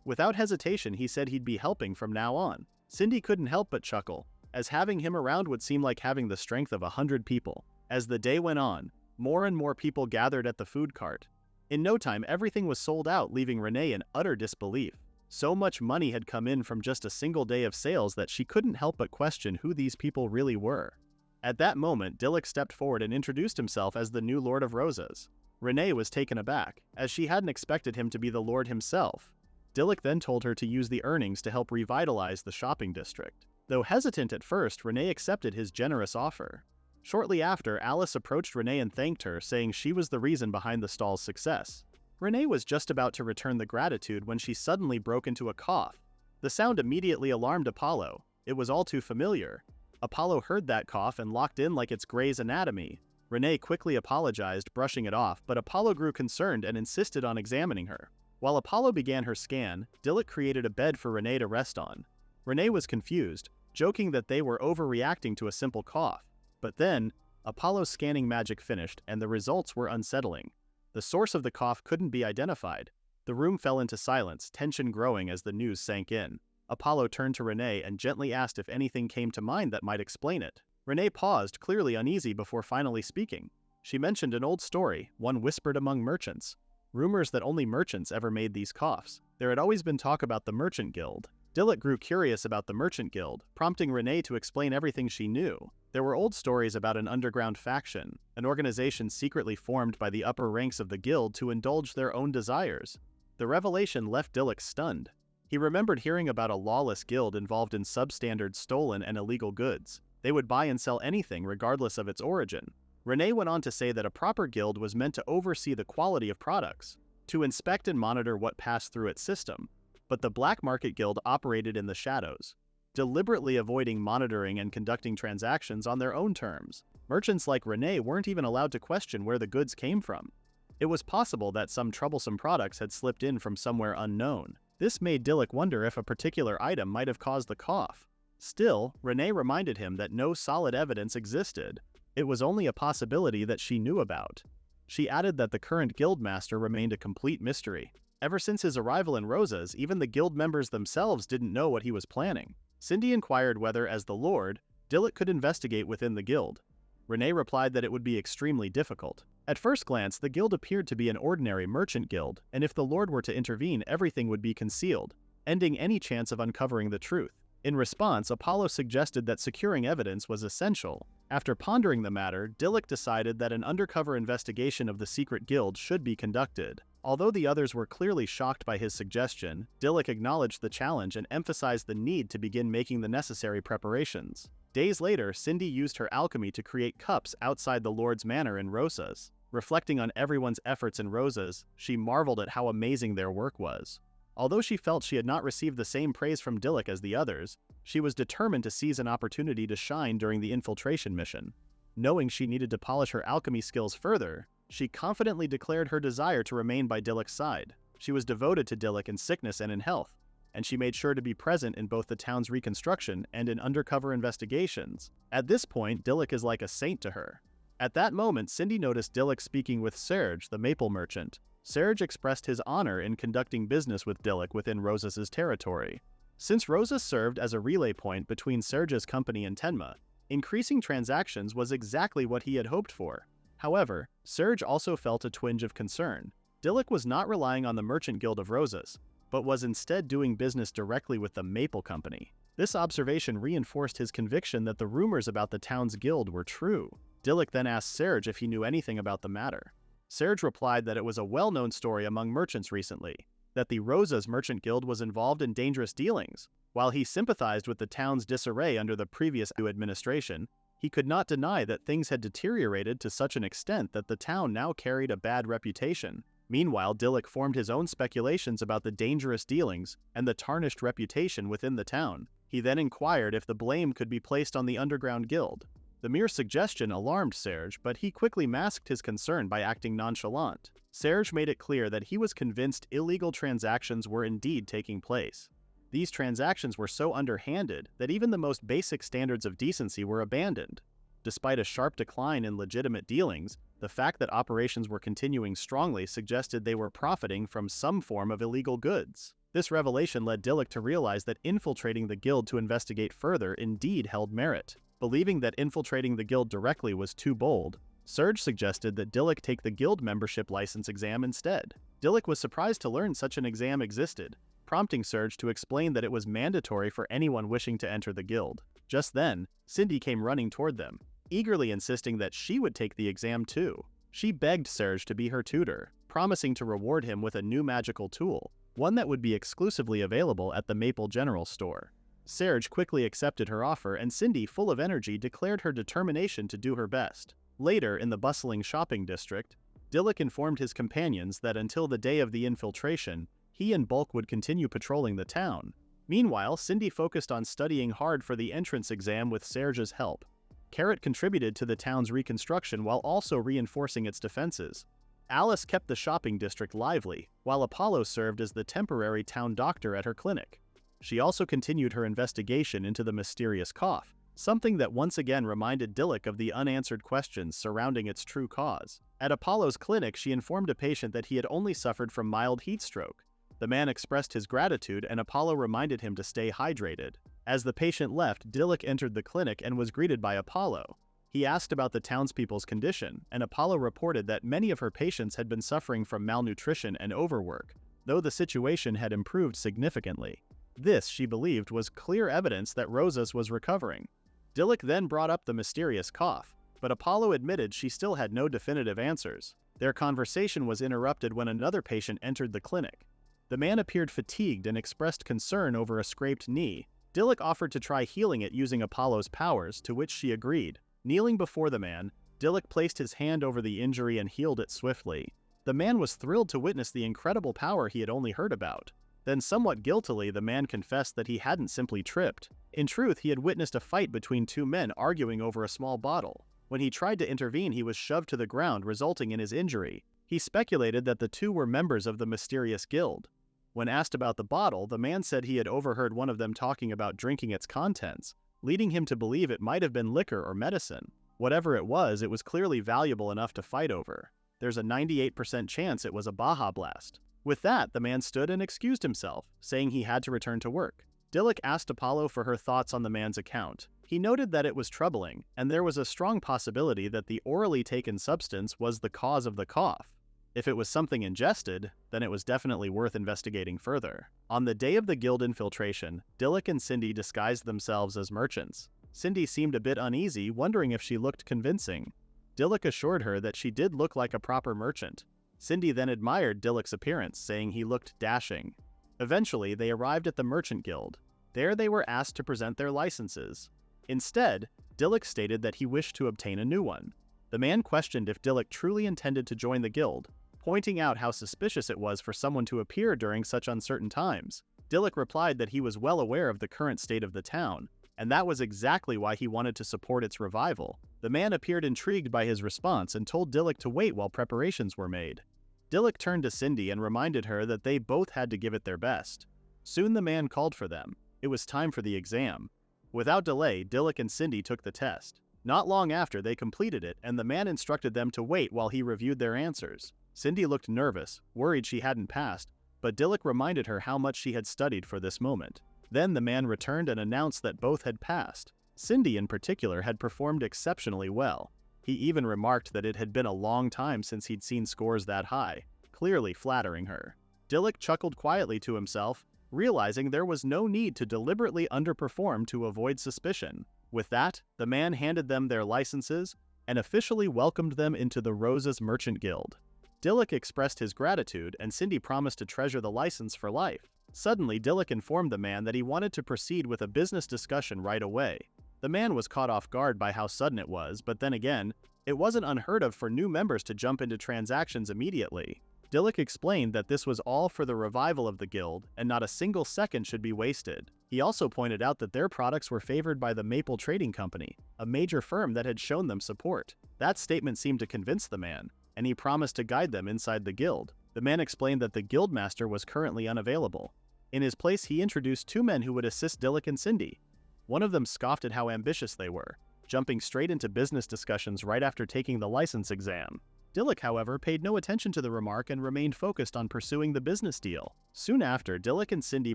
Without hesitation, he said he'd be helping from now on. Cindy couldn't help but chuckle, as having him around would seem like having the strength of 100 people. As the day went on, more and more people gathered at the food cart. In no time, everything was sold out, leaving Renee in utter disbelief. So much money had come in from just a single day of sales that she couldn't help but question who these people really were. At that moment, Dilluk stepped forward and introduced himself as the new Lord of Rosa's. Renee was taken aback, as she hadn't expected him to be the Lord himself. Dilluk then told her to use the earnings to help revitalize the shopping district. Though hesitant at first, Renee accepted his generous offer. Shortly after, Alice approached Renee and thanked her, saying she was the reason behind the stall's success. Renee was just about to return the gratitude when she suddenly broke into a cough. The sound immediately alarmed Apollo. It was all too familiar. Apollo heard that cough and locked in like it's Grey's Anatomy. Renee quickly apologized, brushing it off, but Apollo grew concerned and insisted on examining her. While Apollo began her scan, Dilluk created a bed for Renee to rest on. Renee was confused, joking that they were overreacting to a simple cough. But then, Apollo's scanning magic finished and the results were unsettling. The source of the cough couldn't be identified. The room fell into silence, tension growing as the news sank in. Apollo turned to Renee and gently asked if anything came to mind that might explain it. Renee paused, clearly uneasy before finally speaking. She mentioned an old story, one whispered among merchants. Rumors that only merchants ever made these coughs. There had always been talk about the Merchant Guild. Dilluk grew curious about the Merchant Guild, prompting Renee to explain everything she knew. There were old stories about an underground faction, an organization secretly formed by the upper ranks of the guild to indulge their own desires. The revelation left Dilluk stunned. He remembered hearing about a lawless guild involved in substandard stolen and illegal goods. They would buy and sell anything regardless of its origin. Renee went on to say that a proper guild was meant to oversee the quality of products, to inspect and monitor what passed through its system. But the Black Market Guild operated in the shadows, deliberately avoiding monitoring and conducting transactions on their own terms. Merchants like Renee weren't even allowed to question where the goods came from. It was possible that some troublesome products had slipped in from somewhere unknown. This made Dilluk wonder if a particular item might have caused the cough. Still, Renee reminded him that no solid evidence existed. It was only a possibility that she knew about. She added that the current guildmaster remained a complete mystery. Ever since his arrival in Rosa's, even the guild members themselves didn't know what he was planning. Cindy inquired whether, as the Lord, Dilluk could investigate within the guild. Renee replied that it would be extremely difficult. At first glance, the guild appeared to be an ordinary merchant guild, and if the Lord were to intervene, everything would be concealed, ending any chance of uncovering the truth. In response, Apollo suggested that securing evidence was essential. After pondering the matter, Dilluk decided that an undercover investigation of the secret guild should be conducted. Although the others were clearly shocked by his suggestion, Dilluk acknowledged the challenge and emphasized the need to begin making the necessary preparations. Days later, Cindy used her alchemy to create cups outside the Lord's manor in Rosas. Reflecting on everyone's efforts in Rosas, she marveled at how amazing their work was. Although she felt she had not received the same praise from Dilluk as the others, she was determined to seize an opportunity to shine during the infiltration mission. Knowing she needed to polish her alchemy skills further, she confidently declared her desire to remain by Dilluk's side. She was devoted to Dilluk in sickness and in health, and she made sure to be present in both the town's reconstruction and in undercover investigations. At this point, Dilluk is like a saint to her. At that moment, Cindy noticed Dilluk speaking with Serge, the maple merchant. Serge expressed his honor in conducting business with Dilluk within Rosas' territory. Since Rosas served as a relay point between Serge's company and Tenma, increasing transactions was exactly what he had hoped for. However, Serge also felt a twinge of concern. Dilluk was not relying on the Merchant Guild of Rosas, but was instead doing business directly with the Maple Company. This observation reinforced his conviction that the rumors about the town's guild were true. Dilluk then asked Serge if he knew anything about the matter. Serge replied that it was a well-known story among merchants recently, that the Rosas Merchant Guild was involved in dangerous dealings. While he sympathized with the town's disarray under the previous administration, he could not deny that things had deteriorated to such an extent that the town now carried a bad reputation. Meanwhile, Dilluk formed his own speculations about the dangerous dealings and the tarnished reputation within the town. He then inquired if the blame could be placed on the underground guild. The mere suggestion alarmed Serge, but he quickly masked his concern by acting nonchalant. Serge made it clear that he was convinced illegal transactions were indeed taking place. These transactions were so underhanded that even the most basic standards of decency were abandoned. Despite a sharp decline in legitimate dealings, the fact that operations were continuing strongly suggested they were profiting from some form of illegal goods. This revelation led Dilluk to realize that infiltrating the guild to investigate further indeed held merit. Believing that infiltrating the guild directly was too bold, Serge suggested that Dilluk take the guild membership license exam instead. Dilluk was surprised to learn such an exam existed, prompting Serge to explain that it was mandatory for anyone wishing to enter the guild. Just then, Cindy came running toward them, eagerly insisting that she would take the exam too. She begged Serge to be her tutor, promising to reward him with a new magical tool, one that would be exclusively available at the Maple General Store. Serge quickly accepted her offer, and Cindy, full of energy, declared her determination to do her best. Later, in the bustling shopping district, Dilluk informed his companions that until the day of the infiltration, he and Bulk would continue patrolling the town. Meanwhile, Cindy focused on studying hard for the entrance exam with Serge's help. Carrot contributed to the town's reconstruction while also reinforcing its defenses. Alice kept the shopping district lively, while Apollo served as the temporary town doctor at her clinic. She also continued her investigation into the mysterious cough, something that once again reminded Dilluk of the unanswered questions surrounding its true cause. At Apollo's clinic, she informed a patient that he had only suffered from mild heat stroke. The man expressed his gratitude, and Apollo reminded him to stay hydrated. As the patient left, Dilluk entered the clinic and was greeted by Apollo. He asked about the townspeople's condition, and Apollo reported that many of her patients had been suffering from malnutrition and overwork, though the situation had improved significantly. This, she believed, was clear evidence that Rosas was recovering. Dilluk then brought up the mysterious cough, but Apollo admitted she still had no definitive answers. Their conversation was interrupted when another patient entered the clinic. The man appeared fatigued and expressed concern over a scraped knee. Dilluk offered to try healing it using Apollo's powers, to which she agreed. Kneeling before the man, Dilluk placed his hand over the injury and healed it swiftly. The man was thrilled to witness the incredible power he had only heard about. Then, somewhat guiltily, the man confessed that he hadn't simply tripped. In truth, he had witnessed a fight between two men arguing over a small bottle. When he tried to intervene, he was shoved to the ground, resulting in his injury. He speculated that the two were members of the mysterious guild. When asked about the bottle, the man said he had overheard one of them talking about drinking its contents, leading him to believe it might have been liquor or medicine. Whatever it was clearly valuable enough to fight over. There's a 98% chance it was a Baja Blast. With that, the man stood and excused himself, saying he had to return to work. Dilluk asked Apollo for her thoughts on the man's account. He noted that it was troubling, and there was a strong possibility that the orally taken substance was the cause of the cough. If it was something ingested, then it was definitely worth investigating further. On the day of the guild infiltration, Dilluk and Cindy disguised themselves as merchants. Cindy seemed a bit uneasy, wondering if she looked convincing. Dilluk assured her that she did look like a proper merchant. Cindy then admired Dilluk's appearance, saying he looked dashing. Eventually, they arrived at the merchant guild. There they were asked to present their licenses. Instead, Dilluk stated that he wished to obtain a new one. The man questioned if Dilluk truly intended to join the guild, pointing out how suspicious it was for someone to appear during such uncertain times. Dilluk replied that he was well aware of the current state of the town, and that was exactly why he wanted to support its revival. The man appeared intrigued by his response and told Dilluk to wait while preparations were made. Dilluk turned to Cindy and reminded her that they both had to give it their best. Soon the man called for them. It was time for the exam. Without delay, Dilluk and Cindy took the test. Not long after, they completed it, and the man instructed them to wait while he reviewed their answers. Cindy looked nervous, worried she hadn't passed, but Dilluk reminded her how much she had studied for this moment. Then the man returned and announced that both had passed. Cindy, in particular, had performed exceptionally well. He even remarked that it had been a long time since he'd seen scores that high, clearly flattering her. Dilluk chuckled quietly to himself, realizing there was no need to deliberately underperform to avoid suspicion. With that, the man handed them their licenses and officially welcomed them into the Rose's Merchant Guild. Dilluk expressed his gratitude, and Cindy promised to treasure the license for life. Suddenly, Dilluk informed the man that he wanted to proceed with a business discussion right away. The man was caught off guard by how sudden it was, but then again, it wasn't unheard of for new members to jump into transactions immediately. Dilluk explained that this was all for the revival of the guild, and not a single second should be wasted. He also pointed out that their products were favored by the Maple Trading Company, a major firm that had shown them support. That statement seemed to convince the man, and he promised to guide them inside the guild. The man explained that the guildmaster was currently unavailable. In his place, he introduced two men who would assist Dilluk and Cindy. One of them scoffed at how ambitious they were, jumping straight into business discussions right after taking the license exam. Dilluk, however, paid no attention to the remark and remained focused on pursuing the business deal. Soon after, Dilluk and Cindy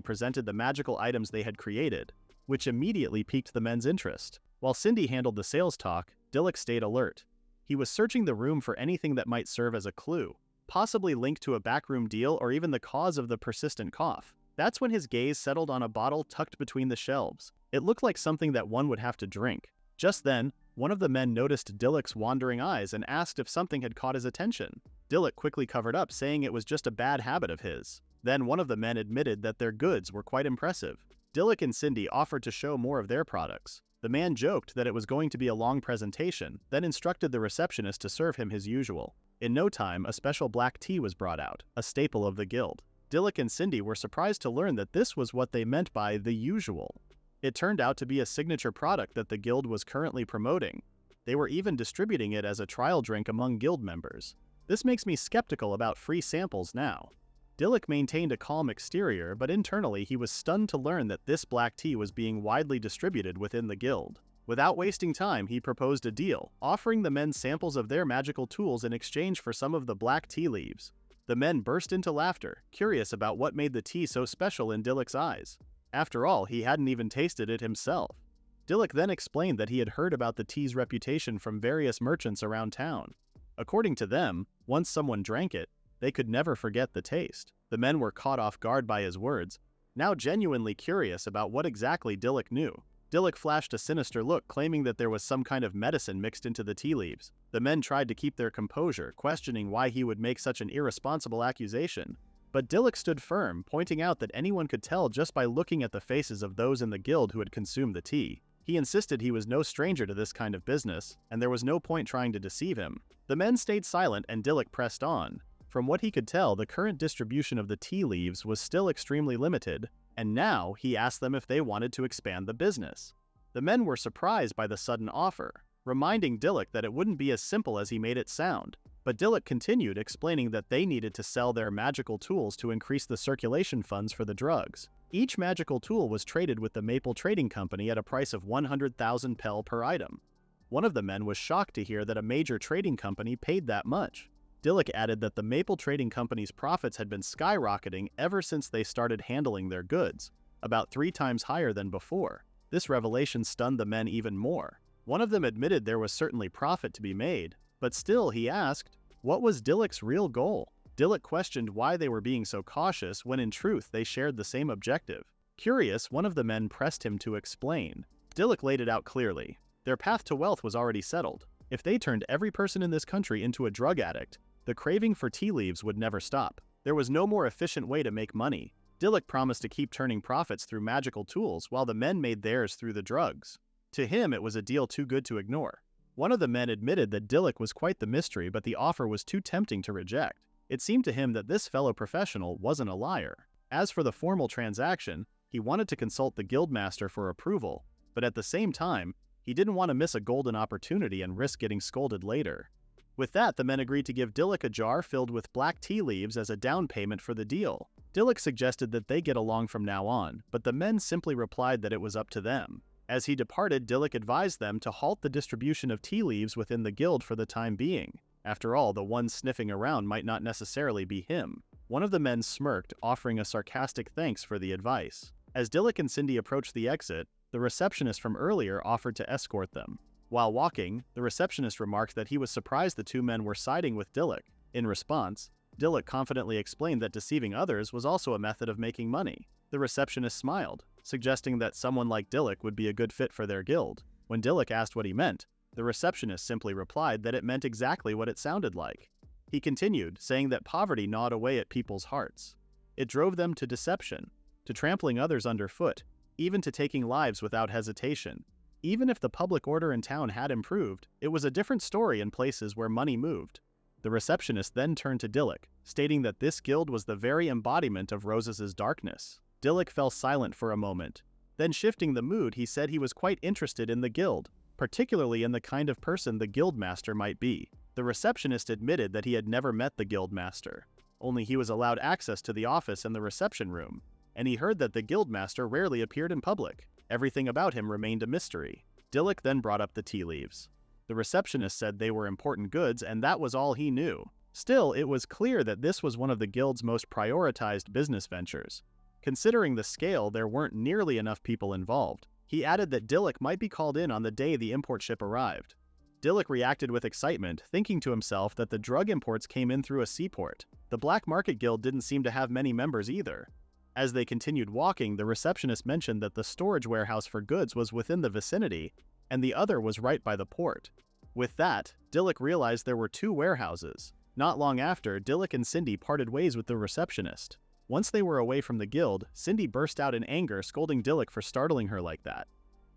presented the magical items they had created, which immediately piqued the men's interest. While Cindy handled the sales talk, Dilluk stayed alert. He was searching the room for anything that might serve as a clue, possibly linked to a backroom deal or even the cause of the persistent cough. That's when his gaze settled on a bottle tucked between the shelves. It looked like something that one would have to drink. Just then, one of the men noticed Dilluk's wandering eyes and asked if something had caught his attention. Dilluk quickly covered up, saying it was just a bad habit of his. Then one of the men admitted that their goods were quite impressive. Dilluk and Cindy offered to show more of their products. The man joked that it was going to be a long presentation, then instructed the receptionist to serve him his usual. In no time, a special black tea was brought out, a staple of the guild. Dilluk and Cindy were surprised to learn that this was what they meant by the usual. It turned out to be a signature product that the guild was currently promoting. They were even distributing it as a trial drink among guild members. This makes me skeptical about free samples now. Dilluk maintained a calm exterior, but internally he was stunned to learn that this black tea was being widely distributed within the guild. Without wasting time, he proposed a deal, offering the men samples of their magical tools in exchange for some of the black tea leaves. The men burst into laughter, curious about what made the tea so special in Dilluk's eyes. After all, he hadn't even tasted it himself. Dilluk then explained that he had heard about the tea's reputation from various merchants around town. According to them, once someone drank it, they could never forget the taste. The men were caught off guard by his words, now genuinely curious about what exactly Dilluk knew. Dilluk flashed a sinister look, claiming that there was some kind of medicine mixed into the tea leaves. The men tried to keep their composure, questioning why he would make such an irresponsible accusation. But Dilluk stood firm, pointing out that anyone could tell just by looking at the faces of those in the guild who had consumed the tea. He insisted he was no stranger to this kind of business, and there was no point trying to deceive him. The men stayed silent and Dilluk pressed on. From what he could tell, the current distribution of the tea leaves was still extremely limited, and now he asked them if they wanted to expand the business. The men were surprised by the sudden offer, reminding Dilluk that it wouldn't be as simple as he made it sound. But Dilluk continued, explaining that they needed to sell their magical tools to increase the circulation funds for the drugs. Each magical tool was traded with the Maple Trading Company at a price of 100,000 pel per item. One of the men was shocked to hear that a major trading company paid that much. Dilluk added that the Maple Trading Company's profits had been skyrocketing ever since they started handling their goods. about 3 times higher than before. This revelation stunned the men even more. One of them admitted there was certainly profit to be made, but still, he asked, what was Dilluk's real goal? Dilluk questioned why they were being so cautious when in truth they shared the same objective. Curious, one of the men pressed him to explain. Dilluk laid it out clearly. Their path to wealth was already settled. If they turned every person in this country into a drug addict, the craving for tea leaves would never stop. There was no more efficient way to make money. Dilluk promised to keep turning profits through magical tools while the men made theirs through the drugs. To him, it was a deal too good to ignore. One of the men admitted that Dilluk was quite the mystery, but the offer was too tempting to reject. It seemed to him that this fellow professional wasn't a liar. As for the formal transaction, he wanted to consult the guildmaster for approval, but at the same time, he didn't want to miss a golden opportunity and risk getting scolded later. With that, the men agreed to give Dilluk a jar filled with black tea leaves as a down payment for the deal. Dilluk suggested that they get along from now on, but the men simply replied that it was up to them. As he departed, Dilluk advised them to halt the distribution of tea leaves within the guild for the time being. After all, the one sniffing around might not necessarily be him. One of the men smirked, offering a sarcastic thanks for the advice. As Dilluk and Cindy approached the exit, the receptionist from earlier offered to escort them. While walking, the receptionist remarked that he was surprised the two men were siding with Dilluk. In response, Dilluk confidently explained that deceiving others was also a method of making money. The receptionist smiled, suggesting that someone like Dilluk would be a good fit for their guild. When Dilluk asked what he meant, the receptionist simply replied that it meant exactly what it sounded like. He continued, saying that poverty gnawed away at people's hearts. It drove them to deception, to trampling others underfoot, even to taking lives without hesitation. Even if the public order in town had improved, it was a different story in places where money moved. The receptionist then turned to Dilluk, stating that this guild was the very embodiment of Rosas's darkness. Dilluk fell silent for a moment. Then shifting the mood, he said he was quite interested in the guild, particularly in the kind of person the guildmaster might be. The receptionist admitted that he had never met the guildmaster. Only he was allowed access to the office and the reception room, and he heard that the guildmaster rarely appeared in public. Everything about him remained a mystery. Dilluk then brought up the tea leaves. The receptionist said they were important goods, and that was all he knew. Still, it was clear that this was one of the guild's most prioritized business ventures. Considering the scale, there weren't nearly enough people involved. He added that Dilluk might be called in on the day the import ship arrived. Dilluk reacted with excitement, thinking to himself that the drug imports came in through a seaport. The Black Market Guild didn't seem to have many members either. As they continued walking, the receptionist mentioned that the storage warehouse for goods was within the vicinity, and the other was right by the port. With that, Dilluk realized there were 2 warehouses. Not long after, Dilluk and Cindy parted ways with the receptionist. Once they were away from the guild, Cindy burst out in anger, scolding Dilluk for startling her like that.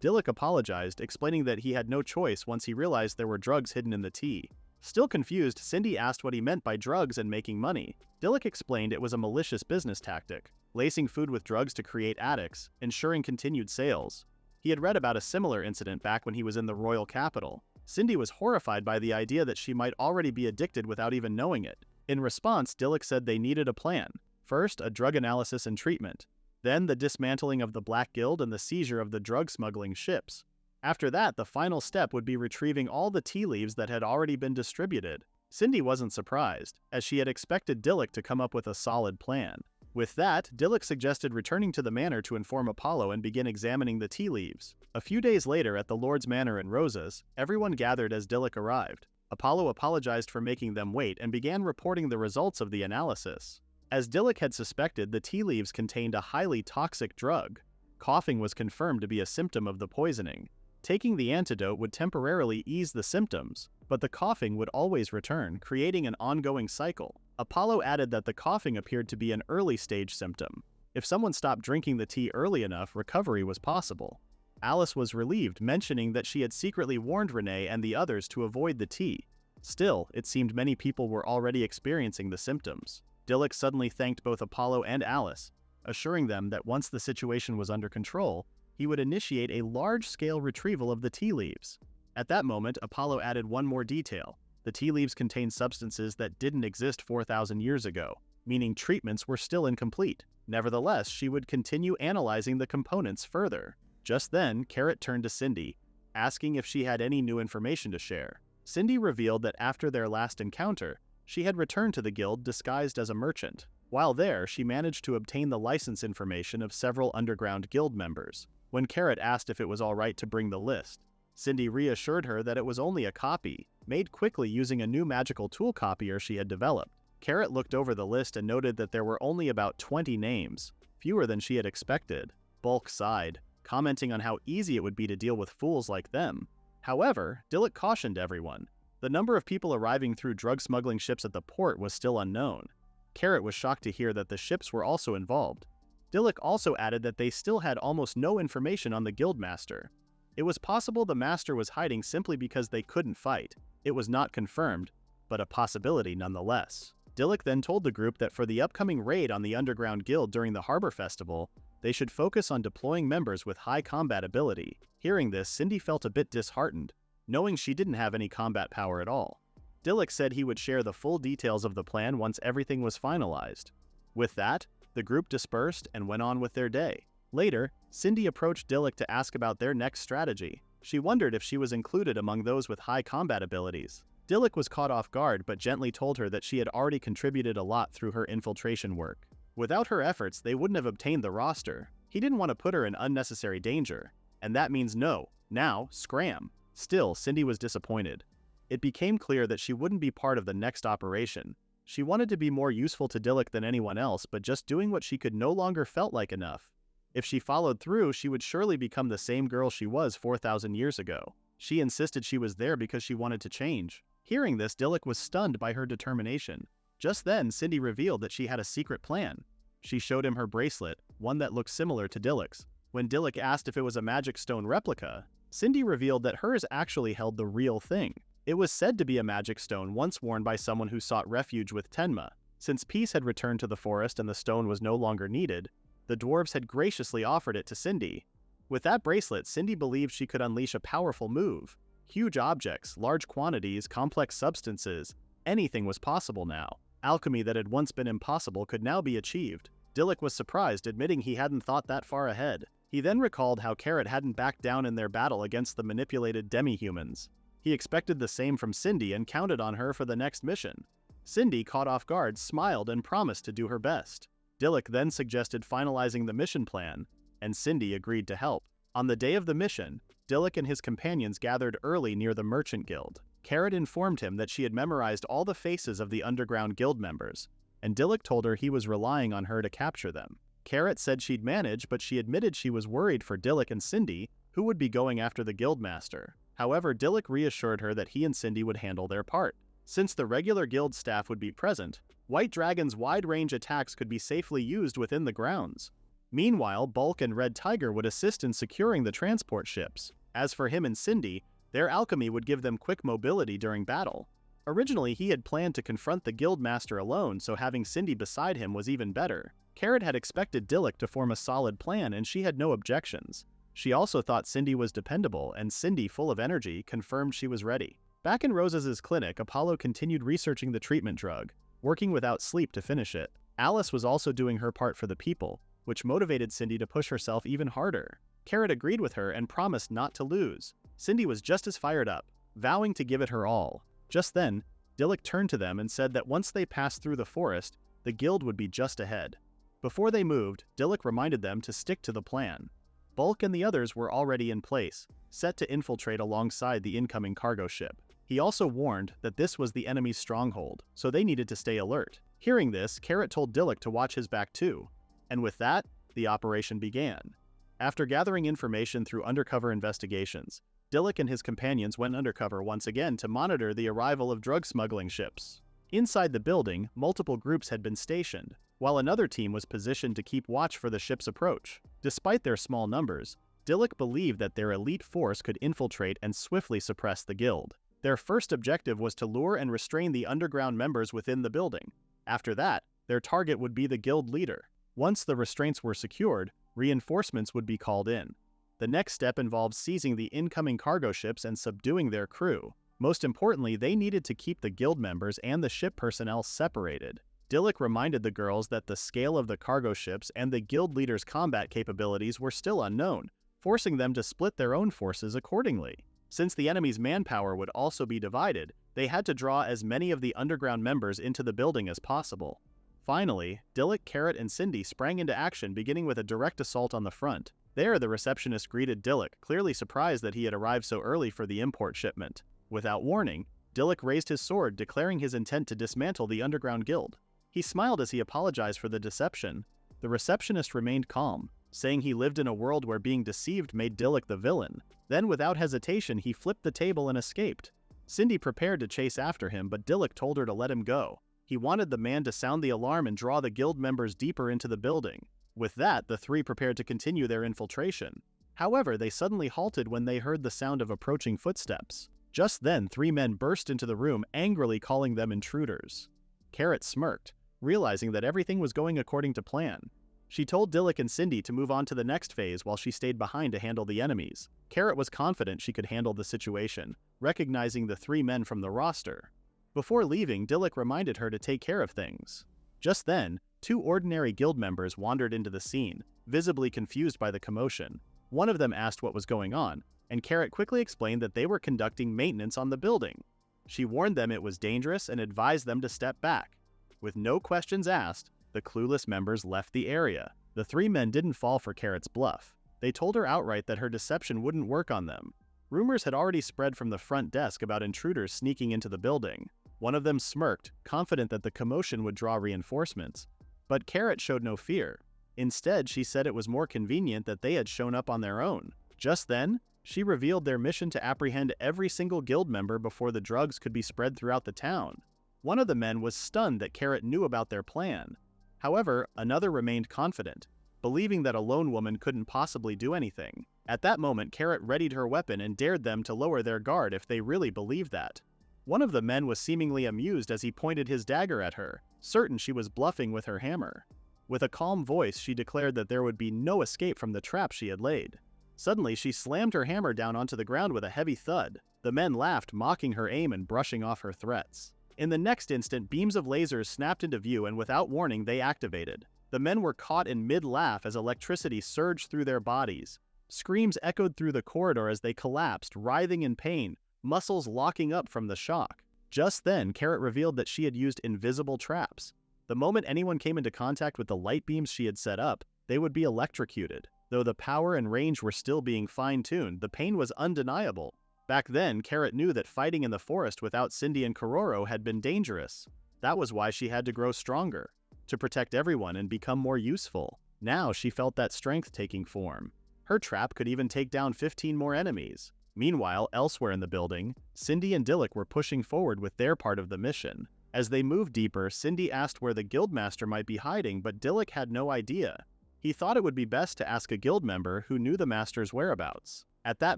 Dilluk apologized, explaining that he had no choice once he realized there were drugs hidden in the tea. Still confused, Cindy asked what he meant by drugs and making money. Dilluk explained it was a malicious business tactic, lacing food with drugs to create addicts, ensuring continued sales. He had read about a similar incident back when he was in the royal capital. Cindy was horrified by the idea that she might already be addicted without even knowing it. In response, Dilluk said they needed a plan. First, a drug analysis and treatment. Then, the dismantling of the Black Guild and the seizure of the drug smuggling ships. After that, the final step would be retrieving all the tea leaves that had already been distributed. Cindy wasn't surprised, as she had expected Dilluk to come up with a solid plan. With that, Dilluk suggested returning to the manor to inform Apollo and begin examining the tea leaves. A few days later, at the Lord's Manor in Rosas, everyone gathered as Dilluk arrived. Apollo apologized for making them wait and began reporting the results of the analysis. As Dilluk had suspected, the tea leaves contained a highly toxic drug. Coughing was confirmed to be a symptom of the poisoning. Taking the antidote would temporarily ease the symptoms, but the coughing would always return, creating an ongoing cycle. Apollo added that the coughing appeared to be an early-stage symptom. If someone stopped drinking the tea early enough, recovery was possible. Alice was relieved, mentioning that she had secretly warned Renee and the others to avoid the tea. Still, it seemed many people were already experiencing the symptoms. Dilluk suddenly thanked both Apollo and Alice, assuring them that once the situation was under control, he would initiate a large-scale retrieval of the tea leaves. At that moment, Apollo added one more detail. The tea leaves contained substances that didn't exist 4,000 years ago, meaning treatments were still incomplete. Nevertheless, she would continue analyzing the components further. Just then, Carrot turned to Cindy, asking if she had any new information to share. Cindy revealed that after their last encounter, She had returned to the guild disguised as a merchant. While there, she managed to obtain the license information of several underground guild members. When Carrot asked if it was alright to bring the list, Cindy reassured her that it was only a copy, made quickly using a new magical tool copier she had developed. Carrot looked over the list and noted that there were only about 20 names, fewer than she had expected. Bulk sighed, commenting on how easy it would be to deal with fools like them. However, Dilluk cautioned everyone. The number of people arriving through drug smuggling ships at the port was still unknown. Carrot was shocked to hear that the ships were also involved. Dilluk also added that they still had almost no information on the guildmaster. It was possible the master was hiding simply because they couldn't fight. It was not confirmed, but a possibility nonetheless. Dilluk then told the group that for the upcoming raid on the underground guild during the Harbor Festival, they should focus on deploying members with high combat ability. Hearing this, Cindy felt a bit disheartened, knowing she didn't have any combat power at all. Dilluk said he would share the full details of the plan once everything was finalized. With that, the group dispersed and went on with their day. Later, Cindy approached Dilluk to ask about their next strategy. She wondered if she was included among those with high combat abilities. Dilluk was caught off guard but gently told her that she had already contributed a lot through her infiltration work. Without her efforts, they wouldn't have obtained the roster. He didn't want to put her in unnecessary danger, and that means no, now, scram. Still, Cindy was disappointed. It became clear that she wouldn't be part of the next operation. She wanted to be more useful to Dilluk than anyone else, but just doing what she could no longer felt like enough. If she followed through, she would surely become the same girl she was 4,000 years ago. She insisted she was there because she wanted to change. Hearing this, Dilluk was stunned by her determination. Just then, Cindy revealed that she had a secret plan. She showed him her bracelet, one that looked similar to Dilluk's. When Dilluk asked if it was a magic stone replica, Cindy revealed that hers actually held the real thing. It was said to be a magic stone once worn by someone who sought refuge with Tenma. Since peace had returned to the forest and the stone was no longer needed, the dwarves had graciously offered it to Cindy. With that bracelet, Cindy believed she could unleash a powerful move. Huge objects, large quantities, complex substances, anything was possible now. Alchemy that had once been impossible could now be achieved. Dilluk was surprised, admitting he hadn't thought that far ahead. He then recalled how Carrot hadn't backed down in their battle against the manipulated demi-humans. He expected the same from Cindy and counted on her for the next mission. Cindy, caught off guard, smiled and promised to do her best. Dilluk then suggested finalizing the mission plan, and Cindy agreed to help. On the day of the mission, Dilluk and his companions gathered early near the Merchant Guild. Carrot informed him that she had memorized all the faces of the underground guild members, and Dilluk told her he was relying on her to capture them. Carrot said she'd manage, but she admitted she was worried for Dilluk and Cindy, who would be going after the guildmaster. However, Dilluk reassured her that he and Cindy would handle their part. Since the regular guild staff would be present, White Dragon's wide-range attacks could be safely used within the grounds. Meanwhile, Bulk and Red Tiger would assist in securing the transport ships. As for him and Cindy, their alchemy would give them quick mobility during battle. Originally, he had planned to confront the guildmaster alone, so having Cindy beside him was even better. Carrot had expected Dilluk to form a solid plan, and she had no objections. She also thought Cindy was dependable, and Cindy, full of energy, confirmed she was ready. Back in Rose's clinic, Apollo continued researching the treatment drug, working without sleep to finish it. Alice was also doing her part for the people, which motivated Cindy to push herself even harder. Carrot agreed with her and promised not to lose. Cindy was just as fired up, vowing to give it her all. Just then, Dilluk turned to them and said that once they passed through the forest, the guild would be just ahead. Before they moved, Dilluk reminded them to stick to the plan. Bulk and the others were already in place, set to infiltrate alongside the incoming cargo ship. He also warned that this was the enemy's stronghold, so they needed to stay alert. Hearing this, Carrot told Dilluk to watch his back too, and with that, the operation began. After gathering information through undercover investigations, Dilluk and his companions went undercover once again to monitor the arrival of drug smuggling ships. Inside the building, multiple groups had been stationed, while another team was positioned to keep watch for the ship's approach. Despite their small numbers, Dilluk believed that their elite force could infiltrate and swiftly suppress the guild. Their first objective was to lure and restrain the underground members within the building. After that, their target would be the guild leader. Once the restraints were secured, reinforcements would be called in. The next step involved seizing the incoming cargo ships and subduing their crew. Most importantly, they needed to keep the guild members and the ship personnel separated. Dilluk reminded the girls that the scale of the cargo ships and the guild leader's combat capabilities were still unknown, forcing them to split their own forces accordingly. Since the enemy's manpower would also be divided, They had to draw as many of the underground members into the building as possible. Finally, Dilluk, Carrot, and Cindy sprang into action, beginning with a direct assault on the front. There, the receptionist greeted Dilluk, clearly surprised that he had arrived so early for the import shipment. Without warning, Dilluk raised his sword, declaring his intent to dismantle the underground guild. He smiled as he apologized for the deception. The receptionist remained calm, saying he lived in a world where being deceived made Dilluk the villain. Then, without hesitation, he flipped the table and escaped. Cindy prepared to chase after him, but Dilluk told her to let him go. He wanted the man to sound the alarm and draw the guild members deeper into the building. With that, the three prepared to continue their infiltration. However, they suddenly halted when they heard the sound of approaching footsteps. Just then, three men burst into the room, angrily calling them intruders. Carrot smirked, realizing that everything was going according to plan. She told Dilluk and Cindy to move on to the next phase while she stayed behind to handle the enemies. Carrot was confident she could handle the situation, recognizing the three men from the roster. Before leaving, Dilluk reminded her to take care of things. Just then, two ordinary guild members wandered into the scene, visibly confused by the commotion. One of them asked what was going on, and Carrot quickly explained that they were conducting maintenance on the building. She warned them it was dangerous and advised them to step back. With no questions asked, the clueless members left the area. The three men didn't fall for Carrot's bluff. They told her outright that her deception wouldn't work on them. Rumors had already spread from the front desk about intruders sneaking into the building. One of them smirked, confident that the commotion would draw reinforcements. But Carrot showed no fear. Instead, she said it was more convenient that they had shown up on their own. Just then, she revealed their mission to apprehend every single guild member before the drugs could be spread throughout the town. One of the men was stunned that Carrot knew about their plan. However, another remained confident, believing that a lone woman couldn't possibly do anything. At that moment, Carrot readied her weapon and dared them to lower their guard if they really believed that. One of the men was seemingly amused as he pointed his dagger at her, certain she was bluffing with her hammer. With a calm voice, she declared that there would be no escape from the trap she had laid. Suddenly, she slammed her hammer down onto the ground with a heavy thud. The men laughed, mocking her aim and brushing off her threats. In the next instant, beams of lasers snapped into view, and without warning, they activated. The men were caught in mid-laugh as electricity surged through their bodies. Screams echoed through the corridor as they collapsed, writhing in pain, muscles locking up from the shock. Just then, Carrot revealed that she had used invisible traps. The moment anyone came into contact with the light beams she had set up, they would be electrocuted. Though the power and range were still being fine-tuned, the pain was undeniable. Back then, Carrot knew that fighting in the forest without Cindy and Kororo had been dangerous. That was why she had to grow stronger, to protect everyone and become more useful. Now she felt that strength taking form. Her trap could even take down 15 more enemies. Meanwhile, elsewhere in the building, Cindy and Dilluk were pushing forward with their part of the mission. As they moved deeper, Cindy asked where the guildmaster might be hiding, but Dilluk had no idea. He thought it would be best to ask a guild member who knew the master's whereabouts. At that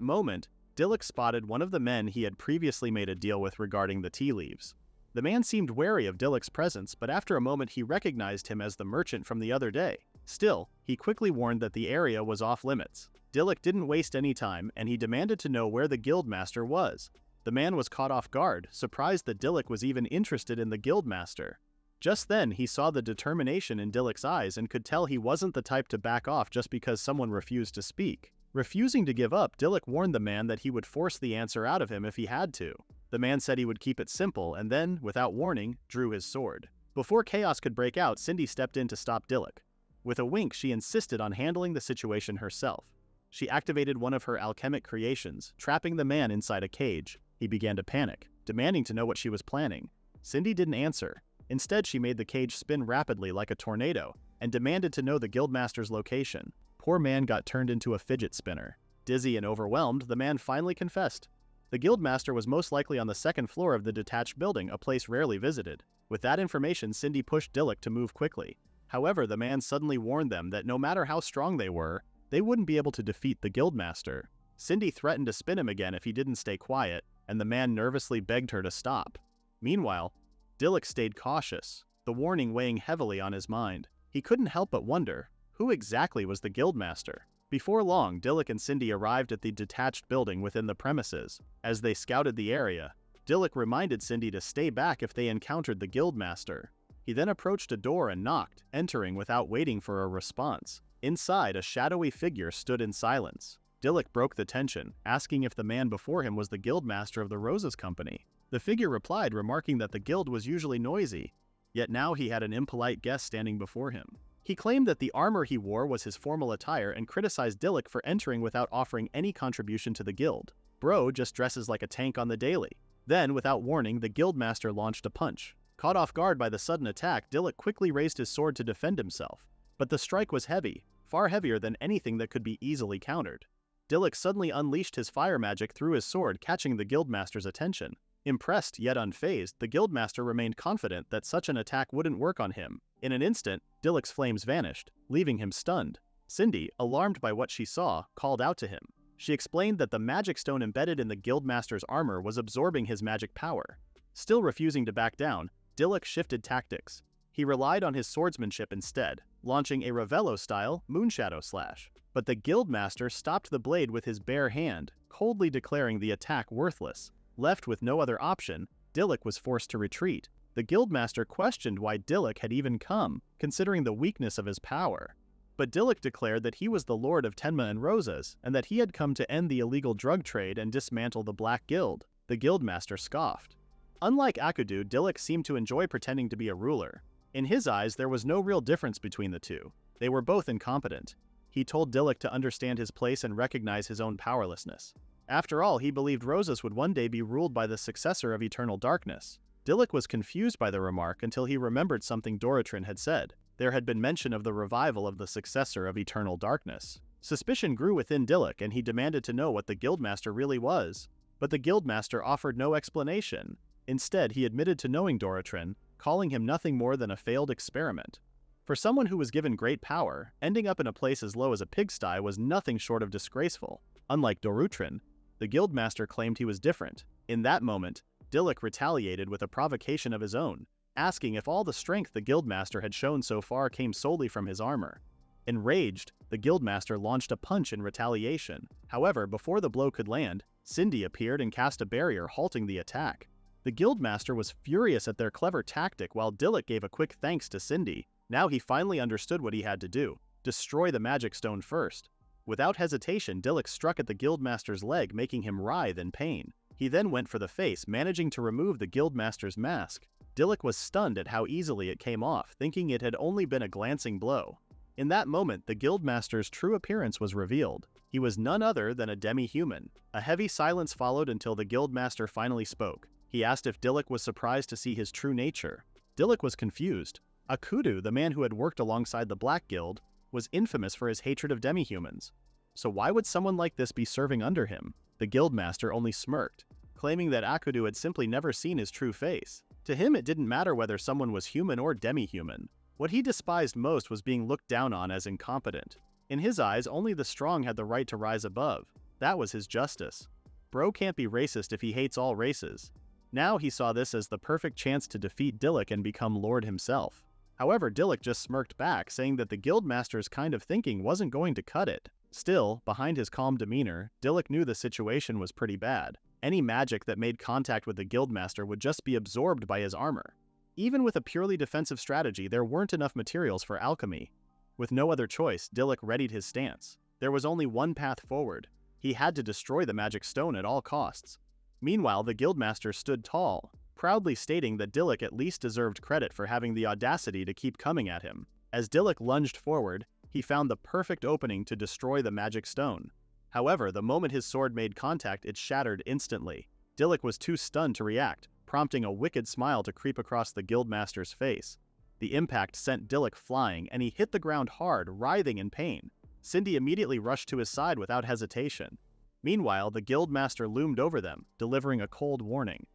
moment, Dilluk spotted one of the men he had previously made a deal with regarding the tea leaves. The man seemed wary of Dilluk's presence, but after a moment he recognized him as the merchant from the other day. Still, he quickly warned that the area was off limits. Dilluk didn't waste any time, and he demanded to know where the guildmaster was. The man was caught off guard, surprised that Dilluk was even interested in the guildmaster. Just then, he saw the determination in Dilluk's eyes and could tell he wasn't the type to back off just because someone refused to speak. Refusing to give up, Dilluk warned the man that he would force the answer out of him if he had to. The man said he would keep it simple and then, without warning, drew his sword. Before chaos could break out, Cindy stepped in to stop Dilluk. With a wink, she insisted on handling the situation herself. She activated one of her alchemic creations, trapping the man inside a cage. He began to panic, demanding to know what she was planning. Cindy didn't answer. Instead, she made the cage spin rapidly like a tornado and demanded to know the guildmaster's location. Poor man got turned into a fidget spinner. Dizzy and overwhelmed, the man finally confessed. The guildmaster was most likely on the second floor of the detached building, a place rarely visited. With that information, Cindy pushed Dilluk to move quickly. However, the man suddenly warned them that no matter how strong they were, they wouldn't be able to defeat the guildmaster. Cindy threatened to spin him again if he didn't stay quiet, and the man nervously begged her to stop. Meanwhile, Dilluk stayed cautious, the warning weighing heavily on his mind. He couldn't help but wonder, who exactly was the guildmaster? Before long, Dilluk and Cindy arrived at the detached building within the premises. As they scouted the area, Dilluk reminded Cindy to stay back if they encountered the guildmaster. He then approached a door and knocked, entering without waiting for a response. Inside, a shadowy figure stood in silence. Dilluk broke the tension, asking if the man before him was the guildmaster of the Roses Company. The figure replied, remarking that the guild was usually noisy, yet now he had an impolite guest standing before him. He claimed that the armor he wore was his formal attire and criticized Dilluk for entering without offering any contribution to the guild. Bro just dresses like a tank on the daily. Then, without warning, the guildmaster launched a punch. Caught off guard by the sudden attack, Dilluk quickly raised his sword to defend himself. But the strike was heavy, far heavier than anything that could be easily countered. Dilluk suddenly unleashed his fire magic through his sword, catching the guildmaster's attention. Impressed yet unfazed, the guildmaster remained confident that such an attack wouldn't work on him. In an instant, Dilluk's flames vanished, leaving him stunned. Cindy, alarmed by what she saw, called out to him. She explained that the magic stone embedded in the guildmaster's armor was absorbing his magic power. Still refusing to back down, Dilluk shifted tactics. He relied on his swordsmanship instead, launching a Ravello-style Moonshadow Slash. But the guildmaster stopped the blade with his bare hand, coldly declaring the attack worthless. Left with no other option, Dilluk was forced to retreat. The guildmaster questioned why Dilluk had even come, considering the weakness of his power. But Dilluk declared that he was the Lord of Tenma and Rosas, and that he had come to end the illegal drug trade and dismantle the Black Guild. The guildmaster scoffed. Unlike Akudu, Dilluk seemed to enjoy pretending to be a ruler. In his eyes, there was no real difference between the two. They were both incompetent. He told Dilluk to understand his place and recognize his own powerlessness. After all, he believed Rosas would one day be ruled by the successor of Eternal Darkness. Dilluk was confused by the remark until he remembered something Doratrin had said. There had been mention of the revival of the successor of Eternal Darkness. Suspicion grew within Dilluk, and he demanded to know what the guildmaster really was. But the guildmaster offered no explanation. Instead, he admitted to knowing Doratrin, calling him nothing more than a failed experiment. For someone who was given great power, ending up in a place as low as a pigsty was nothing short of disgraceful. Unlike Doratrin, the guildmaster claimed he was different. In that moment, Dilluk retaliated with a provocation of his own, asking if all the strength the guildmaster had shown so far came solely from his armor. Enraged, the guildmaster launched a punch in retaliation. However, before the blow could land, Cindy appeared and cast a barrier, halting the attack. The guildmaster was furious at their clever tactic while Dilluk gave a quick thanks to Cindy. Now he finally understood what he had to do: destroy the magic stone first. Without hesitation, Dilluk struck at the guildmaster's leg, making him writhe in pain. He then went for the face, managing to remove the guildmaster's mask. Dilluk was stunned at how easily it came off, thinking it had only been a glancing blow. In that moment, the guildmaster's true appearance was revealed. He was none other than a demi-human. A heavy silence followed until the guildmaster finally spoke. He asked if Dilluk was surprised to see his true nature. Dilluk was confused. Akudu, the man who had worked alongside the Black Guild, was infamous for his hatred of demi-humans. So why would someone like this be serving under him? The guildmaster only smirked, claiming that Akudu had simply never seen his true face. To him, it didn't matter whether someone was human or demi-human. What he despised most was being looked down on as incompetent. In his eyes, only the strong had the right to rise above. That was his justice. Bro can't be racist if he hates all races. Now he saw this as the perfect chance to defeat Dilluk and become Lord himself. However, Dilluk just smirked back, saying that the guildmaster's kind of thinking wasn't going to cut it. Still, behind his calm demeanor, Dilluk knew the situation was pretty bad. Any magic that made contact with the guildmaster would just be absorbed by his armor. Even with a purely defensive strategy, there weren't enough materials for alchemy. With no other choice, Dilluk readied his stance. There was only one path forward. He had to destroy the magic stone at all costs. Meanwhile, the guildmaster stood tall, proudly stating that Dilluk at least deserved credit for having the audacity to keep coming at him. As Dilluk lunged forward, he found the perfect opening to destroy the magic stone. However, the moment his sword made contact, it shattered instantly. Dilluk was too stunned to react, prompting a wicked smile to creep across the guildmaster's face. The impact sent Dilluk flying, and he hit the ground hard, writhing in pain. Cindy immediately rushed to his side without hesitation. Meanwhile, the guildmaster loomed over them, delivering a cold warning.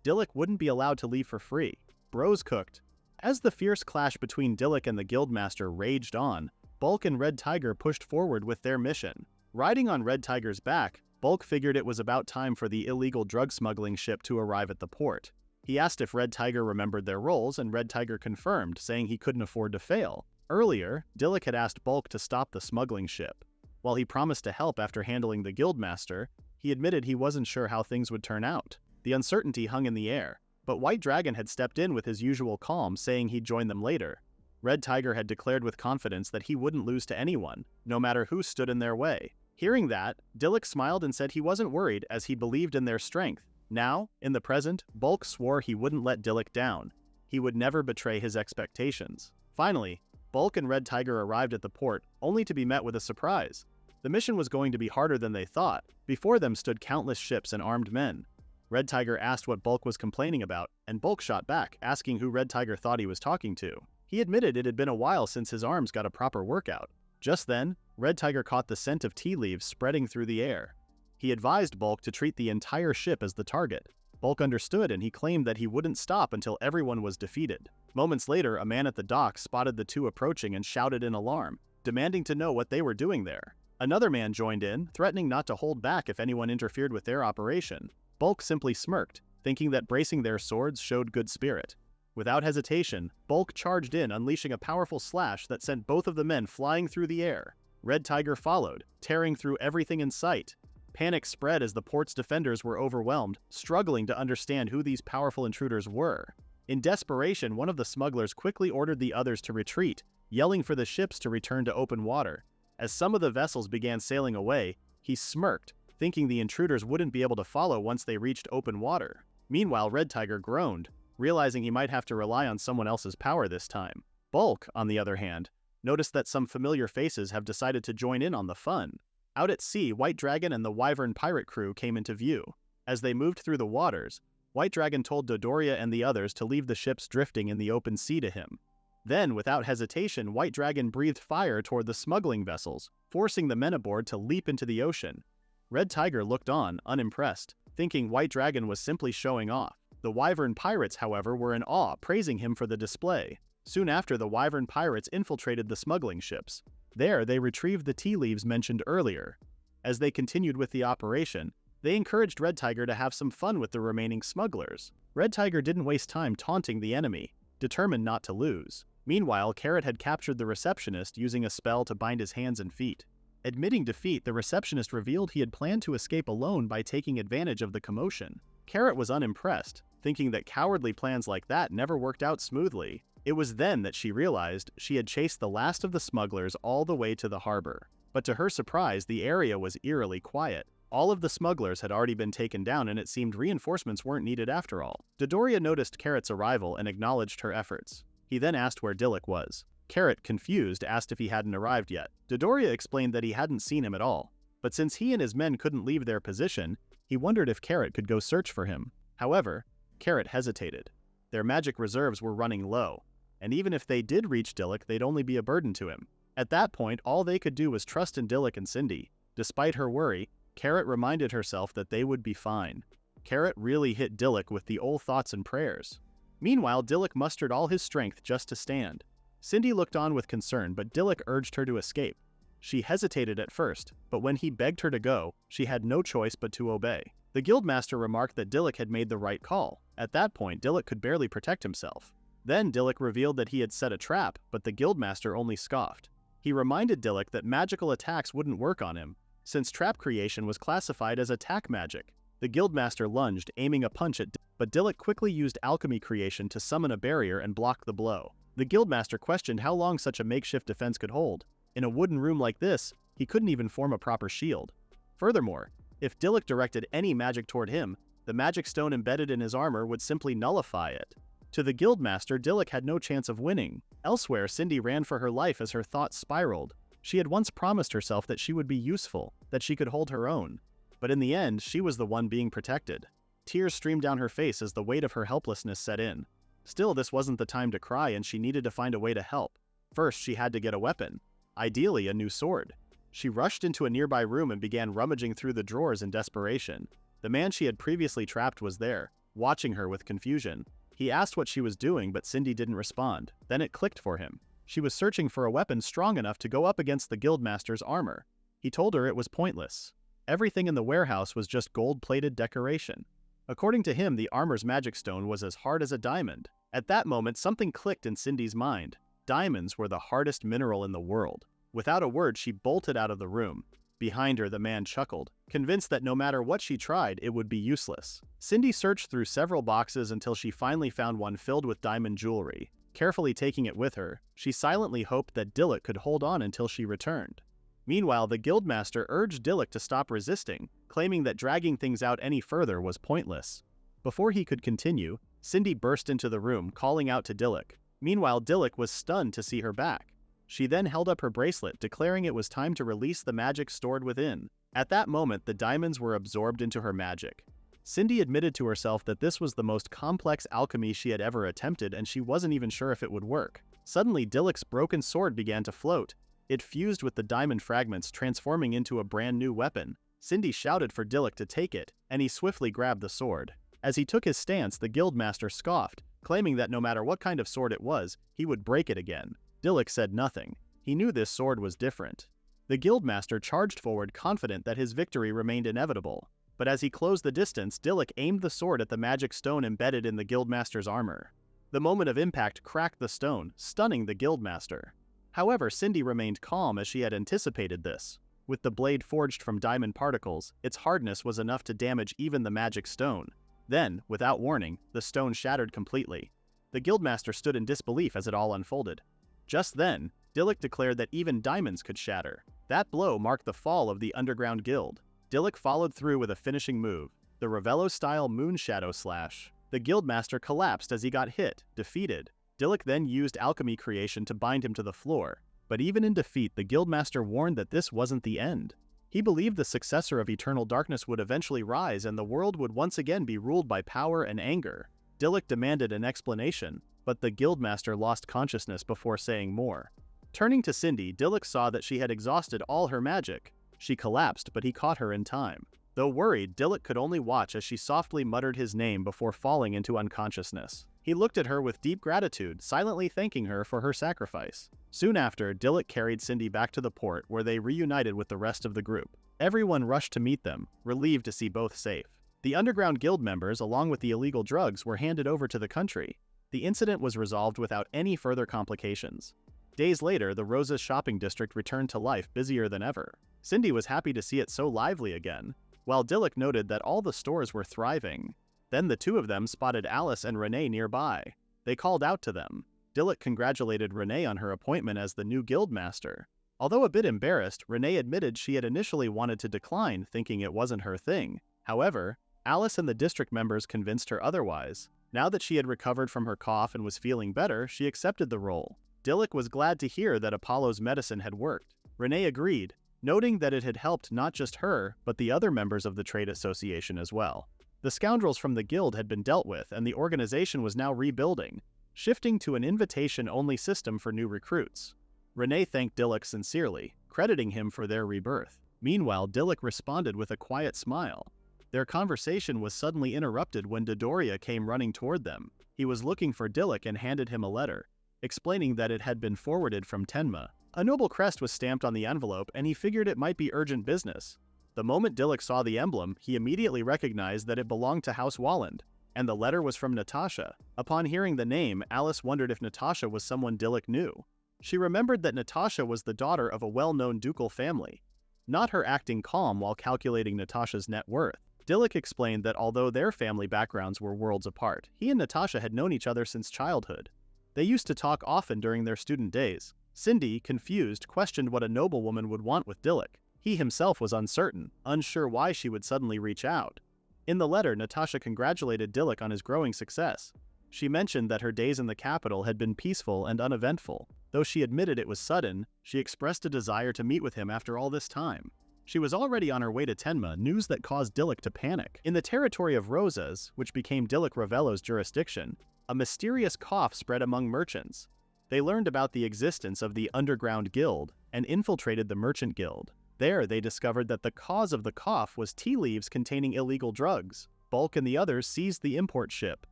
Dilluk wouldn't be allowed to leave for free. Bros cooked. As the fierce clash between Dilluk and the guildmaster raged on, Bulk and Red Tiger pushed forward with their mission. Riding on Red Tiger's back, Bulk figured it was about time for the illegal drug smuggling ship to arrive at the port. He asked if Red Tiger remembered their roles, and Red Tiger confirmed, saying he couldn't afford to fail. Earlier, Dilluk had asked Bulk to stop the smuggling ship. While he promised to help after handling the guildmaster, he admitted he wasn't sure how things would turn out. The uncertainty hung in the air, but White Dragon had stepped in with his usual calm, saying he'd join them later. Red Tiger had declared with confidence that he wouldn't lose to anyone, no matter who stood in their way. Hearing that, Dilluk smiled and said he wasn't worried as he believed in their strength. Now, in the present, Bulk swore he wouldn't let Dilluk down. He would never betray his expectations. Finally, Bulk and Red Tiger arrived at the port, only to be met with a surprise. The mission was going to be harder than they thought. Before them stood countless ships and armed men. Red Tiger asked what Bulk was complaining about, and Bulk shot back, asking who Red Tiger thought he was talking to. He admitted it had been a while since his arms got a proper workout. Just then, Red Tiger caught the scent of tea leaves spreading through the air. He advised Bulk to treat the entire ship as the target. Bulk understood, and he claimed that he wouldn't stop until everyone was defeated. Moments later, a man at the dock spotted the two approaching and shouted in alarm, demanding to know what they were doing there. Another man joined in, threatening not to hold back if anyone interfered with their operation. Bulk simply smirked, thinking that bracing their swords showed good spirit. Without hesitation, Bulk charged in, unleashing a powerful slash that sent both of the men flying through the air. Red Tiger followed, tearing through everything in sight. Panic spread as the port's defenders were overwhelmed, struggling to understand who these powerful intruders were. In desperation, one of the smugglers quickly ordered the others to retreat, yelling for the ships to return to open water. As some of the vessels began sailing away, he smirked, thinking the intruders wouldn't be able to follow once they reached open water. Meanwhile, Red Tiger groaned, realizing he might have to rely on someone else's power this time. Bulk, on the other hand, noticed that some familiar faces have decided to join in on the fun. Out at sea, White Dragon and the Wyvern pirate crew came into view. As they moved through the waters, White Dragon told Dodoria and the others to leave the ships drifting in the open sea to him. Then, without hesitation, White Dragon breathed fire toward the smuggling vessels, forcing the men aboard to leap into the ocean. Red Tiger looked on, unimpressed, thinking White Dragon was simply showing off. The Wyvern pirates, however, were in awe, praising him for the display. Soon after, the Wyvern pirates infiltrated the smuggling ships. There, they retrieved the tea leaves mentioned earlier. As they continued with the operation, they encouraged Red Tiger to have some fun with the remaining smugglers. Red Tiger didn't waste time taunting the enemy, determined not to lose. Meanwhile, Carrot had captured the receptionist using a spell to bind his hands and feet. Admitting defeat, the receptionist revealed he had planned to escape alone by taking advantage of the commotion. Carrot was unimpressed, thinking that cowardly plans like that never worked out smoothly. It was then that she realized she had chased the last of the smugglers all the way to the harbor. But to her surprise, the area was eerily quiet. All of the smugglers had already been taken down, and it seemed reinforcements weren't needed after all. Dodoria noticed Carrot's arrival and acknowledged her efforts. He then asked where Dilluk was. Carrot, confused, asked if he hadn't arrived yet. Dodoria explained that he hadn't seen him at all, but since he and his men couldn't leave their position, he wondered if Carrot could go search for him. However, Carrot hesitated. Their magic reserves were running low, and even if they did reach Dilluk, they'd only be a burden to him. At that point, all they could do was trust in Dilluk and Cindy. Despite her worry, Carrot reminded herself that they would be fine. Carrot really hit Dilluk with the old thoughts and prayers. Meanwhile, Dilluk mustered all his strength just to stand. Cindy looked on with concern, but Dilluk urged her to escape. She hesitated at first, but when he begged her to go, she had no choice but to obey. The guildmaster remarked that Dilluk had made the right call. At that point, Dilluk could barely protect himself. Then Dilluk revealed that he had set a trap, but the guildmaster only scoffed. He reminded Dilluk that magical attacks wouldn't work on him, since trap creation was classified as attack magic. The guildmaster lunged, aiming a punch at Dilluk, but Dilluk quickly used alchemy creation to summon a barrier and block the blow. The guildmaster questioned how long such a makeshift defense could hold. In a wooden room like this, he couldn't even form a proper shield. Furthermore, if Dilluk directed any magic toward him, the magic stone embedded in his armor would simply nullify it. To the guildmaster, Dilluk had no chance of winning. Elsewhere, Cindy ran for her life as her thoughts spiraled. She had once promised herself that she would be useful, that she could hold her own. But in the end, she was the one being protected. Tears streamed down her face as the weight of her helplessness set in. Still, this wasn't the time to cry, and she needed to find a way to help. First, she had to get a weapon. Ideally, a new sword. She rushed into a nearby room and began rummaging through the drawers in desperation. The man she had previously trapped was there, watching her with confusion. He asked what she was doing, but Cindy didn't respond. Then it clicked for him. She was searching for a weapon strong enough to go up against the guildmaster's armor. He told her it was pointless. Everything in the warehouse was just gold-plated decoration. According to him, the armor's magic stone was as hard as a diamond. At that moment, something clicked in Cindy's mind. Diamonds were the hardest mineral in the world. Without a word, she bolted out of the room. Behind her, the man chuckled, convinced that no matter what she tried, it would be useless. Cindy searched through several boxes until she finally found one filled with diamond jewelry. Carefully taking it with her, she silently hoped that Dilluk could hold on until she returned. Meanwhile, the guildmaster urged Dilluk to stop resisting, claiming that dragging things out any further was pointless. Before he could continue, Cindy burst into the room, calling out to Dilluk. Meanwhile, Dilluk was stunned to see her back. She then held up her bracelet, declaring it was time to release the magic stored within. At that moment, the diamonds were absorbed into her magic. Cindy admitted to herself that this was the most complex alchemy she had ever attempted, and she wasn't even sure if it would work. Suddenly, Dilluk's broken sword began to float. It fused with the diamond fragments, transforming into a brand new weapon. Cindy shouted for Dilluk to take it, and he swiftly grabbed the sword. As he took his stance, the guildmaster scoffed, claiming that no matter what kind of sword it was, he would break it again. Dilluk said nothing. He knew this sword was different. The guildmaster charged forward, confident that his victory remained inevitable. But as he closed the distance, Dilluk aimed the sword at the magic stone embedded in the guildmaster's armor. The moment of impact cracked the stone, stunning the guildmaster. However, Cindy remained calm as she had anticipated this. With the blade forged from diamond particles, its hardness was enough to damage even the magic stone. Then, without warning, the stone shattered completely. The guildmaster stood in disbelief as it all unfolded. Just then, Dilluk declared that even diamonds could shatter. That blow marked the fall of the underground guild. Dilluk followed through with a finishing move, the Ravello-style Moonshadow Slash. The guildmaster collapsed as he got hit, defeated. Dilluk then used alchemy creation to bind him to the floor. But even in defeat, the guildmaster warned that this wasn't the end. He believed the successor of Eternal Darkness would eventually rise and the world would once again be ruled by power and anger. Dilluk demanded an explanation, but the guildmaster lost consciousness before saying more. Turning to Cindy, Dilluk saw that she had exhausted all her magic. She collapsed, but he caught her in time. Though worried, Dilluk could only watch as she softly muttered his name before falling into unconsciousness. He looked at her with deep gratitude, silently thanking her for her sacrifice. Soon after, Dilluk carried Cindy back to the port, where they reunited with the rest of the group. Everyone rushed to meet them, relieved to see both safe. The underground guild members, along with the illegal drugs, were handed over to the country. The incident was resolved without any further complications. Days later, the Rosa's shopping district returned to life, busier than ever. Cindy was happy to see it so lively again, while Dilluk noted that all the stores were thriving. Then the two of them spotted Alice and Renee nearby. They called out to them. Dilluk congratulated Renee on her appointment as the new guildmaster. Although a bit embarrassed, Renee admitted she had initially wanted to decline, thinking it wasn't her thing. However, Alice and the district members convinced her otherwise. Now that she had recovered from her cough and was feeling better, she accepted the role. Dilluk was glad to hear that Apollo's medicine had worked. Renee agreed, noting that it had helped not just her, but the other members of the trade association as well. The scoundrels from the guild had been dealt with, and the organization was now rebuilding, shifting to an invitation-only system for new recruits. Renee thanked Dilluk sincerely, crediting him for their rebirth. Meanwhile, Dilluk responded with a quiet smile. Their conversation was suddenly interrupted when Dodoria came running toward them. He was looking for Dilluk and handed him a letter, explaining that it had been forwarded from Tenma. A noble crest was stamped on the envelope, and he figured it might be urgent business. The moment Dilluk saw the emblem, he immediately recognized that it belonged to House Walland, and the letter was from Natasha. Upon hearing the name, Alice wondered if Natasha was someone Dilluk knew. She remembered that Natasha was the daughter of a well-known ducal family, not her acting calm while calculating Natasha's net worth. Dilluk explained that although their family backgrounds were worlds apart, he and Natasha had known each other since childhood. They used to talk often during their student days. Cindy, confused, questioned what a noblewoman would want with Dilluk. He himself was uncertain, unsure why she would suddenly reach out. In the letter, Natasha congratulated Dilluk on his growing success. She mentioned that her days in the capital had been peaceful and uneventful. Though she admitted it was sudden, she expressed a desire to meet with him after all this time. She was already on her way to Tenma, news that caused Dilluk to panic. In the territory of Rosas, which became Dilluk Ravello's jurisdiction, a mysterious cough spread among merchants. They learned about the existence of the underground guild and infiltrated the merchant guild. There, they discovered that the cause of the cough was tea leaves containing illegal drugs. Bulk and the others seized the import ship,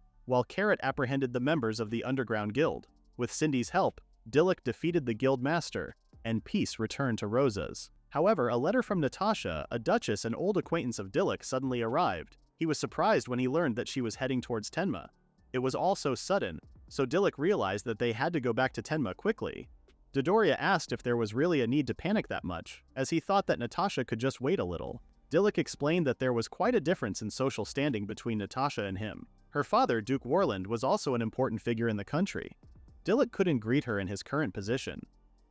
while Carrot apprehended the members of the underground guild. With Cindy's help, Dilluk defeated the guild master, and peace returned to Rosas. However, a letter from Natasha, a duchess and old acquaintance of Dilluk, suddenly arrived. He was surprised when he learned that she was heading towards Tenma. It was all so sudden, so Dilluk realized that they had to go back to Tenma quickly. Dodoria asked if there was really a need to panic that much, as he thought that Natasha could just wait a little. Dilluk explained that there was quite a difference in social standing between Natasha and him. Her father, Duke Warland, was also an important figure in the country. Dilluk couldn't greet her in his current position.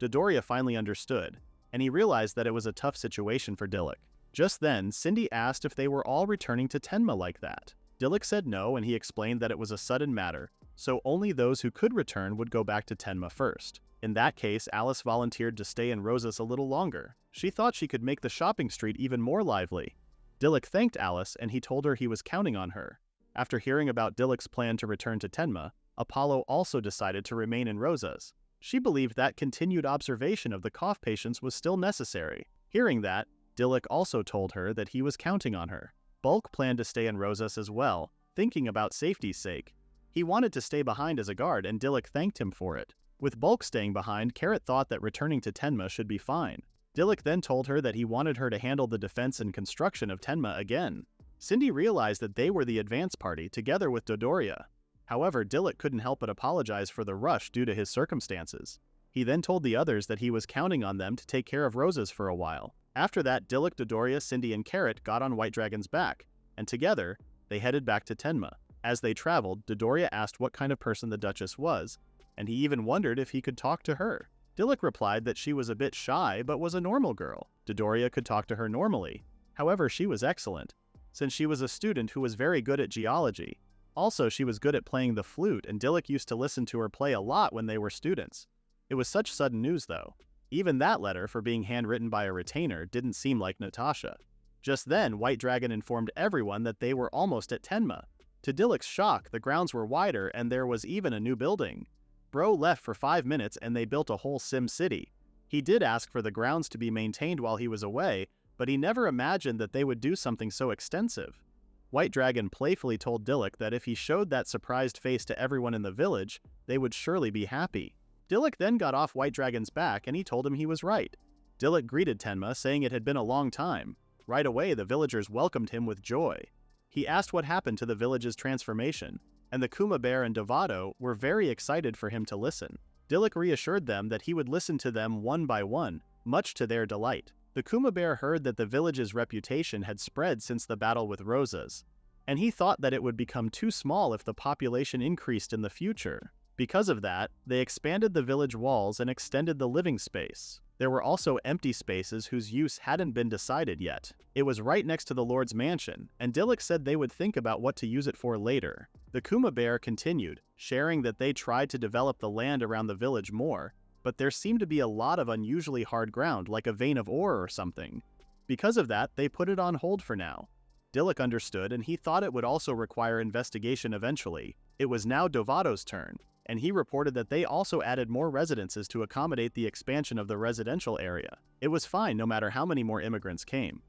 Dodoria finally understood, and he realized that it was a tough situation for Dilluk. Just then, Cindy asked if they were all returning to Tenma like that. Dilluk said no, and he explained that it was a sudden matter, so only those who could return would go back to Tenma first. In that case, Alice volunteered to stay in Rosas a little longer. She thought she could make the shopping street even more lively. Dilluk thanked Alice, and he told her he was counting on her. After hearing about Dilluk's plan to return to Tenma, Apollo also decided to remain in Rosas. She believed that continued observation of the cough patients was still necessary. Hearing that, Dilluk also told her that he was counting on her. Bulk planned to stay in Rosas as well, thinking about safety's sake. He wanted to stay behind as a guard, and Dilluk thanked him for it. With Bulk staying behind, Carrot thought that returning to Tenma should be fine. Dilluk then told her that he wanted her to handle the defense and construction of Tenma again. Cindy realized that they were the advance party, together with Dodoria. However, Dilluk couldn't help but apologize for the rush due to his circumstances. He then told the others that he was counting on them to take care of Rosas for a while. After that, Dilluk, Dodoria, Cindy, and Carrot got on White Dragon's back, and together, they headed back to Tenma. As they traveled, Dodoria asked what kind of person the Duchess was, and he even wondered if he could talk to her. Dilluk replied that she was a bit shy but was a normal girl. Dodoria could talk to her normally. However, she was excellent, since she was a student who was very good at geology. Also, she was good at playing the flute, and Dilluk used to listen to her play a lot when they were students. It was such sudden news, though. Even that letter, for being handwritten by a retainer, didn't seem like Natasha. Just then, White Dragon informed everyone that they were almost at Tenma. To Dilluk's shock, the grounds were wider and there was even a new building. Bro left for 5 minutes and they built a whole Sim City. He did ask for the grounds to be maintained while he was away, but he never imagined that they would do something so extensive. White Dragon playfully told Dilluk that if he showed that surprised face to everyone in the village, they would surely be happy. Dilluk then got off White Dragon's back and he told him he was right. Dilluk greeted Tenma, saying it had been a long time. Right away, the villagers welcomed him with joy. He asked what happened to the village's transformation, and the Kuma Bear and Devado were very excited for him to listen. Dilluk reassured them that he would listen to them one by one, much to their delight. The Kuma Bear heard that the village's reputation had spread since the battle with Rosas, and he thought that it would become too small if the population increased in the future. Because of that, they expanded the village walls and extended the living space. There were also empty spaces whose use hadn't been decided yet. It was right next to the Lord's mansion, and Dilluk said they would think about what to use it for later. The Kuma Bear continued, sharing that they tried to develop the land around the village more, but there seemed to be a lot of unusually hard ground, like a vein of ore or something. Because of that, they put it on hold for now. Dilluk understood, and he thought it would also require investigation eventually. It was now Dovado's turn, and he reported that they also added more residences to accommodate the expansion of the residential area. It was fine no matter how many more immigrants came.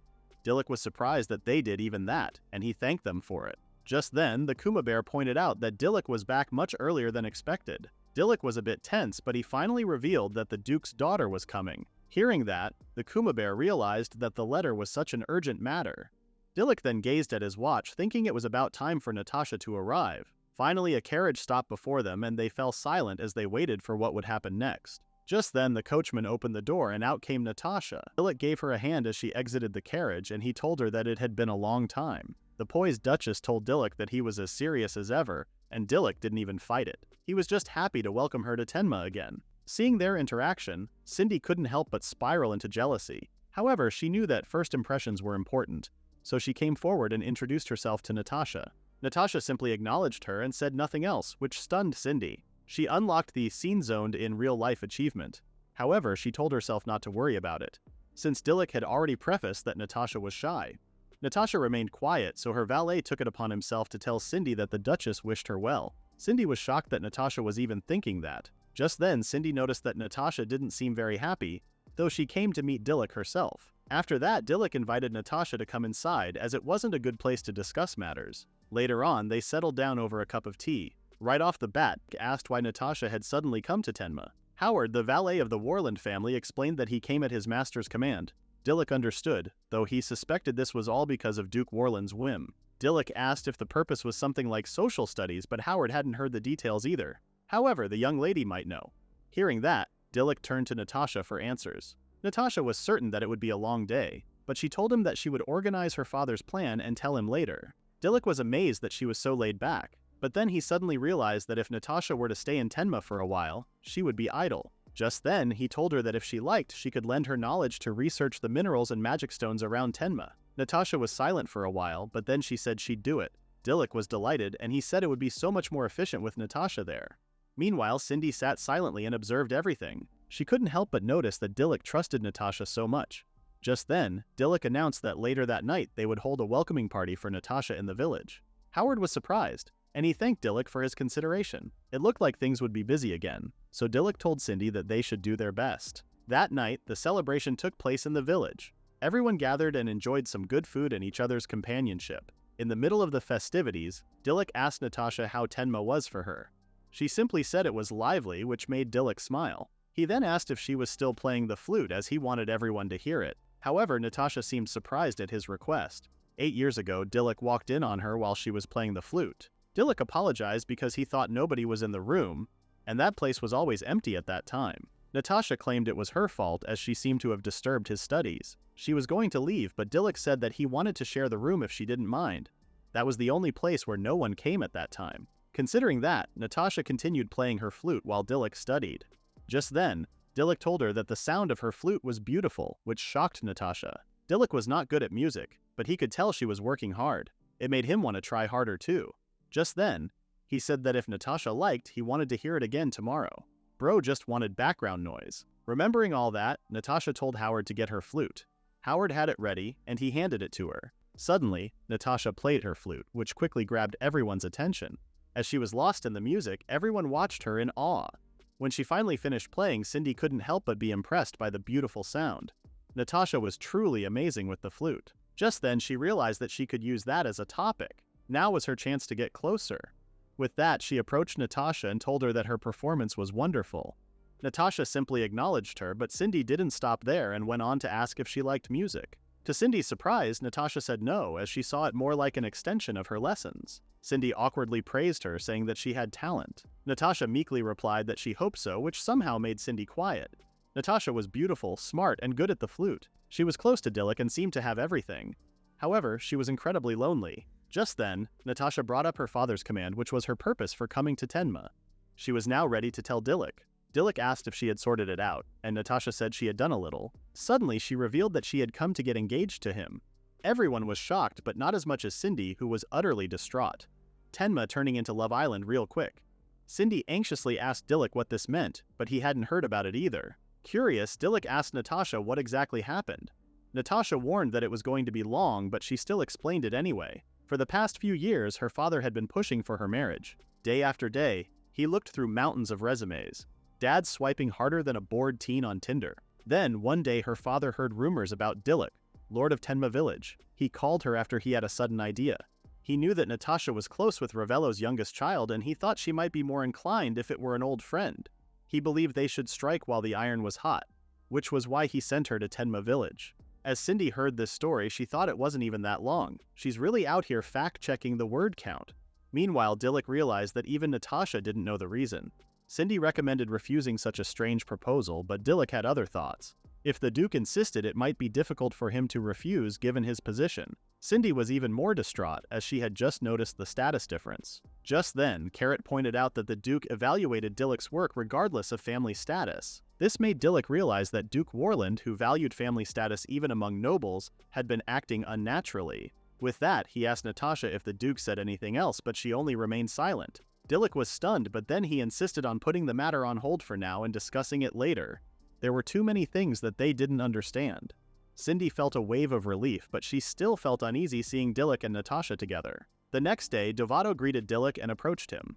Dilluk was surprised that they did even that, and he thanked them for it. Just then, the Kuma Bear pointed out that Dilluk was back much earlier than expected. Dilluk was a bit tense, but he finally revealed that the Duke's daughter was coming. Hearing that, the Kuma Bear realized that the letter was such an urgent matter. Dilluk then gazed at his watch, thinking it was about time for Natasha to arrive. Finally, a carriage stopped before them and they fell silent as they waited for what would happen next. Just then, the coachman opened the door and out came Natasha. Dilluk gave her a hand as she exited the carriage, and he told her that it had been a long time. The poised Duchess told Dilluk that he was as serious as ever, and Dilluk didn't even fight it. He was just happy to welcome her to Tenma again. Seeing their interaction, Cindy couldn't help but spiral into jealousy. However, she knew that first impressions were important, so she came forward and introduced herself to Natasha. Natasha simply acknowledged her and said nothing else, which stunned Cindy. She unlocked the Scene Zoned in Real Life achievement. However, she told herself not to worry about it, since Dilluk had already prefaced that Natasha was shy. Natasha remained quiet, so her valet took it upon himself to tell Cindy that the Duchess wished her well. Cindy was shocked that Natasha was even thinking that. Just then, Cindy noticed that Natasha didn't seem very happy, though she came to meet Dilluk herself. After that, Dilluk invited Natasha to come inside, as it wasn't a good place to discuss matters. Later on, they settled down over a cup of tea. Right off the bat, asked why Natasha had suddenly come to Tenma. Howard, the valet of the Warland family, explained that he came at his master's command. Dilluk understood, though he suspected this was all because of Duke Warland's whim. Dilluk asked if the purpose was something like social studies, but Howard hadn't heard the details either. However, the young lady might know. Hearing that, Dilluk turned to Natasha for answers. Natasha was certain that it would be a long day, but she told him that she would organize her father's plan and tell him later. Dilluk was amazed that she was so laid back, but then he suddenly realized that if Natasha were to stay in Tenma for a while, she would be idle. Just then, he told her that if she liked, she could lend her knowledge to research the minerals and magic stones around Tenma. Natasha was silent for a while, but then she said she'd do it. Dilluk was delighted, and he said it would be so much more efficient with Natasha there. Meanwhile, Cindy sat silently and observed everything. She couldn't help but notice that Dilluk trusted Natasha so much. Just then, Dilluk announced that later that night they would hold a welcoming party for Natasha in the village. Howard was surprised, and he thanked Dilluk for his consideration. It looked like things would be busy again, so Dilluk told Cindy that they should do their best. That night, the celebration took place in the village. Everyone gathered and enjoyed some good food and each other's companionship. In the middle of the festivities, Dilluk asked Natasha how Tenma was for her. She simply said it was lively, which made Dilluk smile. He then asked if she was still playing the flute, as he wanted everyone to hear it. However, Natasha seemed surprised at his request. 8 years ago, Dilluk walked in on her while she was playing the flute. Dilluk apologized because he thought nobody was in the room, and that place was always empty at that time. Natasha claimed it was her fault, as she seemed to have disturbed his studies. She was going to leave, but Dilluk said that he wanted to share the room if she didn't mind. That was the only place where no one came at that time. Considering that, Natasha continued playing her flute while Dilluk studied. Just then, Dilluk told her that the sound of her flute was beautiful, which shocked Natasha. Dilluk was not good at music, but he could tell she was working hard. It made him want to try harder too. Just then, he said that if Natasha liked, he wanted to hear it again tomorrow. Bro just wanted background noise. Remembering all that, Natasha told Howard to get her flute. Howard had it ready, and he handed it to her. Suddenly, Natasha played her flute, which quickly grabbed everyone's attention. As she was lost in the music, everyone watched her in awe. When she finally finished playing, Cindy couldn't help but be impressed by the beautiful sound. Natasha was truly amazing with the flute. Just then, she realized that she could use that as a topic. Now was her chance to get closer. With that, she approached Natasha and told her that her performance was wonderful. Natasha simply acknowledged her, but Cindy didn't stop there and went on to ask if she liked music. To Cindy's surprise, Natasha said no, as she saw it more like an extension of her lessons. Cindy awkwardly praised her, saying that she had talent. Natasha meekly replied that she hoped so, which somehow made Cindy quiet. Natasha was beautiful, smart, and good at the flute. She was close to Dilluk and seemed to have everything. However, she was incredibly lonely. Just then, Natasha brought up her father's command, which was her purpose for coming to Tenma. She was now ready to tell Dilluk. Dilluk asked if she had sorted it out, and Natasha said she had done a little. Suddenly, she revealed that she had come to get engaged to him. Everyone was shocked, but not as much as Cindy, who was utterly distraught. Tenma turning into Love Island real quick. Cindy anxiously asked Dilluk what this meant, but he hadn't heard about it either. Curious, Dilluk asked Natasha what exactly happened. Natasha warned that it was going to be long, but she still explained it anyway. For the past few years, her father had been pushing for her marriage. Day after day, he looked through mountains of resumes. Dad swiping harder than a bored teen on Tinder. Then, one day, her father heard rumors about Dilluk, Lord of Tenma Village. He called her after he had a sudden idea. He knew that Natasha was close with Ravello's youngest child, and he thought she might be more inclined if it were an old friend. He believed they should strike while the iron was hot, which was why he sent her to Tenma Village. As Cindy heard this story, she thought it wasn't even that long. She's really out here fact-checking the word count. Meanwhile, Dilluk realized that even Natasha didn't know the reason. Cindy recommended refusing such a strange proposal, but Dilluk had other thoughts. If the Duke insisted, it might be difficult for him to refuse given his position. Cindy was even more distraught, as she had just noticed the status difference. Just then, Carrot pointed out that the Duke evaluated Dilluk's work regardless of family status. This made Dilluk realize that Duke Warland, who valued family status even among nobles, had been acting unnaturally. With that, he asked Natasha if the Duke said anything else, but she only remained silent. Dilluk was stunned, but then he insisted on putting the matter on hold for now and discussing it later. There were too many things that they didn't understand. Cindy felt a wave of relief, but she still felt uneasy seeing Dilluk and Natasha together. The next day, Devato greeted Dilluk and approached him.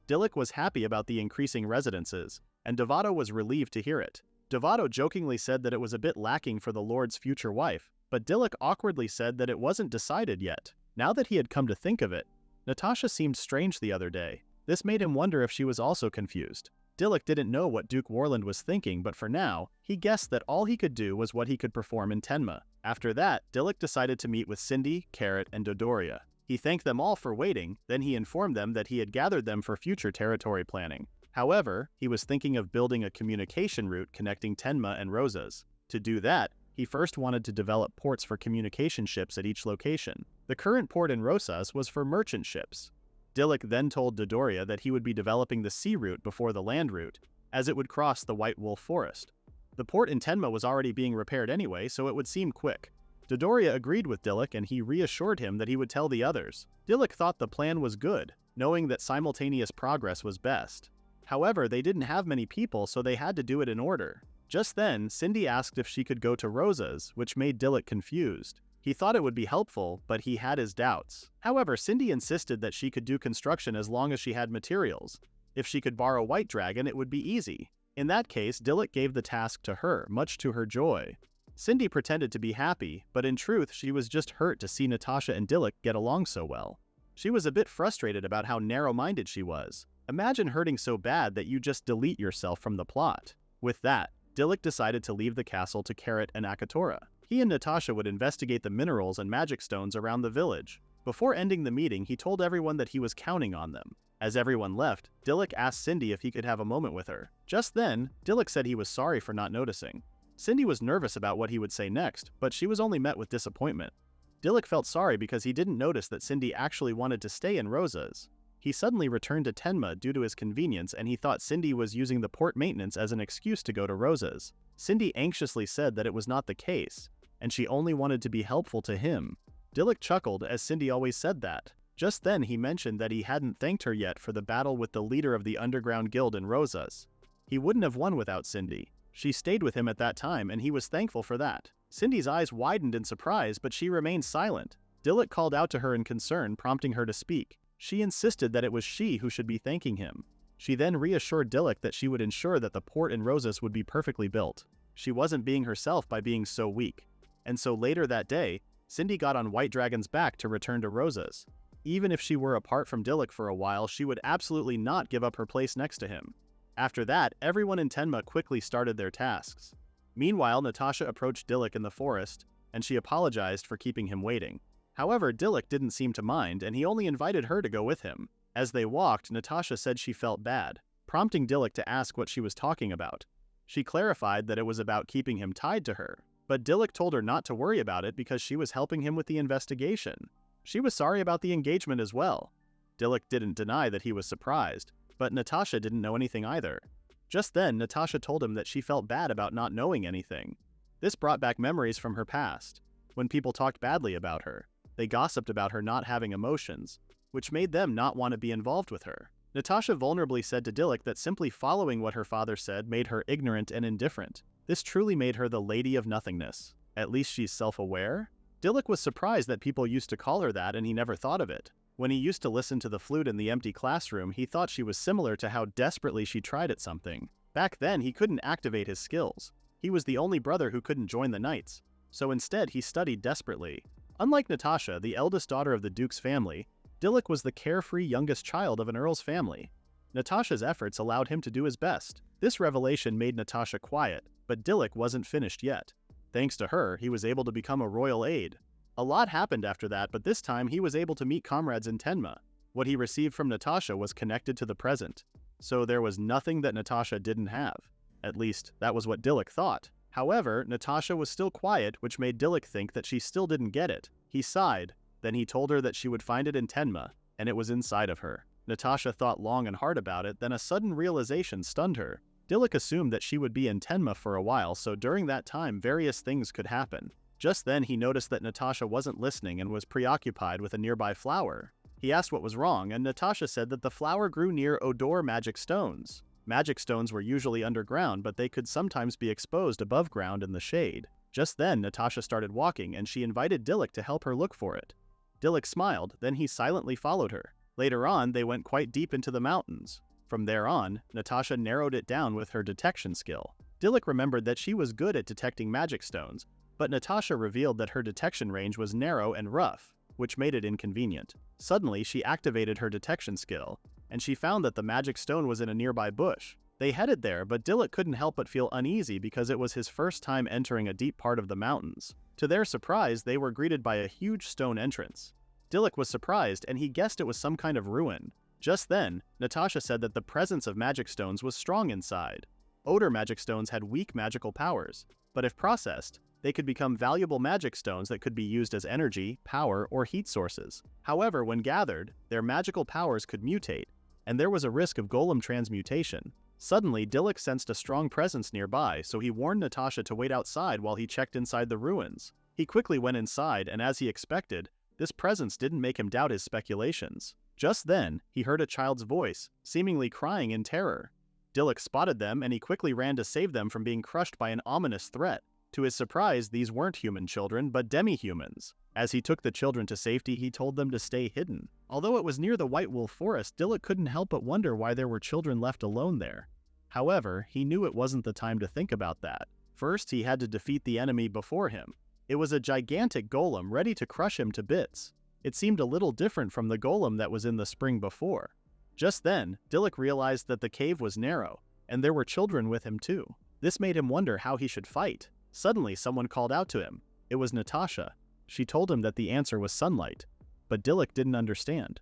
Dilluk was happy about the increasing residences, and Devato was relieved to hear it. Devato jokingly said that it was a bit lacking for the Lord's future wife, but Dilluk awkwardly said that it wasn't decided yet. Now that he had come to think of it, Natasha seemed strange the other day. This made him wonder if she was also confused. Dilluk didn't know what Duke Warland was thinking, but for now, he guessed that all he could do was what he could perform in Tenma. After that, Dilluk decided to meet with Cindy, Carrot, and Dodoria. He thanked them all for waiting, then he informed them that he had gathered them for future territory planning. However, he was thinking of building a communication route connecting Tenma and Rosas. To do that, he first wanted to develop ports for communication ships at each location. The current port in Rosas was for merchant ships. Dilluk then told Dodoria that he would be developing the sea route before the land route. as it would cross the White Wolf Forest. The port in Tenma was already being repaired anyway, so it would seem quick. Dodoria agreed with Dilluk and he reassured him that he would tell the others. Dilluk thought the plan was good, knowing that simultaneous progress was best. However, they didn't have many people, so they had to do it in order. Just then, Cindy asked if she could go to Rosa's, which made Dilluk confused. He thought it would be helpful, but he had his doubts. However, Cindy insisted that she could do construction as long as she had materials. If she could borrow White Dragon, it would be easy. In that case, Dilluk gave the task to her, much to her joy. Cindy pretended to be happy, but in truth she was just hurt to see Natasha and Dilluk get along so well. She was a bit frustrated about how narrow-minded she was. Imagine hurting so bad that you just delete yourself from the plot. With that, Dilluk decided to leave the castle to Carrot and Akatora. He and Natasha would investigate the minerals and magic stones around the village. Before ending the meeting, he told everyone that he was counting on them. As everyone left, Dilluk asked Cindy if he could have a moment with her. Just then, Dilluk said he was sorry for not noticing. Cindy was nervous about what he would say next, but she was only met with disappointment. Dilluk felt sorry because he didn't notice that Cindy actually wanted to stay in Rosa's. He suddenly returned to Tenma due to his convenience and he thought Cindy was using the port maintenance as an excuse to go to Rosa's. Cindy anxiously said that it was not the case, and she only wanted to be helpful to him. Dilluk chuckled as Cindy always said that. Just then he mentioned that he hadn't thanked her yet for the battle with the leader of the underground guild in Rosa's. He wouldn't have won without Cindy. She stayed with him at that time and he was thankful for that. Cindy's eyes widened in surprise, but she remained silent. Dilluk called out to her in concern, prompting her to speak. She insisted that it was she who should be thanking him. She then reassured Dilluk that she would ensure that the port in Rosa's would be perfectly built. She wasn't being herself by being so weak. And so later that day, Cindy got on White Dragon's back to return to Rosa's. Even if she were apart from Dilluk for a while, she would absolutely not give up her place next to him. After that, everyone in Tenma quickly started their tasks. Meanwhile, Natasha approached Dilluk in the forest, and she apologized for keeping him waiting. However, Dilluk didn't seem to mind, and he only invited her to go with him. As they walked, Natasha said she felt bad, prompting Dilluk to ask what she was talking about. She clarified that it was about keeping him tied to her, but Dilluk told her not to worry about it because she was helping him with the investigation. She was sorry about the engagement as well. Dilluk didn't deny that he was surprised, but Natasha didn't know anything either. Just then, Natasha told him that she felt bad about not knowing anything. This brought back memories from her past, when people talked badly about her. They gossiped about her not having emotions, which made them not want to be involved with her. Natasha vulnerably said to Dilluk that simply following what her father said made her ignorant and indifferent. This truly made her the Lady of Nothingness. At least she's self-aware? Dilluk was surprised that people used to call her that and he never thought of it. When he used to listen to the flute in the empty classroom, he thought she was similar to how desperately she tried at something. Back then, he couldn't activate his skills. He was the only brother who couldn't join the knights, so instead he studied desperately. Unlike Natasha, the eldest daughter of the Duke's family, Dilluk was the carefree youngest child of an earl's family. Natasha's efforts allowed him to do his best. This revelation made Natasha quiet, but Dilluk wasn't finished yet. Thanks to her, he was able to become a royal aide. A lot happened after that, but this time he was able to meet comrades in Tenma. What he received from Natasha was connected to the present, so there was nothing that Natasha didn't have. At least, that was what Dilluk thought. However, Natasha was still quiet, which made Dilluk think that she still didn't get it. He sighed, then he told her that she would find it in Tenma, and it was inside of her. Natasha thought long and hard about it, then a sudden realization stunned her. Dilluk assumed that she would be in Tenma for a while, so during that time various things could happen. Just then he noticed that Natasha wasn't listening and was preoccupied with a nearby flower. He asked what was wrong, and Natasha said that the flower grew near Odor magic stones. Magic stones were usually underground, but they could sometimes be exposed above ground in the shade. Just then, Natasha started walking, and she invited Dilluk to help her look for it. Dilluk smiled, then he silently followed her. Later on, they went quite deep into the mountains. From there on, Natasha narrowed it down with her detection skill. Dilluk remembered that she was good at detecting magic stones, but Natasha revealed that her detection range was narrow and rough, which made it inconvenient. Suddenly, she activated her detection skill, and she found that the magic stone was in a nearby bush. They headed there, but Dilluk couldn't help but feel uneasy because it was his first time entering a deep part of the mountains. To their surprise, they were greeted by a huge stone entrance. Dilluk was surprised, and he guessed it was some kind of ruin. Just then, Natasha said that the presence of magic stones was strong inside. Odor magic stones had weak magical powers, but if processed, they could become valuable magic stones that could be used as energy, power, or heat sources. However, when gathered, their magical powers could mutate, and there was a risk of golem transmutation. Suddenly, Dilluk sensed a strong presence nearby, so he warned Natasha to wait outside while he checked inside the ruins. He quickly went inside, and as he expected, this presence didn't make him doubt his speculations. Just then, he heard a child's voice, seemingly crying in terror. Dilluk spotted them, and he quickly ran to save them from being crushed by an ominous threat. To his surprise, these weren't human children, but demi-humans. As he took the children to safety, he told them to stay hidden. Although it was near the White Wolf Forest, Dilluk couldn't help but wonder why there were children left alone there. However, he knew it wasn't the time to think about that. First, he had to defeat the enemy before him. It was a gigantic golem ready to crush him to bits. It seemed a little different from the golem that was in the spring before. Just then, Dilluk realized that the cave was narrow, and there were children with him too. This made him wonder how he should fight. Suddenly, someone called out to him. It was Natasha. She told him that the answer was sunlight, but Dilluk didn't understand.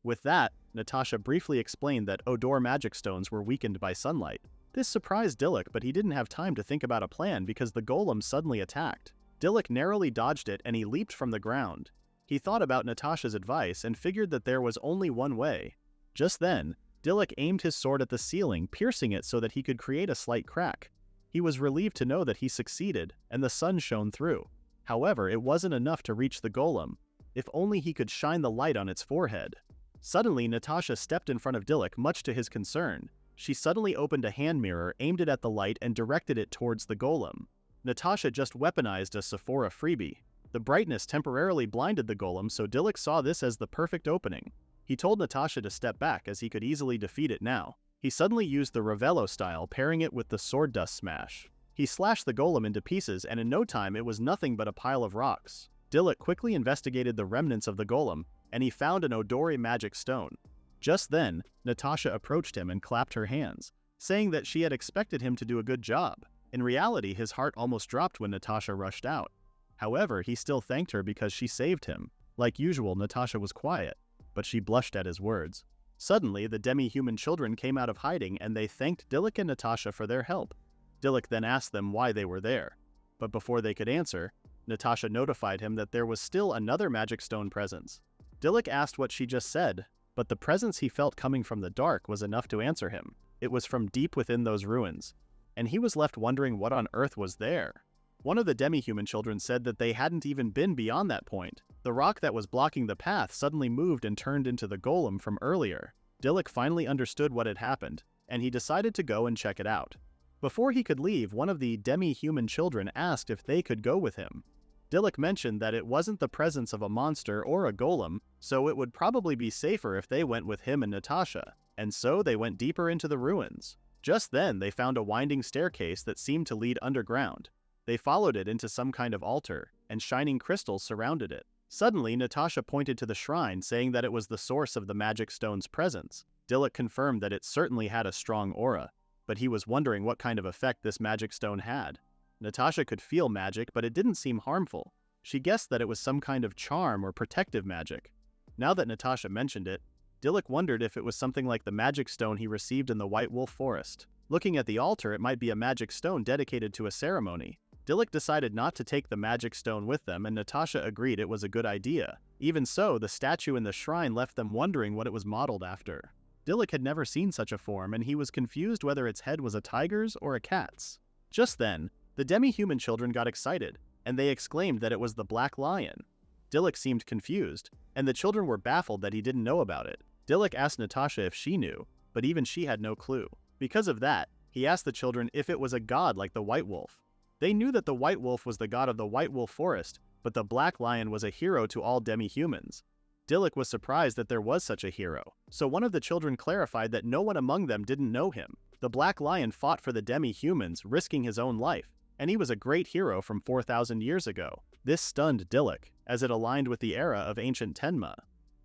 With that, Natasha briefly explained that Odor magic stones were weakened by sunlight. This surprised Dilluk, but he didn't have time to think about a plan because the golem suddenly attacked. Dilluk narrowly dodged it and he leaped from the ground. He thought about Natasha's advice and figured that there was only one way. Just then, Dilluk aimed his sword at the ceiling, piercing it so that he could create a slight crack. He was relieved to know that he succeeded, and the sun shone through. However, it wasn't enough to reach the golem. If only he could shine the light on its forehead. Suddenly, Natasha stepped in front of Dilluk, much to his concern. She suddenly opened a hand mirror, aimed it at the light, and directed it towards the golem. Natasha just weaponized a Sephora freebie. The brightness temporarily blinded the golem, so Dilluk saw this as the perfect opening. He told Natasha to step back as he could easily defeat it now. He suddenly used the Ravello style, pairing it with the sword dust smash. He slashed the golem into pieces, and in no time it was nothing but a pile of rocks. Dilluk quickly investigated the remnants of the golem, and he found an Odori magic stone. Just then, Natasha approached him and clapped her hands, saying that she had expected him to do a good job. In reality, his heart almost dropped when Natasha rushed out. However, he still thanked her because she saved him. Like usual, Natasha was quiet, but she blushed at his words. Suddenly, the demi-human children came out of hiding and they thanked Dilluk and Natasha for their help. Dilluk then asked them why they were there. But before they could answer, Natasha notified him that there was still another magic stone presence. Dilluk asked what she just said, but the presence he felt coming from the dark was enough to answer him. It was from deep within those ruins, and he was left wondering what on earth was there. One of the demi-human children said that they hadn't even been beyond that point. The rock that was blocking the path suddenly moved and turned into the golem from earlier. Dilluk finally understood what had happened, and he decided to go and check it out. Before he could leave, one of the demi-human children asked if they could go with him. Dilluk mentioned that it wasn't the presence of a monster or a golem, so it would probably be safer if they went with him and Natasha, and so they went deeper into the ruins. Just then, they found a winding staircase that seemed to lead underground. They followed it into some kind of altar, and shining crystals surrounded it. Suddenly, Natasha pointed to the shrine, saying that it was the source of the magic stone's presence. Dilluk confirmed that it certainly had a strong aura, but he was wondering what kind of effect this magic stone had. Natasha could feel magic, but it didn't seem harmful. She guessed that it was some kind of charm or protective magic. Now that Natasha mentioned it, Dilluk wondered if it was something like the magic stone he received in the White Wolf Forest. Looking at the altar, it might be a magic stone dedicated to a ceremony. Dilluk decided not to take the magic stone with them, and Natasha agreed it was a good idea. Even so, the statue in the shrine left them wondering what it was modeled after. Dilluk had never seen such a form, and he was confused whether its head was a tiger's or a cat's. Just then, the demi-human children got excited, and they exclaimed that it was the Black Lion. Dilluk seemed confused, and the children were baffled that he didn't know about it. Dilluk asked Natasha if she knew, but even she had no clue. Because of that, he asked the children if it was a god like the White Wolf. They knew that the White Wolf was the god of the White Wolf Forest, but the Black Lion was a hero to all demi-humans. Dilluk was surprised that there was such a hero, so one of the children clarified that no one among them didn't know him. The Black Lion fought for the demi-humans, risking his own life, and he was a great hero from 4,000 years ago. This stunned Dilluk, as it aligned with the era of ancient Tenma.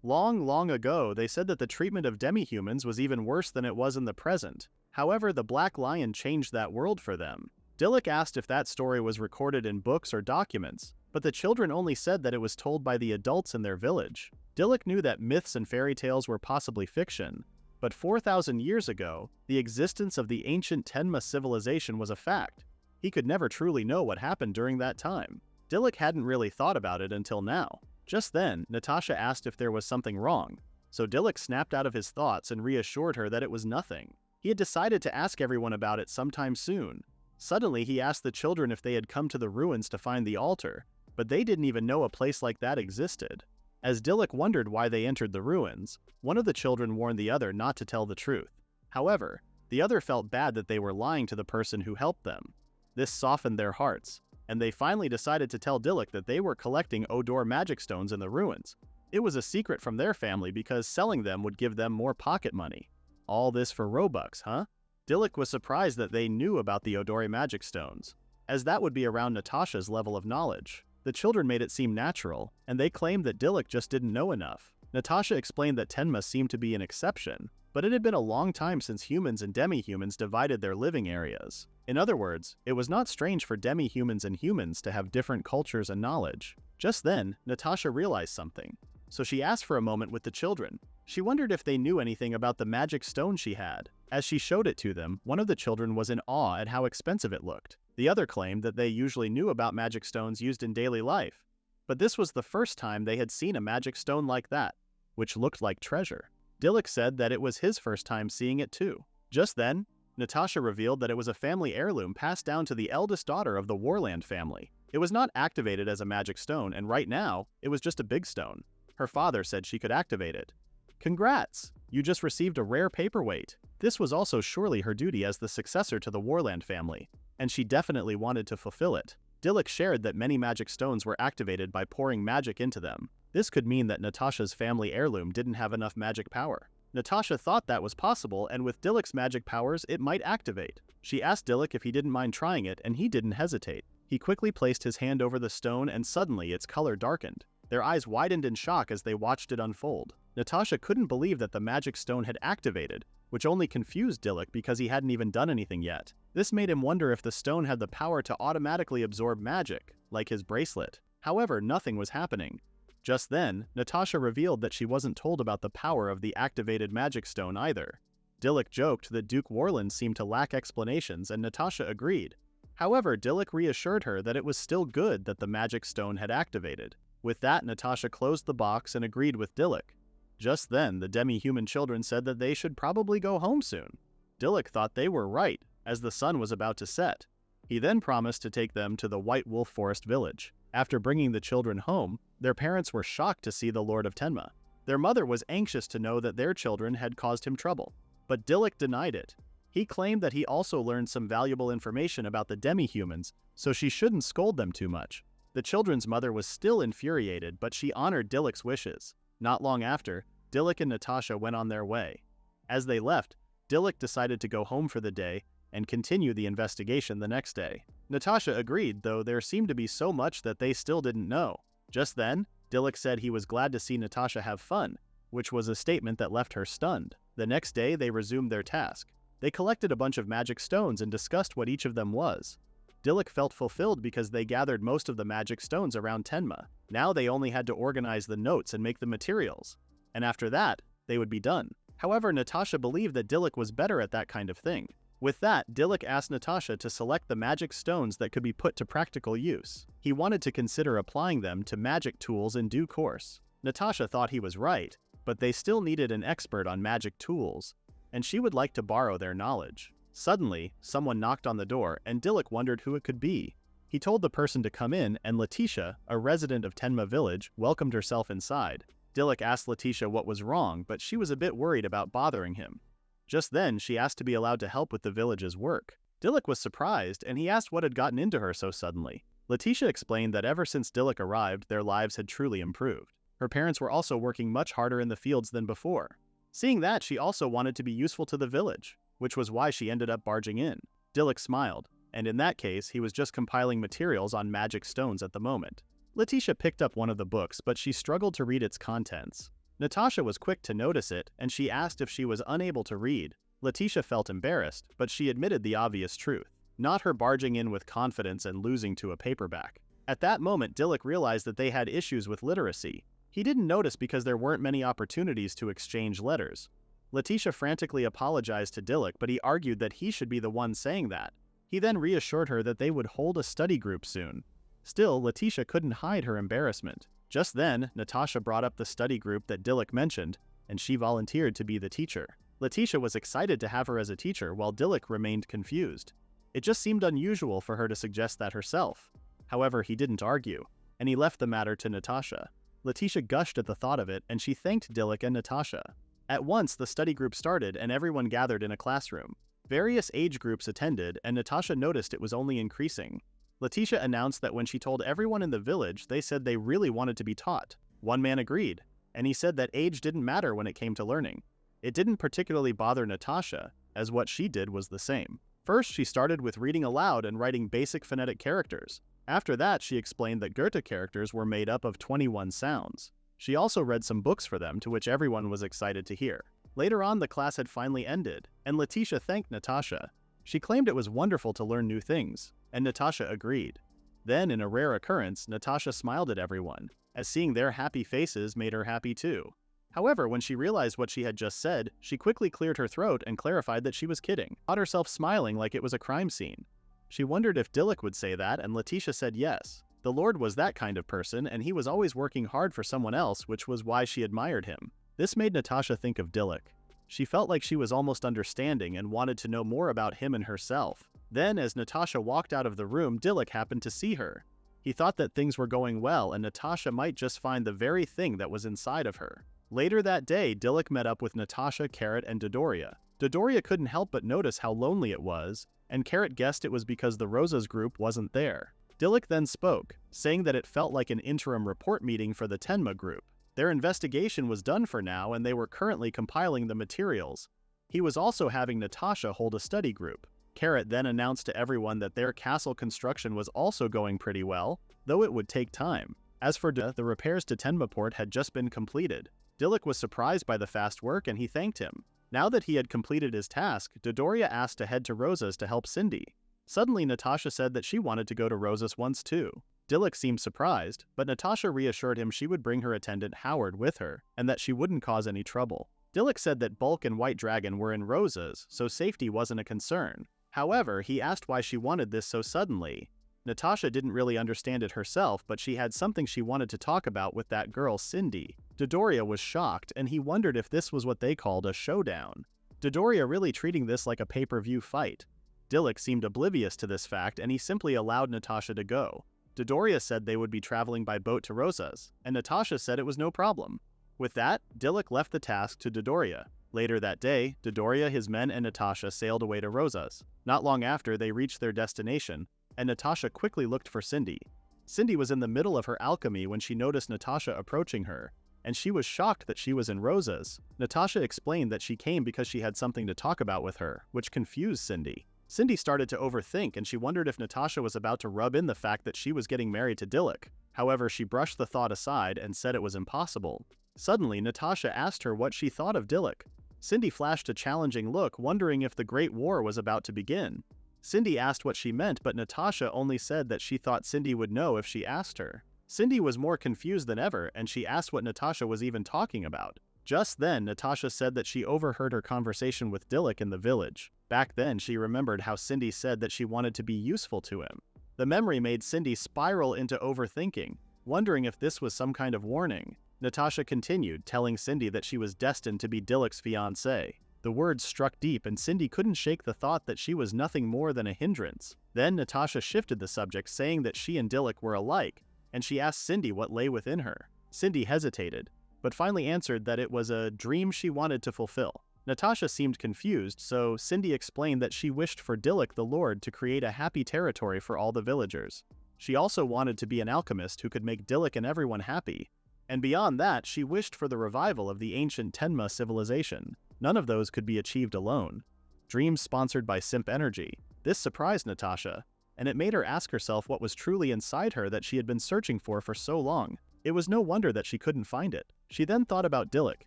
Long ago, they said that the treatment of demi-humans was even worse than it was in the present. However, the Black Lion changed that world for them. Dilluk asked if that story was recorded in books or documents, but the children only said that it was told by the adults in their village. Dilluk knew that myths and fairy tales were possibly fiction, but 4,000 years ago, the existence of the ancient Tenma civilization was a fact. He could never truly know what happened during that time. Dilluk hadn't really thought about it until now. Just then, Natasha asked if there was something wrong, so Dilluk snapped out of his thoughts and reassured her that it was nothing. He had decided to ask everyone about it sometime soon. Suddenly, he asked the children if they had come to the ruins to find the altar, but they didn't even know a place like that existed. As Dilluk wondered why they entered the ruins, one of the children warned the other not to tell the truth. However, the other felt bad that they were lying to the person who helped them. This softened their hearts, and they finally decided to tell Dilluk that they were collecting Odor magic stones in the ruins. It was a secret from their family because selling them would give them more pocket money. All this for Robux, huh? Dilluk was surprised that they knew about the Odori magic stones, as that would be around Natasha's level of knowledge. The children made it seem natural, and they claimed that Dilluk just didn't know enough. Natasha explained that Tenma seemed to be an exception, but it had been a long time since humans and demi-humans divided their living areas. In other words, it was not strange for demi-humans and humans to have different cultures and knowledge. Just then, Natasha realized something, so she asked for a moment with the children. She wondered if they knew anything about the magic stone she had. As she showed it to them, one of the children was in awe at how expensive it looked. The other claimed that they usually knew about magic stones used in daily life, but this was the first time they had seen a magic stone like that, which looked like treasure. Dilluk said that it was his first time seeing it too. Just then, Natasha revealed that it was a family heirloom passed down to the eldest daughter of the Warland family. It was not activated as a magic stone, and right now, it was just a big stone. Her father said she could activate it. Congrats! You just received a rare paperweight. This was also surely her duty as the successor to the Warland family, and she definitely wanted to fulfill it. Dilluk shared that many magic stones were activated by pouring magic into them. This could mean that Natasha's family heirloom didn't have enough magic power. Natasha thought that was possible, and with Dilluk's magic powers, it might activate. She asked Dilluk if he didn't mind trying it, and he didn't hesitate. He quickly placed his hand over the stone, and suddenly its color darkened. Their eyes widened in shock as they watched it unfold. Natasha couldn't believe that the magic stone had activated, which only confused Dilluk because he hadn't even done anything yet. This made him wonder if the stone had the power to automatically absorb magic, like his bracelet. However, nothing was happening. Just then, Natasha revealed that she wasn't told about the power of the activated magic stone either. Dilluk joked that Duke Warland seemed to lack explanations, and Natasha agreed. However, Dilluk reassured her that it was still good that the magic stone had activated. With that, Natasha closed the box and agreed with Dilluk. Just then, the demi-human children said that they should probably go home soon. Dilluk thought they were right, as the sun was about to set. He then promised to take them to the White Wolf Forest village. After bringing the children home, their parents were shocked to see the Lord of Tenma. Their mother was anxious to know that their children had caused him trouble, but Dilluk denied it. He claimed that he also learned some valuable information about the demi-humans, so she shouldn't scold them too much. The children's mother was still infuriated, but she honored Dilluk's wishes. Not long after, Dilluk and Natasha went on their way. As they left, Dilluk decided to go home for the day and continue the investigation the next day. Natasha agreed, though there seemed to be so much that they still didn't know. Just then, Dilluk said he was glad to see Natasha have fun, which was a statement that left her stunned. The next day, they resumed their task. They collected a bunch of magic stones and discussed what each of them was. Dilluk felt fulfilled because they gathered most of the magic stones around Tenma. Now they only had to organize the notes and make the materials. And after that, they would be done. However, Natasha believed that Dilluk was better at that kind of thing. With that, Dilluk asked Natasha to select the magic stones that could be put to practical use. He wanted to consider applying them to magic tools in due course. Natasha thought he was right, but they still needed an expert on magic tools, and she would like to borrow their knowledge. Suddenly, someone knocked on the door, and Dilluk wondered who it could be. He told the person to come in, and Letitia, a resident of Tenma village, welcomed herself inside. Dilluk asked Letitia what was wrong, but she was a bit worried about bothering him. Just then, she asked to be allowed to help with the village's work. Dilluk was surprised, and he asked what had gotten into her so suddenly. Letitia explained that ever since Dilluk arrived, their lives had truly improved. Her parents were also working much harder in the fields than before. Seeing that, she also wanted to be useful to the village, which was why she ended up barging in. Dilluk smiled, and in that case, he was just compiling materials on magic stones at the moment. Letitia picked up one of the books, but she struggled to read its contents. Natasha was quick to notice it, and she asked if she was unable to read. Letitia felt embarrassed, but she admitted the obvious truth, not her barging in with confidence and losing to a paperback. At that moment, Dilluk realized that they had issues with literacy. He didn't notice because there weren't many opportunities to exchange letters. Letitia frantically apologized to Dilluk, but he argued that he should be the one saying that. He then reassured her that they would hold a study group soon. Still, Letitia couldn't hide her embarrassment. Just then, Natasha brought up the study group that Dilluk mentioned, and she volunteered to be the teacher. Letitia was excited to have her as a teacher while Dilluk remained confused. It just seemed unusual for her to suggest that herself. However, he didn't argue, and he left the matter to Natasha. Letitia gushed at the thought of it, and she thanked Dilluk and Natasha. At once, the study group started and everyone gathered in a classroom. Various age groups attended, and Natasha noticed it was only increasing. Letitia announced that when she told everyone in the village, they said they really wanted to be taught. One man agreed, and he said that age didn't matter when it came to learning. It didn't particularly bother Natasha, as what she did was the same. First, she started with reading aloud and writing basic phonetic characters. After that, she explained that Goethe characters were made up of 21 sounds. She also read some books for them, to which everyone was excited to hear. Later on, the class had finally ended, and Letitia thanked Natasha. She claimed it was wonderful to learn new things, and Natasha agreed. Then, in a rare occurrence, Natasha smiled at everyone, as seeing their happy faces made her happy too. However, when she realized what she had just said, she quickly cleared her throat and clarified that she was kidding, caught herself smiling like it was a crime scene. She wondered if Dilluk would say that, and Letitia said yes. The Lord was that kind of person, and he was always working hard for someone else, which was why she admired him. This made Natasha think of Dilluk. She felt like she was almost understanding and wanted to know more about him and herself. Then, as Natasha walked out of the room, Dilluk happened to see her. He thought that things were going well, and Natasha might just find the very thing that was inside of her. Later that day, Dilluk met up with Natasha, Carrot, and Dodoria. Dodoria couldn't help but notice how lonely it was, and Carrot guessed it was because the Rosas group wasn't there. Dilluk then spoke, saying that it felt like an interim report meeting for the Tenma group. Their investigation was done for now, and they were currently compiling the materials. He was also having Natasha hold a study group. Carrot then announced to everyone that their castle construction was also going pretty well, though it would take time. As for the repairs to Tenmaport had just been completed. Dilluk was surprised by the fast work and he thanked him. Now that he had completed his task, Dodoria asked to head to Rosas to help Cindy. Suddenly, Natasha said that she wanted to go to Rosas once too. Dilluk seemed surprised, but Natasha reassured him she would bring her attendant Howard with her, and that she wouldn't cause any trouble. Dilluk said that Bulk and White Dragon were in Rosas, so safety wasn't a concern. However, he asked why she wanted this so suddenly. Natasha didn't really understand it herself, but she had something she wanted to talk about with that girl, Cindy. Dodoria was shocked, and he wondered if this was what they called a showdown. Dodoria really treating this like a pay-per-view fight. Dilluk seemed oblivious to this fact, and he simply allowed Natasha to go. Dodoria said they would be traveling by boat to Rosas, and Natasha said it was no problem. With that, Dilluk left the task to Dodoria. Later that day, Dodoria, his men, and Natasha sailed away to Rosas. Not long after, they reached their destination, and Natasha quickly looked for Cindy. Cindy was in the middle of her alchemy when she noticed Natasha approaching her, and she was shocked that she was in Rosas. Natasha explained that she came because she had something to talk about with her, which confused Cindy. Cindy started to overthink, and she wondered if Natasha was about to rub in the fact that she was getting married to Dilluk. However, she brushed the thought aside and said it was impossible. Suddenly, Natasha asked her what she thought of Dilluk. Cindy flashed a challenging look, wondering if the Great War was about to begin. Cindy asked what she meant, but Natasha only said that she thought Cindy would know if she asked her. Cindy was more confused than ever, and she asked what Natasha was even talking about. Just then, Natasha said that she overheard her conversation with Dilluk in the village. Back then, she remembered how Cindy said that she wanted to be useful to him. The memory made Cindy spiral into overthinking, wondering if this was some kind of warning. Natasha continued, telling Cindy that she was destined to be Dilluk's fiancée. The words struck deep, and Cindy couldn't shake the thought that she was nothing more than a hindrance. Then Natasha shifted the subject, saying that she and Dilluk were alike, and she asked Cindy what lay within her. Cindy hesitated, but finally answered that it was a dream she wanted to fulfill. Natasha seemed confused, so Cindy explained that she wished for Dilluk the Lord to create a happy territory for all the villagers. She also wanted to be an alchemist who could make Dilluk and everyone happy. And beyond that, she wished for the revival of the ancient Tenma civilization. None of those could be achieved alone. Dreams sponsored by Simp Energy. This surprised Natasha, and it made her ask herself what was truly inside her that she had been searching for so long. It was no wonder that she couldn't find it. She then thought about Dilluk,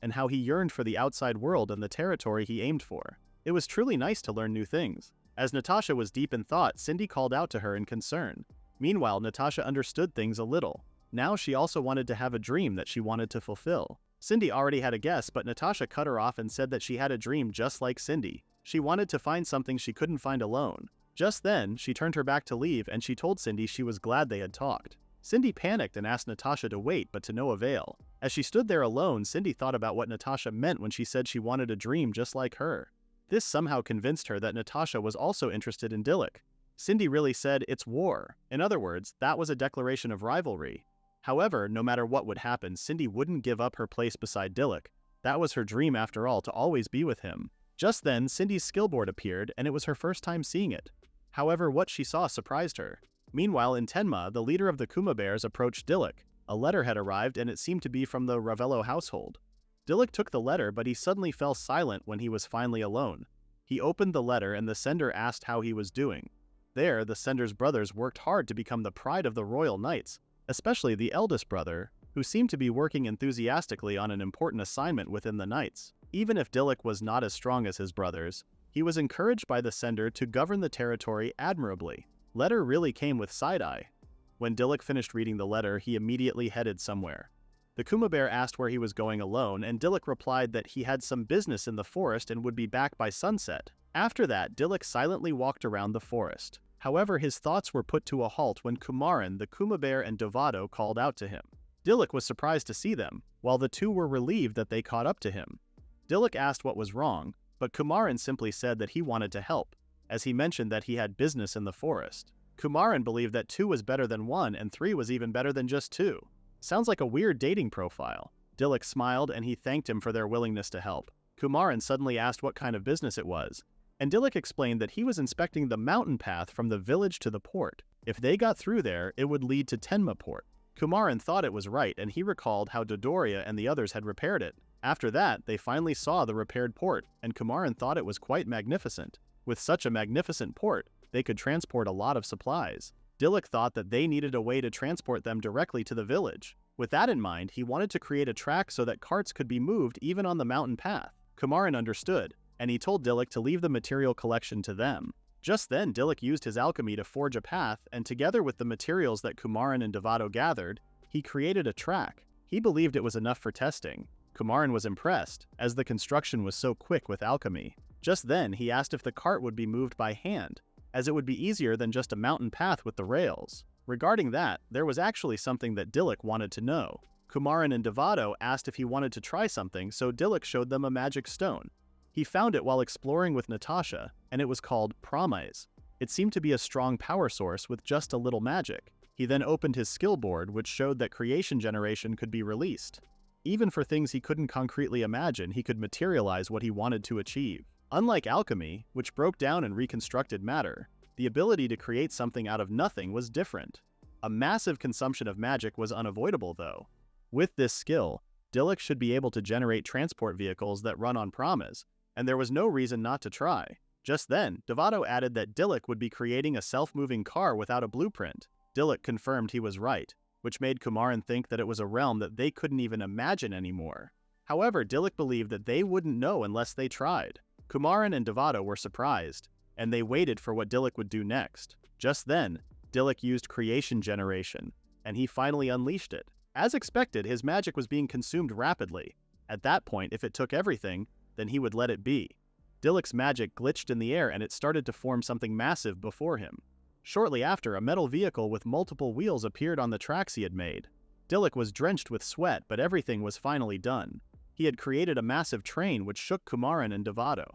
and how he yearned for the outside world and the territory he aimed for. It was truly nice to learn new things. As Natasha was deep in thought, Cindy called out to her in concern. Meanwhile, Natasha understood things a little. Now she also wanted to have a dream that she wanted to fulfill. Cindy already had a guess, but Natasha cut her off and said that she had a dream just like Cindy. She wanted to find something she couldn't find alone. Just then, she turned her back to leave, and she told Cindy she was glad they had talked. Cindy panicked and asked Natasha to wait, but to no avail. As she stood there alone, Cindy thought about what Natasha meant when she said she wanted a dream just like her. This somehow convinced her that Natasha was also interested in Dilluk. Cindy really said, "It's war." In other words, that was a declaration of rivalry. However, no matter what would happen, Cindy wouldn't give up her place beside Dilluk. That was her dream after all, to always be with him. Just then, Cindy's skill board appeared, and it was her first time seeing it. However, what she saw surprised her. Meanwhile, in Tenma, the leader of the Kuma Bears approached Dilluk. A letter had arrived, and it seemed to be from the Ravello household. Dilluk took the letter, but he suddenly fell silent when he was finally alone. He opened the letter, and the sender asked how he was doing. There, the sender's brothers worked hard to become the pride of the royal knights, especially the eldest brother, who seemed to be working enthusiastically on an important assignment within the knights. Even if Dilluk was not as strong as his brothers, he was encouraged by the sender to govern the territory admirably. Letter really came with side-eye. When Dilluk finished reading the letter, he immediately headed somewhere. The Kuma Bear asked where he was going alone, and Dilluk replied that he had some business in the forest and would be back by sunset. After that, Dilluk silently walked around the forest. However, his thoughts were put to a halt when Kumaran, the Kuma Bear, and Devado called out to him. Dilluk was surprised to see them, while the two were relieved that they caught up to him. Dilluk asked what was wrong, but Kumaran simply said that he wanted to help, as he mentioned that he had business in the forest. Kumaran believed that 2 was better than 1 and 3 was even better than just 2. Sounds like a weird dating profile. Dilluk smiled and he thanked him for their willingness to help. Kumaran suddenly asked what kind of business it was, and Dilluk explained that he was inspecting the mountain path from the village to the port. If they got through there, it would lead to Tenma port. Kumaran thought it was right, and he recalled how Dodoria and the others had repaired it. After that, they finally saw the repaired port, and Kumaran thought it was quite magnificent. With such a magnificent port, they could transport a lot of supplies. Dilluk thought that they needed a way to transport them directly to the village. With that in mind, he wanted to create a track so that carts could be moved even on the mountain path. Kumaran understood, and he told Dilluk to leave the material collection to them. Just then, Dilluk used his alchemy to forge a path, and together with the materials that Kumaran and Devado gathered, he created a track. He believed it was enough for testing. Kumaran was impressed, as the construction was so quick with alchemy. Just then, he asked if the cart would be moved by hand, as it would be easier than just a mountain path with the rails. Regarding that, there was actually something that Dilluk wanted to know. Kumaran and Devado asked if he wanted to try something, so Dilluk showed them a magic stone. He found it while exploring with Natasha, and it was called Promise. It seemed to be a strong power source with just a little magic. He then opened his skill board, which showed that creation generation could be released. Even for things he couldn't concretely imagine, he could materialize what he wanted to achieve. Unlike alchemy, which broke down and reconstructed matter, the ability to create something out of nothing was different. A massive consumption of magic was unavoidable, though. With this skill, Dilluk should be able to generate transport vehicles that run on Promise, and there was no reason not to try. Just then, Devado added that Dilluk would be creating a self-moving car without a blueprint. Dilluk confirmed he was right, which made Kumaran think that it was a realm that they couldn't even imagine anymore. However, Dilluk believed that they wouldn't know unless they tried. Kumaran and Devado were surprised, and they waited for what Dilluk would do next. Just then, Dilluk used creation generation, and he finally unleashed it. As expected, his magic was being consumed rapidly. At that point, if it took everything, then he would let it be. Dilluk's magic glitched in the air and it started to form something massive before him. Shortly after, a metal vehicle with multiple wheels appeared on the tracks he had made. Dilluk was drenched with sweat, but everything was finally done. He had created a massive train which shook Kumaran and Devado.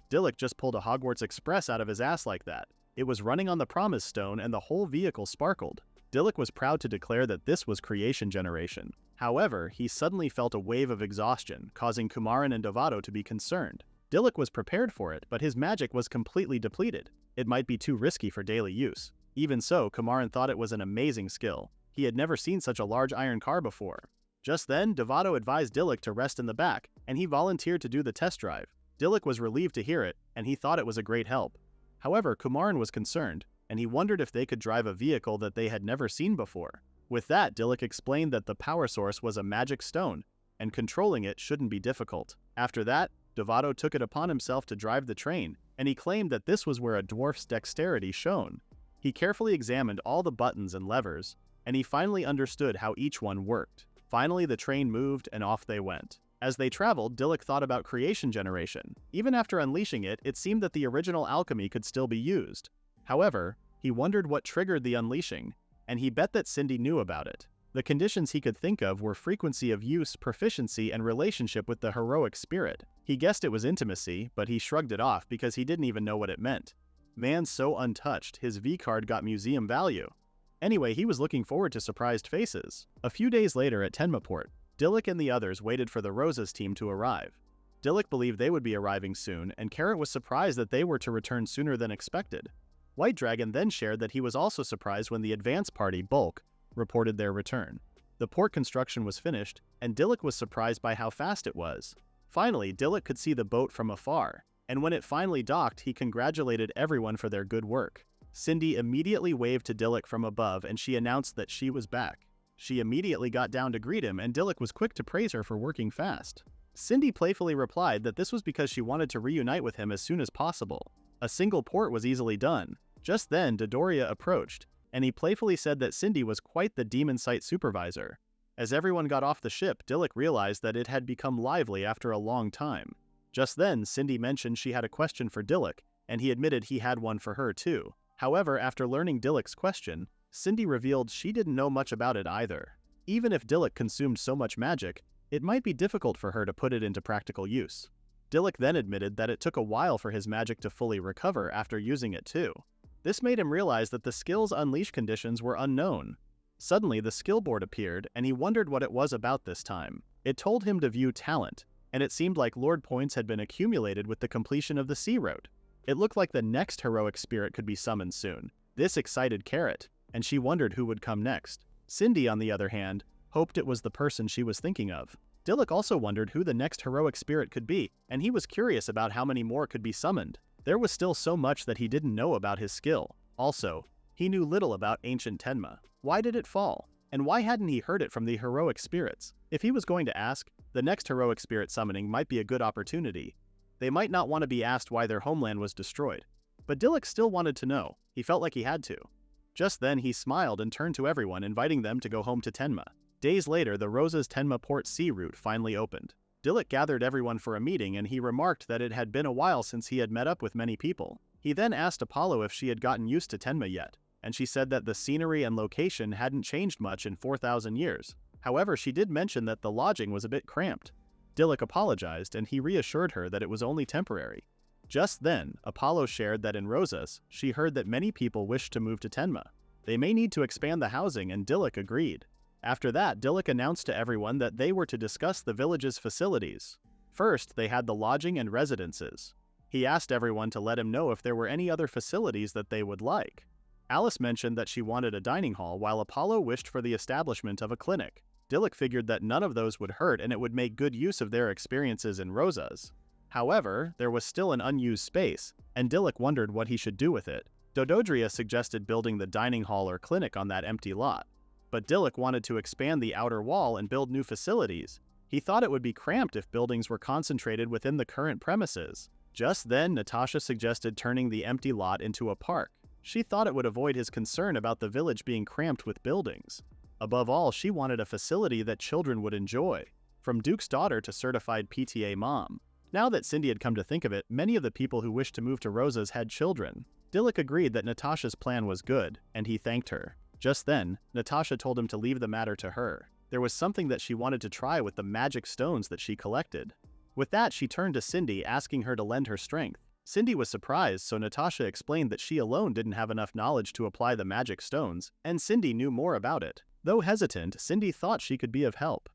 Dilluk just pulled a Hogwarts Express out of his ass like that. It was running on the Promise Stone and the whole vehicle sparkled. Dilluk was proud to declare that this was creation generation. However, he suddenly felt a wave of exhaustion, causing Kumaran and Devado to be concerned. Dilluk was prepared for it, but his magic was completely depleted. It might be too risky for daily use. Even so, Kumaran thought it was an amazing skill. He had never seen such a large iron car before. Just then, Devado advised Dilluk to rest in the back, and he volunteered to do the test drive. Dilluk was relieved to hear it, and he thought it was a great help. However, Kumaran was concerned, and he wondered if they could drive a vehicle that they had never seen before. With that, Dilluk explained that the power source was a magic stone, and controlling it shouldn't be difficult. After that, Devado took it upon himself to drive the train, and he claimed that this was where a dwarf's dexterity shone. He carefully examined all the buttons and levers, and he finally understood how each one worked. Finally, the train moved, and off they went. As they traveled, Dilluk thought about creation generation. Even after unleashing it, it seemed that the original alchemy could still be used. However, he wondered what triggered the unleashing, and he bet that Cindy knew about it. The conditions he could think of were frequency of use, proficiency, and relationship with the heroic spirit. He guessed it was intimacy, but he shrugged it off because he didn't even know what it meant. Man so untouched, his V-card got museum value. Anyway, he was looking forward to surprised faces. A few days later at Tenmaport, Dilluk and the others waited for the Rosa's team to arrive. Dilluk believed they would be arriving soon, and Carrot was surprised that they were to return sooner than expected. White Dragon then shared that he was also surprised when the advance party, Bulk, reported their return. The port construction was finished, and Dilluk was surprised by how fast it was. Finally, Dilluk could see the boat from afar, and when it finally docked, he congratulated everyone for their good work. Cindy immediately waved to Dilluk from above, and she announced that she was back. She immediately got down to greet him, and Dilluk was quick to praise her for working fast. Cindy playfully replied that this was because she wanted to reunite with him as soon as possible. A single port was easily done. Just then, Dodoria approached, and he playfully said that Cindy was quite the demon site supervisor. As everyone got off the ship, Dilluk realized that it had become lively after a long time. Just then, Cindy mentioned she had a question for Dilluk, and he admitted he had one for her too. However, after learning Dilluk's question, Cindy revealed she didn't know much about it either. Even if Dilluk consumed so much magic, it might be difficult for her to put it into practical use. Dilluk then admitted that it took a while for his magic to fully recover after using it too. This made him realize that the skill's unleash conditions were unknown. Suddenly, the skill board appeared, and he wondered what it was about this time. It told him to view talent, and it seemed like Lord points had been accumulated with the completion of the Sea Road. It looked like the next heroic spirit could be summoned soon. This excited Carrot, and she wondered who would come next. Cindy, on the other hand, hoped it was the person she was thinking of. Dilluk also wondered who the next heroic spirit could be, and he was curious about how many more could be summoned. There was still so much that he didn't know about his skill. Also, he knew little about ancient Tenma. Why did it fall? And why hadn't he heard it from the heroic spirits? If he was going to ask, the next heroic spirit summoning might be a good opportunity. They might not want to be asked why their homeland was destroyed. But Dilluk still wanted to know. He felt like he had to. Just then, he smiled and turned to everyone, inviting them to go home to Tenma. Days later, the Rosa's Tenma port sea route finally opened. Dilluk gathered everyone for a meeting, and he remarked that it had been a while since he had met up with many people. He then asked Apollo if she had gotten used to Tenma yet, and she said that the scenery and location hadn't changed much in 4,000 years. However, she did mention that the lodging was a bit cramped. Dilluk apologized, and he reassured her that it was only temporary. Just then, Apollo shared that in Rosas, she heard that many people wished to move to Tenma. They may need to expand the housing, and Dilluk agreed. After that, Dilluk announced to everyone that they were to discuss the village's facilities. First, they had the lodging and residences. He asked everyone to let him know if there were any other facilities that they would like. Alice mentioned that she wanted a dining hall, while Apollo wished for the establishment of a clinic. Dilluk figured that none of those would hurt, and it would make good use of their experiences in Rosas. However, there was still an unused space, and Dilluk wondered what he should do with it. Dododria suggested building the dining hall or clinic on that empty lot. But Dilluk wanted to expand the outer wall and build new facilities. He thought it would be cramped if buildings were concentrated within the current premises. Just then, Natasha suggested turning the empty lot into a park. She thought it would avoid his concern about the village being cramped with buildings. Above all, she wanted a facility that children would enjoy, from Duke's daughter to certified PTA mom. Now that Cindy had come to think of it, many of the people who wished to move to Rosas had children. Dilluk agreed that Natasha's plan was good, and he thanked her. Just then, Natasha told him to leave the matter to her. There was something that she wanted to try with the magic stones that she collected. With that, she turned to Cindy, asking her to lend her strength. Cindy was surprised, so Natasha explained that she alone didn't have enough knowledge to apply the magic stones, and Cindy knew more about it. Though hesitant, Cindy thought she could be of help.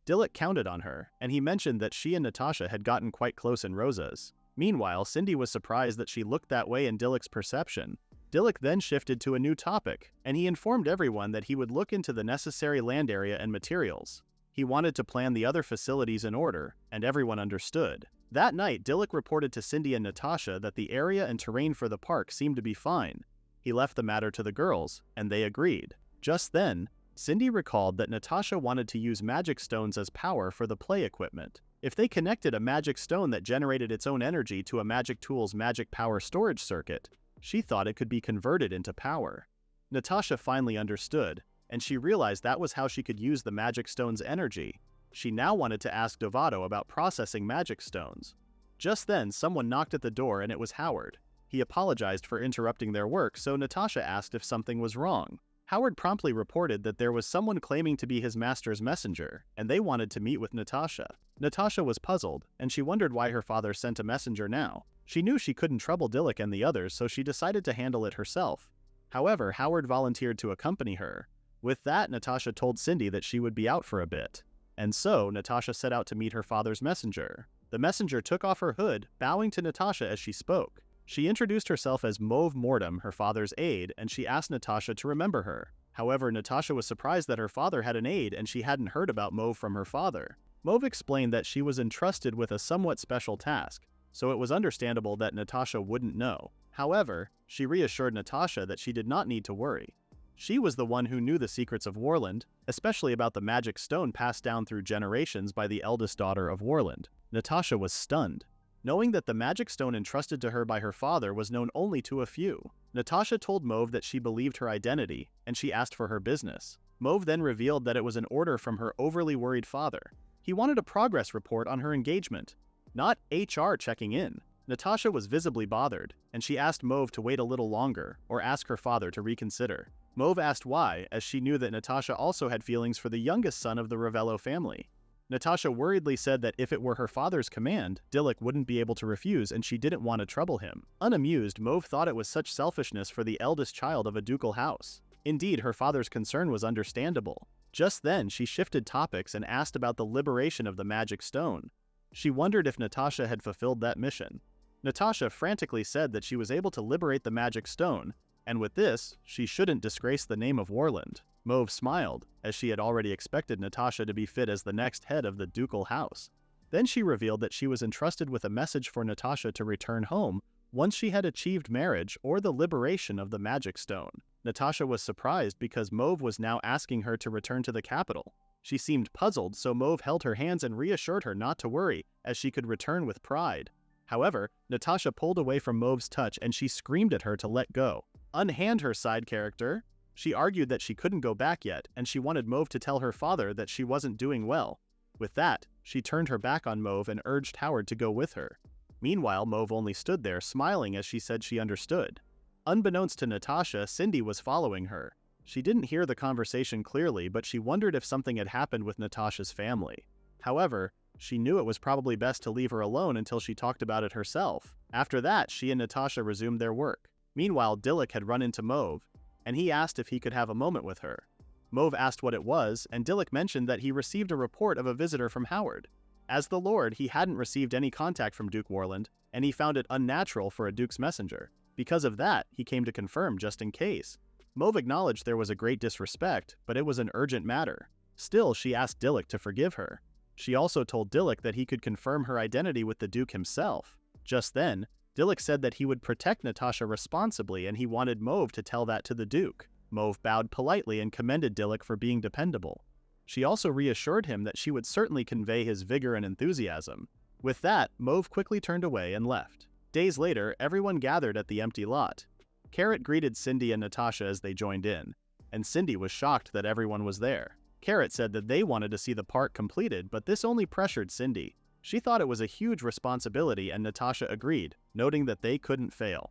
Dilluk counted on her, and he mentioned that she and Natasha had gotten quite close in Rosas. Meanwhile, Cindy was surprised that she looked that way in Dilluk's perception. Dilluk then shifted to a new topic, and he informed everyone that he would look into the necessary land area and materials. He wanted to plan the other facilities in order, and everyone understood. That night, Dilluk reported to Cindy and Natasha that the area and terrain for the park seemed to be fine. He left the matter to the girls, and they agreed. Just then, Cindy recalled that Natasha wanted to use magic stones as power for the play equipment. If they connected a magic stone that generated its own energy to a magic tool's magic power storage circuit, she thought it could be converted into power. Natasha finally understood, and she realized that was how she could use the magic stone's energy. She now wanted to ask Dovato about processing magic stones. Just then, someone knocked at the door, and it was Howard. He apologized for interrupting their work, so Natasha asked if something was wrong. Howard promptly reported that there was someone claiming to be his master's messenger, and they wanted to meet with Natasha. Natasha was puzzled, and she wondered why her father sent a messenger now. She knew she couldn't trouble Dilluk and the others, so she decided to handle it herself. However, Howard volunteered to accompany her. With that, Natasha told Cindy that she would be out for a bit. And so, Natasha set out to meet her father's messenger. The messenger took off her hood, bowing to Natasha as she spoke. She introduced herself as Mauve Mortem, her father's aide, and she asked Natasha to remember her. However, Natasha was surprised that her father had an aide and she hadn't heard about Mauve from her father. Mauve explained that she was entrusted with a somewhat special task, so it was understandable that Natasha wouldn't know. However, she reassured Natasha that she did not need to worry. She was the one who knew the secrets of Warland, especially about the magic stone passed down through generations by the eldest daughter of Warland. Natasha was stunned, knowing that the magic stone entrusted to her by her father was known only to a few. Natasha told Mauve that she believed her identity, and she asked for her business. Mauve then revealed that it was an order from her overly worried father. He wanted a progress report on her engagement, not HR checking in. Natasha was visibly bothered, and she asked Mauve to wait a little longer, or ask her father to reconsider. Mauve asked why, as she knew that Natasha also had feelings for the youngest son of the Ravello family. Natasha worriedly said that if it were her father's command, Dilluk wouldn't be able to refuse and she didn't want to trouble him. Unamused, Mauve thought it was such selfishness for the eldest child of a ducal house. Indeed, her father's concern was understandable. Just then, she shifted topics and asked about the liberation of the magic stone. She wondered if Natasha had fulfilled that mission. Natasha frantically said that she was able to liberate the magic stone, and with this, she shouldn't disgrace the name of Warland. Mauve smiled, as she had already expected Natasha to be fit as the next head of the ducal house. Then she revealed that she was entrusted with a message for Natasha to return home once she had achieved marriage or the liberation of the magic stone. Natasha was surprised because Mauve was now asking her to return to the capital. She seemed puzzled, so Mauve held her hands and reassured her not to worry, as she could return with pride. However, Natasha pulled away from Mauve's touch and she screamed at her to let go. Unhand her side character. She argued that she couldn't go back yet, and she wanted Mauve to tell her father that she wasn't doing well. With that, she turned her back on Mauve and urged Howard to go with her. Meanwhile, Mauve only stood there, smiling as she said she understood. Unbeknownst to Natasha, Cindy was following her. She didn't hear the conversation clearly, but she wondered if something had happened with Natasha's family. However, she knew it was probably best to leave her alone until she talked about it herself. After that, she and Natasha resumed their work. Meanwhile, Dilluk had run into Mauve, and he asked if he could have a moment with her. Mauve asked what it was, and Dilluk mentioned that he received a report of a visitor from Howard. As the Lord, he hadn't received any contact from Duke Warland, and he found it unnatural for a Duke's messenger. Because of that, he came to confirm just in case. Mauve acknowledged there was a great disrespect, but it was an urgent matter. Still, she asked Dilluk to forgive her. She also told Dilluk that he could confirm her identity with the Duke himself. Just then, Dilluk said that he would protect Natasha responsibly and he wanted Mauve to tell that to the Duke. Mauve bowed politely and commended Dilluk for being dependable. She also reassured him that she would certainly convey his vigor and enthusiasm. With that, Mauve quickly turned away and left. Days later, everyone gathered at the empty lot. Carrot greeted Cindy and Natasha as they joined in, and Cindy was shocked that everyone was there. Carrot said that they wanted to see the park completed, but this only pressured Cindy. She thought it was a huge responsibility and Natasha agreed, noting that they couldn't fail.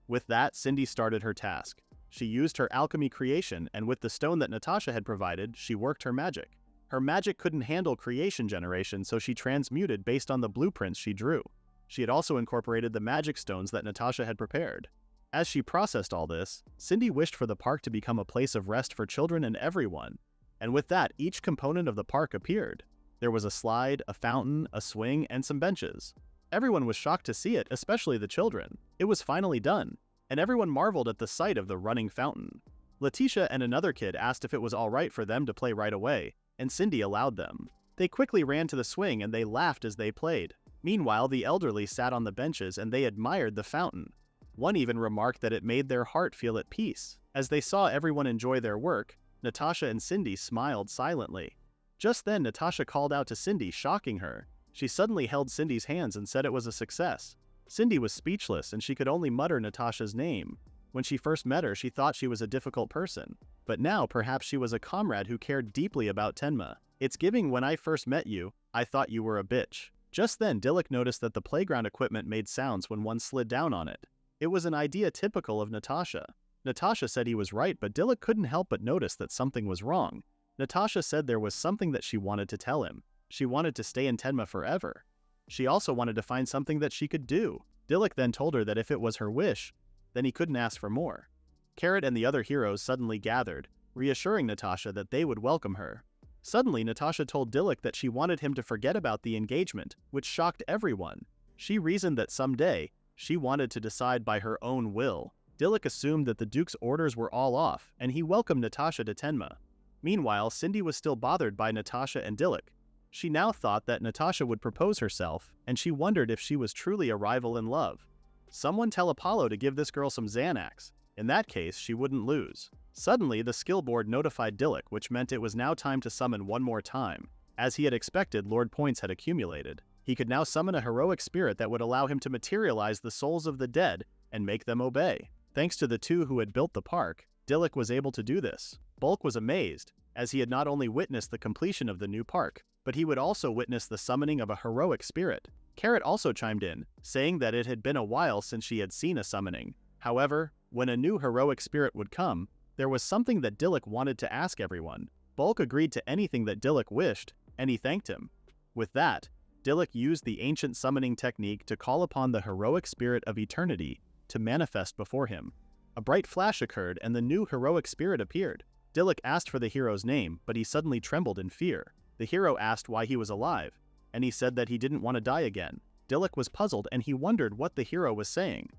With that, Cindy started her task. She used her alchemy creation, and with the stone that Natasha had provided, she worked her magic. Her magic couldn't handle creation generation, so she transmuted based on the blueprints she drew. She had also incorporated the magic stones that Natasha had prepared. As she processed all this, Cindy wished for the park to become a place of rest for children and everyone. And with that, each component of the park appeared. There was a slide, a fountain, a swing, and some benches. Everyone was shocked to see it, especially the children. It was finally done, and everyone marveled at the sight of the running fountain. Letitia and another kid asked if it was all right for them to play right away, and Cindy allowed them. They quickly ran to the swing and they laughed as they played. Meanwhile, the elderly sat on the benches and they admired the fountain. One even remarked that it made their heart feel at peace. As they saw everyone enjoy their work, Natasha and Cindy smiled silently. Just then, Natasha called out to Cindy, shocking her. She suddenly held Cindy's hands and said it was a success. Cindy was speechless and she could only mutter Natasha's name. When she first met her, she thought she was a difficult person. But now, perhaps she was a comrade who cared deeply about Tenma. It's giving when I first met you, I thought you were a bitch. Just then, Dilluk noticed that the playground equipment made sounds when one slid down on it. It was an idea typical of Natasha. Natasha said he was right, but Dilluk couldn't help but notice that something was wrong. Natasha said there was something that she wanted to tell him. She wanted to stay in Tenma forever. She also wanted to find something that she could do. Dilluk then told her that if it was her wish, then he couldn't ask for more. Carrot and the other heroes suddenly gathered, reassuring Natasha that they would welcome her. Suddenly, Natasha told Dilluk that she wanted him to forget about the engagement, which shocked everyone. She reasoned that someday, she wanted to decide by her own will. Dilluk assumed that the Duke's orders were all off, and he welcomed Natasha to Tenma. Meanwhile, Cindy was still bothered by Natasha and Dilluk. She now thought that Natasha would propose herself, and she wondered if she was truly a rival in love. Someone tell Apollo to give this girl some Xanax. In that case, she wouldn't lose. Suddenly, the skill board notified Dilluk, which meant it was now time to summon one more time. As he had expected, Lord Points had accumulated. He could now summon a heroic spirit that would allow him to materialize the souls of the dead and make them obey. Thanks to the two who had built the park, Dilluk was able to do this. Bulk was amazed, as he had not only witnessed the completion of the new park, but he would also witness the summoning of a heroic spirit. Carrot also chimed in, saying that it had been a while since she had seen a summoning. However, when a new heroic spirit would come, there was something that Dilluk wanted to ask everyone. Bulk agreed to anything that Dilluk wished, and he thanked him. With that, Dilluk used the ancient summoning technique to call upon the heroic spirit of eternity to manifest before him. A bright flash occurred and the new heroic spirit appeared. Dilluk asked for the hero's name, but he suddenly trembled in fear. The hero asked why he was alive, and he said that he didn't want to die again. Dilluk was puzzled and he wondered what the hero was saying.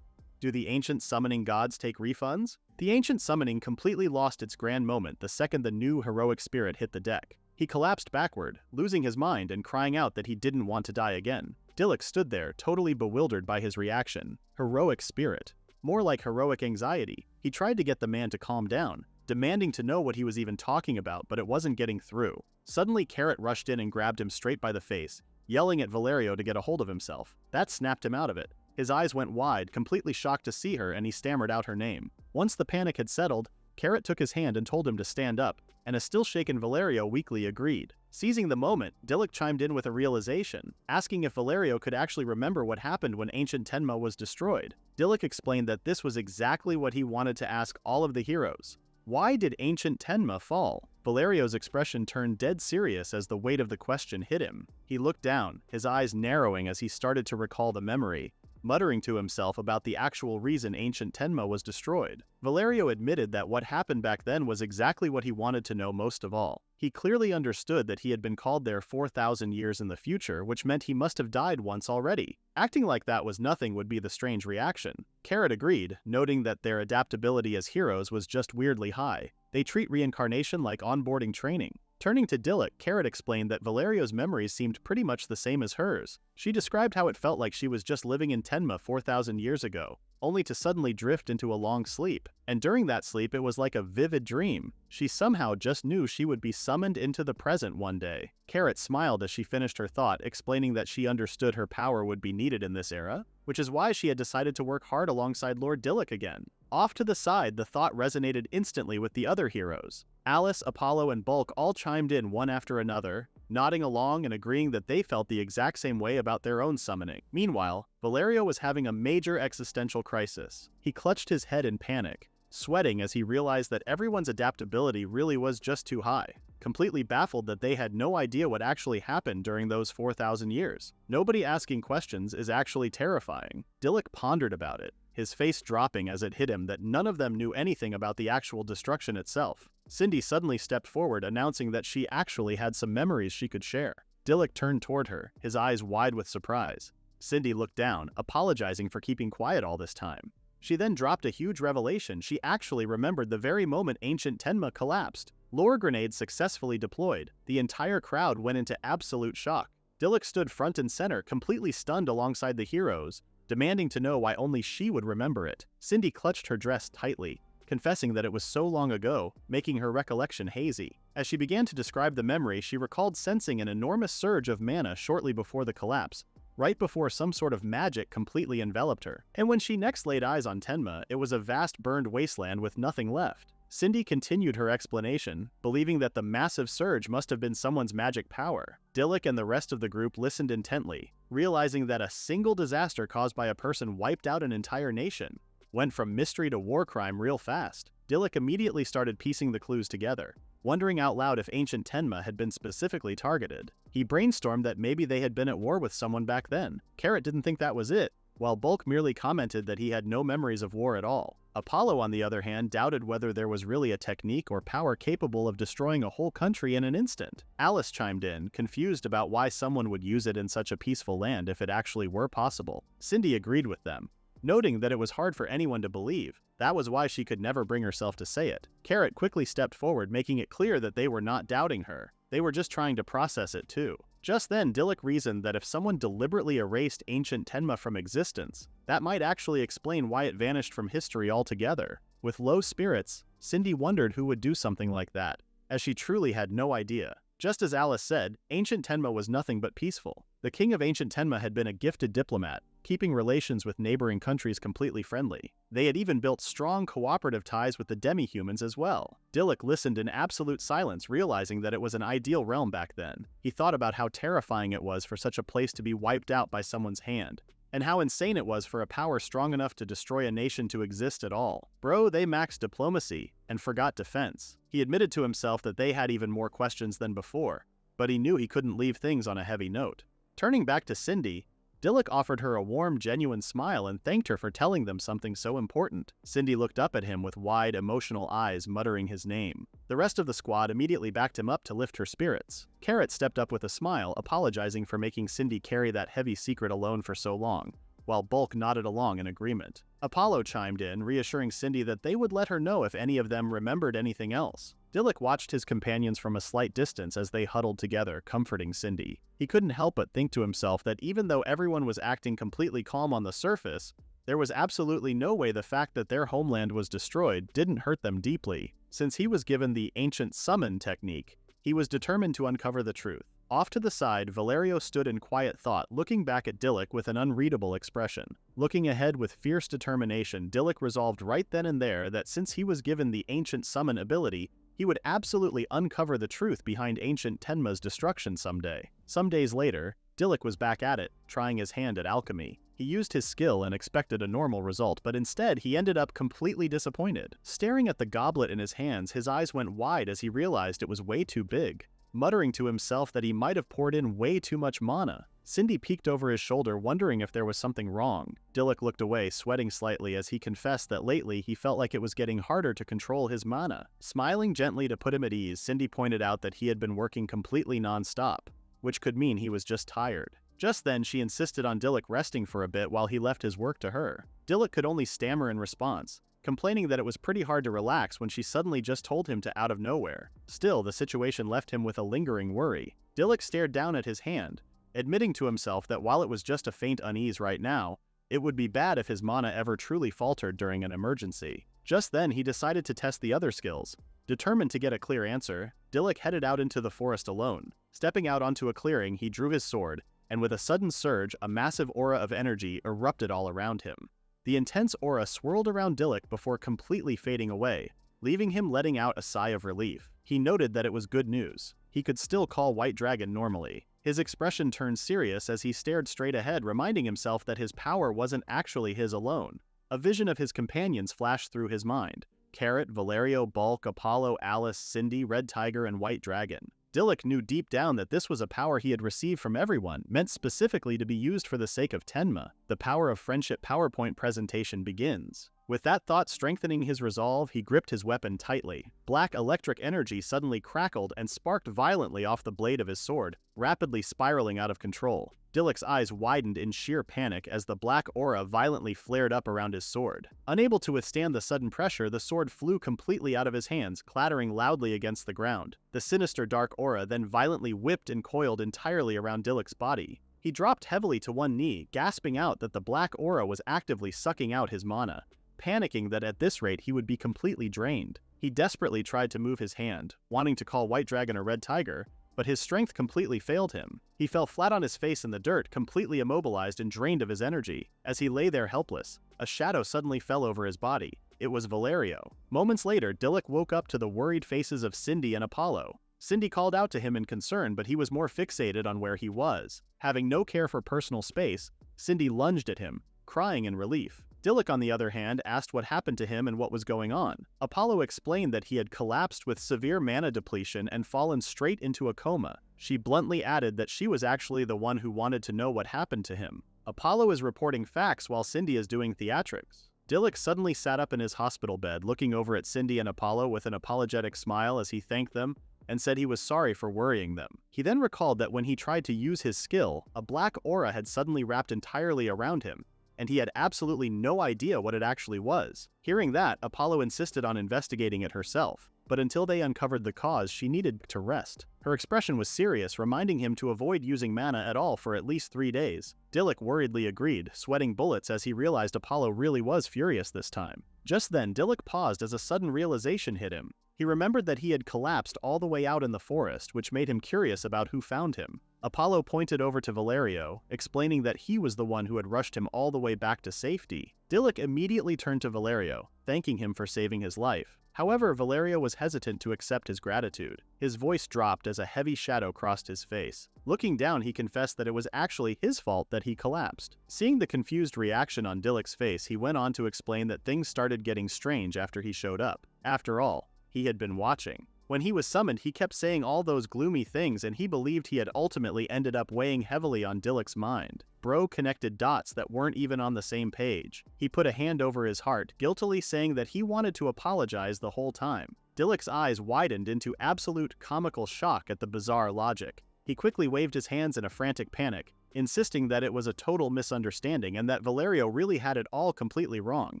Do the ancient summoning gods take refunds? The ancient summoning completely lost its grand moment the second the new heroic spirit hit the deck. He collapsed backward, losing his mind and crying out that he didn't want to die again. Dilluk stood there, totally bewildered by his reaction. Heroic spirit. More like heroic anxiety. He tried to get the man to calm down, demanding to know what he was even talking about, but it wasn't getting through. Suddenly, Carrot rushed in and grabbed him straight by the face, yelling at Valerio to get a hold of himself. That snapped him out of it. His eyes went wide, completely shocked to see her, and he stammered out her name. Once the panic had settled, Carrot took his hand and told him to stand up, and a still-shaken Valerio weakly agreed. Seizing the moment, Dilluk chimed in with a realization, asking if Valerio could actually remember what happened when ancient Tenma was destroyed. Dilluk explained that this was exactly what he wanted to ask all of the heroes. Why did ancient Tenma fall? Valerio's expression turned dead serious as the weight of the question hit him. He looked down, his eyes narrowing as he started to recall the memory, muttering to himself about the actual reason ancient Tenma was destroyed. Valerio admitted that what happened back then was exactly what he wanted to know most of all. He clearly understood that he had been called there 4,000 years in the future, which meant he must have died once already. Acting like that was nothing would be the strange reaction. Carrot agreed, noting that their adaptability as heroes was just weirdly high. They treat reincarnation like onboarding training. Turning to Dilluk, Carrot explained that Valerio's memories seemed pretty much the same as hers. She described how it felt like she was just living in Tenma 4,000 years ago, only to suddenly drift into a long sleep. And during that sleep, it was like a vivid dream. She somehow just knew she would be summoned into the present one day. Carrot smiled as she finished her thought, explaining that she understood her power would be needed in this era, which is why she had decided to work hard alongside Lord Dilluk again. Off to the side, the thought resonated instantly with the other heroes. Alice, Apollo, and Bulk all chimed in one after another, nodding along and agreeing that they felt the exact same way about their own summoning. Meanwhile, Valerio was having a major existential crisis. He clutched his head in panic, sweating as he realized that everyone's adaptability really was just too high. Completely baffled that they had no idea what actually happened during those 4,000 years. Nobody asking questions is actually terrifying. Dilluk pondered about it, his face dropping as it hit him that none of them knew anything about the actual destruction itself. Cindy suddenly stepped forward, announcing that she actually had some memories she could share. Dilluk turned toward her, his eyes wide with surprise. Cindy looked down, apologizing for keeping quiet all this time. She then dropped a huge revelation. She actually remembered the very moment ancient Tenma collapsed. Lore grenades successfully deployed. The entire crowd went into absolute shock. Dilluk stood front and center, completely stunned alongside the heroes, demanding to know why only she would remember it. Cindy clutched her dress tightly, confessing that it was so long ago, making her recollection hazy. As she began to describe the memory, she recalled sensing an enormous surge of mana shortly before the collapse, right before some sort of magic completely enveloped her. And when she next laid eyes on Tenma, it was a vast burned wasteland with nothing left. Cindy continued her explanation, believing that the massive surge must have been someone's magic power. Dilluk and the rest of the group listened intently, realizing that a single disaster caused by a person wiped out an entire nation. went from mystery to war crime real fast. Dilluk immediately started piecing the clues together, wondering out loud if ancient Tenma had been specifically targeted. He brainstormed that maybe they had been at war with someone back then. Carrot didn't think that was it, while Bulk merely commented that he had no memories of war at all. Apollo, on the other hand, doubted whether there was really a technique or power capable of destroying a whole country in an instant. Alice chimed in, confused about why someone would use it in such a peaceful land if it actually were possible. Cindy agreed with them, noting that it was hard for anyone to believe. That was why she could never bring herself to say it. Carrot quickly stepped forward, making it clear that they were not doubting her. They were just trying to process it too. Just then, Dilluk reasoned that if someone deliberately erased ancient Tenma from existence, that might actually explain why it vanished from history altogether. With low spirits, Cindy wondered who would do something like that, as she truly had no idea. Just as Alice said, ancient Tenma was nothing but peaceful. The king of ancient Tenma had been a gifted diplomat, keeping relations with neighboring countries completely friendly. They had even built strong cooperative ties with the demi-humans as well. Dilluk listened in absolute silence, realizing that it was an ideal realm back then. He thought about how terrifying it was for such a place to be wiped out by someone's hand, and how insane it was for a power strong enough to destroy a nation to exist at all. Bro, they maxed diplomacy and forgot defense. He admitted to himself that they had even more questions than before, but he knew he couldn't leave things on a heavy note. Turning back to Cindy, Dilluk offered her a warm, genuine smile and thanked her for telling them something so important. Cindy looked up at him with wide, emotional eyes, muttering his name. The rest of the squad immediately backed him up to lift her spirits. Carrot stepped up with a smile, apologizing for making Cindy carry that heavy secret alone for so long, while Bulk nodded along in agreement. Apollo chimed in, reassuring Cindy that they would let her know if any of them remembered anything else. Dilluk watched his companions from a slight distance as they huddled together, comforting Cindy. He couldn't help but think to himself that even though everyone was acting completely calm on the surface, there was absolutely no way the fact that their homeland was destroyed didn't hurt them deeply. Since he was given the ancient summon technique, he was determined to uncover the truth. Off to the side, Valerio stood in quiet thought, looking back at Dilluk with an unreadable expression. Looking ahead with fierce determination, Dilluk resolved right then and there that since he was given the ancient summon ability, he would absolutely uncover the truth behind ancient Tenma's destruction someday. Some days later, Dilluk was back at it, trying his hand at alchemy. He used his skill and expected a normal result, but instead he ended up completely disappointed. Staring at the goblet in his hands, his eyes went wide as he realized it was way too big. Muttering to himself that he might have poured in way too much mana, Cindy peeked over his shoulder, wondering if there was something wrong. Dilluk looked away, sweating slightly as he confessed that lately he felt like it was getting harder to control his mana. Smiling gently to put him at ease, Cindy pointed out that he had been working completely non-stop, which could mean he was just tired. Just then, she insisted on Dilluk resting for a bit while he left his work to her. Dilluk could only stammer in response, complaining that it was pretty hard to relax when she suddenly just told him to out of nowhere. Still, the situation left him with a lingering worry. Dilluk stared down at his hand, admitting to himself that while it was just a faint unease right now, it would be bad if his mana ever truly faltered during an emergency. Just then, he decided to test the other skills. Determined to get a clear answer, Dilluk headed out into the forest alone. Stepping out onto a clearing, he drew his sword, and with a sudden surge, a massive aura of energy erupted all around him. The intense aura swirled around Dilluk before completely fading away, leaving him letting out a sigh of relief. He noted that it was good news. He could still call White Dragon normally. His expression turned serious as he stared straight ahead, reminding himself that his power wasn't actually his alone. A vision of his companions flashed through his mind. Carrot, Valerio, Bulk, Apollo, Alice, Cindy, Red Tiger, and White Dragon. Dilluk knew deep down that this was a power he had received from everyone, meant specifically to be used for the sake of Tenma. The Power of Friendship PowerPoint presentation begins. With that thought strengthening his resolve, he gripped his weapon tightly. Black electric energy suddenly crackled and sparked violently off the blade of his sword, rapidly spiraling out of control. Dilluk's eyes widened in sheer panic as the black aura violently flared up around his sword. Unable to withstand the sudden pressure, the sword flew completely out of his hands, clattering loudly against the ground. The sinister dark aura then violently whipped and coiled entirely around Dilluk's body. He dropped heavily to one knee, gasping out that the black aura was actively sucking out his mana. Panicking that at this rate he would be completely drained. He desperately tried to move his hand, wanting to call White Dragon or Red Tiger, but his strength completely failed him. He fell flat on his face in the dirt, completely immobilized and drained of his energy. As he lay there helpless, a shadow suddenly fell over his body. It was Valerio. Moments later, Dilluk woke up to the worried faces of Cindy and Apollo. Cindy called out to him in concern, but he was more fixated on where he was. Having no care for personal space, Cindy lunged at him, crying in relief. Dilluk, on the other hand, asked what happened to him and what was going on. Apollo explained that he had collapsed with severe mana depletion and fallen straight into a coma. She bluntly added that she was actually the one who wanted to know what happened to him. Apollo is reporting facts while Cindy is doing theatrics. Dilluk suddenly sat up in his hospital bed, looking over at Cindy and Apollo with an apologetic smile as he thanked them and said he was sorry for worrying them. He then recalled that when he tried to use his skill, a black aura had suddenly wrapped entirely around him, and he had absolutely no idea what it actually was. Hearing that, Apollo insisted on investigating it herself, but until they uncovered the cause, she needed to rest. Her expression was serious, reminding him to avoid using mana at all for at least 3 days. Dilluk worriedly agreed, sweating bullets as he realized Apollo really was furious this time. Just then, Dilluk paused as a sudden realization hit him. He remembered that he had collapsed all the way out in the forest, which made him curious about who found him. Apollo pointed over to Valerio, explaining that he was the one who had rushed him all the way back to safety. Dilluk immediately turned to Valerio, thanking him for saving his life. However, Valerio was hesitant to accept his gratitude. His voice dropped as a heavy shadow crossed his face. Looking down, he confessed that it was actually his fault that he collapsed. Seeing the confused reaction on Dilluk's face, he went on to explain that things started getting strange after he showed up. After all, he had been watching. When he was summoned, he kept saying all those gloomy things, and he believed he had ultimately ended up weighing heavily on Dilluk's mind. Bro connected dots that weren't even on the same page. He put a hand over his heart, guiltily saying that he wanted to apologize the whole time. Dilluk's eyes widened into absolute comical shock at the bizarre logic. He quickly waved his hands in a frantic panic, insisting that it was a total misunderstanding and that Valerio really had it all completely wrong.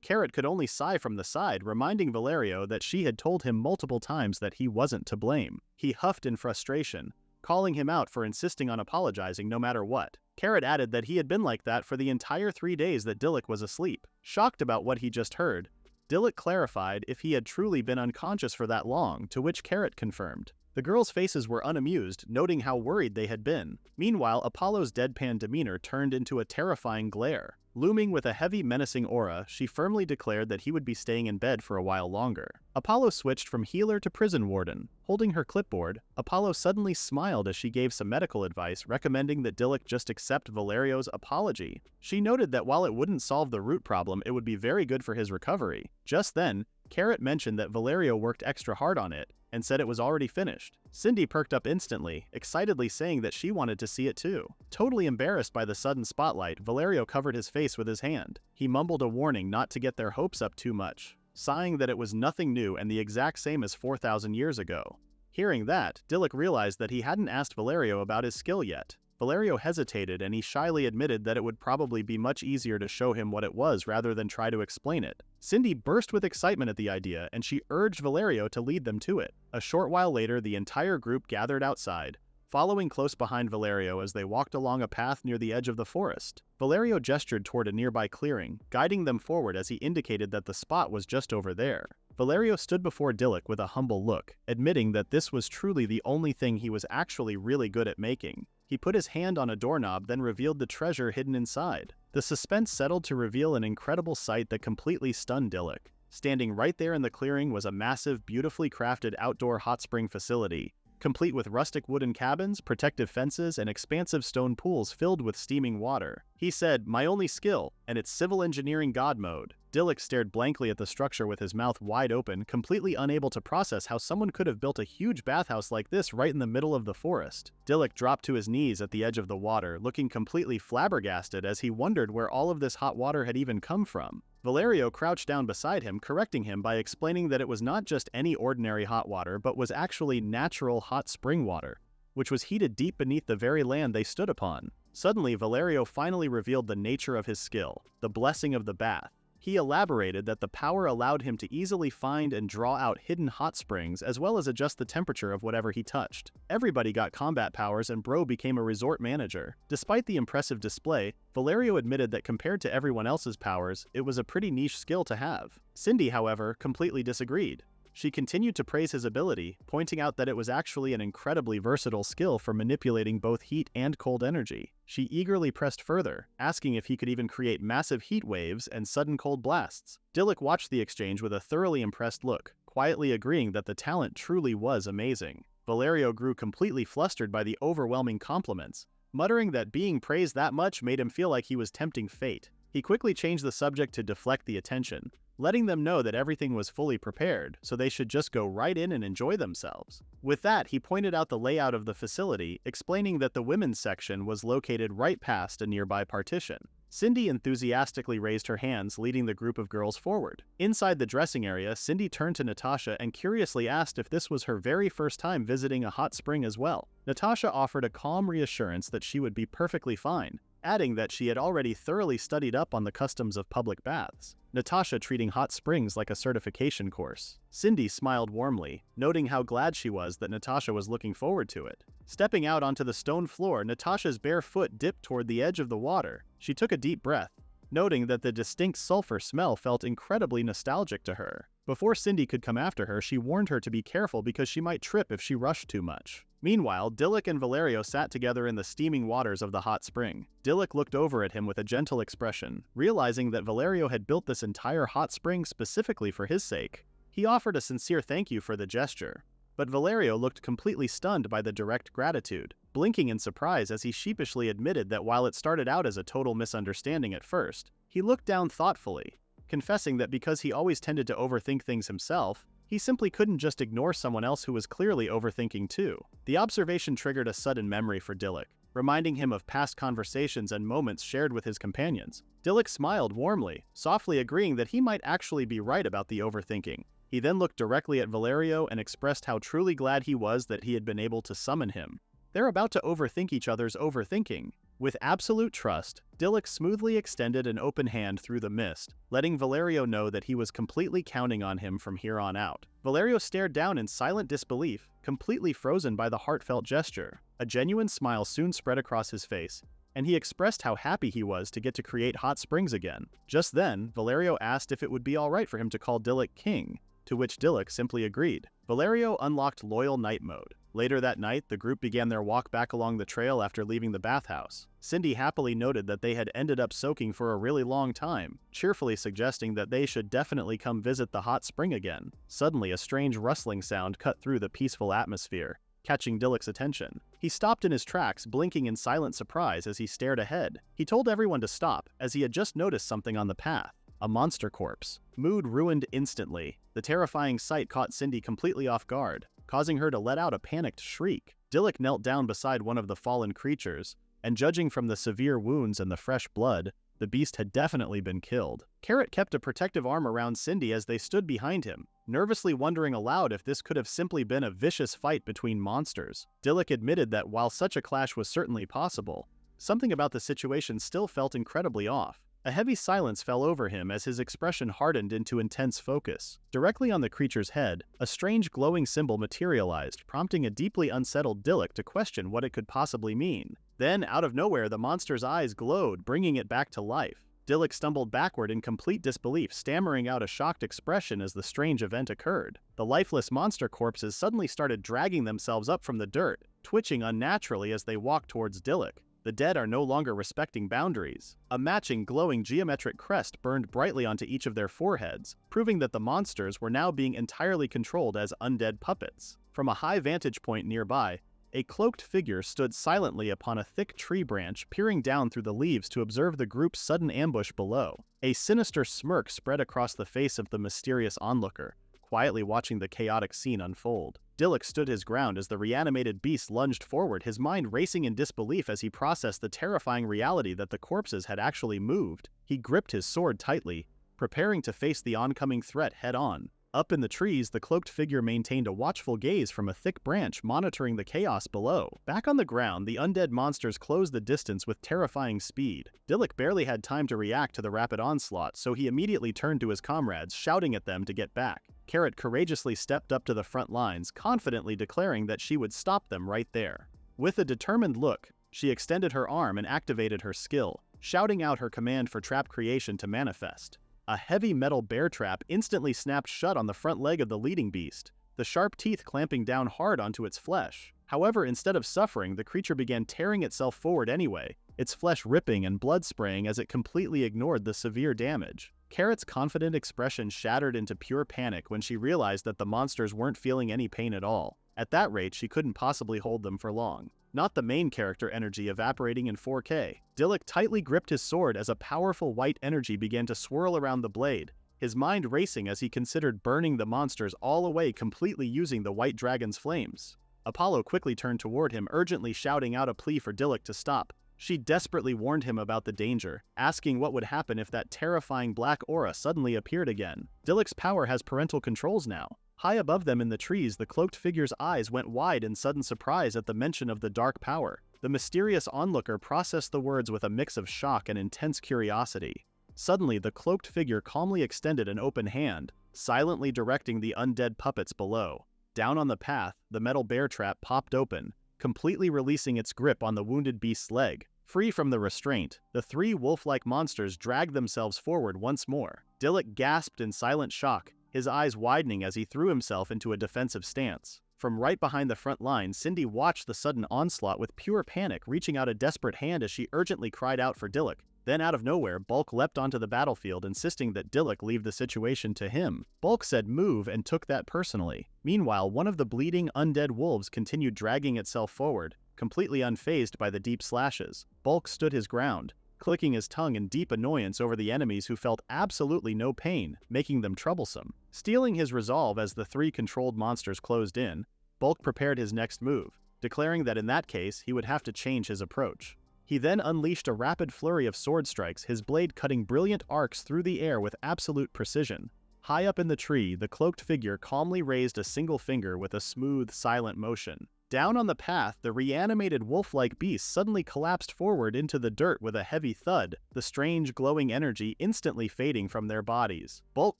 Carrot could only sigh from the side, reminding Valerio that she had told him multiple times that he wasn't to blame. He huffed in frustration, calling him out for insisting on apologizing no matter what. Carrot added that he had been like that for the entire 3 days that Dilluk was asleep. Shocked about what he just heard, Dilluk clarified if he had truly been unconscious for that long, to which Carrot confirmed. The girls' faces were unamused, noting how worried they had been. Meanwhile, Apollo's deadpan demeanor turned into a terrifying glare. Looming with a heavy, menacing aura, she firmly declared that he would be staying in bed for a while longer. Apollo switched from healer to prison warden. Holding her clipboard, Apollo suddenly smiled as she gave some medical advice, recommending that Dilluk just accept Valerio's apology. She noted that while it wouldn't solve the root problem, it would be very good for his recovery. Just then, Carrot mentioned that Valerio worked extra hard on it, and said it was already finished. Cindy perked up instantly, excitedly saying that she wanted to see it too. Totally embarrassed by the sudden spotlight, Valerio covered his face with his hand. He mumbled a warning not to get their hopes up too much, sighing that it was nothing new and the exact same as 4,000 years ago. Hearing that, Dilluk realized that he hadn't asked Valerio about his skill yet. Valerio hesitated and he shyly admitted that it would probably be much easier to show him what it was rather than try to explain it. Cindy burst with excitement at the idea and she urged Valerio to lead them to it. A short while later, the entire group gathered outside, following close behind Valerio as they walked along a path near the edge of the forest. Valerio gestured toward a nearby clearing, guiding them forward as he indicated that the spot was just over there. Valerio stood before Dilluk with a humble look, admitting that this was truly the only thing he was actually really good at making. He put his hand on a doorknob, then revealed the treasure hidden inside. The suspense settled to reveal an incredible sight that completely stunned Dilluk. Standing right there in the clearing was a massive, beautifully crafted outdoor hot spring facility, complete with rustic wooden cabins, protective fences, and expansive stone pools filled with steaming water. He said, "My only skill, and it's civil engineering god mode." Dilluk stared blankly at the structure with his mouth wide open, completely unable to process how someone could have built a huge bathhouse like this right in the middle of the forest. Dilluk dropped to his knees at the edge of the water, looking completely flabbergasted as he wondered where all of this hot water had even come from. Valerio crouched down beside him, correcting him by explaining that it was not just any ordinary hot water, but was actually natural hot spring water, which was heated deep beneath the very land they stood upon. Suddenly, Valerio finally revealed the nature of his skill, the blessing of the bath. He elaborated that the power allowed him to easily find and draw out hidden hot springs as well as adjust the temperature of whatever he touched. Everybody got combat powers and Bro became a resort manager. Despite the impressive display, Valerio admitted that compared to everyone else's powers, it was a pretty niche skill to have. Cindy, however, completely disagreed. She continued to praise his ability, pointing out that it was actually an incredibly versatile skill for manipulating both heat and cold energy. She eagerly pressed further, asking if he could even create massive heat waves and sudden cold blasts. Dilluk watched the exchange with a thoroughly impressed look, quietly agreeing that the talent truly was amazing. Valerio grew completely flustered by the overwhelming compliments, muttering that being praised that much made him feel like he was tempting fate. He quickly changed the subject to deflect the attention, letting them know that everything was fully prepared, so they should just go right in and enjoy themselves. With that, he pointed out the layout of the facility, explaining that the women's section was located right past a nearby partition. Cindy enthusiastically raised her hands, leading the group of girls forward. Inside the dressing area, Cindy turned to Natasha and curiously asked if this was her very first time visiting a hot spring as well. Natasha offered a calm reassurance that she would be perfectly fine, adding that she had already thoroughly studied up on the customs of public baths. Natasha treating hot springs like a certification course. Cindy smiled warmly, noting how glad she was that Natasha was looking forward to it. Stepping out onto the stone floor, Natasha's bare foot dipped toward the edge of the water. She took a deep breath, noting that the distinct sulfur smell felt incredibly nostalgic to her. Before Cindy could come after her, she warned her to be careful because she might trip if she rushed too much. Meanwhile, Dilluk and Valerio sat together in the steaming waters of the hot spring. Dilluk looked over at him with a gentle expression, realizing that Valerio had built this entire hot spring specifically for his sake. He offered a sincere thank you for the gesture, but Valerio looked completely stunned by the direct gratitude, blinking in surprise as he sheepishly admitted that while it started out as a total misunderstanding at first, he looked down thoughtfully, confessing that because he always tended to overthink things himself, he simply couldn't just ignore someone else who was clearly overthinking too. The observation triggered a sudden memory for Dilluk, reminding him of past conversations and moments shared with his companions. Dilluk smiled warmly, softly agreeing that he might actually be right about the overthinking. He then looked directly at Valerio and expressed how truly glad he was that he had been able to summon him. They're about to overthink each other's overthinking. With absolute trust, Dilluk smoothly extended an open hand through the mist, letting Valerio know that he was completely counting on him from here on out. Valerio stared down in silent disbelief, completely frozen by the heartfelt gesture. A genuine smile soon spread across his face, and he expressed how happy he was to get to create hot springs again. Just then, Valerio asked if it would be alright for him to call Dilluk King, to which Dilluk simply agreed. Valerio unlocked Loyal Night mode. Later that night, the group began their walk back along the trail after leaving the bathhouse. Cindy happily noted that they had ended up soaking for a really long time, cheerfully suggesting that they should definitely come visit the hot spring again. Suddenly, a strange rustling sound cut through the peaceful atmosphere, catching Dilluk's attention. He stopped in his tracks, blinking in silent surprise as he stared ahead. He told everyone to stop, as he had just noticed something on the path. A monster corpse. Mood ruined instantly. The terrifying sight caught Cindy completely off guard, causing her to let out a panicked shriek. Dilluk knelt down beside one of the fallen creatures, and judging from the severe wounds and the fresh blood, the beast had definitely been killed. Carrot kept a protective arm around Cindy as they stood behind him, nervously wondering aloud if this could have simply been a vicious fight between monsters. Dilluk admitted that while such a clash was certainly possible, something about the situation still felt incredibly off. A heavy silence fell over him as his expression hardened into intense focus. Directly on the creature's head, a strange glowing symbol materialized, prompting a deeply unsettled Dilluk to question what it could possibly mean. Then, out of nowhere, the monster's eyes glowed, bringing it back to life. Dilluk stumbled backward in complete disbelief, stammering out a shocked expression as the strange event occurred. The lifeless monster corpses suddenly started dragging themselves up from the dirt, twitching unnaturally as they walked towards Dilluk. The dead are no longer respecting boundaries. A matching glowing geometric crest burned brightly onto each of their foreheads, proving that the monsters were now being entirely controlled as undead puppets. From a high vantage point nearby, a cloaked figure stood silently upon a thick tree branch, peering down through the leaves to observe the group's sudden ambush below. A sinister smirk spread across the face of the mysterious onlooker, quietly watching the chaotic scene unfold. Dilluk stood his ground as the reanimated beast lunged forward, his mind racing in disbelief as he processed the terrifying reality that the corpses had actually moved. He gripped his sword tightly, preparing to face the oncoming threat head-on. Up in the trees, the cloaked figure maintained a watchful gaze from a thick branch, monitoring the chaos below. Back on the ground, the undead monsters closed the distance with terrifying speed. Dilluk barely had time to react to the rapid onslaught, so he immediately turned to his comrades, shouting at them to get back. Carrot courageously stepped up to the front lines, confidently declaring that she would stop them right there. With a determined look, she extended her arm and activated her skill, shouting out her command for trap creation to manifest. A heavy metal bear trap instantly snapped shut on the front leg of the leading beast, the sharp teeth clamping down hard onto its flesh. However, instead of suffering, the creature began tearing itself forward anyway, its flesh ripping and blood spraying as it completely ignored the severe damage. Carrot's confident expression shattered into pure panic when she realized that the monsters weren't feeling any pain at all. At that rate, she couldn't possibly hold them for long. not the main character energy evaporating in 4K. Dilluk tightly gripped his sword as a powerful white energy began to swirl around the blade, his mind racing as he considered burning the monsters all away completely using the white dragon's flames. Apollo quickly turned toward him, urgently shouting out a plea for Dilluk to stop. She desperately warned him about the danger, asking what would happen if that terrifying black aura suddenly appeared again. Dilluk's power has parental controls now. High above them in the trees, the cloaked figure's eyes went wide in sudden surprise at the mention of the dark power. The mysterious onlooker processed the words with a mix of shock and intense curiosity. Suddenly, the cloaked figure calmly extended an open hand, silently directing the undead puppets below. Down on the path, the metal bear trap popped open, completely releasing its grip on the wounded beast's leg. Free from the restraint, the three wolf-like monsters dragged themselves forward once more. Dilluk gasped in silent shock, his eyes widening as he threw himself into a defensive stance. From right behind the front line, Cindy watched the sudden onslaught with pure panic, reaching out a desperate hand as she urgently cried out for Dilluk. Then out of nowhere, Bulk leapt onto the battlefield, insisting that Dilluk leave the situation to him. Bulk said move and took that personally. Meanwhile, one of the bleeding undead wolves continued dragging itself forward, completely unfazed by the deep slashes. Bulk stood his ground, clicking his tongue in deep annoyance over the enemies who felt absolutely no pain, making them troublesome. Stealing his resolve as the three controlled monsters closed in, Bulk prepared his next move, declaring that in that case he would have to change his approach. He then unleashed a rapid flurry of sword strikes, his blade cutting brilliant arcs through the air with absolute precision. High up in the tree, the cloaked figure calmly raised a single finger with a smooth, silent motion. Down on the path, the reanimated wolf-like beast suddenly collapsed forward into the dirt with a heavy thud, the strange glowing energy instantly fading from their bodies. Bulk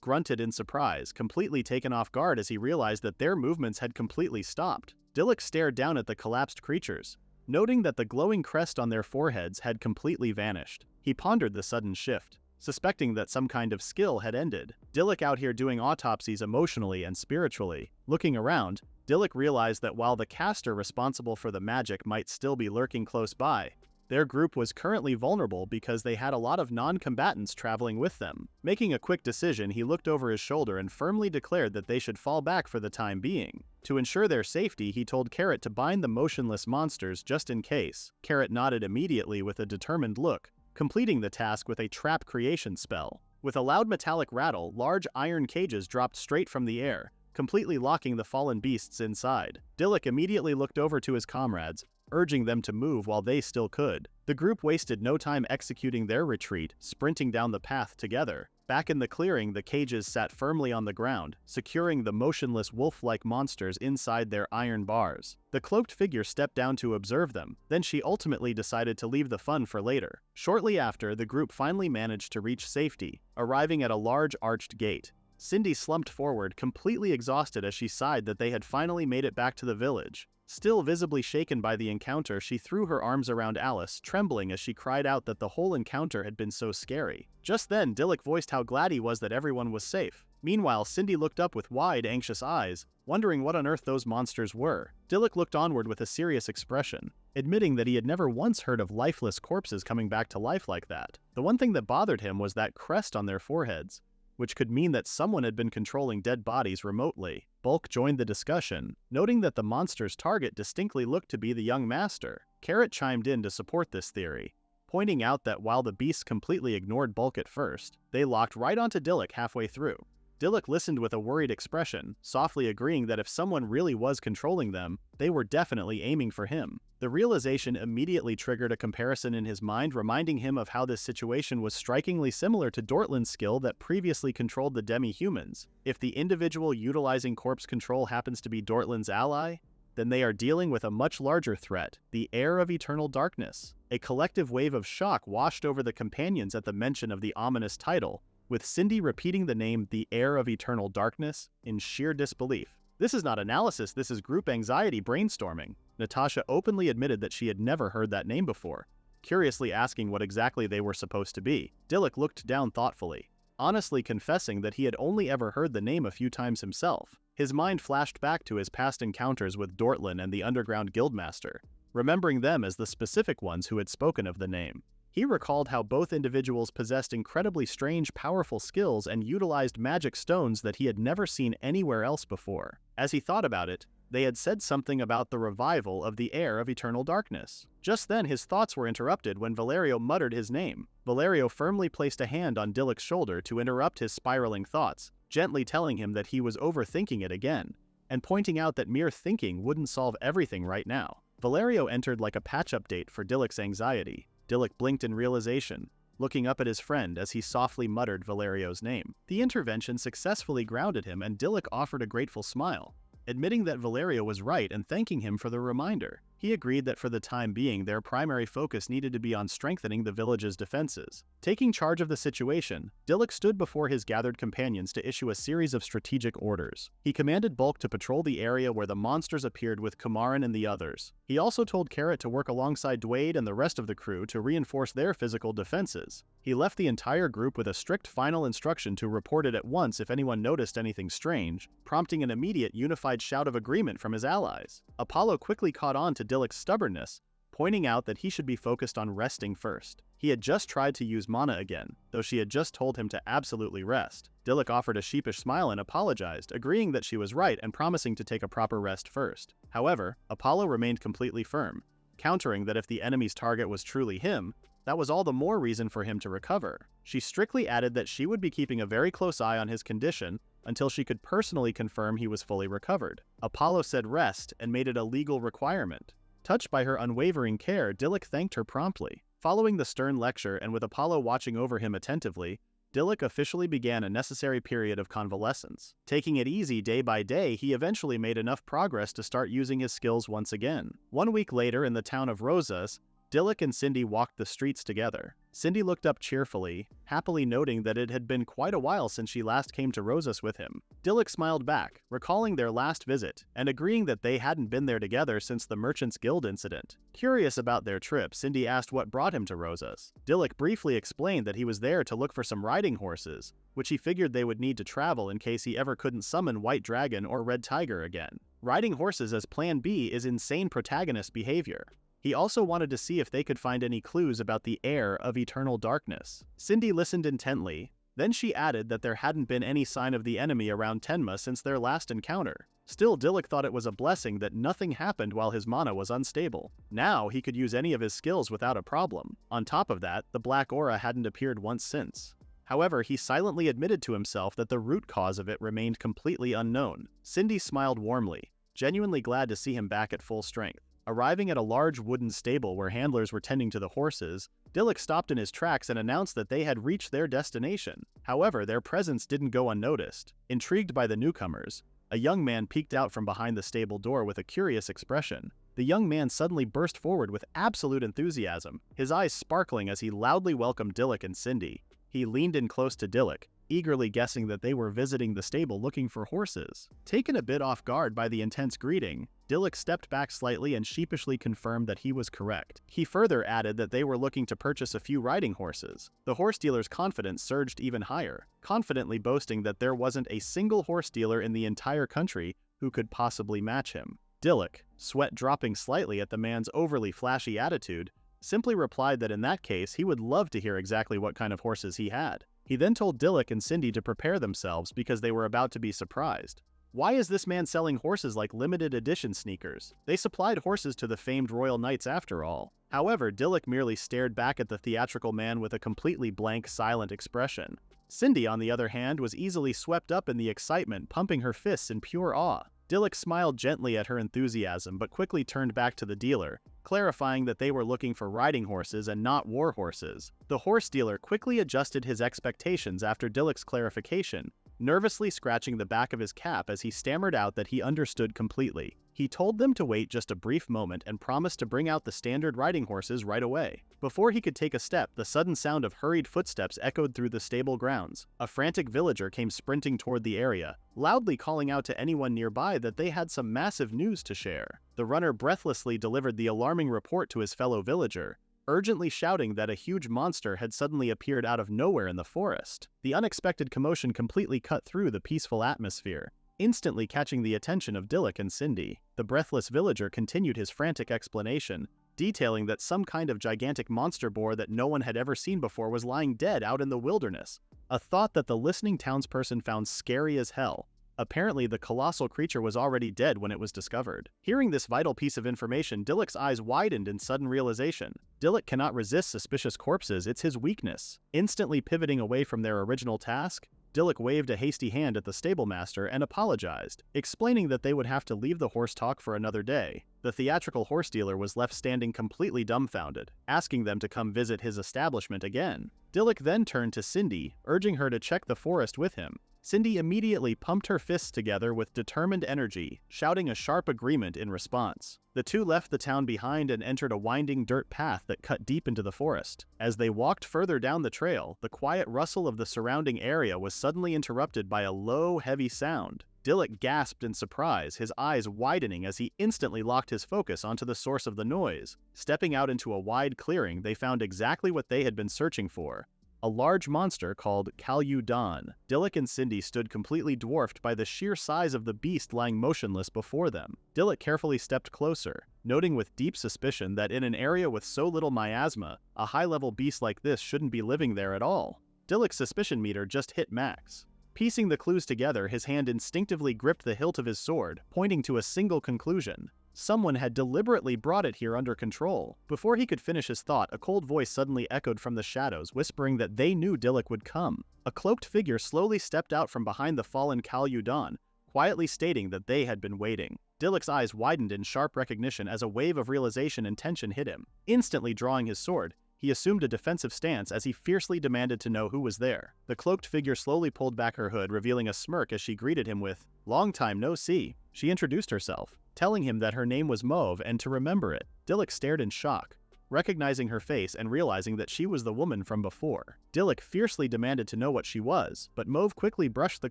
grunted in surprise, completely taken off guard as he realized that their movements had completely stopped. Dilluk stared down at the collapsed creatures, noting that the glowing crest on their foreheads had completely vanished. He pondered the sudden shift, suspecting that some kind of skill had ended. Dilluk out here doing autopsies emotionally and spiritually. Looking around, Dilluk realized that while the caster responsible for the magic might still be lurking close by, their group was currently vulnerable because they had a lot of non-combatants traveling with them. Making a quick decision, he looked over his shoulder and firmly declared that they should fall back for the time being. To ensure their safety, he told Carrot to bind the motionless monsters just in case. Carrot nodded immediately with a determined look, completing the task with a trap creation spell. With a loud metallic rattle, large iron cages dropped straight from the air, completely locking the fallen beasts inside. Dilluk immediately looked over to his comrades, urging them to move while they still could. The group wasted no time executing their retreat, sprinting down the path together. Back in the clearing, the cages sat firmly on the ground, securing the motionless wolf-like monsters inside their iron bars. The cloaked figure stepped down to observe them, then she ultimately decided to leave the fun for later. Shortly after, the group finally managed to reach safety, arriving at a large arched gate. Cindy slumped forward, completely exhausted as she sighed that they had finally made it back to the village. Still visibly shaken by the encounter, she threw her arms around Alice, trembling as she cried out that the whole encounter had been so scary. Just then, Dilluk voiced how glad he was that everyone was safe. Meanwhile, Cindy looked up with wide, anxious eyes, wondering what on earth those monsters were. Dilluk looked onward with a serious expression, admitting that he had never once heard of lifeless corpses coming back to life like that. The one thing that bothered him was that crest on their foreheads, which could mean that someone had been controlling dead bodies remotely. Bulk joined the discussion, noting that the monster's target distinctly looked to be the young master. Carrot chimed in to support this theory, pointing out that while the beasts completely ignored Bulk at first, they locked right onto Dilluk halfway through. Dilluk listened with a worried expression, softly agreeing that if someone really was controlling them, they were definitely aiming for him. The realization immediately triggered a comparison in his mind, reminding him of how this situation was strikingly similar to Dortlin's skill that previously controlled the demi-humans. If the individual utilizing corpse control happens to be Dortlin's ally, then they are dealing with a much larger threat, the heir of eternal darkness. A collective wave of shock washed over the companions at the mention of the ominous title, with Cindy repeating the name the heir of eternal darkness in sheer disbelief. This is not analysis, this is group anxiety brainstorming. Natasha openly admitted that she had never heard that name before, curiously asking what exactly they were supposed to be. Dilluk looked down thoughtfully, honestly confessing that he had only ever heard the name a few times himself. His mind flashed back to his past encounters with Dortlin and the underground guildmaster, remembering them as the specific ones who had spoken of the name. He recalled how both individuals possessed incredibly strange, powerful skills and utilized magic stones that he had never seen anywhere else before. As he thought about it, They had said something about the revival of the heir of eternal darkness. Just then his thoughts were interrupted when Valerio muttered his name. Valerio firmly placed a hand on Dilluk's shoulder to interrupt his spiraling thoughts, gently telling him that he was overthinking it again, and pointing out that mere thinking wouldn't solve everything right now. Valerio entered like a patch update for Dilluk's anxiety. Dilluk blinked in realization, looking up at his friend as he softly muttered Valerio's name. The intervention successfully grounded him, and Dilluk offered a grateful smile, admitting that Valerio was right and thanking him for the reminder. He agreed that for the time being their primary focus needed to be on strengthening the village's defenses. Taking charge of the situation, Dilluk stood before his gathered companions to issue a series of strategic orders. He commanded Bulk to patrol the area where the monsters appeared with Kumaran and the others. He also told Carrot to work alongside Dwayne and the rest of the crew to reinforce their physical defenses. He left the entire group with a strict final instruction to report it at once if anyone noticed anything strange, prompting an immediate unified shout of agreement from his allies. Apollo quickly caught on to Dilluk's stubbornness, pointing out that he should be focused on resting first. He had just tried to use mana again, though she had just told him to absolutely rest. Dilluk offered a sheepish smile and apologized, agreeing that she was right and promising to take a proper rest first. However, Apollo remained completely firm, countering that if the enemy's target was truly him, that was all the more reason for him to recover. She strictly added that she would be keeping a very close eye on his condition until she could personally confirm he was fully recovered. Apollo said rest and made it a legal requirement. Touched by her unwavering care, Dilluk thanked her promptly. Following the stern lecture and with Apollo watching over him attentively, Dilluk officially began a necessary period of convalescence. Taking it easy day by day, he eventually made enough progress to start using his skills once again. 1 week later in the town of Rosas, Dilluk and Cindy walked the streets together. Cindy looked up cheerfully, happily noting that it had been quite a while since she last came to Rosas with him. Dilluk smiled back, recalling their last visit, and agreeing that they hadn't been there together since the Merchants Guild incident. Curious about their trip, Cindy asked what brought him to Rosas. Dilluk briefly explained that he was there to look for some riding horses, which he figured they would need to travel in case he ever couldn't summon White Dragon or Red Tiger again. Riding horses as Plan B is insane protagonist behavior. He also wanted to see if they could find any clues about the heir of eternal darkness. Cindy listened intently, then she added that there hadn't been any sign of the enemy around Tenma since their last encounter. Still, Dilluk thought it was a blessing that nothing happened while his mana was unstable. Now he could use any of his skills without a problem. On top of that, the black aura hadn't appeared once since. However, he silently admitted to himself that the root cause of it remained completely unknown. Cindy smiled warmly, genuinely glad to see him back at full strength. Arriving at a large wooden stable where handlers were tending to the horses, Dilluk stopped in his tracks and announced that they had reached their destination. However, their presence didn't go unnoticed. Intrigued by the newcomers, a young man peeked out from behind the stable door with a curious expression. The young man suddenly burst forward with absolute enthusiasm, his eyes sparkling as he loudly welcomed Dilluk and Cindy. He leaned in close to Dilluk, eagerly guessing that they were visiting the stable looking for horses. Taken a bit off guard by the intense greeting, Dilluk stepped back slightly and sheepishly confirmed that he was correct. He further added that they were looking to purchase a few riding horses. The horse dealer's confidence surged even higher, confidently boasting that there wasn't a single horse dealer in the entire country who could possibly match him. Dilluk, sweat dropping slightly at the man's overly flashy attitude, simply replied that in that case he would love to hear exactly what kind of horses he had. He then told Dilluk and Cindy to prepare themselves because they were about to be surprised. Why is this man selling horses like limited edition sneakers? They supplied horses to the famed royal knights after all. However, Dilluk merely stared back at the theatrical man with a completely blank, silent expression. Cindy, on the other hand, was easily swept up in the excitement, pumping her fists in pure awe. Dilluk smiled gently at her enthusiasm but quickly turned back to the dealer, clarifying that they were looking for riding horses and not war horses. The horse dealer quickly adjusted his expectations after Dilluk's clarification, nervously scratching the back of his cap as he stammered out that he understood completely. He told them to wait just a brief moment and promised to bring out the standard riding horses right away. Before he could take a step, the sudden sound of hurried footsteps echoed through the stable grounds. A frantic villager came sprinting toward the area, loudly calling out to anyone nearby that they had some massive news to share. The runner breathlessly delivered the alarming report to his fellow villager, urgently shouting that a huge monster had suddenly appeared out of nowhere in the forest. The unexpected commotion completely cut through the peaceful atmosphere, instantly catching the attention of Dilluk and Cindy. The breathless villager continued his frantic explanation, detailing that some kind of gigantic monster boar that no one had ever seen before was lying dead out in the wilderness, a thought that the listening townsperson found scary as hell. Apparently, the colossal creature was already dead when it was discovered. Hearing this vital piece of information, Dilluk's eyes widened in sudden realization. Dilluk cannot resist suspicious corpses, it's his weakness. Instantly pivoting away from their original task, Dilluk waved a hasty hand at the stablemaster and apologized, explaining that they would have to leave the horse talk for another day. The theatrical horse dealer was left standing completely dumbfounded, asking them to come visit his establishment again. Dilluk then turned to Cindy, urging her to check the forest with him. Cindy immediately pumped her fists together with determined energy, shouting a sharp agreement in response. The two left the town behind and entered a winding dirt path that cut deep into the forest. As they walked further down the trail, the quiet rustle of the surrounding area was suddenly interrupted by a low, heavy sound. Dilluk gasped in surprise, his eyes widening as he instantly locked his focus onto the source of the noise. Stepping out into a wide clearing, they found exactly what they had been searching for. A large monster called Kalyudan. Dilluk and Cindy stood completely dwarfed by the sheer size of the beast lying motionless before them. Dilluk carefully stepped closer, noting with deep suspicion that in an area with so little miasma, a high-level beast like this shouldn't be living there at all. Dilluk's suspicion meter just hit max. Piecing the clues together, his hand instinctively gripped the hilt of his sword, pointing to a single conclusion. Someone had deliberately brought it here under control. Before he could finish his thought, a cold voice suddenly echoed from the shadows, whispering that they knew Dilluk would come. A cloaked figure slowly stepped out from behind the fallen Kalyudan, quietly stating that they had been waiting. Dilluk's eyes widened in sharp recognition as a wave of realization and tension hit him. Instantly drawing his sword, he assumed a defensive stance as he fiercely demanded to know who was there. The cloaked figure slowly pulled back her hood, revealing a smirk as she greeted him with, "Long time no see." She introduced herself, telling him that her name was Mauve and to remember it. Dilluk stared in shock, recognizing her face and realizing that she was the woman from before. Dilluk fiercely demanded to know what she was, but Mauve quickly brushed the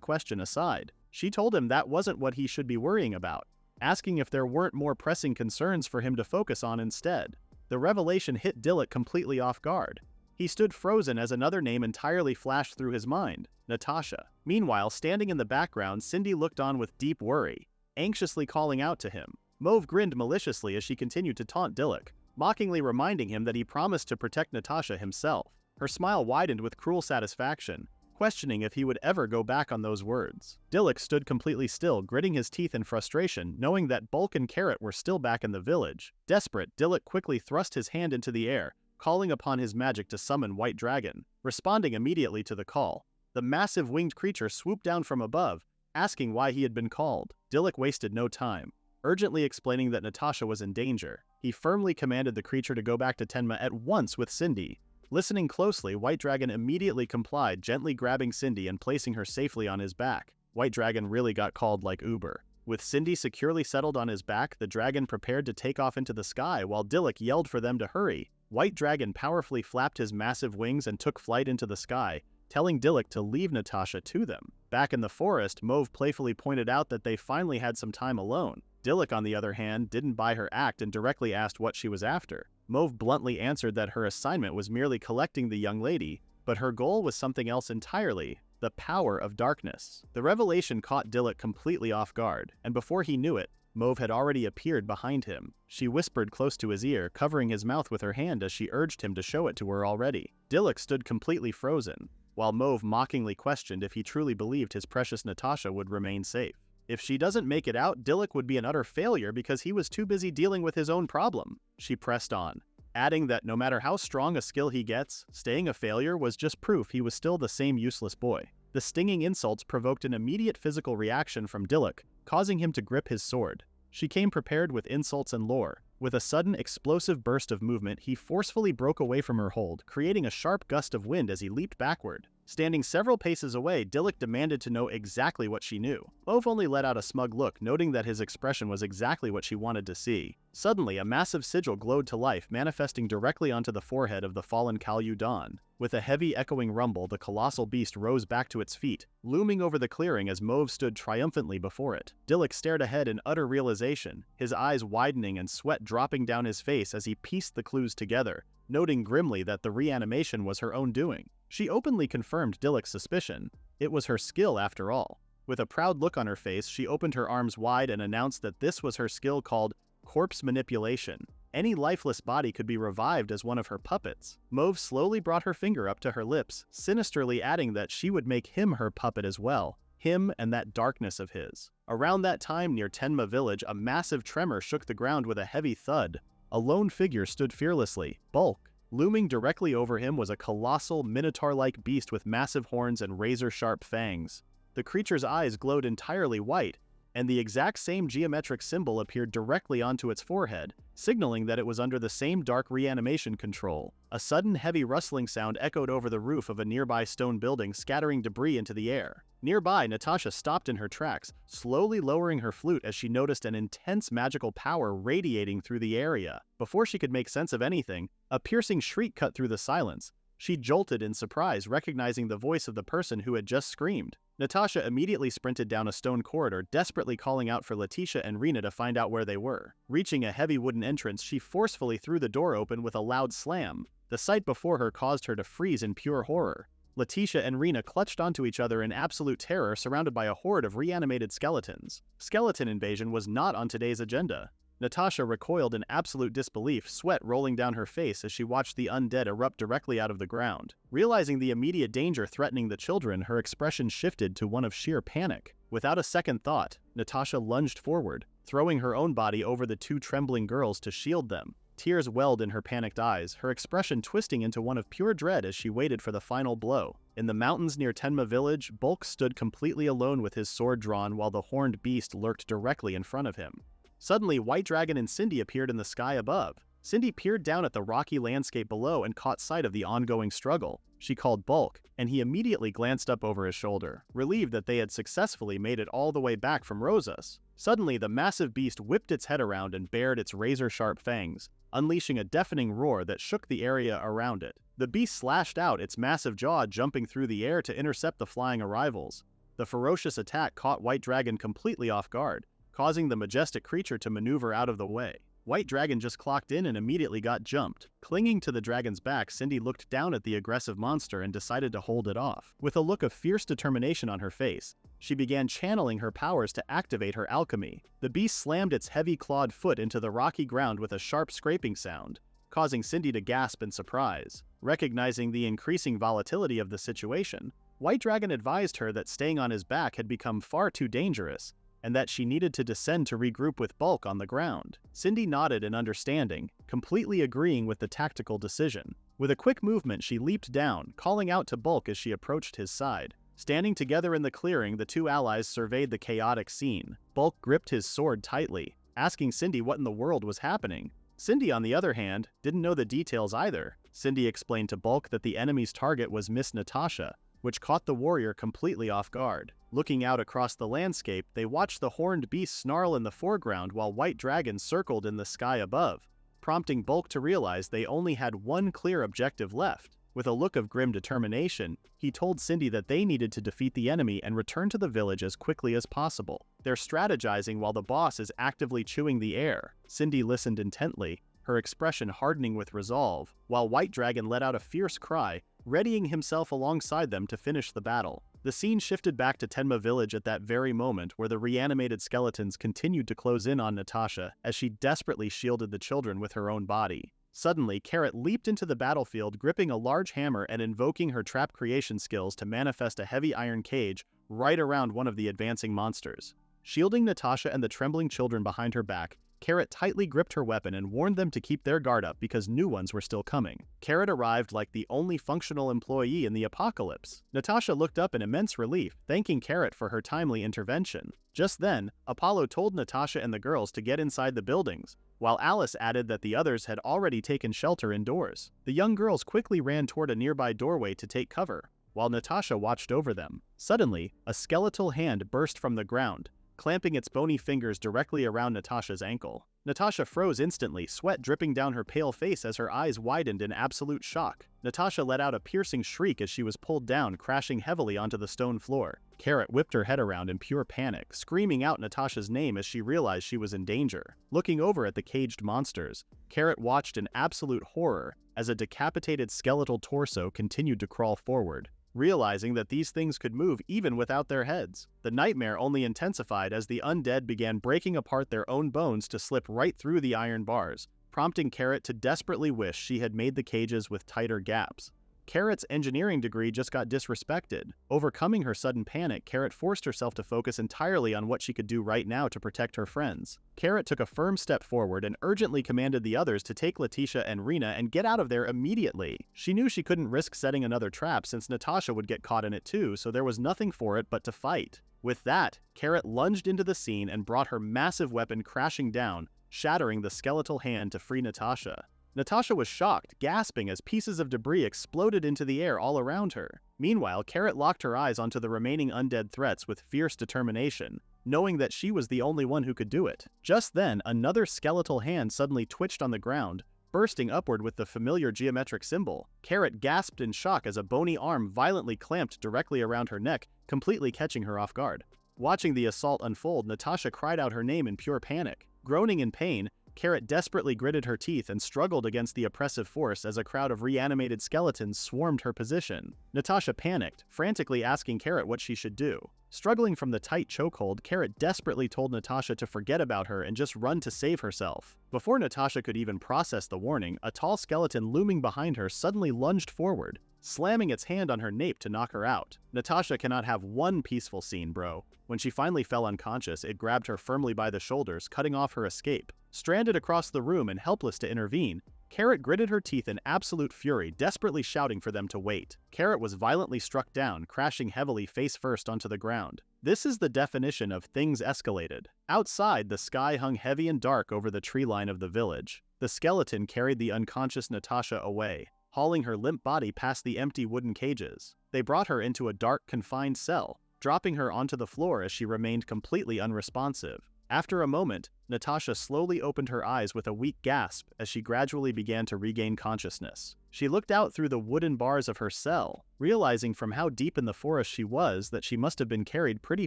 question aside. She told him that wasn't what he should be worrying about, asking if there weren't more pressing concerns for him to focus on instead. The revelation hit Dilluk completely off guard. He stood frozen as another name entirely flashed through his mind, Natasha. Meanwhile, standing in the background, Cindy looked on with deep worry, anxiously calling out to him. Mauve grinned maliciously as she continued to taunt Dilluk, mockingly reminding him that he promised to protect Natasha himself. Her smile widened with cruel satisfaction, questioning if he would ever go back on those words. Dilluk stood completely still, gritting his teeth in frustration, knowing that Bulk and Carrot were still back in the village. Desperate, Dilluk quickly thrust his hand into the air, calling upon his magic to summon White Dragon. Responding immediately to the call, the massive winged creature swooped down from above, asking why he had been called. Dilluk wasted no time, urgently explaining that Natasha was in danger. He firmly commanded the creature to go back to Tenma at once with Cindy. Listening closely, White Dragon immediately complied, gently grabbing Cindy and placing her safely on his back. White Dragon really got called like Uber. With Cindy securely settled on his back, the dragon prepared to take off into the sky while Dilluk yelled for them to hurry. White Dragon powerfully flapped his massive wings and took flight into the sky, telling Dilluk to leave Natasha to them. Back in the forest, Mauve playfully pointed out that they finally had some time alone. Dilluk, on the other hand, didn't buy her act and directly asked what she was after. Mauve bluntly answered that her assignment was merely collecting the young lady, but her goal was something else entirely: the power of darkness. The revelation caught Dilluk completely off guard, and before he knew it, Mauve had already appeared behind him. She whispered close to his ear, covering his mouth with her hand as she urged him to show it to her already. Dilluk stood completely frozen, while Mauve mockingly questioned if he truly believed his precious Natasha would remain safe. If she doesn't make it out, Dilluk would be an utter failure because he was too busy dealing with his own problem. She pressed on, adding that no matter how strong a skill he gets, staying a failure was just proof he was still the same useless boy. The stinging insults provoked an immediate physical reaction from Dilluk, causing him to grip his sword. She came prepared with insults and lore. With a sudden explosive burst of movement, he forcefully broke away from her hold, creating a sharp gust of wind as he leaped backward. Standing several paces away, Dilluk demanded to know exactly what she knew. Mauve only let out a smug look, noting that his expression was exactly what she wanted to see. Suddenly, a massive sigil glowed to life, manifesting directly onto the forehead of the fallen Kalyudan. With a heavy echoing rumble, the colossal beast rose back to its feet, looming over the clearing as Mauve stood triumphantly before it. Dilluk stared ahead in utter realization, his eyes widening and sweat dropping down his face as he pieced the clues together, noting grimly that the reanimation was her own doing. She openly confirmed Dilluk's suspicion. It was her skill after all. With a proud look on her face, she opened her arms wide and announced that this was her skill called corpse manipulation. Any lifeless body could be revived as one of her puppets. Mauve slowly brought her finger up to her lips, sinisterly adding that she would make him her puppet as well. Him and that darkness of his. Around that time near Tenma village, a massive tremor shook the ground with a heavy thud. A lone figure stood fearlessly, Bulk. Looming directly over him was a colossal, minotaur-like beast with massive horns and razor-sharp fangs. The creature's eyes glowed entirely white, and the exact same geometric symbol appeared directly onto its forehead, signaling that it was under the same dark reanimation control. A sudden heavy rustling sound echoed over the roof of a nearby stone building, scattering debris into the air. Nearby, Natasha stopped in her tracks, slowly lowering her flute as she noticed an intense magical power radiating through the area. Before she could make sense of anything, a piercing shriek cut through the silence. She jolted in surprise, recognizing the voice of the person who had just screamed. Natasha immediately sprinted down a stone corridor, desperately calling out for Letitia and Rena to find out where they were. Reaching a heavy wooden entrance, she forcefully threw the door open with a loud slam. The sight before her caused her to freeze in pure horror. Letitia and Rena clutched onto each other in absolute terror, surrounded by a horde of reanimated skeletons. Skeleton invasion was not on today's agenda. Natasha recoiled in absolute disbelief, sweat rolling down her face as she watched the undead erupt directly out of the ground. Realizing the immediate danger threatening the children, her expression shifted to one of sheer panic. Without a second thought, Natasha lunged forward, throwing her own body over the two trembling girls to shield them. Tears welled in her panicked eyes, her expression twisting into one of pure dread as she waited for the final blow. In the mountains near Tenma village, Bulk stood completely alone with his sword drawn while the horned beast lurked directly in front of him. Suddenly, White Dragon and Cindy appeared in the sky above. Cindy peered down at the rocky landscape below and caught sight of the ongoing struggle. She called Bulk, and he immediately glanced up over his shoulder, relieved that they had successfully made it all the way back from Rosas. Suddenly, the massive beast whipped its head around and bared its razor-sharp fangs, unleashing a deafening roar that shook the area around it. The beast slashed out, its massive jaw jumping through the air to intercept the flying arrivals. The ferocious attack caught White Dragon completely off guard, causing the majestic creature to maneuver out of the way. White Dragon just clocked in and immediately got jumped. Clinging to the dragon's back, Cindy looked down at the aggressive monster and decided to hold it off. With a look of fierce determination on her face, she began channeling her powers to activate her alchemy. The beast slammed its heavy clawed foot into the rocky ground with a sharp scraping sound, causing Cindy to gasp in surprise. Recognizing the increasing volatility of the situation, White Dragon advised her that staying on his back had become far too dangerous, and that she needed to descend to regroup with Bulk on the ground. Cindy nodded in understanding, completely agreeing with the tactical decision. With a quick movement, she leaped down, calling out to Bulk as she approached his side. Standing together in the clearing, the two allies surveyed the chaotic scene. Bulk gripped his sword tightly, asking Cindy what in the world was happening. Cindy, on the other hand, didn't know the details either. Cindy explained to Bulk that the enemy's target was Miss Natasha, which caught the warrior completely off guard. Looking out across the landscape, they watched the horned beast snarl in the foreground while White Dragon circled in the sky above, prompting Bulk to realize they only had one clear objective left. With a look of grim determination, he told Cindy that they needed to defeat the enemy and return to the village as quickly as possible. They're strategizing while the boss is actively chewing the air. Cindy listened intently, her expression hardening with resolve, while White Dragon let out a fierce cry, readying himself alongside them to finish the battle. The scene shifted back to Tenma village at that very moment, where the reanimated skeletons continued to close in on Natasha as she desperately shielded the children with her own body. Suddenly, Carrot leaped into the battlefield, gripping a large hammer and invoking her trap creation skills to manifest a heavy iron cage right around one of the advancing monsters. Shielding Natasha and the trembling children behind her back, Carrot tightly gripped her weapon and warned them to keep their guard up because new ones were still coming. Carrot arrived like the only functional employee in the apocalypse. Natasha looked up in immense relief, thanking Carrot for her timely intervention. Just then, Apollo told Natasha and the girls to get inside the buildings, while Alice added that the others had already taken shelter indoors. The young girls quickly ran toward a nearby doorway to take cover, while Natasha watched over them. Suddenly, a skeletal hand burst from the ground, clamping its bony fingers directly around Natasha's ankle. Natasha froze instantly, sweat dripping down her pale face as her eyes widened in absolute shock. Natasha let out a piercing shriek as she was pulled down, crashing heavily onto the stone floor. Carrot whipped her head around in pure panic, screaming out Natasha's name as she realized she was in danger. Looking over at the caged monsters, Carrot watched in absolute horror as a decapitated skeletal torso continued to crawl forward. Realizing that these things could move even without their heads, the nightmare only intensified as the undead began breaking apart their own bones to slip right through the iron bars, prompting Carrot to desperately wish she had made the cages with tighter gaps. Carrot's engineering degree just got disrespected. Overcoming her sudden panic, Carrot forced herself to focus entirely on what she could do right now to protect her friends. Carrot took a firm step forward and urgently commanded the others to take Letitia and Rena and get out of there immediately. She knew she couldn't risk setting another trap since Natasha would get caught in it too, so there was nothing for it but to fight. With that, Carrot lunged into the scene and brought her massive weapon crashing down, shattering the skeletal hand to free Natasha. Natasha was shocked, gasping as pieces of debris exploded into the air all around her. Meanwhile, Carrot locked her eyes onto the remaining undead threats with fierce determination, knowing that she was the only one who could do it. Just then, another skeletal hand suddenly twitched on the ground, bursting upward with the familiar geometric symbol. Carrot gasped in shock as a bony arm violently clamped directly around her neck, completely catching her off guard. Watching the assault unfold, Natasha cried out her name in pure panic. Groaning in pain, Carrot desperately gritted her teeth and struggled against the oppressive force as a crowd of reanimated skeletons swarmed her position. Natasha panicked, frantically asking Carrot what she should do. Struggling from the tight chokehold, Carrot desperately told Natasha to forget about her and just run to save herself. Before Natasha could even process the warning, a tall skeleton looming behind her suddenly lunged forward, slamming its hand on her nape to knock her out. Natasha cannot have one peaceful scene, bro. When she finally fell unconscious, it grabbed her firmly by the shoulders, cutting off her escape. Stranded across the room and helpless to intervene, Carrot gritted her teeth in absolute fury, desperately shouting for them to wait. Carrot was violently struck down, crashing heavily face first onto the ground. This is the definition of things escalated. Outside, the sky hung heavy and dark over the tree line of the village. The skeleton carried the unconscious Natasha away, hauling her limp body past the empty wooden cages. They brought her into a dark, confined cell, dropping her onto the floor as she remained completely unresponsive. After a moment, Natasha slowly opened her eyes with a weak gasp as she gradually began to regain consciousness. She looked out through the wooden bars of her cell, realizing from how deep in the forest she was that she must have been carried pretty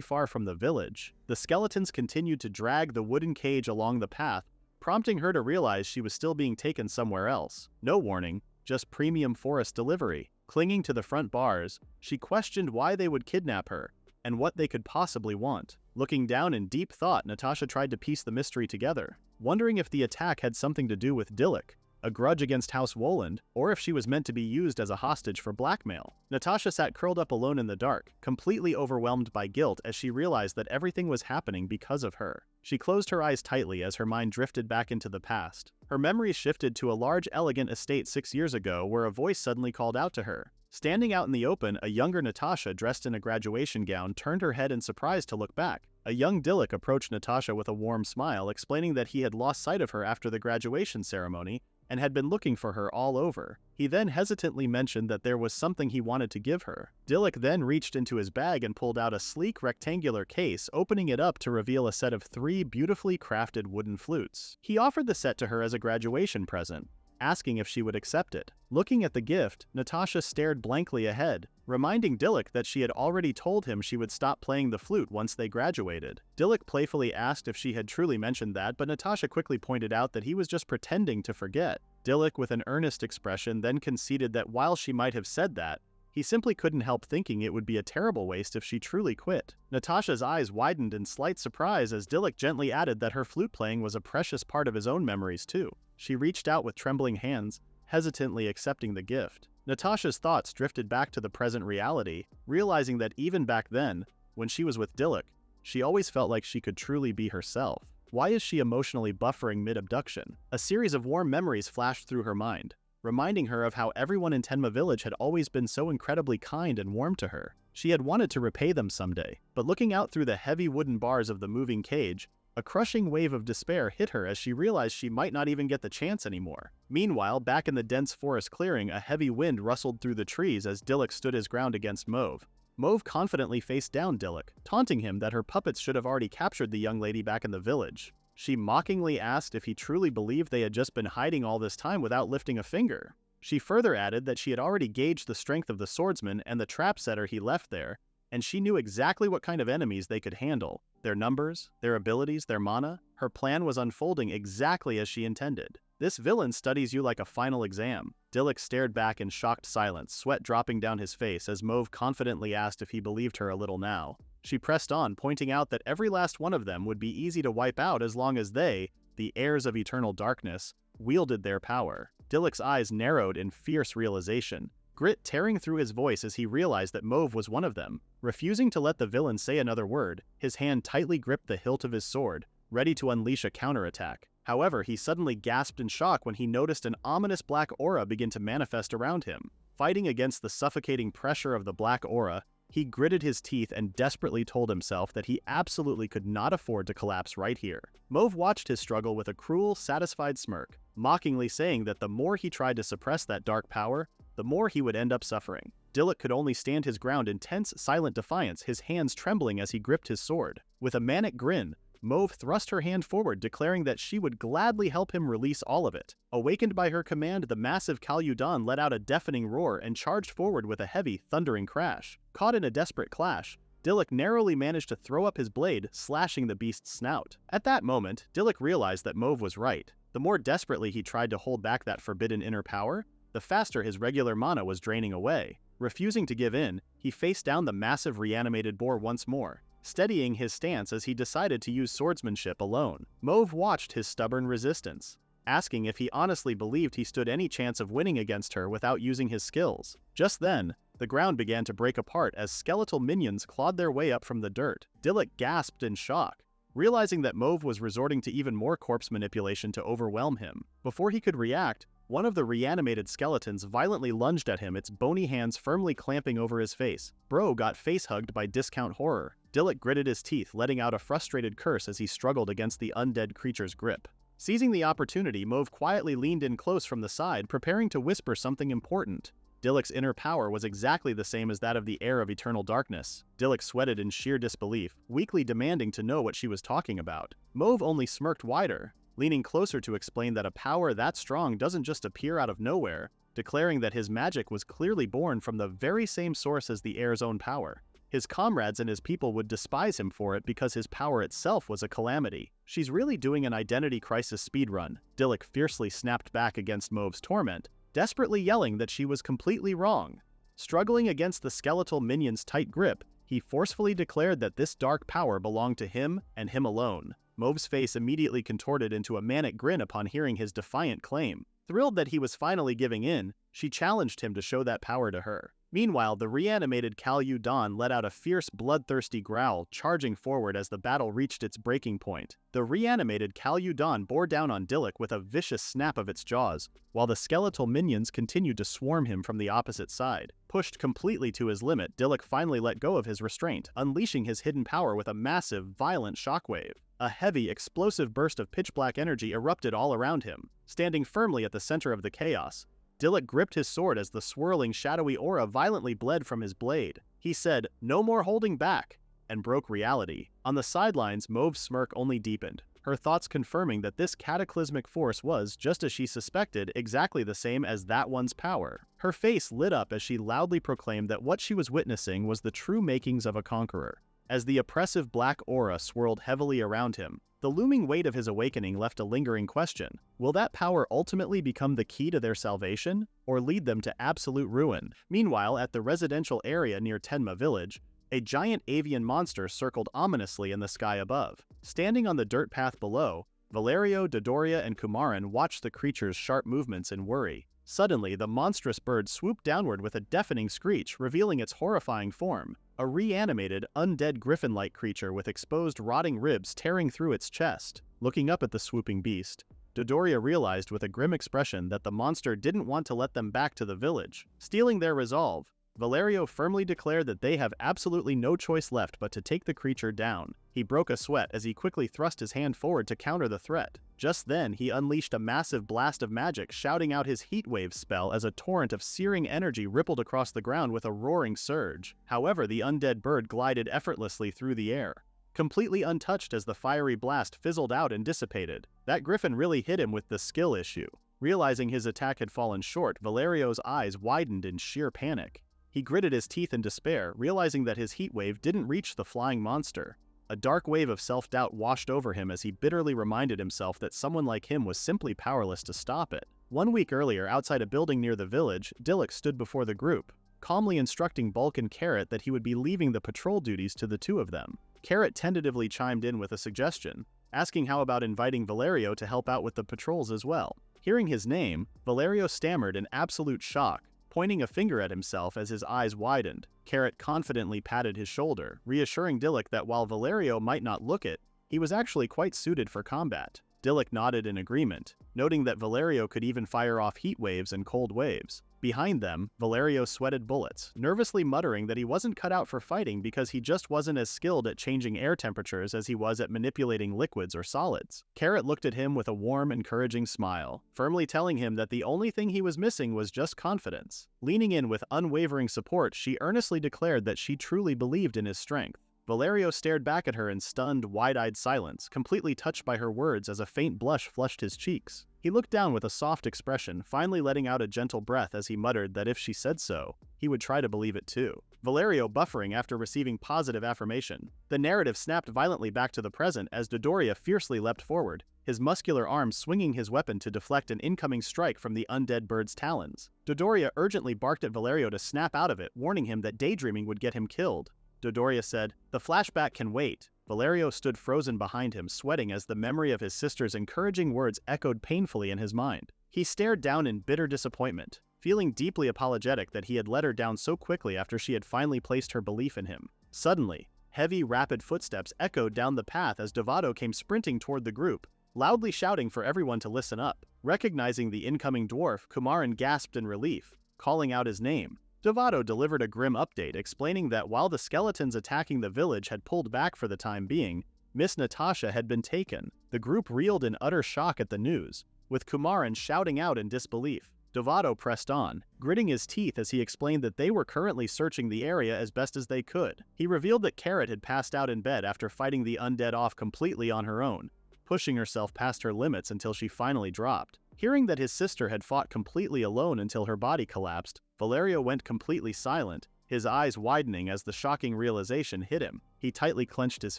far from the village. The skeletons continued to drag the wooden cage along the path, prompting her to realize she was still being taken somewhere else. No warning, just premium forest delivery. Clinging to the front bars, she questioned why they would kidnap her and what they could possibly want. Looking down in deep thought, Natasha tried to piece the mystery together, wondering if the attack had something to do with Dilluk, a grudge against House Woland, or if she was meant to be used as a hostage for blackmail. Natasha sat curled up alone in the dark, completely overwhelmed by guilt as she realized that everything was happening because of her. She closed her eyes tightly as her mind drifted back into the past. Her memories shifted to a large, elegant estate 6 years ago where a voice suddenly called out to her. Standing out in the open, a younger Natasha dressed in a graduation gown turned her head in surprise to look back. A young Dilluk approached Natasha with a warm smile, explaining that he had lost sight of her after the graduation ceremony and had been looking for her all over. He then hesitantly mentioned that there was something he wanted to give her. Dilluk then reached into his bag and pulled out a sleek rectangular case, opening it up to reveal a set of 3 beautifully crafted wooden flutes. He offered the set to her as a graduation present, asking if she would accept it. Looking at the gift, Natasha stared blankly ahead, reminding Dilluk that she had already told him she would stop playing the flute once they graduated. Dilluk playfully asked if she had truly mentioned that, but Natasha quickly pointed out that he was just pretending to forget. Dilluk, with an earnest expression, then conceded that while she might have said that, he simply couldn't help thinking it would be a terrible waste if she truly quit. Natasha's eyes widened in slight surprise as Dilluk gently added that her flute playing was a precious part of his own memories too. She reached out with trembling hands, hesitantly accepting the gift. Natasha's thoughts drifted back to the present reality, realizing that even back then, when she was with Dilluk, she always felt like she could truly be herself. Why is she emotionally buffering mid-abduction? A series of warm memories flashed through her mind, reminding her of how everyone in Tenma Village had always been so incredibly kind and warm to her. She had wanted to repay them someday, but looking out through the heavy wooden bars of the moving cage, a crushing wave of despair hit her as she realized she might not even get the chance anymore. Meanwhile, back in the dense forest clearing, a heavy wind rustled through the trees as Dilluk stood his ground against Mauve. Mauve confidently faced down Dilluk, taunting him that her puppets should have already captured the young lady back in the village. She mockingly asked if he truly believed they had just been hiding all this time without lifting a finger. She further added that she had already gauged the strength of the swordsman and the trap setter he left there, and she knew exactly what kind of enemies they could handle. Their numbers, their abilities, their mana. Her plan was unfolding exactly as she intended. This villain studies you like a final exam. Dilluk stared back in shocked silence, sweat dropping down his face as Mauve confidently asked if he believed her a little now. She pressed on, pointing out that every last one of them would be easy to wipe out as long as they, the heirs of eternal darkness, wielded their power. Dilluk's eyes narrowed in fierce realization, grit tearing through his voice as he realized that Mauve was one of them. Refusing to let the villain say another word, his hand tightly gripped the hilt of his sword, ready to unleash a counterattack. However, he suddenly gasped in shock when he noticed an ominous black aura begin to manifest around him. Fighting against the suffocating pressure of the black aura, he gritted his teeth and desperately told himself that he absolutely could not afford to collapse right here. Mauve watched his struggle with a cruel, satisfied smirk, mockingly saying that the more he tried to suppress that dark power, the more he would end up suffering. Dilluk could only stand his ground in tense, silent defiance, his hands trembling as he gripped his sword. With a manic grin, Mauve thrust her hand forward, declaring that she would gladly help him release all of it. Awakened by her command, the massive Kalyudan let out a deafening roar and charged forward with a heavy, thundering crash. Caught in a desperate clash, Dilluk narrowly managed to throw up his blade, slashing the beast's snout. At that moment, Dilluk realized that Mauve was right. The more desperately he tried to hold back that forbidden inner power, the faster his regular mana was draining away. Refusing to give in, he faced down the massive reanimated boar once more, steadying his stance as he decided to use swordsmanship alone. Mauve watched his stubborn resistance, asking if he honestly believed he stood any chance of winning against her without using his skills. Just then, the ground began to break apart as skeletal minions clawed their way up from the dirt. Dilluk gasped in shock, realizing that Mauve was resorting to even more corpse manipulation to overwhelm him. Before he could react, one of the reanimated skeletons violently lunged at him, its bony hands firmly clamping over his face. Bro got face-hugged by discount horror. Dilluk gritted his teeth, letting out a frustrated curse as he struggled against the undead creature's grip. Seizing the opportunity, Mauve quietly leaned in close from the side, preparing to whisper something important. Dilluk's inner power was exactly the same as that of the heir of eternal darkness. Dilluk sweated in sheer disbelief, weakly demanding to know what she was talking about. Mauve only smirked wider, leaning closer to explain that a power that strong doesn't just appear out of nowhere, declaring that his magic was clearly born from the very same source as the heir's own power. His comrades and his people would despise him for it because his power itself was a calamity. She's really doing an identity crisis speedrun. Dilluk fiercely snapped back against Mauve's torment, desperately yelling that she was completely wrong. Struggling against the skeletal minion's tight grip, he forcefully declared that this dark power belonged to him and him alone. Mauve's face immediately contorted into a manic grin upon hearing his defiant claim. Thrilled that he was finally giving in, she challenged him to show that power to her. Meanwhile, the reanimated Kalyudan let out a fierce, bloodthirsty growl, charging forward as the battle reached its breaking point. The reanimated Kalyudan bore down on Dilluk with a vicious snap of its jaws, while the skeletal minions continued to swarm him from the opposite side. Pushed completely to his limit, Dilluk finally let go of his restraint, unleashing his hidden power with a massive, violent shockwave. A heavy, explosive burst of pitch-black energy erupted all around him. Standing firmly at the center of the chaos, Dilluk gripped his sword as the swirling, shadowy aura violently bled from his blade. He said, "No more holding back," and broke reality. On the sidelines, Mauve's smirk only deepened, her thoughts confirming that this cataclysmic force was, just as she suspected, exactly the same as that one's power. Her face lit up as she loudly proclaimed that what she was witnessing was the true makings of a conqueror. As the oppressive black aura swirled heavily around him, the looming weight of his awakening left a lingering question. Will that power ultimately become the key to their salvation, or lead them to absolute ruin? Meanwhile, at the residential area near Tenma village, a giant avian monster circled ominously in the sky above. Standing on the dirt path below, Valerio, Dodoria, and Kumaran watched the creature's sharp movements in worry. Suddenly, the monstrous bird swooped downward with a deafening screech, revealing its horrifying form. A reanimated, undead griffin-like creature with exposed, rotting ribs tearing through its chest. Looking up at the swooping beast, Dodoria realized with a grim expression that the monster didn't want to let them back to the village. Stealing their resolve, Valerio firmly declared that they have absolutely no choice left but to take the creature down. He broke a sweat as he quickly thrust his hand forward to counter the threat. Just then, he unleashed a massive blast of magic, shouting out his heatwave spell as a torrent of searing energy rippled across the ground with a roaring surge. However, the undead bird glided effortlessly through the air, completely untouched as the fiery blast fizzled out and dissipated. That griffin really hit him with the skill issue. Realizing his attack had fallen short, Valerio's eyes widened in sheer panic. He gritted his teeth in despair, realizing that his heatwave didn't reach the flying monster. A dark wave of self-doubt washed over him as he bitterly reminded himself that someone like him was simply powerless to stop it. 1 week earlier, outside a building near the village, Dilluk stood before the group, calmly instructing Bulk and Carrot that he would be leaving the patrol duties to the two of them. Carrot tentatively chimed in with a suggestion, asking how about inviting Valerio to help out with the patrols as well. Hearing his name, Valerio stammered in absolute shock, pointing a finger at himself as his eyes widened. Carrot confidently patted his shoulder, reassuring Dilluk that while Valerio might not look it, he was actually quite suited for combat. Dilluk nodded in agreement, noting that Valerio could even fire off heat waves and cold waves. Behind them, Valerio sweated bullets, nervously muttering that he wasn't cut out for fighting because he just wasn't as skilled at changing air temperatures as he was at manipulating liquids or solids. Carrot looked at him with a warm, encouraging smile, firmly telling him that the only thing he was missing was just confidence. Leaning in with unwavering support, she earnestly declared that she truly believed in his strength. Valerio stared back at her in stunned, wide-eyed silence, completely touched by her words as a faint blush flushed his cheeks. He looked down with a soft expression, finally letting out a gentle breath as he muttered that if she said so, he would try to believe it too. Valerio buffering after receiving positive affirmation. The narrative snapped violently back to the present as Dodoria fiercely leapt forward, his muscular arm swinging his weapon to deflect an incoming strike from the undead bird's talons. Dodoria urgently barked at Valerio to snap out of it, warning him that daydreaming would get him killed. Dodoria said, "The flashback can wait." Valerio stood frozen behind him, sweating as the memory of his sister's encouraging words echoed painfully in his mind. He stared down in bitter disappointment, feeling deeply apologetic that he had let her down so quickly after she had finally placed her belief in him. Suddenly, heavy, rapid footsteps echoed down the path as Dovato came sprinting toward the group, loudly shouting for everyone to listen up. Recognizing the incoming dwarf, Kumaran gasped in relief, calling out his name. Dovato delivered a grim update explaining that while the skeletons attacking the village had pulled back for the time being, Miss Natasha had been taken. The group reeled in utter shock at the news, with Kumaran shouting out in disbelief. Dovato pressed on, gritting his teeth as he explained that they were currently searching the area as best as they could. He revealed that Carrot had passed out in bed after fighting the undead off completely on her own, pushing herself past her limits until she finally dropped. Hearing that his sister had fought completely alone until her body collapsed, Valerio went completely silent, his eyes widening as the shocking realization hit him. He tightly clenched his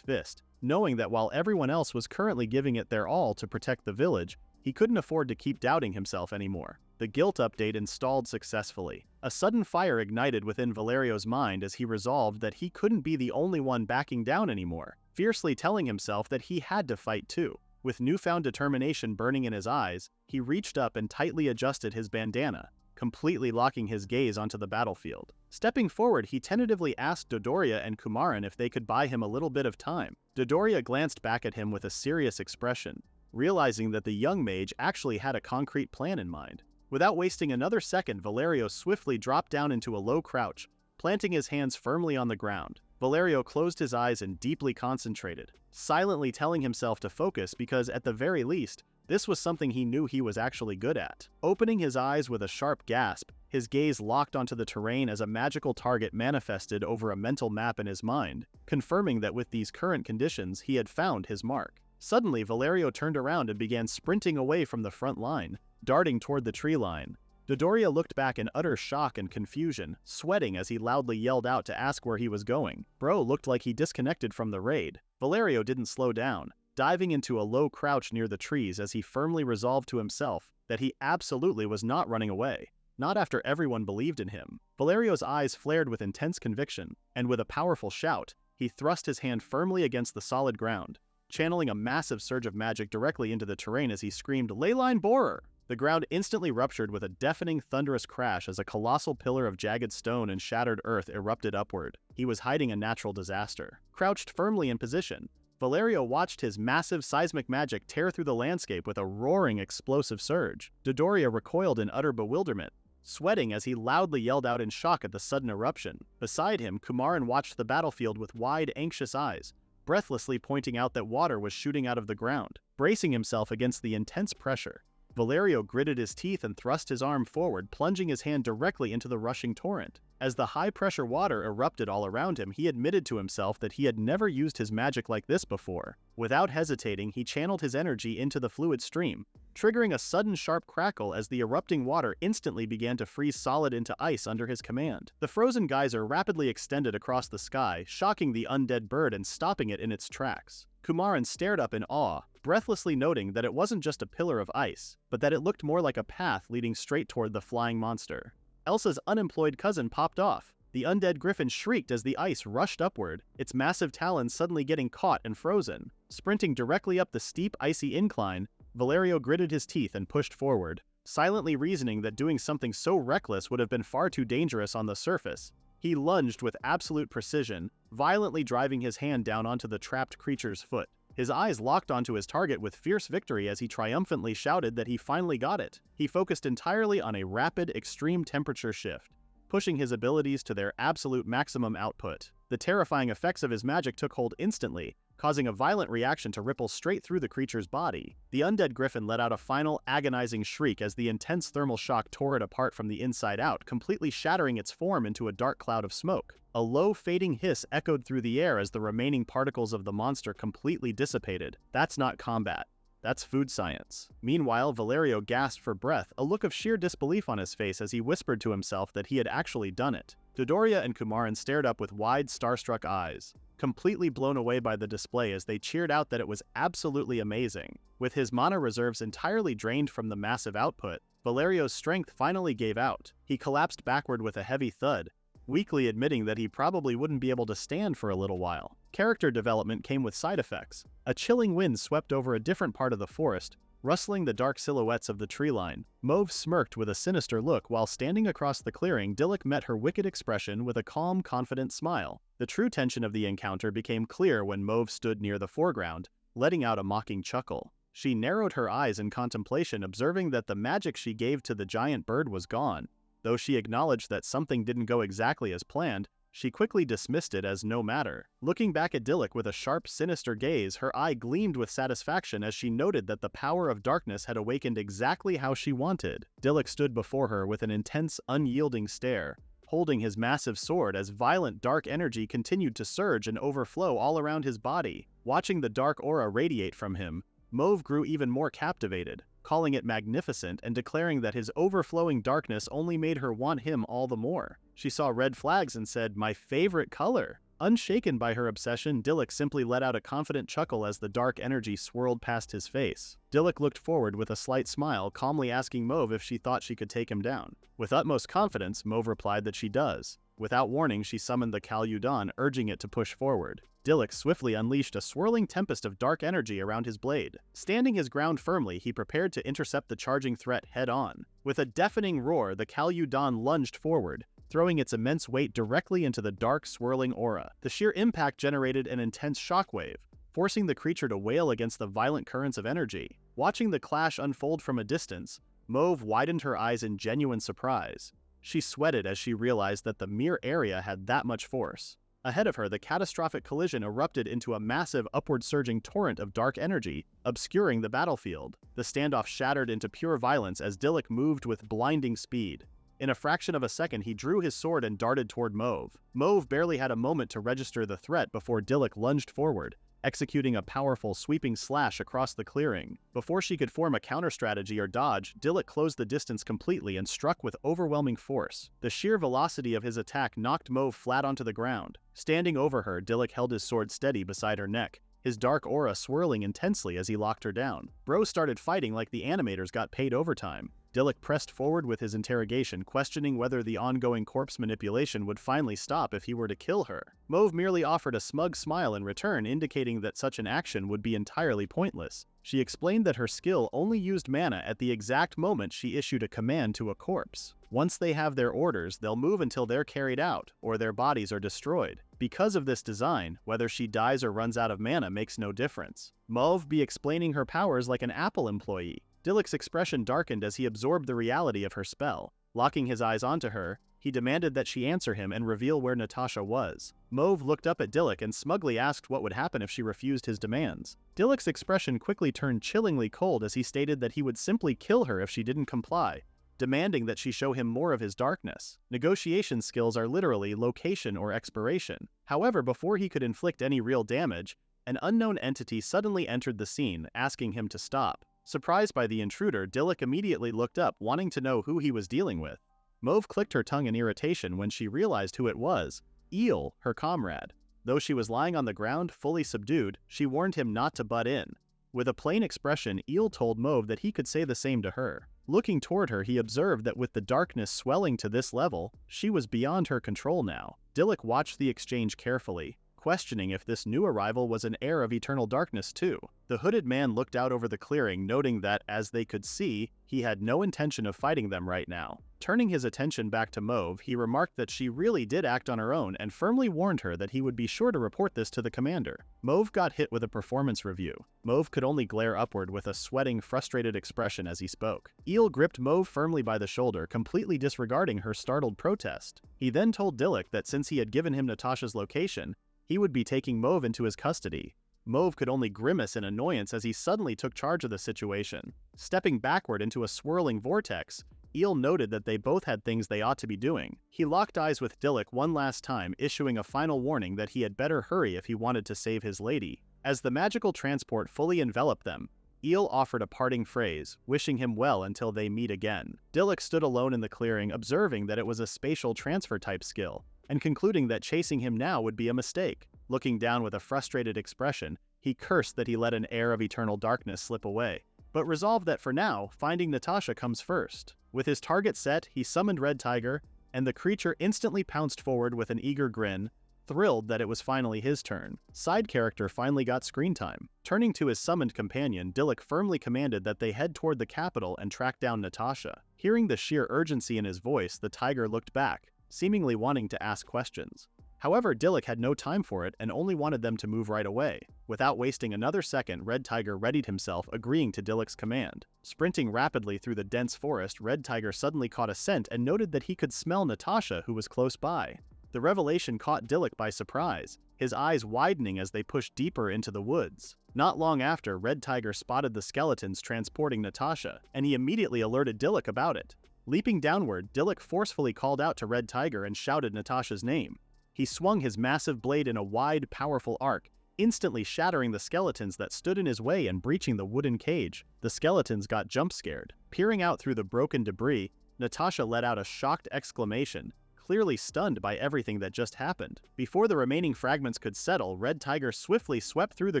fist, knowing that while everyone else was currently giving it their all to protect the village, he couldn't afford to keep doubting himself anymore. The guilt update installed successfully. A sudden fire ignited within Valerio's mind as he resolved that he couldn't be the only one backing down anymore, fiercely telling himself that he had to fight too. With newfound determination burning in his eyes, he reached up and tightly adjusted his bandana, completely locking his gaze onto the battlefield. Stepping forward, he tentatively asked Dodoria and Kumaran if they could buy him a little bit of time. Dodoria glanced back at him with a serious expression, realizing that the young mage actually had a concrete plan in mind. Without wasting another second, Valerio swiftly dropped down into a low crouch, planting his hands firmly on the ground. Valerio closed his eyes and deeply concentrated, silently telling himself to focus because, at the very least, this was something he knew he was actually good at. Opening his eyes with a sharp gasp, his gaze locked onto the terrain as a magical target manifested over a mental map in his mind, confirming that with these current conditions, he had found his mark. Suddenly, Valerio turned around and began sprinting away from the front line, darting toward the tree line. Dodoria looked back in utter shock and confusion, sweating as he loudly yelled out to ask where he was going. Bro looked like he disconnected from the raid. Valerio didn't slow down, diving into a low crouch near the trees as he firmly resolved to himself that he absolutely was not running away. Not after everyone believed in him. Valerio's eyes flared with intense conviction, and with a powerful shout, he thrust his hand firmly against the solid ground, channeling a massive surge of magic directly into the terrain as he screamed, "Leyline Borer!" The ground instantly ruptured with a deafening, thunderous crash as a colossal pillar of jagged stone and shattered earth erupted upward. He was hiding a natural disaster. Crouched firmly in position, Valerio watched his massive seismic magic tear through the landscape with a roaring, explosive surge. Dodoria recoiled in utter bewilderment, sweating as he loudly yelled out in shock at the sudden eruption. Beside him, Kumaran watched the battlefield with wide, anxious eyes, breathlessly pointing out that water was shooting out of the ground. Bracing himself against the intense pressure, Valerio gritted his teeth and thrust his arm forward, plunging his hand directly into the rushing torrent. As the high-pressure water erupted all around him, he admitted to himself that he had never used his magic like this before. Without hesitating, he channeled his energy into the fluid stream, triggering a sudden sharp crackle as the erupting water instantly began to freeze solid into ice under his command. The frozen geyser rapidly extended across the sky, shocking the undead bird and stopping it in its tracks. Kumaran stared up in awe, breathlessly noting that it wasn't just a pillar of ice, but that it looked more like a path leading straight toward the flying monster. Elsa's unemployed cousin popped off. The undead griffin shrieked as the ice rushed upward, its massive talons suddenly getting caught and frozen. Sprinting directly up the steep, icy incline, Valerio gritted his teeth and pushed forward, silently reasoning that doing something so reckless would have been far too dangerous on the surface. He lunged with absolute precision, violently driving his hand down onto the trapped creature's foot. His eyes locked onto his target with fierce victory as he triumphantly shouted that he finally got it. He focused entirely on a rapid, extreme temperature shift, pushing his abilities to their absolute maximum output. The terrifying effects of his magic took hold instantly, causing a violent reaction to ripple straight through the creature's body. The undead griffin let out a final, agonizing shriek as the intense thermal shock tore it apart from the inside out, completely shattering its form into a dark cloud of smoke. A low, fading hiss echoed through the air as the remaining particles of the monster completely dissipated. That's not combat. That's food science. Meanwhile, Valerio gasped for breath, a look of sheer disbelief on his face as he whispered to himself that he had actually done it. Dodoria and Kumaran stared up with wide, starstruck eyes, completely blown away by the display as they cheered out that it was absolutely amazing. With his mana reserves entirely drained from the massive output, Valerio's strength finally gave out. He collapsed backward with a heavy thud, weakly admitting that he probably wouldn't be able to stand for a little while. Character development came with side effects. A chilling wind swept over a different part of the forest, rustling the dark silhouettes of the tree line. Mauve smirked with a sinister look while standing across the clearing. Dilluk met her wicked expression with a calm, confident smile. The true tension of the encounter became clear when Mauve stood near the foreground, letting out a mocking chuckle. She narrowed her eyes in contemplation, observing that the magic she gave to the giant bird was gone. Though she acknowledged that something didn't go exactly as planned, she quickly dismissed it as no matter. Looking back at Dilluk with a sharp, sinister gaze, her eye gleamed with satisfaction as she noted that the power of darkness had awakened exactly how she wanted. Dilluk stood before her with an intense, unyielding stare, holding his massive sword as violent dark energy continued to surge and overflow all around his body. Watching the dark aura radiate from him, Mauve grew even more captivated, calling it magnificent and declaring that his overflowing darkness only made her want him all the more. She saw red flags and said, "My favorite color." Unshaken by her obsession, Dilluk simply let out a confident chuckle as the dark energy swirled past his face. Dilluk looked forward with a slight smile, calmly asking Mauve if she thought she could take him down. With utmost confidence, Mauve replied that she does. Without warning, she summoned the Kalyudan, urging it to push forward. Dilluk swiftly unleashed a swirling tempest of dark energy around his blade. Standing his ground firmly, he prepared to intercept the charging threat head-on. With a deafening roar, the Kalyudan lunged forward, throwing its immense weight directly into the dark, swirling aura. The sheer impact generated an intense shockwave, forcing the creature to wail against the violent currents of energy. Watching the clash unfold from a distance, Mauve widened her eyes in genuine surprise. She sweated as she realized that the mere area had that much force. Ahead of her, the catastrophic collision erupted into a massive upward-surging torrent of dark energy, obscuring the battlefield. The standoff shattered into pure violence as Dilluk moved with blinding speed. In a fraction of a second, he drew his sword and darted toward Mauve. Mauve barely had a moment to register the threat before Dilluk lunged forward, executing a powerful, sweeping slash across the clearing. Before she could form a counter-strategy or dodge, Dilluk closed the distance completely and struck with overwhelming force. The sheer velocity of his attack knocked Mauve flat onto the ground. Standing over her, Dilluk held his sword steady beside her neck, his dark aura swirling intensely as he locked her down. Bro started fighting like the animators got paid overtime. Dilluk pressed forward with his interrogation, questioning whether the ongoing corpse manipulation would finally stop if he were to kill her. Mauve merely offered a smug smile in return, indicating that such an action would be entirely pointless. She explained that her skill only used mana at the exact moment she issued a command to a corpse. Once they have their orders, they'll move until they're carried out, or their bodies are destroyed. Because of this design, whether she dies or runs out of mana makes no difference. Mauve be explaining her powers like an Apple employee. Dilluk's expression darkened as he absorbed the reality of her spell. Locking his eyes onto her, he demanded that she answer him and reveal where Natasha was. Mauve looked up at Dilluk and smugly asked what would happen if she refused his demands. Dilluk's expression quickly turned chillingly cold as he stated that he would simply kill her if she didn't comply, demanding that she show him more of his darkness. Negotiation skills are literally location or expiration. However, before he could inflict any real damage, an unknown entity suddenly entered the scene, asking him to stop. Surprised by the intruder, Dilluk immediately looked up, wanting to know who he was dealing with. Mauve clicked her tongue in irritation when she realized who it was: Eel, her comrade. Though she was lying on the ground, fully subdued, she warned him not to butt in. With a plain expression, Eel told Mauve that he could say the same to her. Looking toward her, he observed that with the darkness swelling to this level, she was beyond her control now. Dilluk watched the exchange carefully, questioning if this new arrival was an heir of eternal darkness too. The hooded man looked out over the clearing, noting that, as they could see, he had no intention of fighting them right now. Turning his attention back to Mauve, he remarked that she really did act on her own and firmly warned her that he would be sure to report this to the commander. Mauve got hit with a performance review. Mauve could only glare upward with a sweating, frustrated expression as he spoke. Eel gripped Mauve firmly by the shoulder, completely disregarding her startled protest. He then told Dilluk that since he had given him Natasha's location, he would be taking Mauve into his custody. Mauve could only grimace in annoyance as he suddenly took charge of the situation. Stepping backward into a swirling vortex, Eel noted that they both had things they ought to be doing. He locked eyes with Dilluk one last time, issuing a final warning that he had better hurry if he wanted to save his lady. As the magical transport fully enveloped them, Eel offered a parting phrase, wishing him well until they meet again. Dilluk stood alone in the clearing, observing that it was a spatial transfer type skill, and concluding that chasing him now would be a mistake. Looking down with a frustrated expression, he cursed that he let an heir of eternal darkness slip away, but resolved that for now, finding Natasha comes first. With his target set, he summoned Red Tiger, and the creature instantly pounced forward with an eager grin, thrilled that it was finally his turn. Side character finally got screen time. Turning to his summoned companion, Dilluk firmly commanded that they head toward the capital and track down Natasha. Hearing the sheer urgency in his voice, the tiger looked back, seemingly wanting to ask questions. However, Dilluk had no time for it and only wanted them to move right away. Without wasting another second, Red Tiger readied himself, agreeing to Dilluk's command. Sprinting rapidly through the dense forest, Red Tiger suddenly caught a scent and noted that he could smell Natasha, who was close by. The revelation caught Dilluk by surprise, his eyes widening as they pushed deeper into the woods. Not long after, Red Tiger spotted the skeletons transporting Natasha, and he immediately alerted Dilluk about it. Leaping downward, Dilluk forcefully called out to Red Tiger and shouted Natasha's name. He swung his massive blade in a wide, powerful arc, instantly shattering the skeletons that stood in his way and breaching the wooden cage. The skeletons got jump-scared. Peering out through the broken debris, Natasha let out a shocked exclamation, clearly stunned by everything that just happened. Before the remaining fragments could settle, Red Tiger swiftly swept through the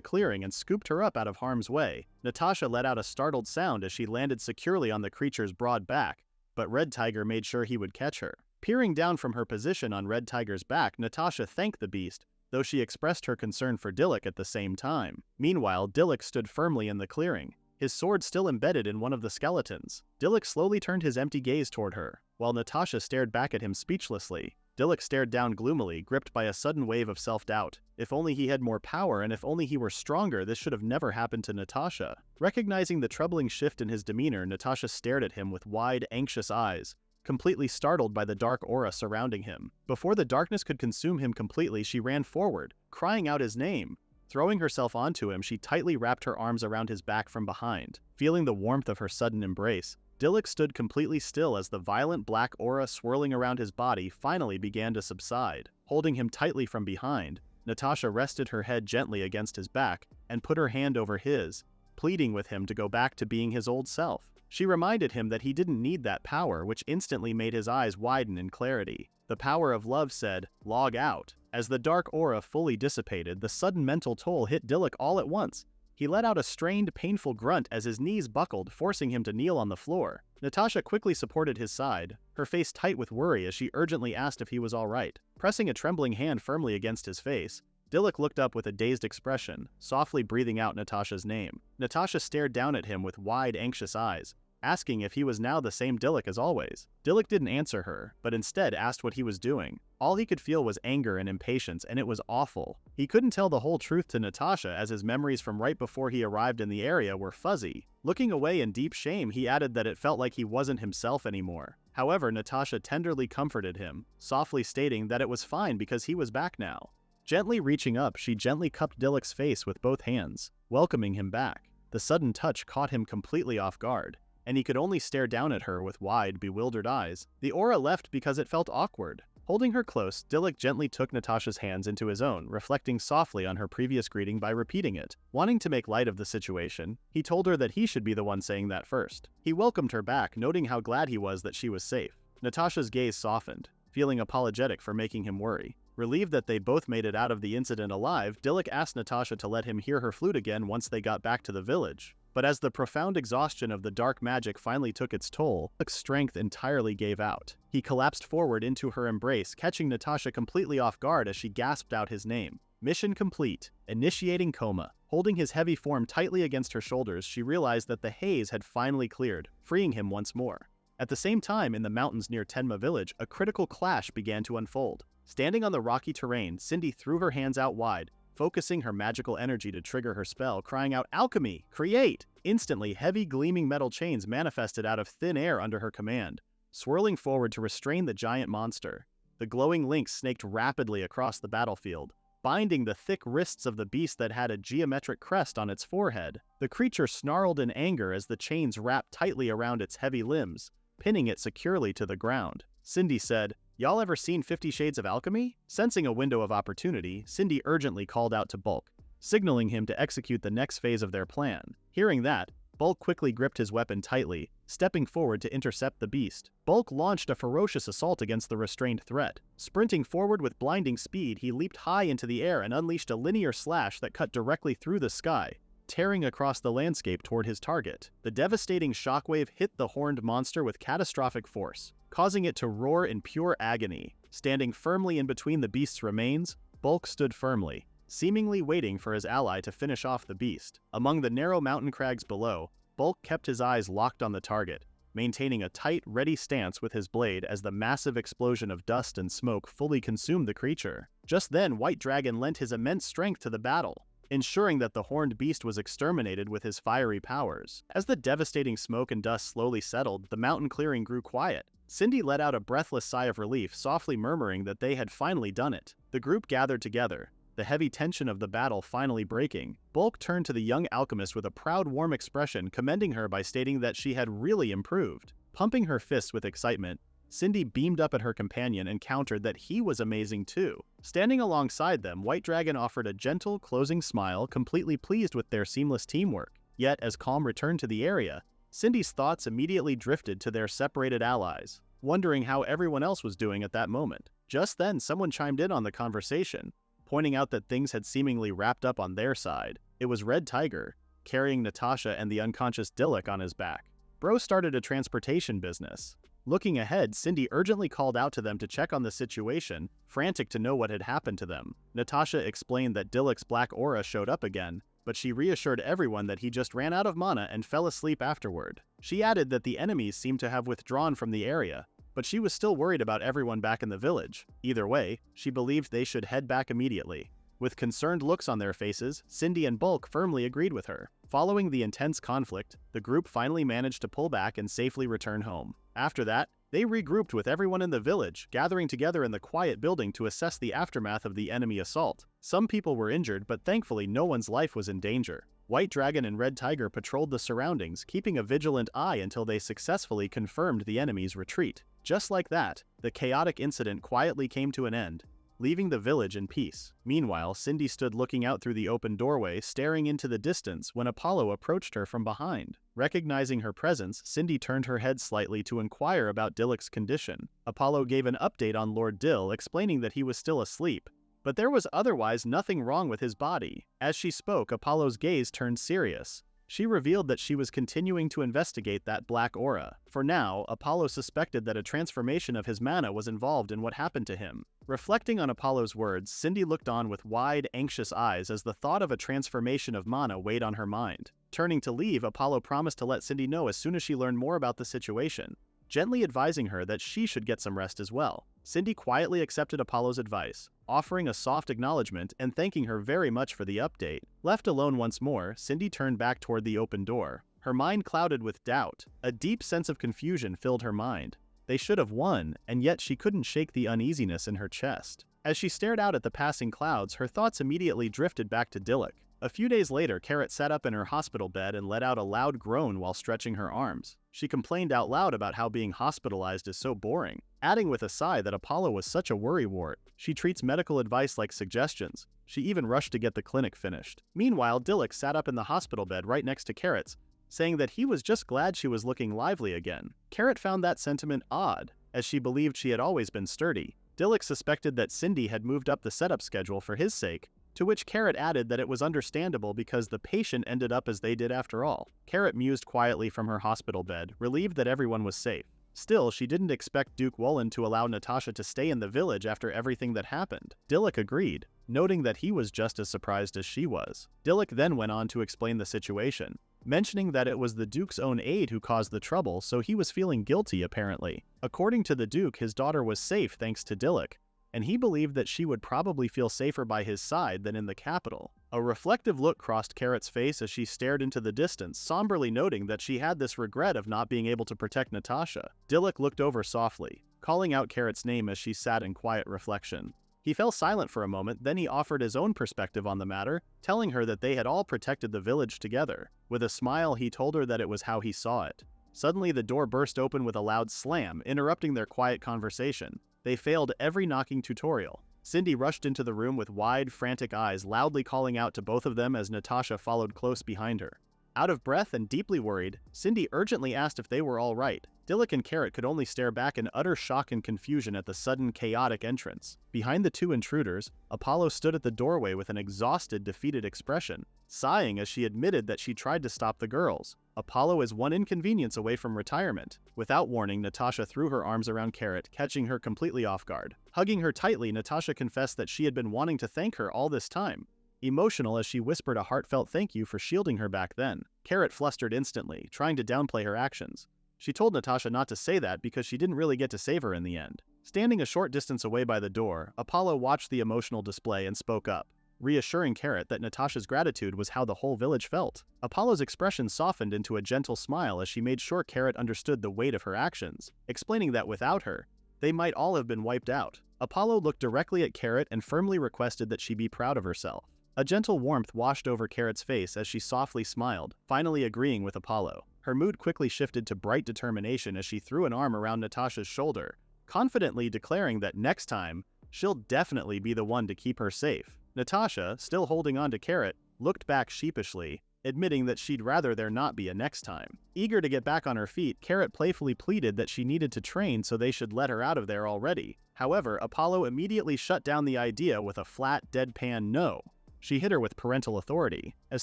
clearing and scooped her up out of harm's way. Natasha let out a startled sound as she landed securely on the creature's broad back, but Red Tiger made sure he would catch her. Peering down from her position on Red Tiger's back, Natasha thanked the beast, though she expressed her concern for Dilluk at the same time. Meanwhile, Dilluk stood firmly in the clearing, his sword still embedded in one of the skeletons. Dilluk slowly turned his empty gaze toward her, while Natasha stared back at him speechlessly. Dilluk stared down gloomily, gripped by a sudden wave of self-doubt. If only he had more power, and if only he were stronger, this should have never happened to Natasha. Recognizing the troubling shift in his demeanor, Natasha stared at him with wide, anxious eyes, completely startled by the dark aura surrounding him. Before the darkness could consume him completely, she ran forward, crying out his name. Throwing herself onto him, she tightly wrapped her arms around his back from behind. Feeling the warmth of her sudden embrace, Dilluk stood completely still as the violent black aura swirling around his body finally began to subside. Holding him tightly from behind, Natasha rested her head gently against his back and put her hand over his, pleading with him to go back to being his old self. She reminded him that he didn't need that power, which instantly made his eyes widen in clarity. The power of love said, "Log out." As the dark aura fully dissipated, the sudden mental toll hit Dilluk all at once. He let out a strained, painful grunt as his knees buckled, forcing him to kneel on the floor. Natasha quickly supported his side, her face tight with worry as she urgently asked if he was all right. Pressing a trembling hand firmly against his face, Dilluk looked up with a dazed expression, softly breathing out Natasha's name. Natasha stared down at him with wide, anxious eyes, asking if he was now the same Dilluk as always. Dilluk didn't answer her, but instead asked what he was doing. All he could feel was anger and impatience, and it was awful. He couldn't tell the whole truth to Natasha as his memories from right before he arrived in the area were fuzzy. Looking away in deep shame, he added that it felt like he wasn't himself anymore. However, Natasha tenderly comforted him, softly stating that it was fine because he was back now. Gently reaching up, she gently cupped Dilluk's face with both hands, welcoming him back. The sudden touch caught him completely off guard, and he could only stare down at her with wide, bewildered eyes. The aura left because it felt awkward. Holding her close, Dilluk gently took Natasha's hands into his own, reflecting softly on her previous greeting by repeating it. Wanting to make light of the situation, he told her that he should be the one saying that first. He welcomed her back, noting how glad he was that she was safe. Natasha's gaze softened, feeling apologetic for making him worry. Relieved that they both made it out of the incident alive, Dilluk asked Natasha to let him hear her flute again once they got back to the village. But as the profound exhaustion of the dark magic finally took its toll, Dilluk's strength entirely gave out. He collapsed forward into her embrace, catching Natasha completely off guard as she gasped out his name. Mission complete. Initiating coma. Holding his heavy form tightly against her shoulders, she realized that the haze had finally cleared, freeing him once more. At the same time, in the mountains near Tenma village, a critical clash began to unfold. Standing on the rocky terrain, Cindy threw her hands out wide, focusing her magical energy to trigger her spell, crying out, "Alchemy! Create!" Instantly, heavy gleaming metal chains manifested out of thin air under her command, swirling forward to restrain the giant monster. The glowing links snaked rapidly across the battlefield, binding the thick wrists of the beast that had a geometric crest on its forehead. The creature snarled in anger as the chains wrapped tightly around its heavy limbs, pinning it securely to the ground. Cindy said, "Y'all ever seen 50 Shades of Alchemy?" Sensing a window of opportunity, Cindy urgently called out to Bulk, signaling him to execute the next phase of their plan. Hearing that, Bulk quickly gripped his weapon tightly, stepping forward to intercept the beast. Bulk launched a ferocious assault against the restrained threat. Sprinting forward with blinding speed, he leaped high into the air and unleashed a linear slash that cut directly through the sky, tearing across the landscape toward his target. The devastating shockwave hit the horned monster with catastrophic force, causing it to roar in pure agony. Standing firmly in between the beast's remains, Bulk stood firmly, seemingly waiting for his ally to finish off the beast. Among the narrow mountain crags below, Bulk kept his eyes locked on the target, maintaining a tight, ready stance with his blade as the massive explosion of dust and smoke fully consumed the creature. Just then, White Dragon lent his immense strength to the battle, ensuring that the horned beast was exterminated with his fiery powers. As the devastating smoke and dust slowly settled, the mountain clearing grew quiet. Cindy let out a breathless sigh of relief, softly murmuring that they had finally done it. The group gathered together, the heavy tension of the battle finally breaking. Bulk turned to the young alchemist with a proud, warm expression, commending her by stating that she had really improved. Pumping her fists with excitement, Cindy beamed up at her companion and countered that he was amazing too. Standing alongside them, White Dragon offered a gentle, closing smile, completely pleased with their seamless teamwork. Yet, as calm returned to the area, Cindy's thoughts immediately drifted to their separated allies, wondering how everyone else was doing at that moment. Just then, someone chimed in on the conversation, pointing out that things had seemingly wrapped up on their side. It was Red Tiger, carrying Natasha and the unconscious Dilluk on his back. Bro started a transportation business. Looking ahead, Cindy urgently called out to them to check on the situation, frantic to know what had happened to them. Natasha explained that Dilluk's black aura showed up again, but she reassured everyone that he just ran out of mana and fell asleep afterward. She added that the enemies seemed to have withdrawn from the area, but she was still worried about everyone back in the village. Either way, she believed they should head back immediately. With concerned looks on their faces, Cindy and Bulk firmly agreed with her. Following the intense conflict, the group finally managed to pull back and safely return home. After that, they regrouped with everyone in the village, gathering together in the quiet building to assess the aftermath of the enemy assault. Some people were injured, but thankfully no one's life was in danger. White Dragon and Red Tiger patrolled the surroundings, keeping a vigilant eye until they successfully confirmed the enemy's retreat. Just like that, the chaotic incident quietly came to an end, leaving the village in peace. Meanwhile, Cindy stood looking out through the open doorway, staring into the distance when Apollo approached her from behind. Recognizing her presence, Cindy turned her head slightly to inquire about Dilluk's condition. Apollo gave an update on Lord Dill, explaining that he was still asleep, but there was otherwise nothing wrong with his body. As she spoke, Apollo's gaze turned serious. She revealed that she was continuing to investigate that black aura. For now, Apollo suspected that a transformation of his mana was involved in what happened to him. Reflecting on Apollo's words, Cindy looked on with wide, anxious eyes as the thought of a transformation of mana weighed on her mind. Turning to leave, Apollo promised to let Cindy know as soon as she learned more about the situation, gently advising her that she should get some rest as well. Cindy quietly accepted Apollo's advice, offering a soft acknowledgement and thanking her very much for the update. Left alone once more, Cindy turned back toward the open door, her mind clouded with doubt. A deep sense of confusion filled her mind. They should have won, and yet she couldn't shake the uneasiness in her chest. As she stared out at the passing clouds, her thoughts immediately drifted back to Dilluk. A few days later, Carrot sat up in her hospital bed and let out a loud groan while stretching her arms. She complained out loud about how being hospitalized is so boring, adding with a sigh that Apollo was such a worrywart. She treats medical advice like suggestions. She even rushed to get the clinic finished. Meanwhile, Dilluk sat up in the hospital bed right next to Carrot's, saying that he was just glad she was looking lively again. Carrot found that sentiment odd, as she believed she had always been sturdy. Dilluk suspected that Cindy had moved up the setup schedule for his sake, to which Carrot added that it was understandable because the patient ended up as they did after all. Carrot mused quietly from her hospital bed, relieved that everyone was safe. Still, she didn't expect Duke Wolin to allow Natasha to stay in the village after everything that happened. Dilluk agreed, noting that he was just as surprised as she was. Dilluk then went on to explain the situation, mentioning that it was the Duke's own aide who caused the trouble, so he was feeling guilty apparently. According to the Duke, his daughter was safe thanks to Dilluk, and he believed that she would probably feel safer by his side than in the capital. A reflective look crossed Carrot's face as she stared into the distance, somberly noting that she had this regret of not being able to protect Natasha. Dilluk looked over softly, calling out Carrot's name as she sat in quiet reflection. He fell silent for a moment, then he offered his own perspective on the matter, telling her that they had all protected the village together. With a smile, he told her that it was how he saw it. Suddenly, the door burst open with a loud slam, interrupting their quiet conversation. They failed every knocking tutorial. Cindy rushed into the room with wide, frantic eyes, loudly calling out to both of them as Natasha followed close behind her. Out of breath and deeply worried, Cindy urgently asked if they were all right. Dilluk and Carrot could only stare back in utter shock and confusion at the sudden, chaotic entrance. Behind the two intruders, Apollo stood at the doorway with an exhausted, defeated expression, sighing as she admitted that she tried to stop the girls. Apollo is one inconvenience away from retirement. Without warning, Natasha threw her arms around Carrot, catching her completely off guard. Hugging her tightly, Natasha confessed that she had been wanting to thank her all this time. Emotional as she whispered a heartfelt thank you for shielding her back then. Carrot flustered instantly, trying to downplay her actions. She told Natasha not to say that because she didn't really get to save her in the end. Standing a short distance away by the door, Apollo watched the emotional display and spoke up, reassuring Carrot that Natasha's gratitude was how the whole village felt. Apollo's expression softened into a gentle smile as she made sure Carrot understood the weight of her actions, explaining that without her, they might all have been wiped out. Apollo looked directly at Carrot and firmly requested that she be proud of herself. A gentle warmth washed over Carrot's face as she softly smiled, finally agreeing with Apollo. Her mood quickly shifted to bright determination as she threw an arm around Natasha's shoulder, confidently declaring that next time, she'll definitely be the one to keep her safe. Natasha, still holding on to Carrot, looked back sheepishly, admitting that she'd rather there not be a next time. Eager to get back on her feet, Carrot playfully pleaded that she needed to train so they should let her out of there already. However, Apollo immediately shut down the idea with a flat, deadpan no. She hit her with parental authority. As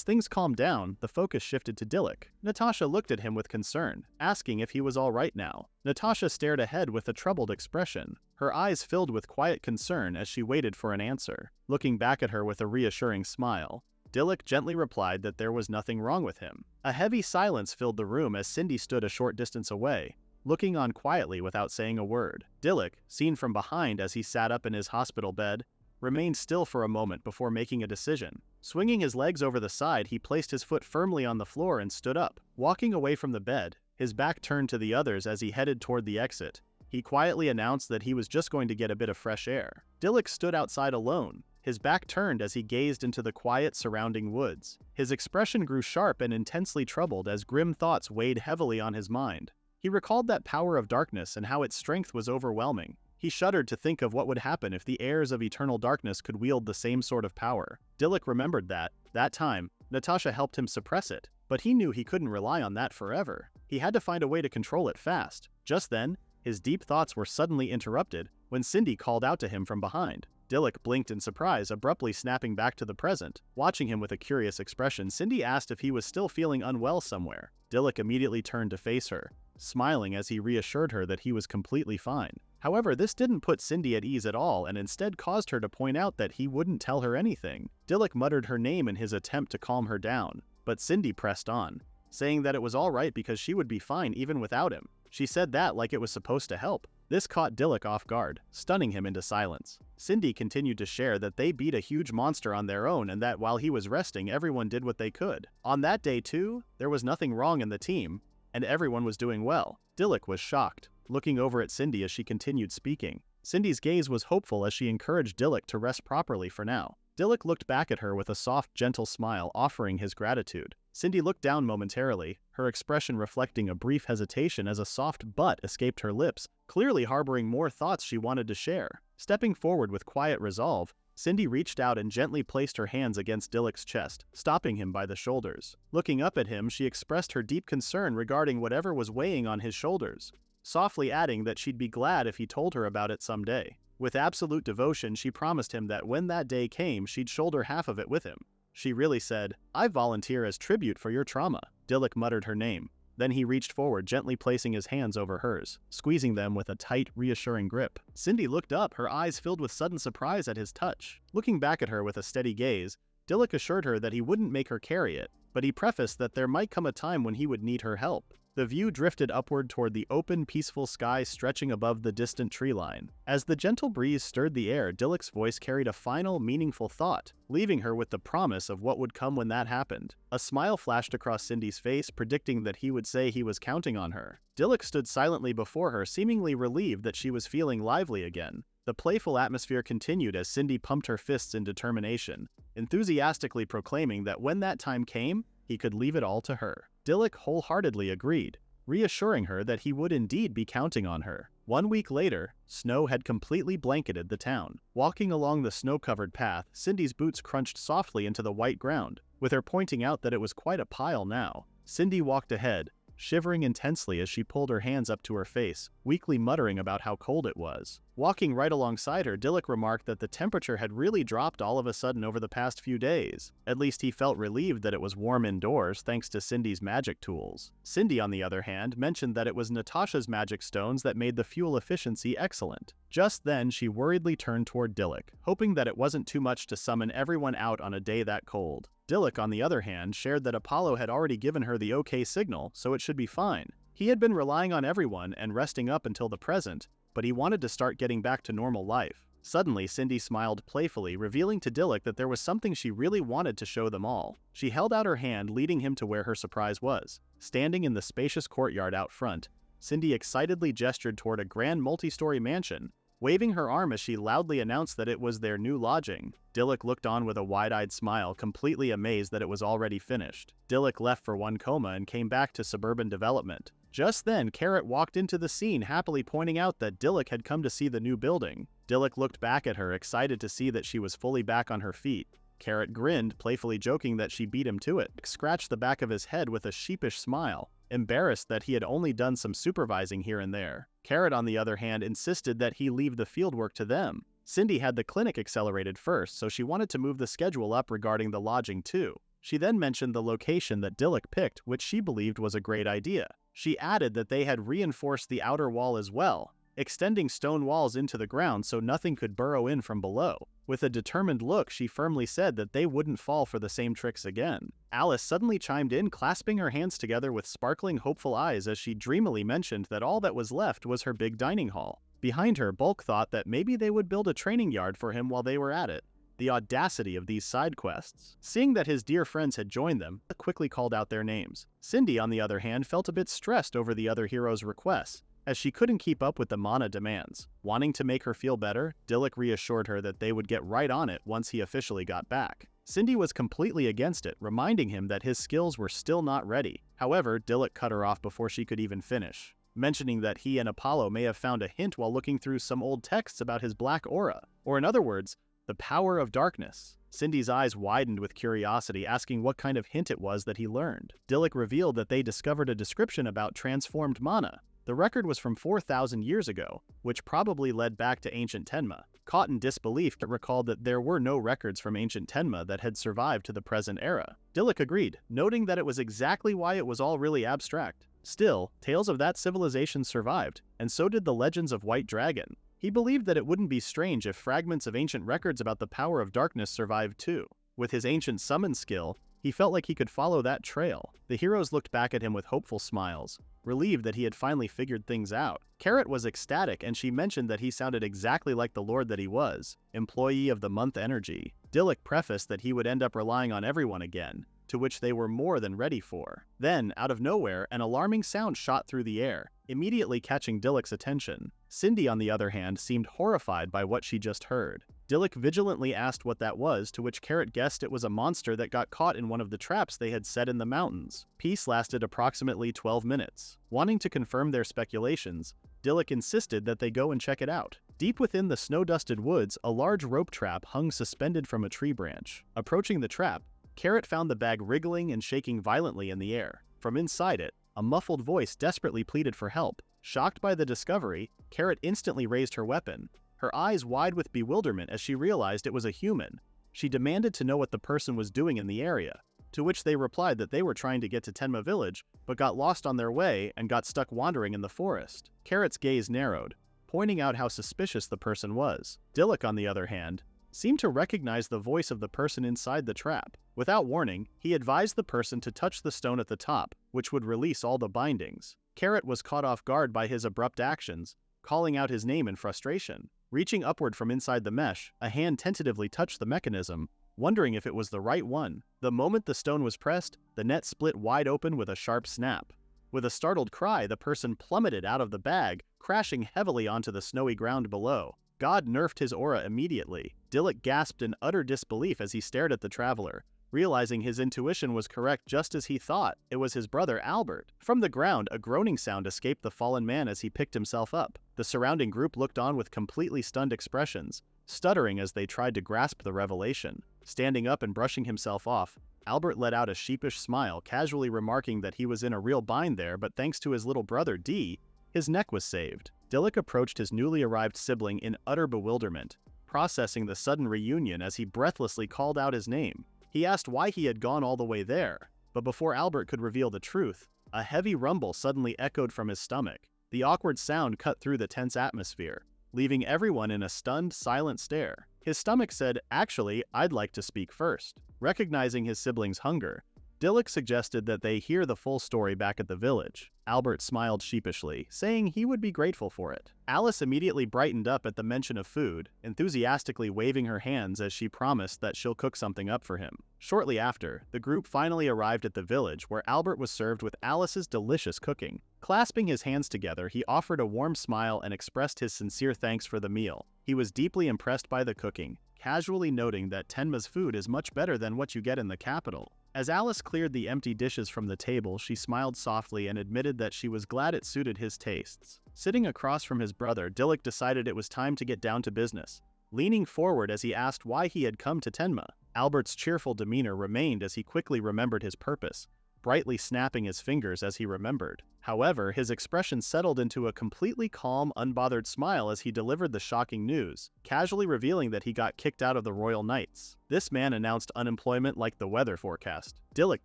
things calmed down, the focus shifted to Dilluk. Natasha looked at him with concern, asking if he was all right now. Natasha stared ahead with a troubled expression, her eyes filled with quiet concern as she waited for an answer. Looking back at her with a reassuring smile, Dilluk gently replied that there was nothing wrong with him. A heavy silence filled the room as Cindy stood a short distance away, looking on quietly without saying a word. Dilluk, seen from behind as he sat up in his hospital bed, remained still for a moment before making a decision. Swinging his legs over the side, he placed his foot firmly on the floor and stood up. Walking away from the bed, his back turned to the others as he headed toward the exit. He quietly announced that he was just going to get a bit of fresh air. Dilluk stood outside alone, his back turned as he gazed into the quiet surrounding woods. His expression grew sharp and intensely troubled as grim thoughts weighed heavily on his mind. He recalled that power of darkness and how its strength was overwhelming. He shuddered to think of what would happen if the heirs of eternal darkness could wield the same sort of power. Dilluk remembered that time, Natasha helped him suppress it, but he knew he couldn't rely on that forever. He had to find a way to control it fast. Just then, his deep thoughts were suddenly interrupted when Cindy called out to him from behind. Dilluk blinked in surprise, abruptly snapping back to the present. Watching him with a curious expression, Cindy asked if he was still feeling unwell somewhere. Dilluk immediately turned to face her, smiling as he reassured her that he was completely fine. However, this didn't put Cindy at ease at all and instead caused her to point out that he wouldn't tell her anything. Dilluk muttered her name in his attempt to calm her down, but Cindy pressed on, saying that it was all right because she would be fine even without him. She said that like it was supposed to help. This caught Dilluk off guard, stunning him into silence. Cindy continued to share that they beat a huge monster on their own and that while he was resting, everyone did what they could. On that day too, there was nothing wrong in the team, and everyone was doing well. Dilluk was shocked, looking over at Cindy as she continued speaking. Cindy's gaze was hopeful as she encouraged Dilluk to rest properly for now. Dilluk looked back at her with a soft, gentle smile, offering his gratitude. Cindy looked down momentarily, her expression reflecting a brief hesitation as a soft "but" escaped her lips, clearly harboring more thoughts she wanted to share. Stepping forward with quiet resolve, Cindy reached out and gently placed her hands against Dilluk's chest, stopping him by the shoulders. Looking up at him, she expressed her deep concern regarding whatever was weighing on his shoulders, softly adding that she'd be glad if he told her about it someday. With absolute devotion, she promised him that when that day came, she'd shoulder half of it with him. She really said, "I volunteer as tribute for your trauma." Dilluk muttered her name, Then he reached forward, gently placing his hands over hers, squeezing them with a tight, reassuring grip. Cindy looked up, her eyes filled with sudden surprise at his touch. Looking back at her with a steady gaze, Dilluk assured her that he wouldn't make her carry it, but he prefaced that there might come a time when he would need her help. The view drifted upward toward the open, peaceful sky stretching above the distant tree line. As the gentle breeze stirred the air, Dilluk's voice carried a final, meaningful thought, leaving her with the promise of what would come when that happened. A smile flashed across Cindy's face, predicting that he would say he was counting on her. Dilluk stood silently before her, seemingly relieved that she was feeling lively again. The playful atmosphere continued as Cindy pumped her fists in determination, enthusiastically proclaiming that when that time came, he could leave it all to her. Dilluk wholeheartedly agreed, reassuring her that he would indeed be counting on her. 1 week later, snow had completely blanketed the town. Walking along the snow-covered path, Cindy's boots crunched softly into the white ground, with her pointing out that it was quite a pile now. Cindy walked ahead, shivering intensely as she pulled her hands up to her face, weakly muttering about how cold it was. Walking right alongside her, Dilluk remarked that the temperature had really dropped all of a sudden over the past few days. At least he felt relieved that it was warm indoors thanks to Cindy's magic tools. Cindy, on the other hand, mentioned that it was Natasha's magic stones that made the fuel efficiency excellent. Just then, she worriedly turned toward Dilluk, hoping that it wasn't too much to summon everyone out on a day that cold. Dilluk, on the other hand, shared that Apollo had already given her the OK signal, so it should be fine. He had been relying on everyone and resting up until the present, but he wanted to start getting back to normal life. Suddenly, Cindy smiled playfully, revealing to Dilluk that there was something she really wanted to show them all. She held out her hand, leading him to where her surprise was. Standing in the spacious courtyard out front, Cindy excitedly gestured toward a grand multi-story mansion, waving her arm as she loudly announced that it was their new lodging. Dilluk looked on with a wide-eyed smile, completely amazed that it was already finished. Dilluk left for one coma and came back to suburban development. Just then, Carrot walked into the scene, happily pointing out that Dilluk had come to see the new building. Dilluk looked back at her, excited to see that she was fully back on her feet. Carrot grinned, playfully joking that she beat him to it, scratched the back of his head with a sheepish smile, embarrassed that he had only done some supervising here and there. Carrot, on the other hand, insisted that he leave the fieldwork to them. Cindy had the clinic accelerated first, so she wanted to move the schedule up regarding the lodging too. She then mentioned the location that Dilluk picked, which she believed was a great idea. She added that they had reinforced the outer wall as well, extending stone walls into the ground so nothing could burrow in from below. With a determined look, she firmly said that they wouldn't fall for the same tricks again. Alice suddenly chimed in, clasping her hands together with sparkling, hopeful eyes as she dreamily mentioned that all that was left was her big dining hall. Behind her, Bulk thought that maybe they would build a training yard for him while they were at it. The audacity of these side quests. Seeing that his dear friends had joined them, he quickly called out their names. Cindy, on the other hand, felt a bit stressed over the other heroes' requests, as she couldn't keep up with the mana demands. Wanting to make her feel better, Dilluk reassured her that they would get right on it once he officially got back. Cindy was completely against it, reminding him that his skills were still not ready. However, Dilluk cut her off before she could even finish, mentioning that he and Apollo may have found a hint while looking through some old texts about his black aura, or in other words, the power of darkness. Cindy's eyes widened with curiosity, asking what kind of hint it was that he learned. Dilluk revealed that they discovered a description about transformed mana. The record was from 4,000 years ago, which probably led back to ancient Tenma. Caught in disbelief, it recalled that there were no records from ancient Tenma that had survived to the present era. Dilluk agreed, noting that it was exactly why it was all really abstract. Still, tales of that civilization survived, and so did the legends of White Dragon. He believed that it wouldn't be strange if fragments of ancient records about the power of darkness survived too. With his ancient summon skill, he felt like he could follow that trail. The heroes looked back at him with hopeful smiles, relieved that he had finally figured things out. Carrot was ecstatic, and she mentioned that he sounded exactly like the lord that he was, employee of the month energy. Dilluk prefaced that he would end up relying on everyone again, to which they were more than ready for. Then, out of nowhere, an alarming sound shot through the air, immediately catching Dilluk's attention. Cindy, on the other hand, seemed horrified by what she just heard. Dilluk vigilantly asked what that was, to which Carrot guessed it was a monster that got caught in one of the traps they had set in the mountains. Peace lasted approximately 12 minutes. Wanting to confirm their speculations, Dilluk insisted that they go and check it out. Deep within the snow-dusted woods, a large rope trap hung suspended from a tree branch. Approaching the trap, Carrot found the bag wriggling and shaking violently in the air. From inside it, a muffled voice desperately pleaded for help. Shocked by the discovery, Carrot instantly raised her weapon, her eyes wide with bewilderment as she realized it was a human. She demanded to know what the person was doing in the area, to which they replied that they were trying to get to Tenma village, but got lost on their way and got stuck wandering in the forest. Carrot's gaze narrowed, pointing out how suspicious the person was. Dilluk, on the other hand, seemed to recognize the voice of the person inside the trap. Without warning, he advised the person to touch the stone at the top, which would release all the bindings. Carrot was caught off guard by his abrupt actions, calling out his name in frustration. Reaching upward from inside the mesh, a hand tentatively touched the mechanism, wondering if it was the right one. The moment the stone was pressed, the net split wide open with a sharp snap. With a startled cry, the person plummeted out of the bag, crashing heavily onto the snowy ground below. God nerfed his aura immediately. Dilluk gasped in utter disbelief as he stared at the traveler, realizing his intuition was correct just as he thought. It was his brother Albert. From the ground, a groaning sound escaped the fallen man as he picked himself up. The surrounding group looked on with completely stunned expressions, stuttering as they tried to grasp the revelation. Standing up and brushing himself off, Albert let out a sheepish smile, casually remarking that he was in a real bind there, but thanks to his little brother D, his neck was saved. Dilluk approached his newly arrived sibling in utter bewilderment, processing the sudden reunion as he breathlessly called out his name. He asked why he had gone all the way there, but before Albert could reveal the truth, a heavy rumble suddenly echoed from his stomach. The awkward sound cut through the tense atmosphere, leaving everyone in a stunned, silent stare. His stomach said, "Actually, I'd like to speak first." Recognizing his sibling's hunger, Dilluk suggested that they hear the full story back at the village. Albert smiled sheepishly, saying he would be grateful for it. Alice immediately brightened up at the mention of food, enthusiastically waving her hands as she promised that she'll cook something up for him. Shortly after, the group finally arrived at the village where Albert was served with Alice's delicious cooking. Clasping his hands together, he offered a warm smile and expressed his sincere thanks for the meal. He was deeply impressed by the cooking, casually noting that Tenma's food is much better than what you get in the capital. As Alice cleared the empty dishes from the table, she smiled softly and admitted that she was glad it suited his tastes. Sitting across from his brother, Dilluk decided it was time to get down to business, leaning forward as he asked why he had come to Tenma. Albert's cheerful demeanor remained as he quickly remembered his purpose, brightly snapping his fingers as he remembered. However, his expression settled into a completely calm, unbothered smile as he delivered the shocking news, casually revealing that he got kicked out of the Royal Knights. This man announced unemployment like the weather forecast. Dilluk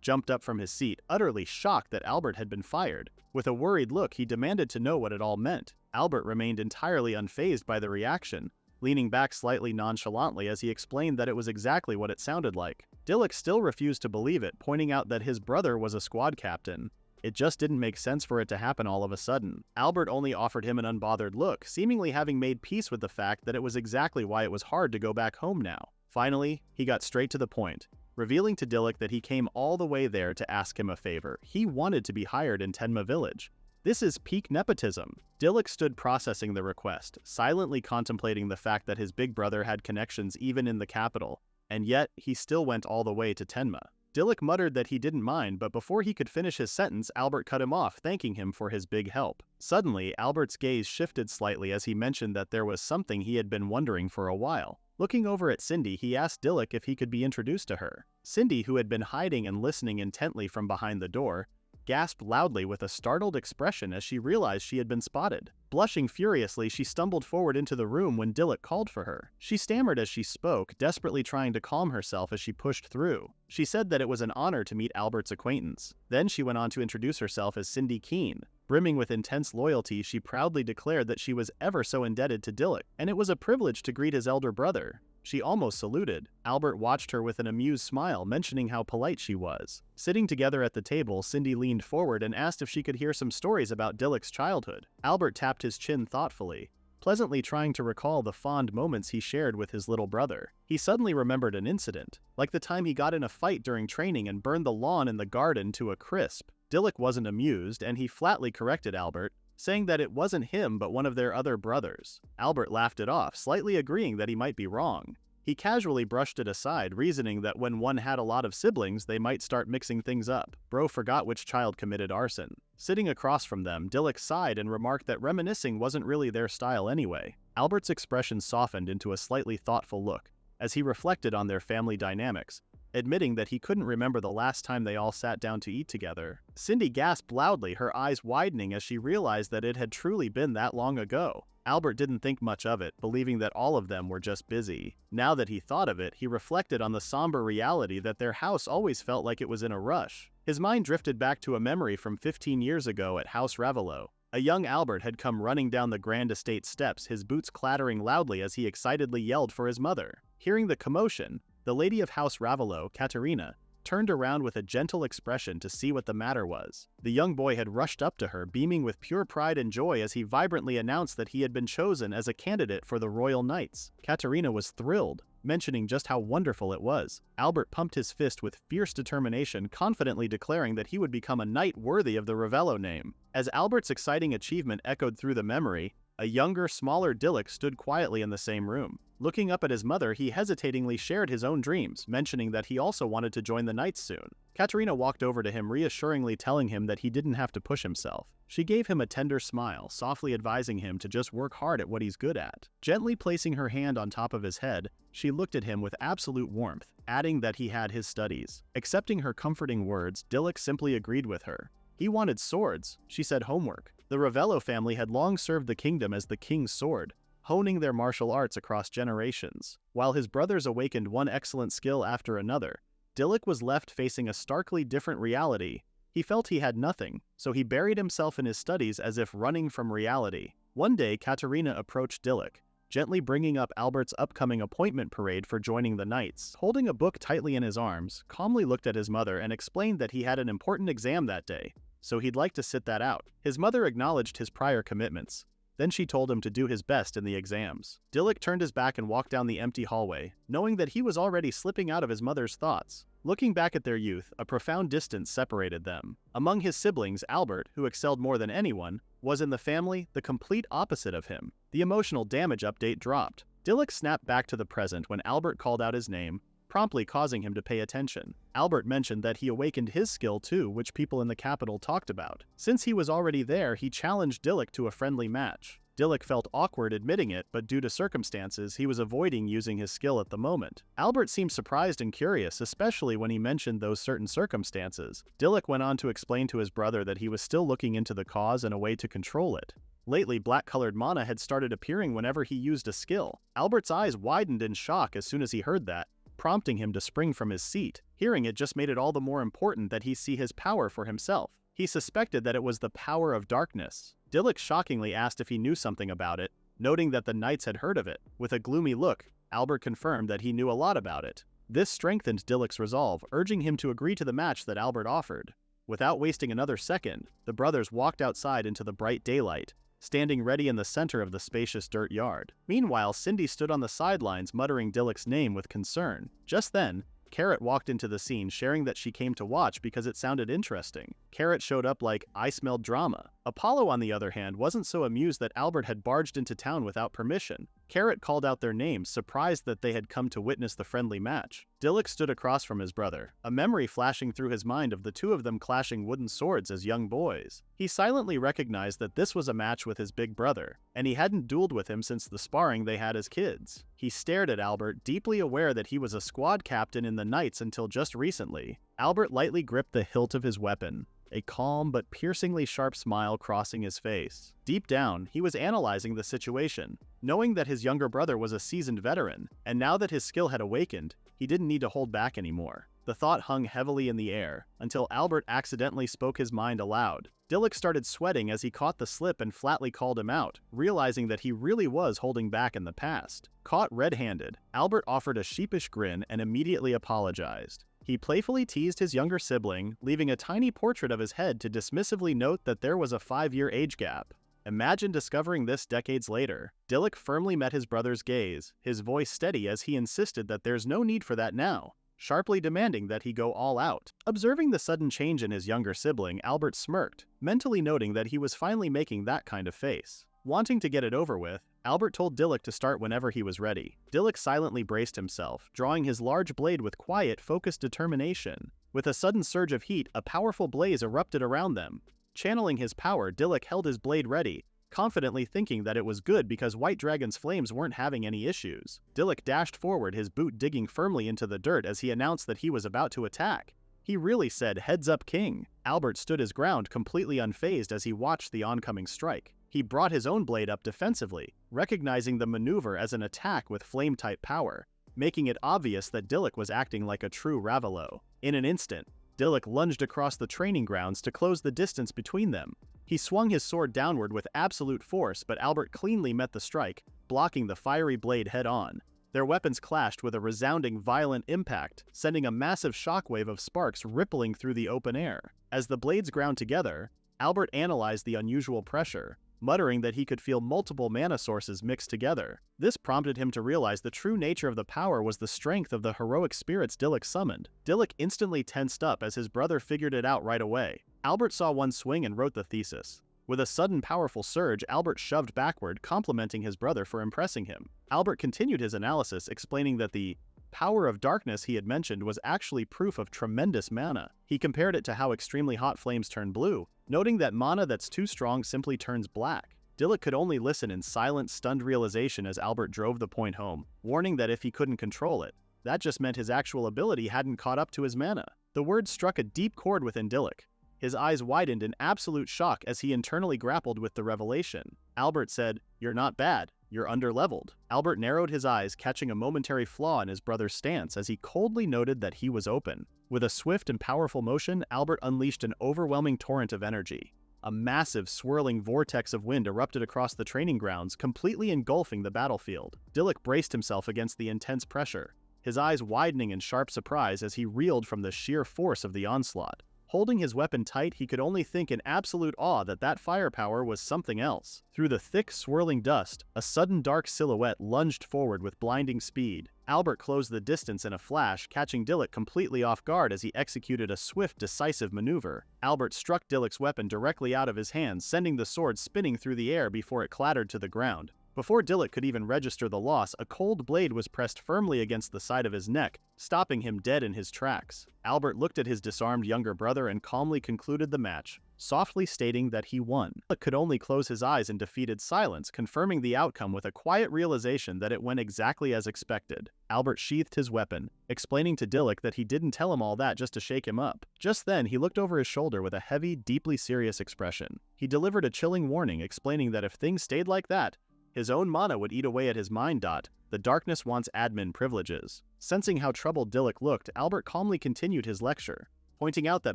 jumped up from his seat, utterly shocked that Albert had been fired. With a worried look, he demanded to know what it all meant. Albert remained entirely unfazed by the reaction, leaning back slightly nonchalantly as he explained that it was exactly what it sounded like. Dilluk still refused to believe it, pointing out that his brother was a squad captain. It just didn't make sense for it to happen all of a sudden. Albert only offered him an unbothered look, seemingly having made peace with the fact that it was exactly why it was hard to go back home now. Finally, he got straight to the point, revealing to Dilluk that he came all the way there to ask him a favor. He wanted to be hired in Tenma village. This is peak nepotism. Dilluk stood processing the request, silently contemplating the fact that his big brother had connections even in the capital, and yet he still went all the way to Tenma. Dilluk muttered that he didn't mind, but before he could finish his sentence, Albert cut him off, thanking him for his big help. Suddenly, Albert's gaze shifted slightly as he mentioned that there was something he had been wondering for a while. Looking over at Cindy, he asked Dilluk if he could be introduced to her. Cindy, who had been hiding and listening intently from behind the door, gasped loudly with a startled expression as she realized she had been spotted. Blushing furiously, she stumbled forward into the room when Dilluk called for her. She stammered as she spoke, desperately trying to calm herself as she pushed through. She said that it was an honor to meet Albert's acquaintance. Then she went on to introduce herself as Cindy Keene. Brimming with intense loyalty, she proudly declared that she was ever so indebted to Dilluk, and it was a privilege to greet his elder brother. She almost saluted. Albert watched her with an amused smile, mentioning how polite she was. Sitting together at the table, Cindy leaned forward and asked if she could hear some stories about Dilluk's childhood. Albert tapped his chin thoughtfully, pleasantly trying to recall the fond moments he shared with his little brother. He suddenly remembered an incident, like the time he got in a fight during training and burned the lawn in the garden to a crisp. Dilluk wasn't amused, and he flatly corrected Albert, saying that it wasn't him but one of their other brothers. Albert laughed it off, slightly agreeing that he might be wrong. He casually brushed it aside, reasoning that when one had a lot of siblings, they might start mixing things up. Bro forgot which child committed arson. Sitting across from them, Dilluk sighed and remarked that reminiscing wasn't really their style anyway. Albert's expression softened into a slightly thoughtful look as he reflected on their family dynamics, admitting that he couldn't remember the last time they all sat down to eat together. Cindy gasped loudly, her eyes widening as she realized that it had truly been that long ago. Albert didn't think much of it, believing that all of them were just busy. Now that he thought of it, he reflected on the somber reality that their house always felt like it was in a rush. His mind drifted back to a memory from 15 years ago at House Ravelot. A young Albert had come running down the grand estate steps, his boots clattering loudly as he excitedly yelled for his mother. Hearing the commotion, the lady of House Ravelot, Katerina, turned around with a gentle expression to see what the matter was. The young boy had rushed up to her, beaming with pure pride and joy as he vibrantly announced that he had been chosen as a candidate for the Royal Knights. Katerina was thrilled, mentioning just how wonderful it was. Albert pumped his fist with fierce determination, confidently declaring that he would become a knight worthy of the Ravello name. As Albert's exciting achievement echoed through the memory, a younger, smaller Dilluk stood quietly in the same room. Looking up at his mother, he hesitatingly shared his own dreams, mentioning that he also wanted to join the Knights soon. Katerina walked over to him, reassuringly telling him that he didn't have to push himself. She gave him a tender smile, softly advising him to just work hard at what he's good at. Gently placing her hand on top of his head, she looked at him with absolute warmth, adding that he had his studies. Accepting her comforting words, Dilluk simply agreed with her. He wanted swords, she said homework. The Ravello family had long served the kingdom as the king's sword, honing their martial arts across generations. While his brothers awakened one excellent skill after another, Dilluk was left facing a starkly different reality. He felt he had nothing, so he buried himself in his studies as if running from reality. One day, Katerina approached Dilluk, gently bringing up Albert's upcoming appointment parade for joining the Knights. Holding a book tightly in his arms, calmly looked at his mother and explained that he had an important exam that day, so he'd like to sit that out. His mother acknowledged his prior commitments. Then she told him to do his best in the exams. Dilluk turned his back and walked down the empty hallway, knowing that he was already slipping out of his mother's thoughts. Looking back at their youth, a profound distance separated them. Among his siblings, Albert, who excelled more than anyone, was in the family the complete opposite of him. The emotional damage update dropped. Dilluk snapped back to the present when Albert called out his name, promptly causing him to pay attention. Albert mentioned that he awakened his skill too, which people in the capital talked about. Since he was already there, he challenged Dilluk to a friendly match. Dilluk felt awkward admitting it, but due to circumstances, he was avoiding using his skill at the moment. Albert seemed surprised and curious, especially when he mentioned those certain circumstances. Dilluk went on to explain to his brother that he was still looking into the cause and a way to control it. Lately, black-colored mana had started appearing whenever he used a skill. Albert's eyes widened in shock as soon as he heard that, prompting him to spring from his seat. Hearing it just made it all the more important that he see his power for himself. He suspected that it was the power of darkness. Dilluk shockingly asked if he knew something about it, noting that the Knights had heard of it. With a gloomy look, Albert confirmed that he knew a lot about it. This strengthened Dilluk's resolve, urging him to agree to the match that Albert offered. Without wasting another second, the brothers walked outside into the bright daylight, standing ready in the center of the spacious dirt yard. Meanwhile, Cindy stood on the sidelines muttering Dilluk's name with concern. Just then, Carrot walked into the scene, sharing that she came to watch because it sounded interesting. Carrot showed up like, "I smelled drama." Apollo, on the other hand, wasn't so amused that Albert had barged into town without permission. Carrot called out their names, surprised that they had come to witness the friendly match. Dilluk stood across from his brother, a memory flashing through his mind of the two of them clashing wooden swords as young boys. He silently recognized that this was a match with his big brother, and he hadn't dueled with him since the sparring they had as kids. He stared at Albert, deeply aware that he was a squad captain in the Knights until just recently. Albert lightly gripped the hilt of his weapon, a calm but piercingly sharp smile crossing his face. Deep down, he was analyzing the situation, knowing that his younger brother was a seasoned veteran, and now that his skill had awakened, he didn't need to hold back anymore. The thought hung heavily in the air, until Albert accidentally spoke his mind aloud. Dilluk started sweating as he caught the slip and flatly called him out, realizing that he really was holding back in the past. Caught red-handed, Albert offered a sheepish grin and immediately apologized. He playfully teased his younger sibling, leaving a tiny portrait of his head to dismissively note that there was a 5-year age gap. Imagine discovering this decades later. Dilluk firmly met his brother's gaze, his voice steady as he insisted that there's no need for that now, sharply demanding that he go all out. Observing the sudden change in his younger sibling, Albert smirked, mentally noting that he was finally making that kind of face. Wanting to get it over with, Albert told Dilluk to start whenever he was ready. Dilluk silently braced himself, drawing his large blade with quiet, focused determination. With a sudden surge of heat, a powerful blaze erupted around them. Channeling his power, Dilluk held his blade ready, confidently thinking that it was good because White Dragon's flames weren't having any issues. Dilluk dashed forward, his boot digging firmly into the dirt as he announced that he was about to attack. He really said, "Heads up, King." Albert stood his ground, completely unfazed as he watched the oncoming strike. He brought his own blade up defensively, recognizing the maneuver as an attack with flame-type power, making it obvious that Dilluk was acting like a true Ravelo. In an instant, Dilluk lunged across the training grounds to close the distance between them. He swung his sword downward with absolute force, but Albert cleanly met the strike, blocking the fiery blade head-on. Their weapons clashed with a resounding, violent impact, sending a massive shockwave of sparks rippling through the open air. As the blades ground together, Albert analyzed the unusual pressure, muttering that he could feel multiple mana sources mixed together. This prompted him to realize the true nature of the power was the strength of the heroic spirits Dilluk summoned. Dilluk instantly tensed up as his brother figured it out right away. Albert saw one swing and wrote the thesis. With a sudden powerful surge, Albert shoved backward, complimenting his brother for impressing him. Albert continued his analysis, explaining that the power of darkness he had mentioned was actually proof of tremendous mana. He compared it to how extremely hot flames turn blue, noting that mana that's too strong simply turns black. Dilluk could only listen in silent, stunned realization as Albert drove the point home, warning that if he couldn't control it, that just meant his actual ability hadn't caught up to his mana. The words struck a deep chord within Dilluk. His eyes widened in absolute shock as he internally grappled with the revelation. Albert said, "You're not bad. You're underleveled." Albert narrowed his eyes, catching a momentary flaw in his brother's stance as he coldly noted that he was open. With a swift and powerful motion, Albert unleashed an overwhelming torrent of energy. A massive, swirling vortex of wind erupted across the training grounds, completely engulfing the battlefield. Dilluk braced himself against the intense pressure, his eyes widening in sharp surprise as he reeled from the sheer force of the onslaught. Holding his weapon tight, he could only think in absolute awe that that firepower was something else. Through the thick, swirling dust, a sudden dark silhouette lunged forward with blinding speed. Albert closed the distance in a flash, catching Dilluk completely off guard as he executed a swift, decisive maneuver. Albert struck Dilluk's weapon directly out of his hands, sending the sword spinning through the air before it clattered to the ground. Before Dilluk could even register the loss, a cold blade was pressed firmly against the side of his neck, stopping him dead in his tracks. Albert looked at his disarmed younger brother and calmly concluded the match, softly stating that he won. Dilluk could only close his eyes in defeated silence, confirming the outcome with a quiet realization that it went exactly as expected. Albert sheathed his weapon, explaining to Dilluk that he didn't tell him all that just to shake him up. Just then, he looked over his shoulder with a heavy, deeply serious expression. He delivered a chilling warning, explaining that if things stayed like that, his own mana would eat away at his mind. The darkness wants admin privileges. Sensing how troubled Dilluk looked, Albert calmly continued his lecture, pointing out that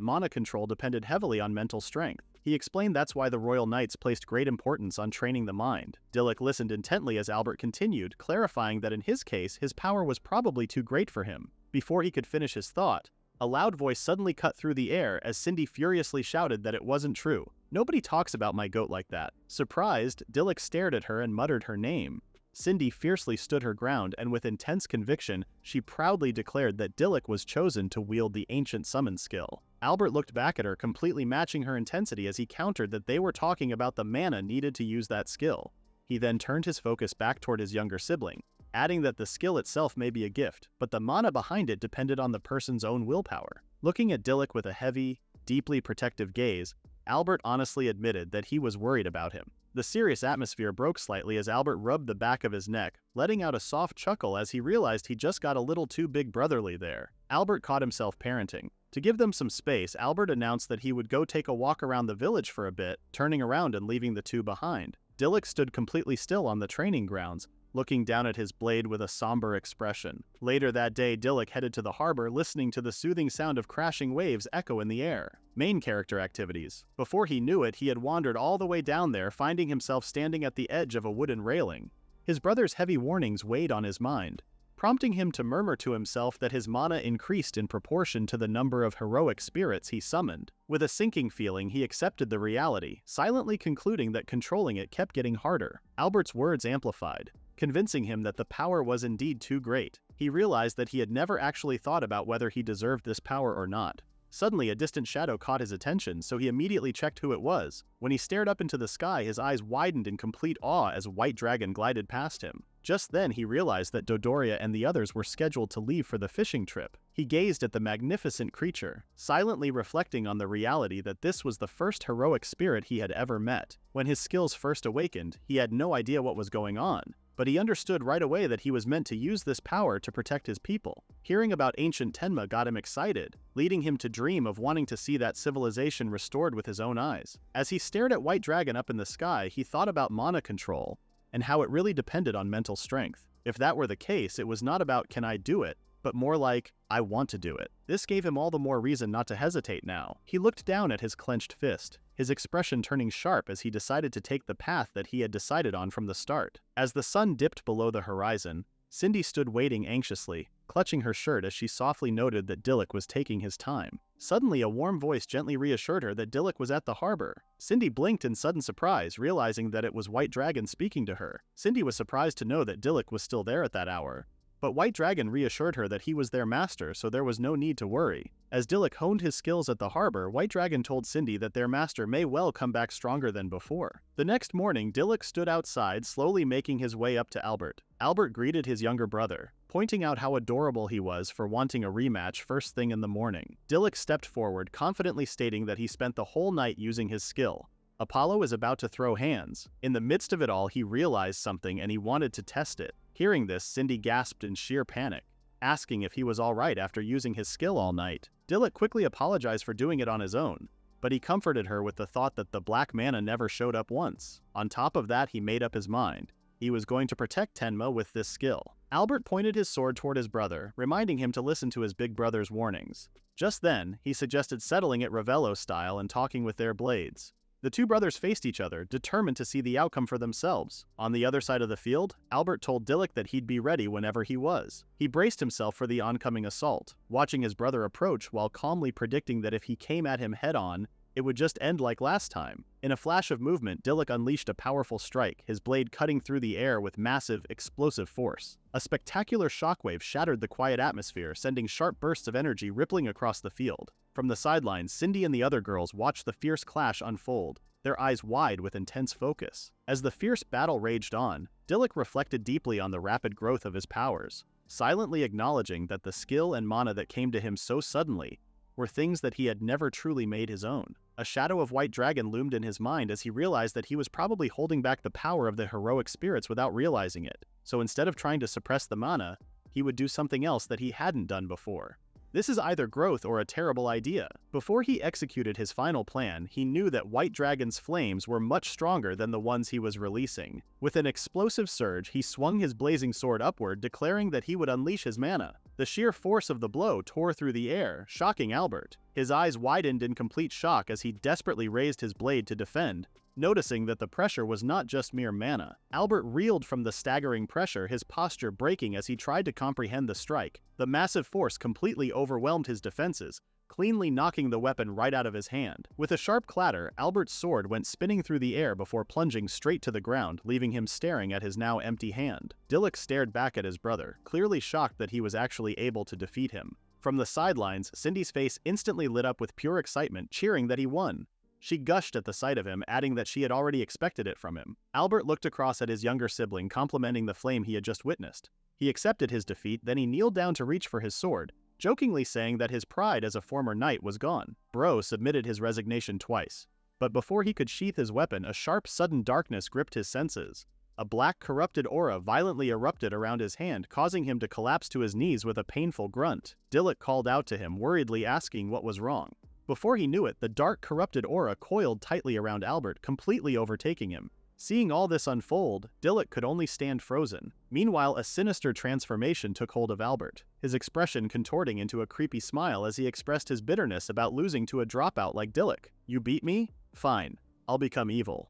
mana control depended heavily on mental strength. He explained that's why the Royal Knights placed great importance on training the mind. Dilluk listened intently as Albert continued, clarifying that in his case, his power was probably too great for him. Before he could finish his thought, a loud voice suddenly cut through the air as Cindy furiously shouted that it wasn't true. "Nobody talks about my goat like that." Surprised, Dilluk stared at her and muttered her name. Cindy fiercely stood her ground, and with intense conviction, she proudly declared that Dilluk was chosen to wield the ancient summon skill. Albert looked back at her, completely matching her intensity as he countered that they were talking about the mana needed to use that skill. He then turned his focus back toward his younger sibling, adding that the skill itself may be a gift, but the mana behind it depended on the person's own willpower. Looking at Dilluk with a heavy, deeply protective gaze, Albert honestly admitted that he was worried about him. The serious atmosphere broke slightly as Albert rubbed the back of his neck, letting out a soft chuckle as he realized he just got a little too big brotherly there. Albert caught himself parenting. To give them some space, Albert announced that he would go take a walk around the village for a bit, turning around and leaving the two behind. Dilluk stood completely still on the training grounds, looking down at his blade with a somber expression. Later that day, Dilluk headed to the harbor, listening to the soothing sound of crashing waves echo in the air. Main character activities. Before he knew it, he had wandered all the way down there, finding himself standing at the edge of a wooden railing. His brother's heavy warnings weighed on his mind, prompting him to murmur to himself that his mana increased in proportion to the number of heroic spirits he summoned. With a sinking feeling, he accepted the reality, silently concluding that controlling it kept getting harder. Albert's words amplified, convincing him that the power was indeed too great. He realized that he had never actually thought about whether he deserved this power or not. Suddenly, a distant shadow caught his attention, so he immediately checked who it was. When he stared up into the sky, his eyes widened in complete awe as a white dragon glided past him. Just then, he realized that Dodoria and the others were scheduled to leave for the fishing trip. He gazed at the magnificent creature, silently reflecting on the reality that this was the first heroic spirit he had ever met. When his skills first awakened, he had no idea what was going on. but he understood right away that he was meant to use this power to protect his people. Hearing about ancient Tenma got him excited, leading him to dream of wanting to see that civilization restored with his own eyes. As he stared at White Dragon up in the sky, he thought about mana control and how it really depended on mental strength. If that were the case, it was not about "can I do it?" but more like, "I want to do it." This gave him all the more reason not to hesitate now. He looked down at his clenched fist, his expression turning sharp as he decided to take the path that he had decided on from the start. As the sun dipped below the horizon, Cindy stood waiting anxiously, clutching her shirt as she softly noted that Dilluk was taking his time. Suddenly, a warm voice gently reassured her that Dilluk was at the harbor. Cindy blinked in sudden surprise, realizing that it was White Dragon speaking to her. Cindy was surprised to know that Dilluk was still there at that hour, but White Dragon reassured her that he was their master, so there was no need to worry. As Dilluk honed his skills at the harbor, White Dragon told Cindy that their master may well come back stronger than before. The next morning, Dilluk stood outside, slowly making his way up to Albert. Albert greeted his younger brother, pointing out how adorable he was for wanting a rematch first thing in the morning. Dilluk stepped forward, confidently stating that he spent the whole night using his skill. Apollo is about to throw hands. In the midst of it all, he realized something and he wanted to test it. Hearing this, Cindy gasped in sheer panic, asking if he was alright after using his skill all night. Dilluk quickly apologized for doing it on his own, but he comforted her with the thought that the black mana never showed up once. On top of that, he made up his mind. He was going to protect Tenma with this skill. Albert pointed his sword toward his brother, reminding him to listen to his big brother's warnings. Just then, he suggested settling it Ravello style and talking with their blades. The two brothers faced each other, determined to see the outcome for themselves. On the other side of the field, Albert told Dilluk that he'd be ready whenever he was. He braced himself for the oncoming assault, watching his brother approach while calmly predicting that if he came at him head-on, it would just end like last time. In a flash of movement, Dilluk unleashed a powerful strike, his blade cutting through the air with massive, explosive force. A spectacular shockwave shattered the quiet atmosphere, sending sharp bursts of energy rippling across the field. From the sidelines, Cindy and the other girls watched the fierce clash unfold, their eyes wide with intense focus. As the fierce battle raged on, Dilluk reflected deeply on the rapid growth of his powers, silently acknowledging that the skill and mana that came to him so suddenly were things that he had never truly made his own. A shadow of White Dragon loomed in his mind as he realized that he was probably holding back the power of the heroic spirits without realizing it. So instead of trying to suppress the mana, he would do something else that he hadn't done before. This is either growth or a terrible idea. Before he executed his final plan, he knew that White Dragon's flames were much stronger than the ones he was releasing. With an explosive surge, he swung his blazing sword upward, declaring that he would unleash his mana. The sheer force of the blow tore through the air, shocking Albert. His eyes widened in complete shock as he desperately raised his blade to defend, noticing that the pressure was not just mere mana. Albert reeled from the staggering pressure, his posture breaking as he tried to comprehend the strike. The massive force completely overwhelmed his defenses, cleanly knocking the weapon right out of his hand. With a sharp clatter, Albert's sword went spinning through the air before plunging straight to the ground, leaving him staring at his now empty hand. Dilluk stared back at his brother, clearly shocked that he was actually able to defeat him. From the sidelines, Cindy's face instantly lit up with pure excitement, cheering that he won. She gushed at the sight of him, adding that she had already expected it from him. Albert looked across at his younger sibling, complimenting the flame he had just witnessed. He accepted his defeat, then he kneeled down to reach for his sword, jokingly saying that his pride as a former knight was gone. Bro submitted his resignation twice, but before he could sheath his weapon, a sharp, sudden darkness gripped his senses. A black, corrupted aura violently erupted around his hand, causing him to collapse to his knees with a painful grunt. Dilluk called out to him, worriedly asking what was wrong. Before he knew it, the dark, corrupted aura coiled tightly around Albert, completely overtaking him. Seeing all this unfold, Dilluk could only stand frozen. Meanwhile, a sinister transformation took hold of Albert, his expression contorting into a creepy smile as he expressed his bitterness about losing to a dropout like Dilluk. "You beat me? Fine. I'll become evil."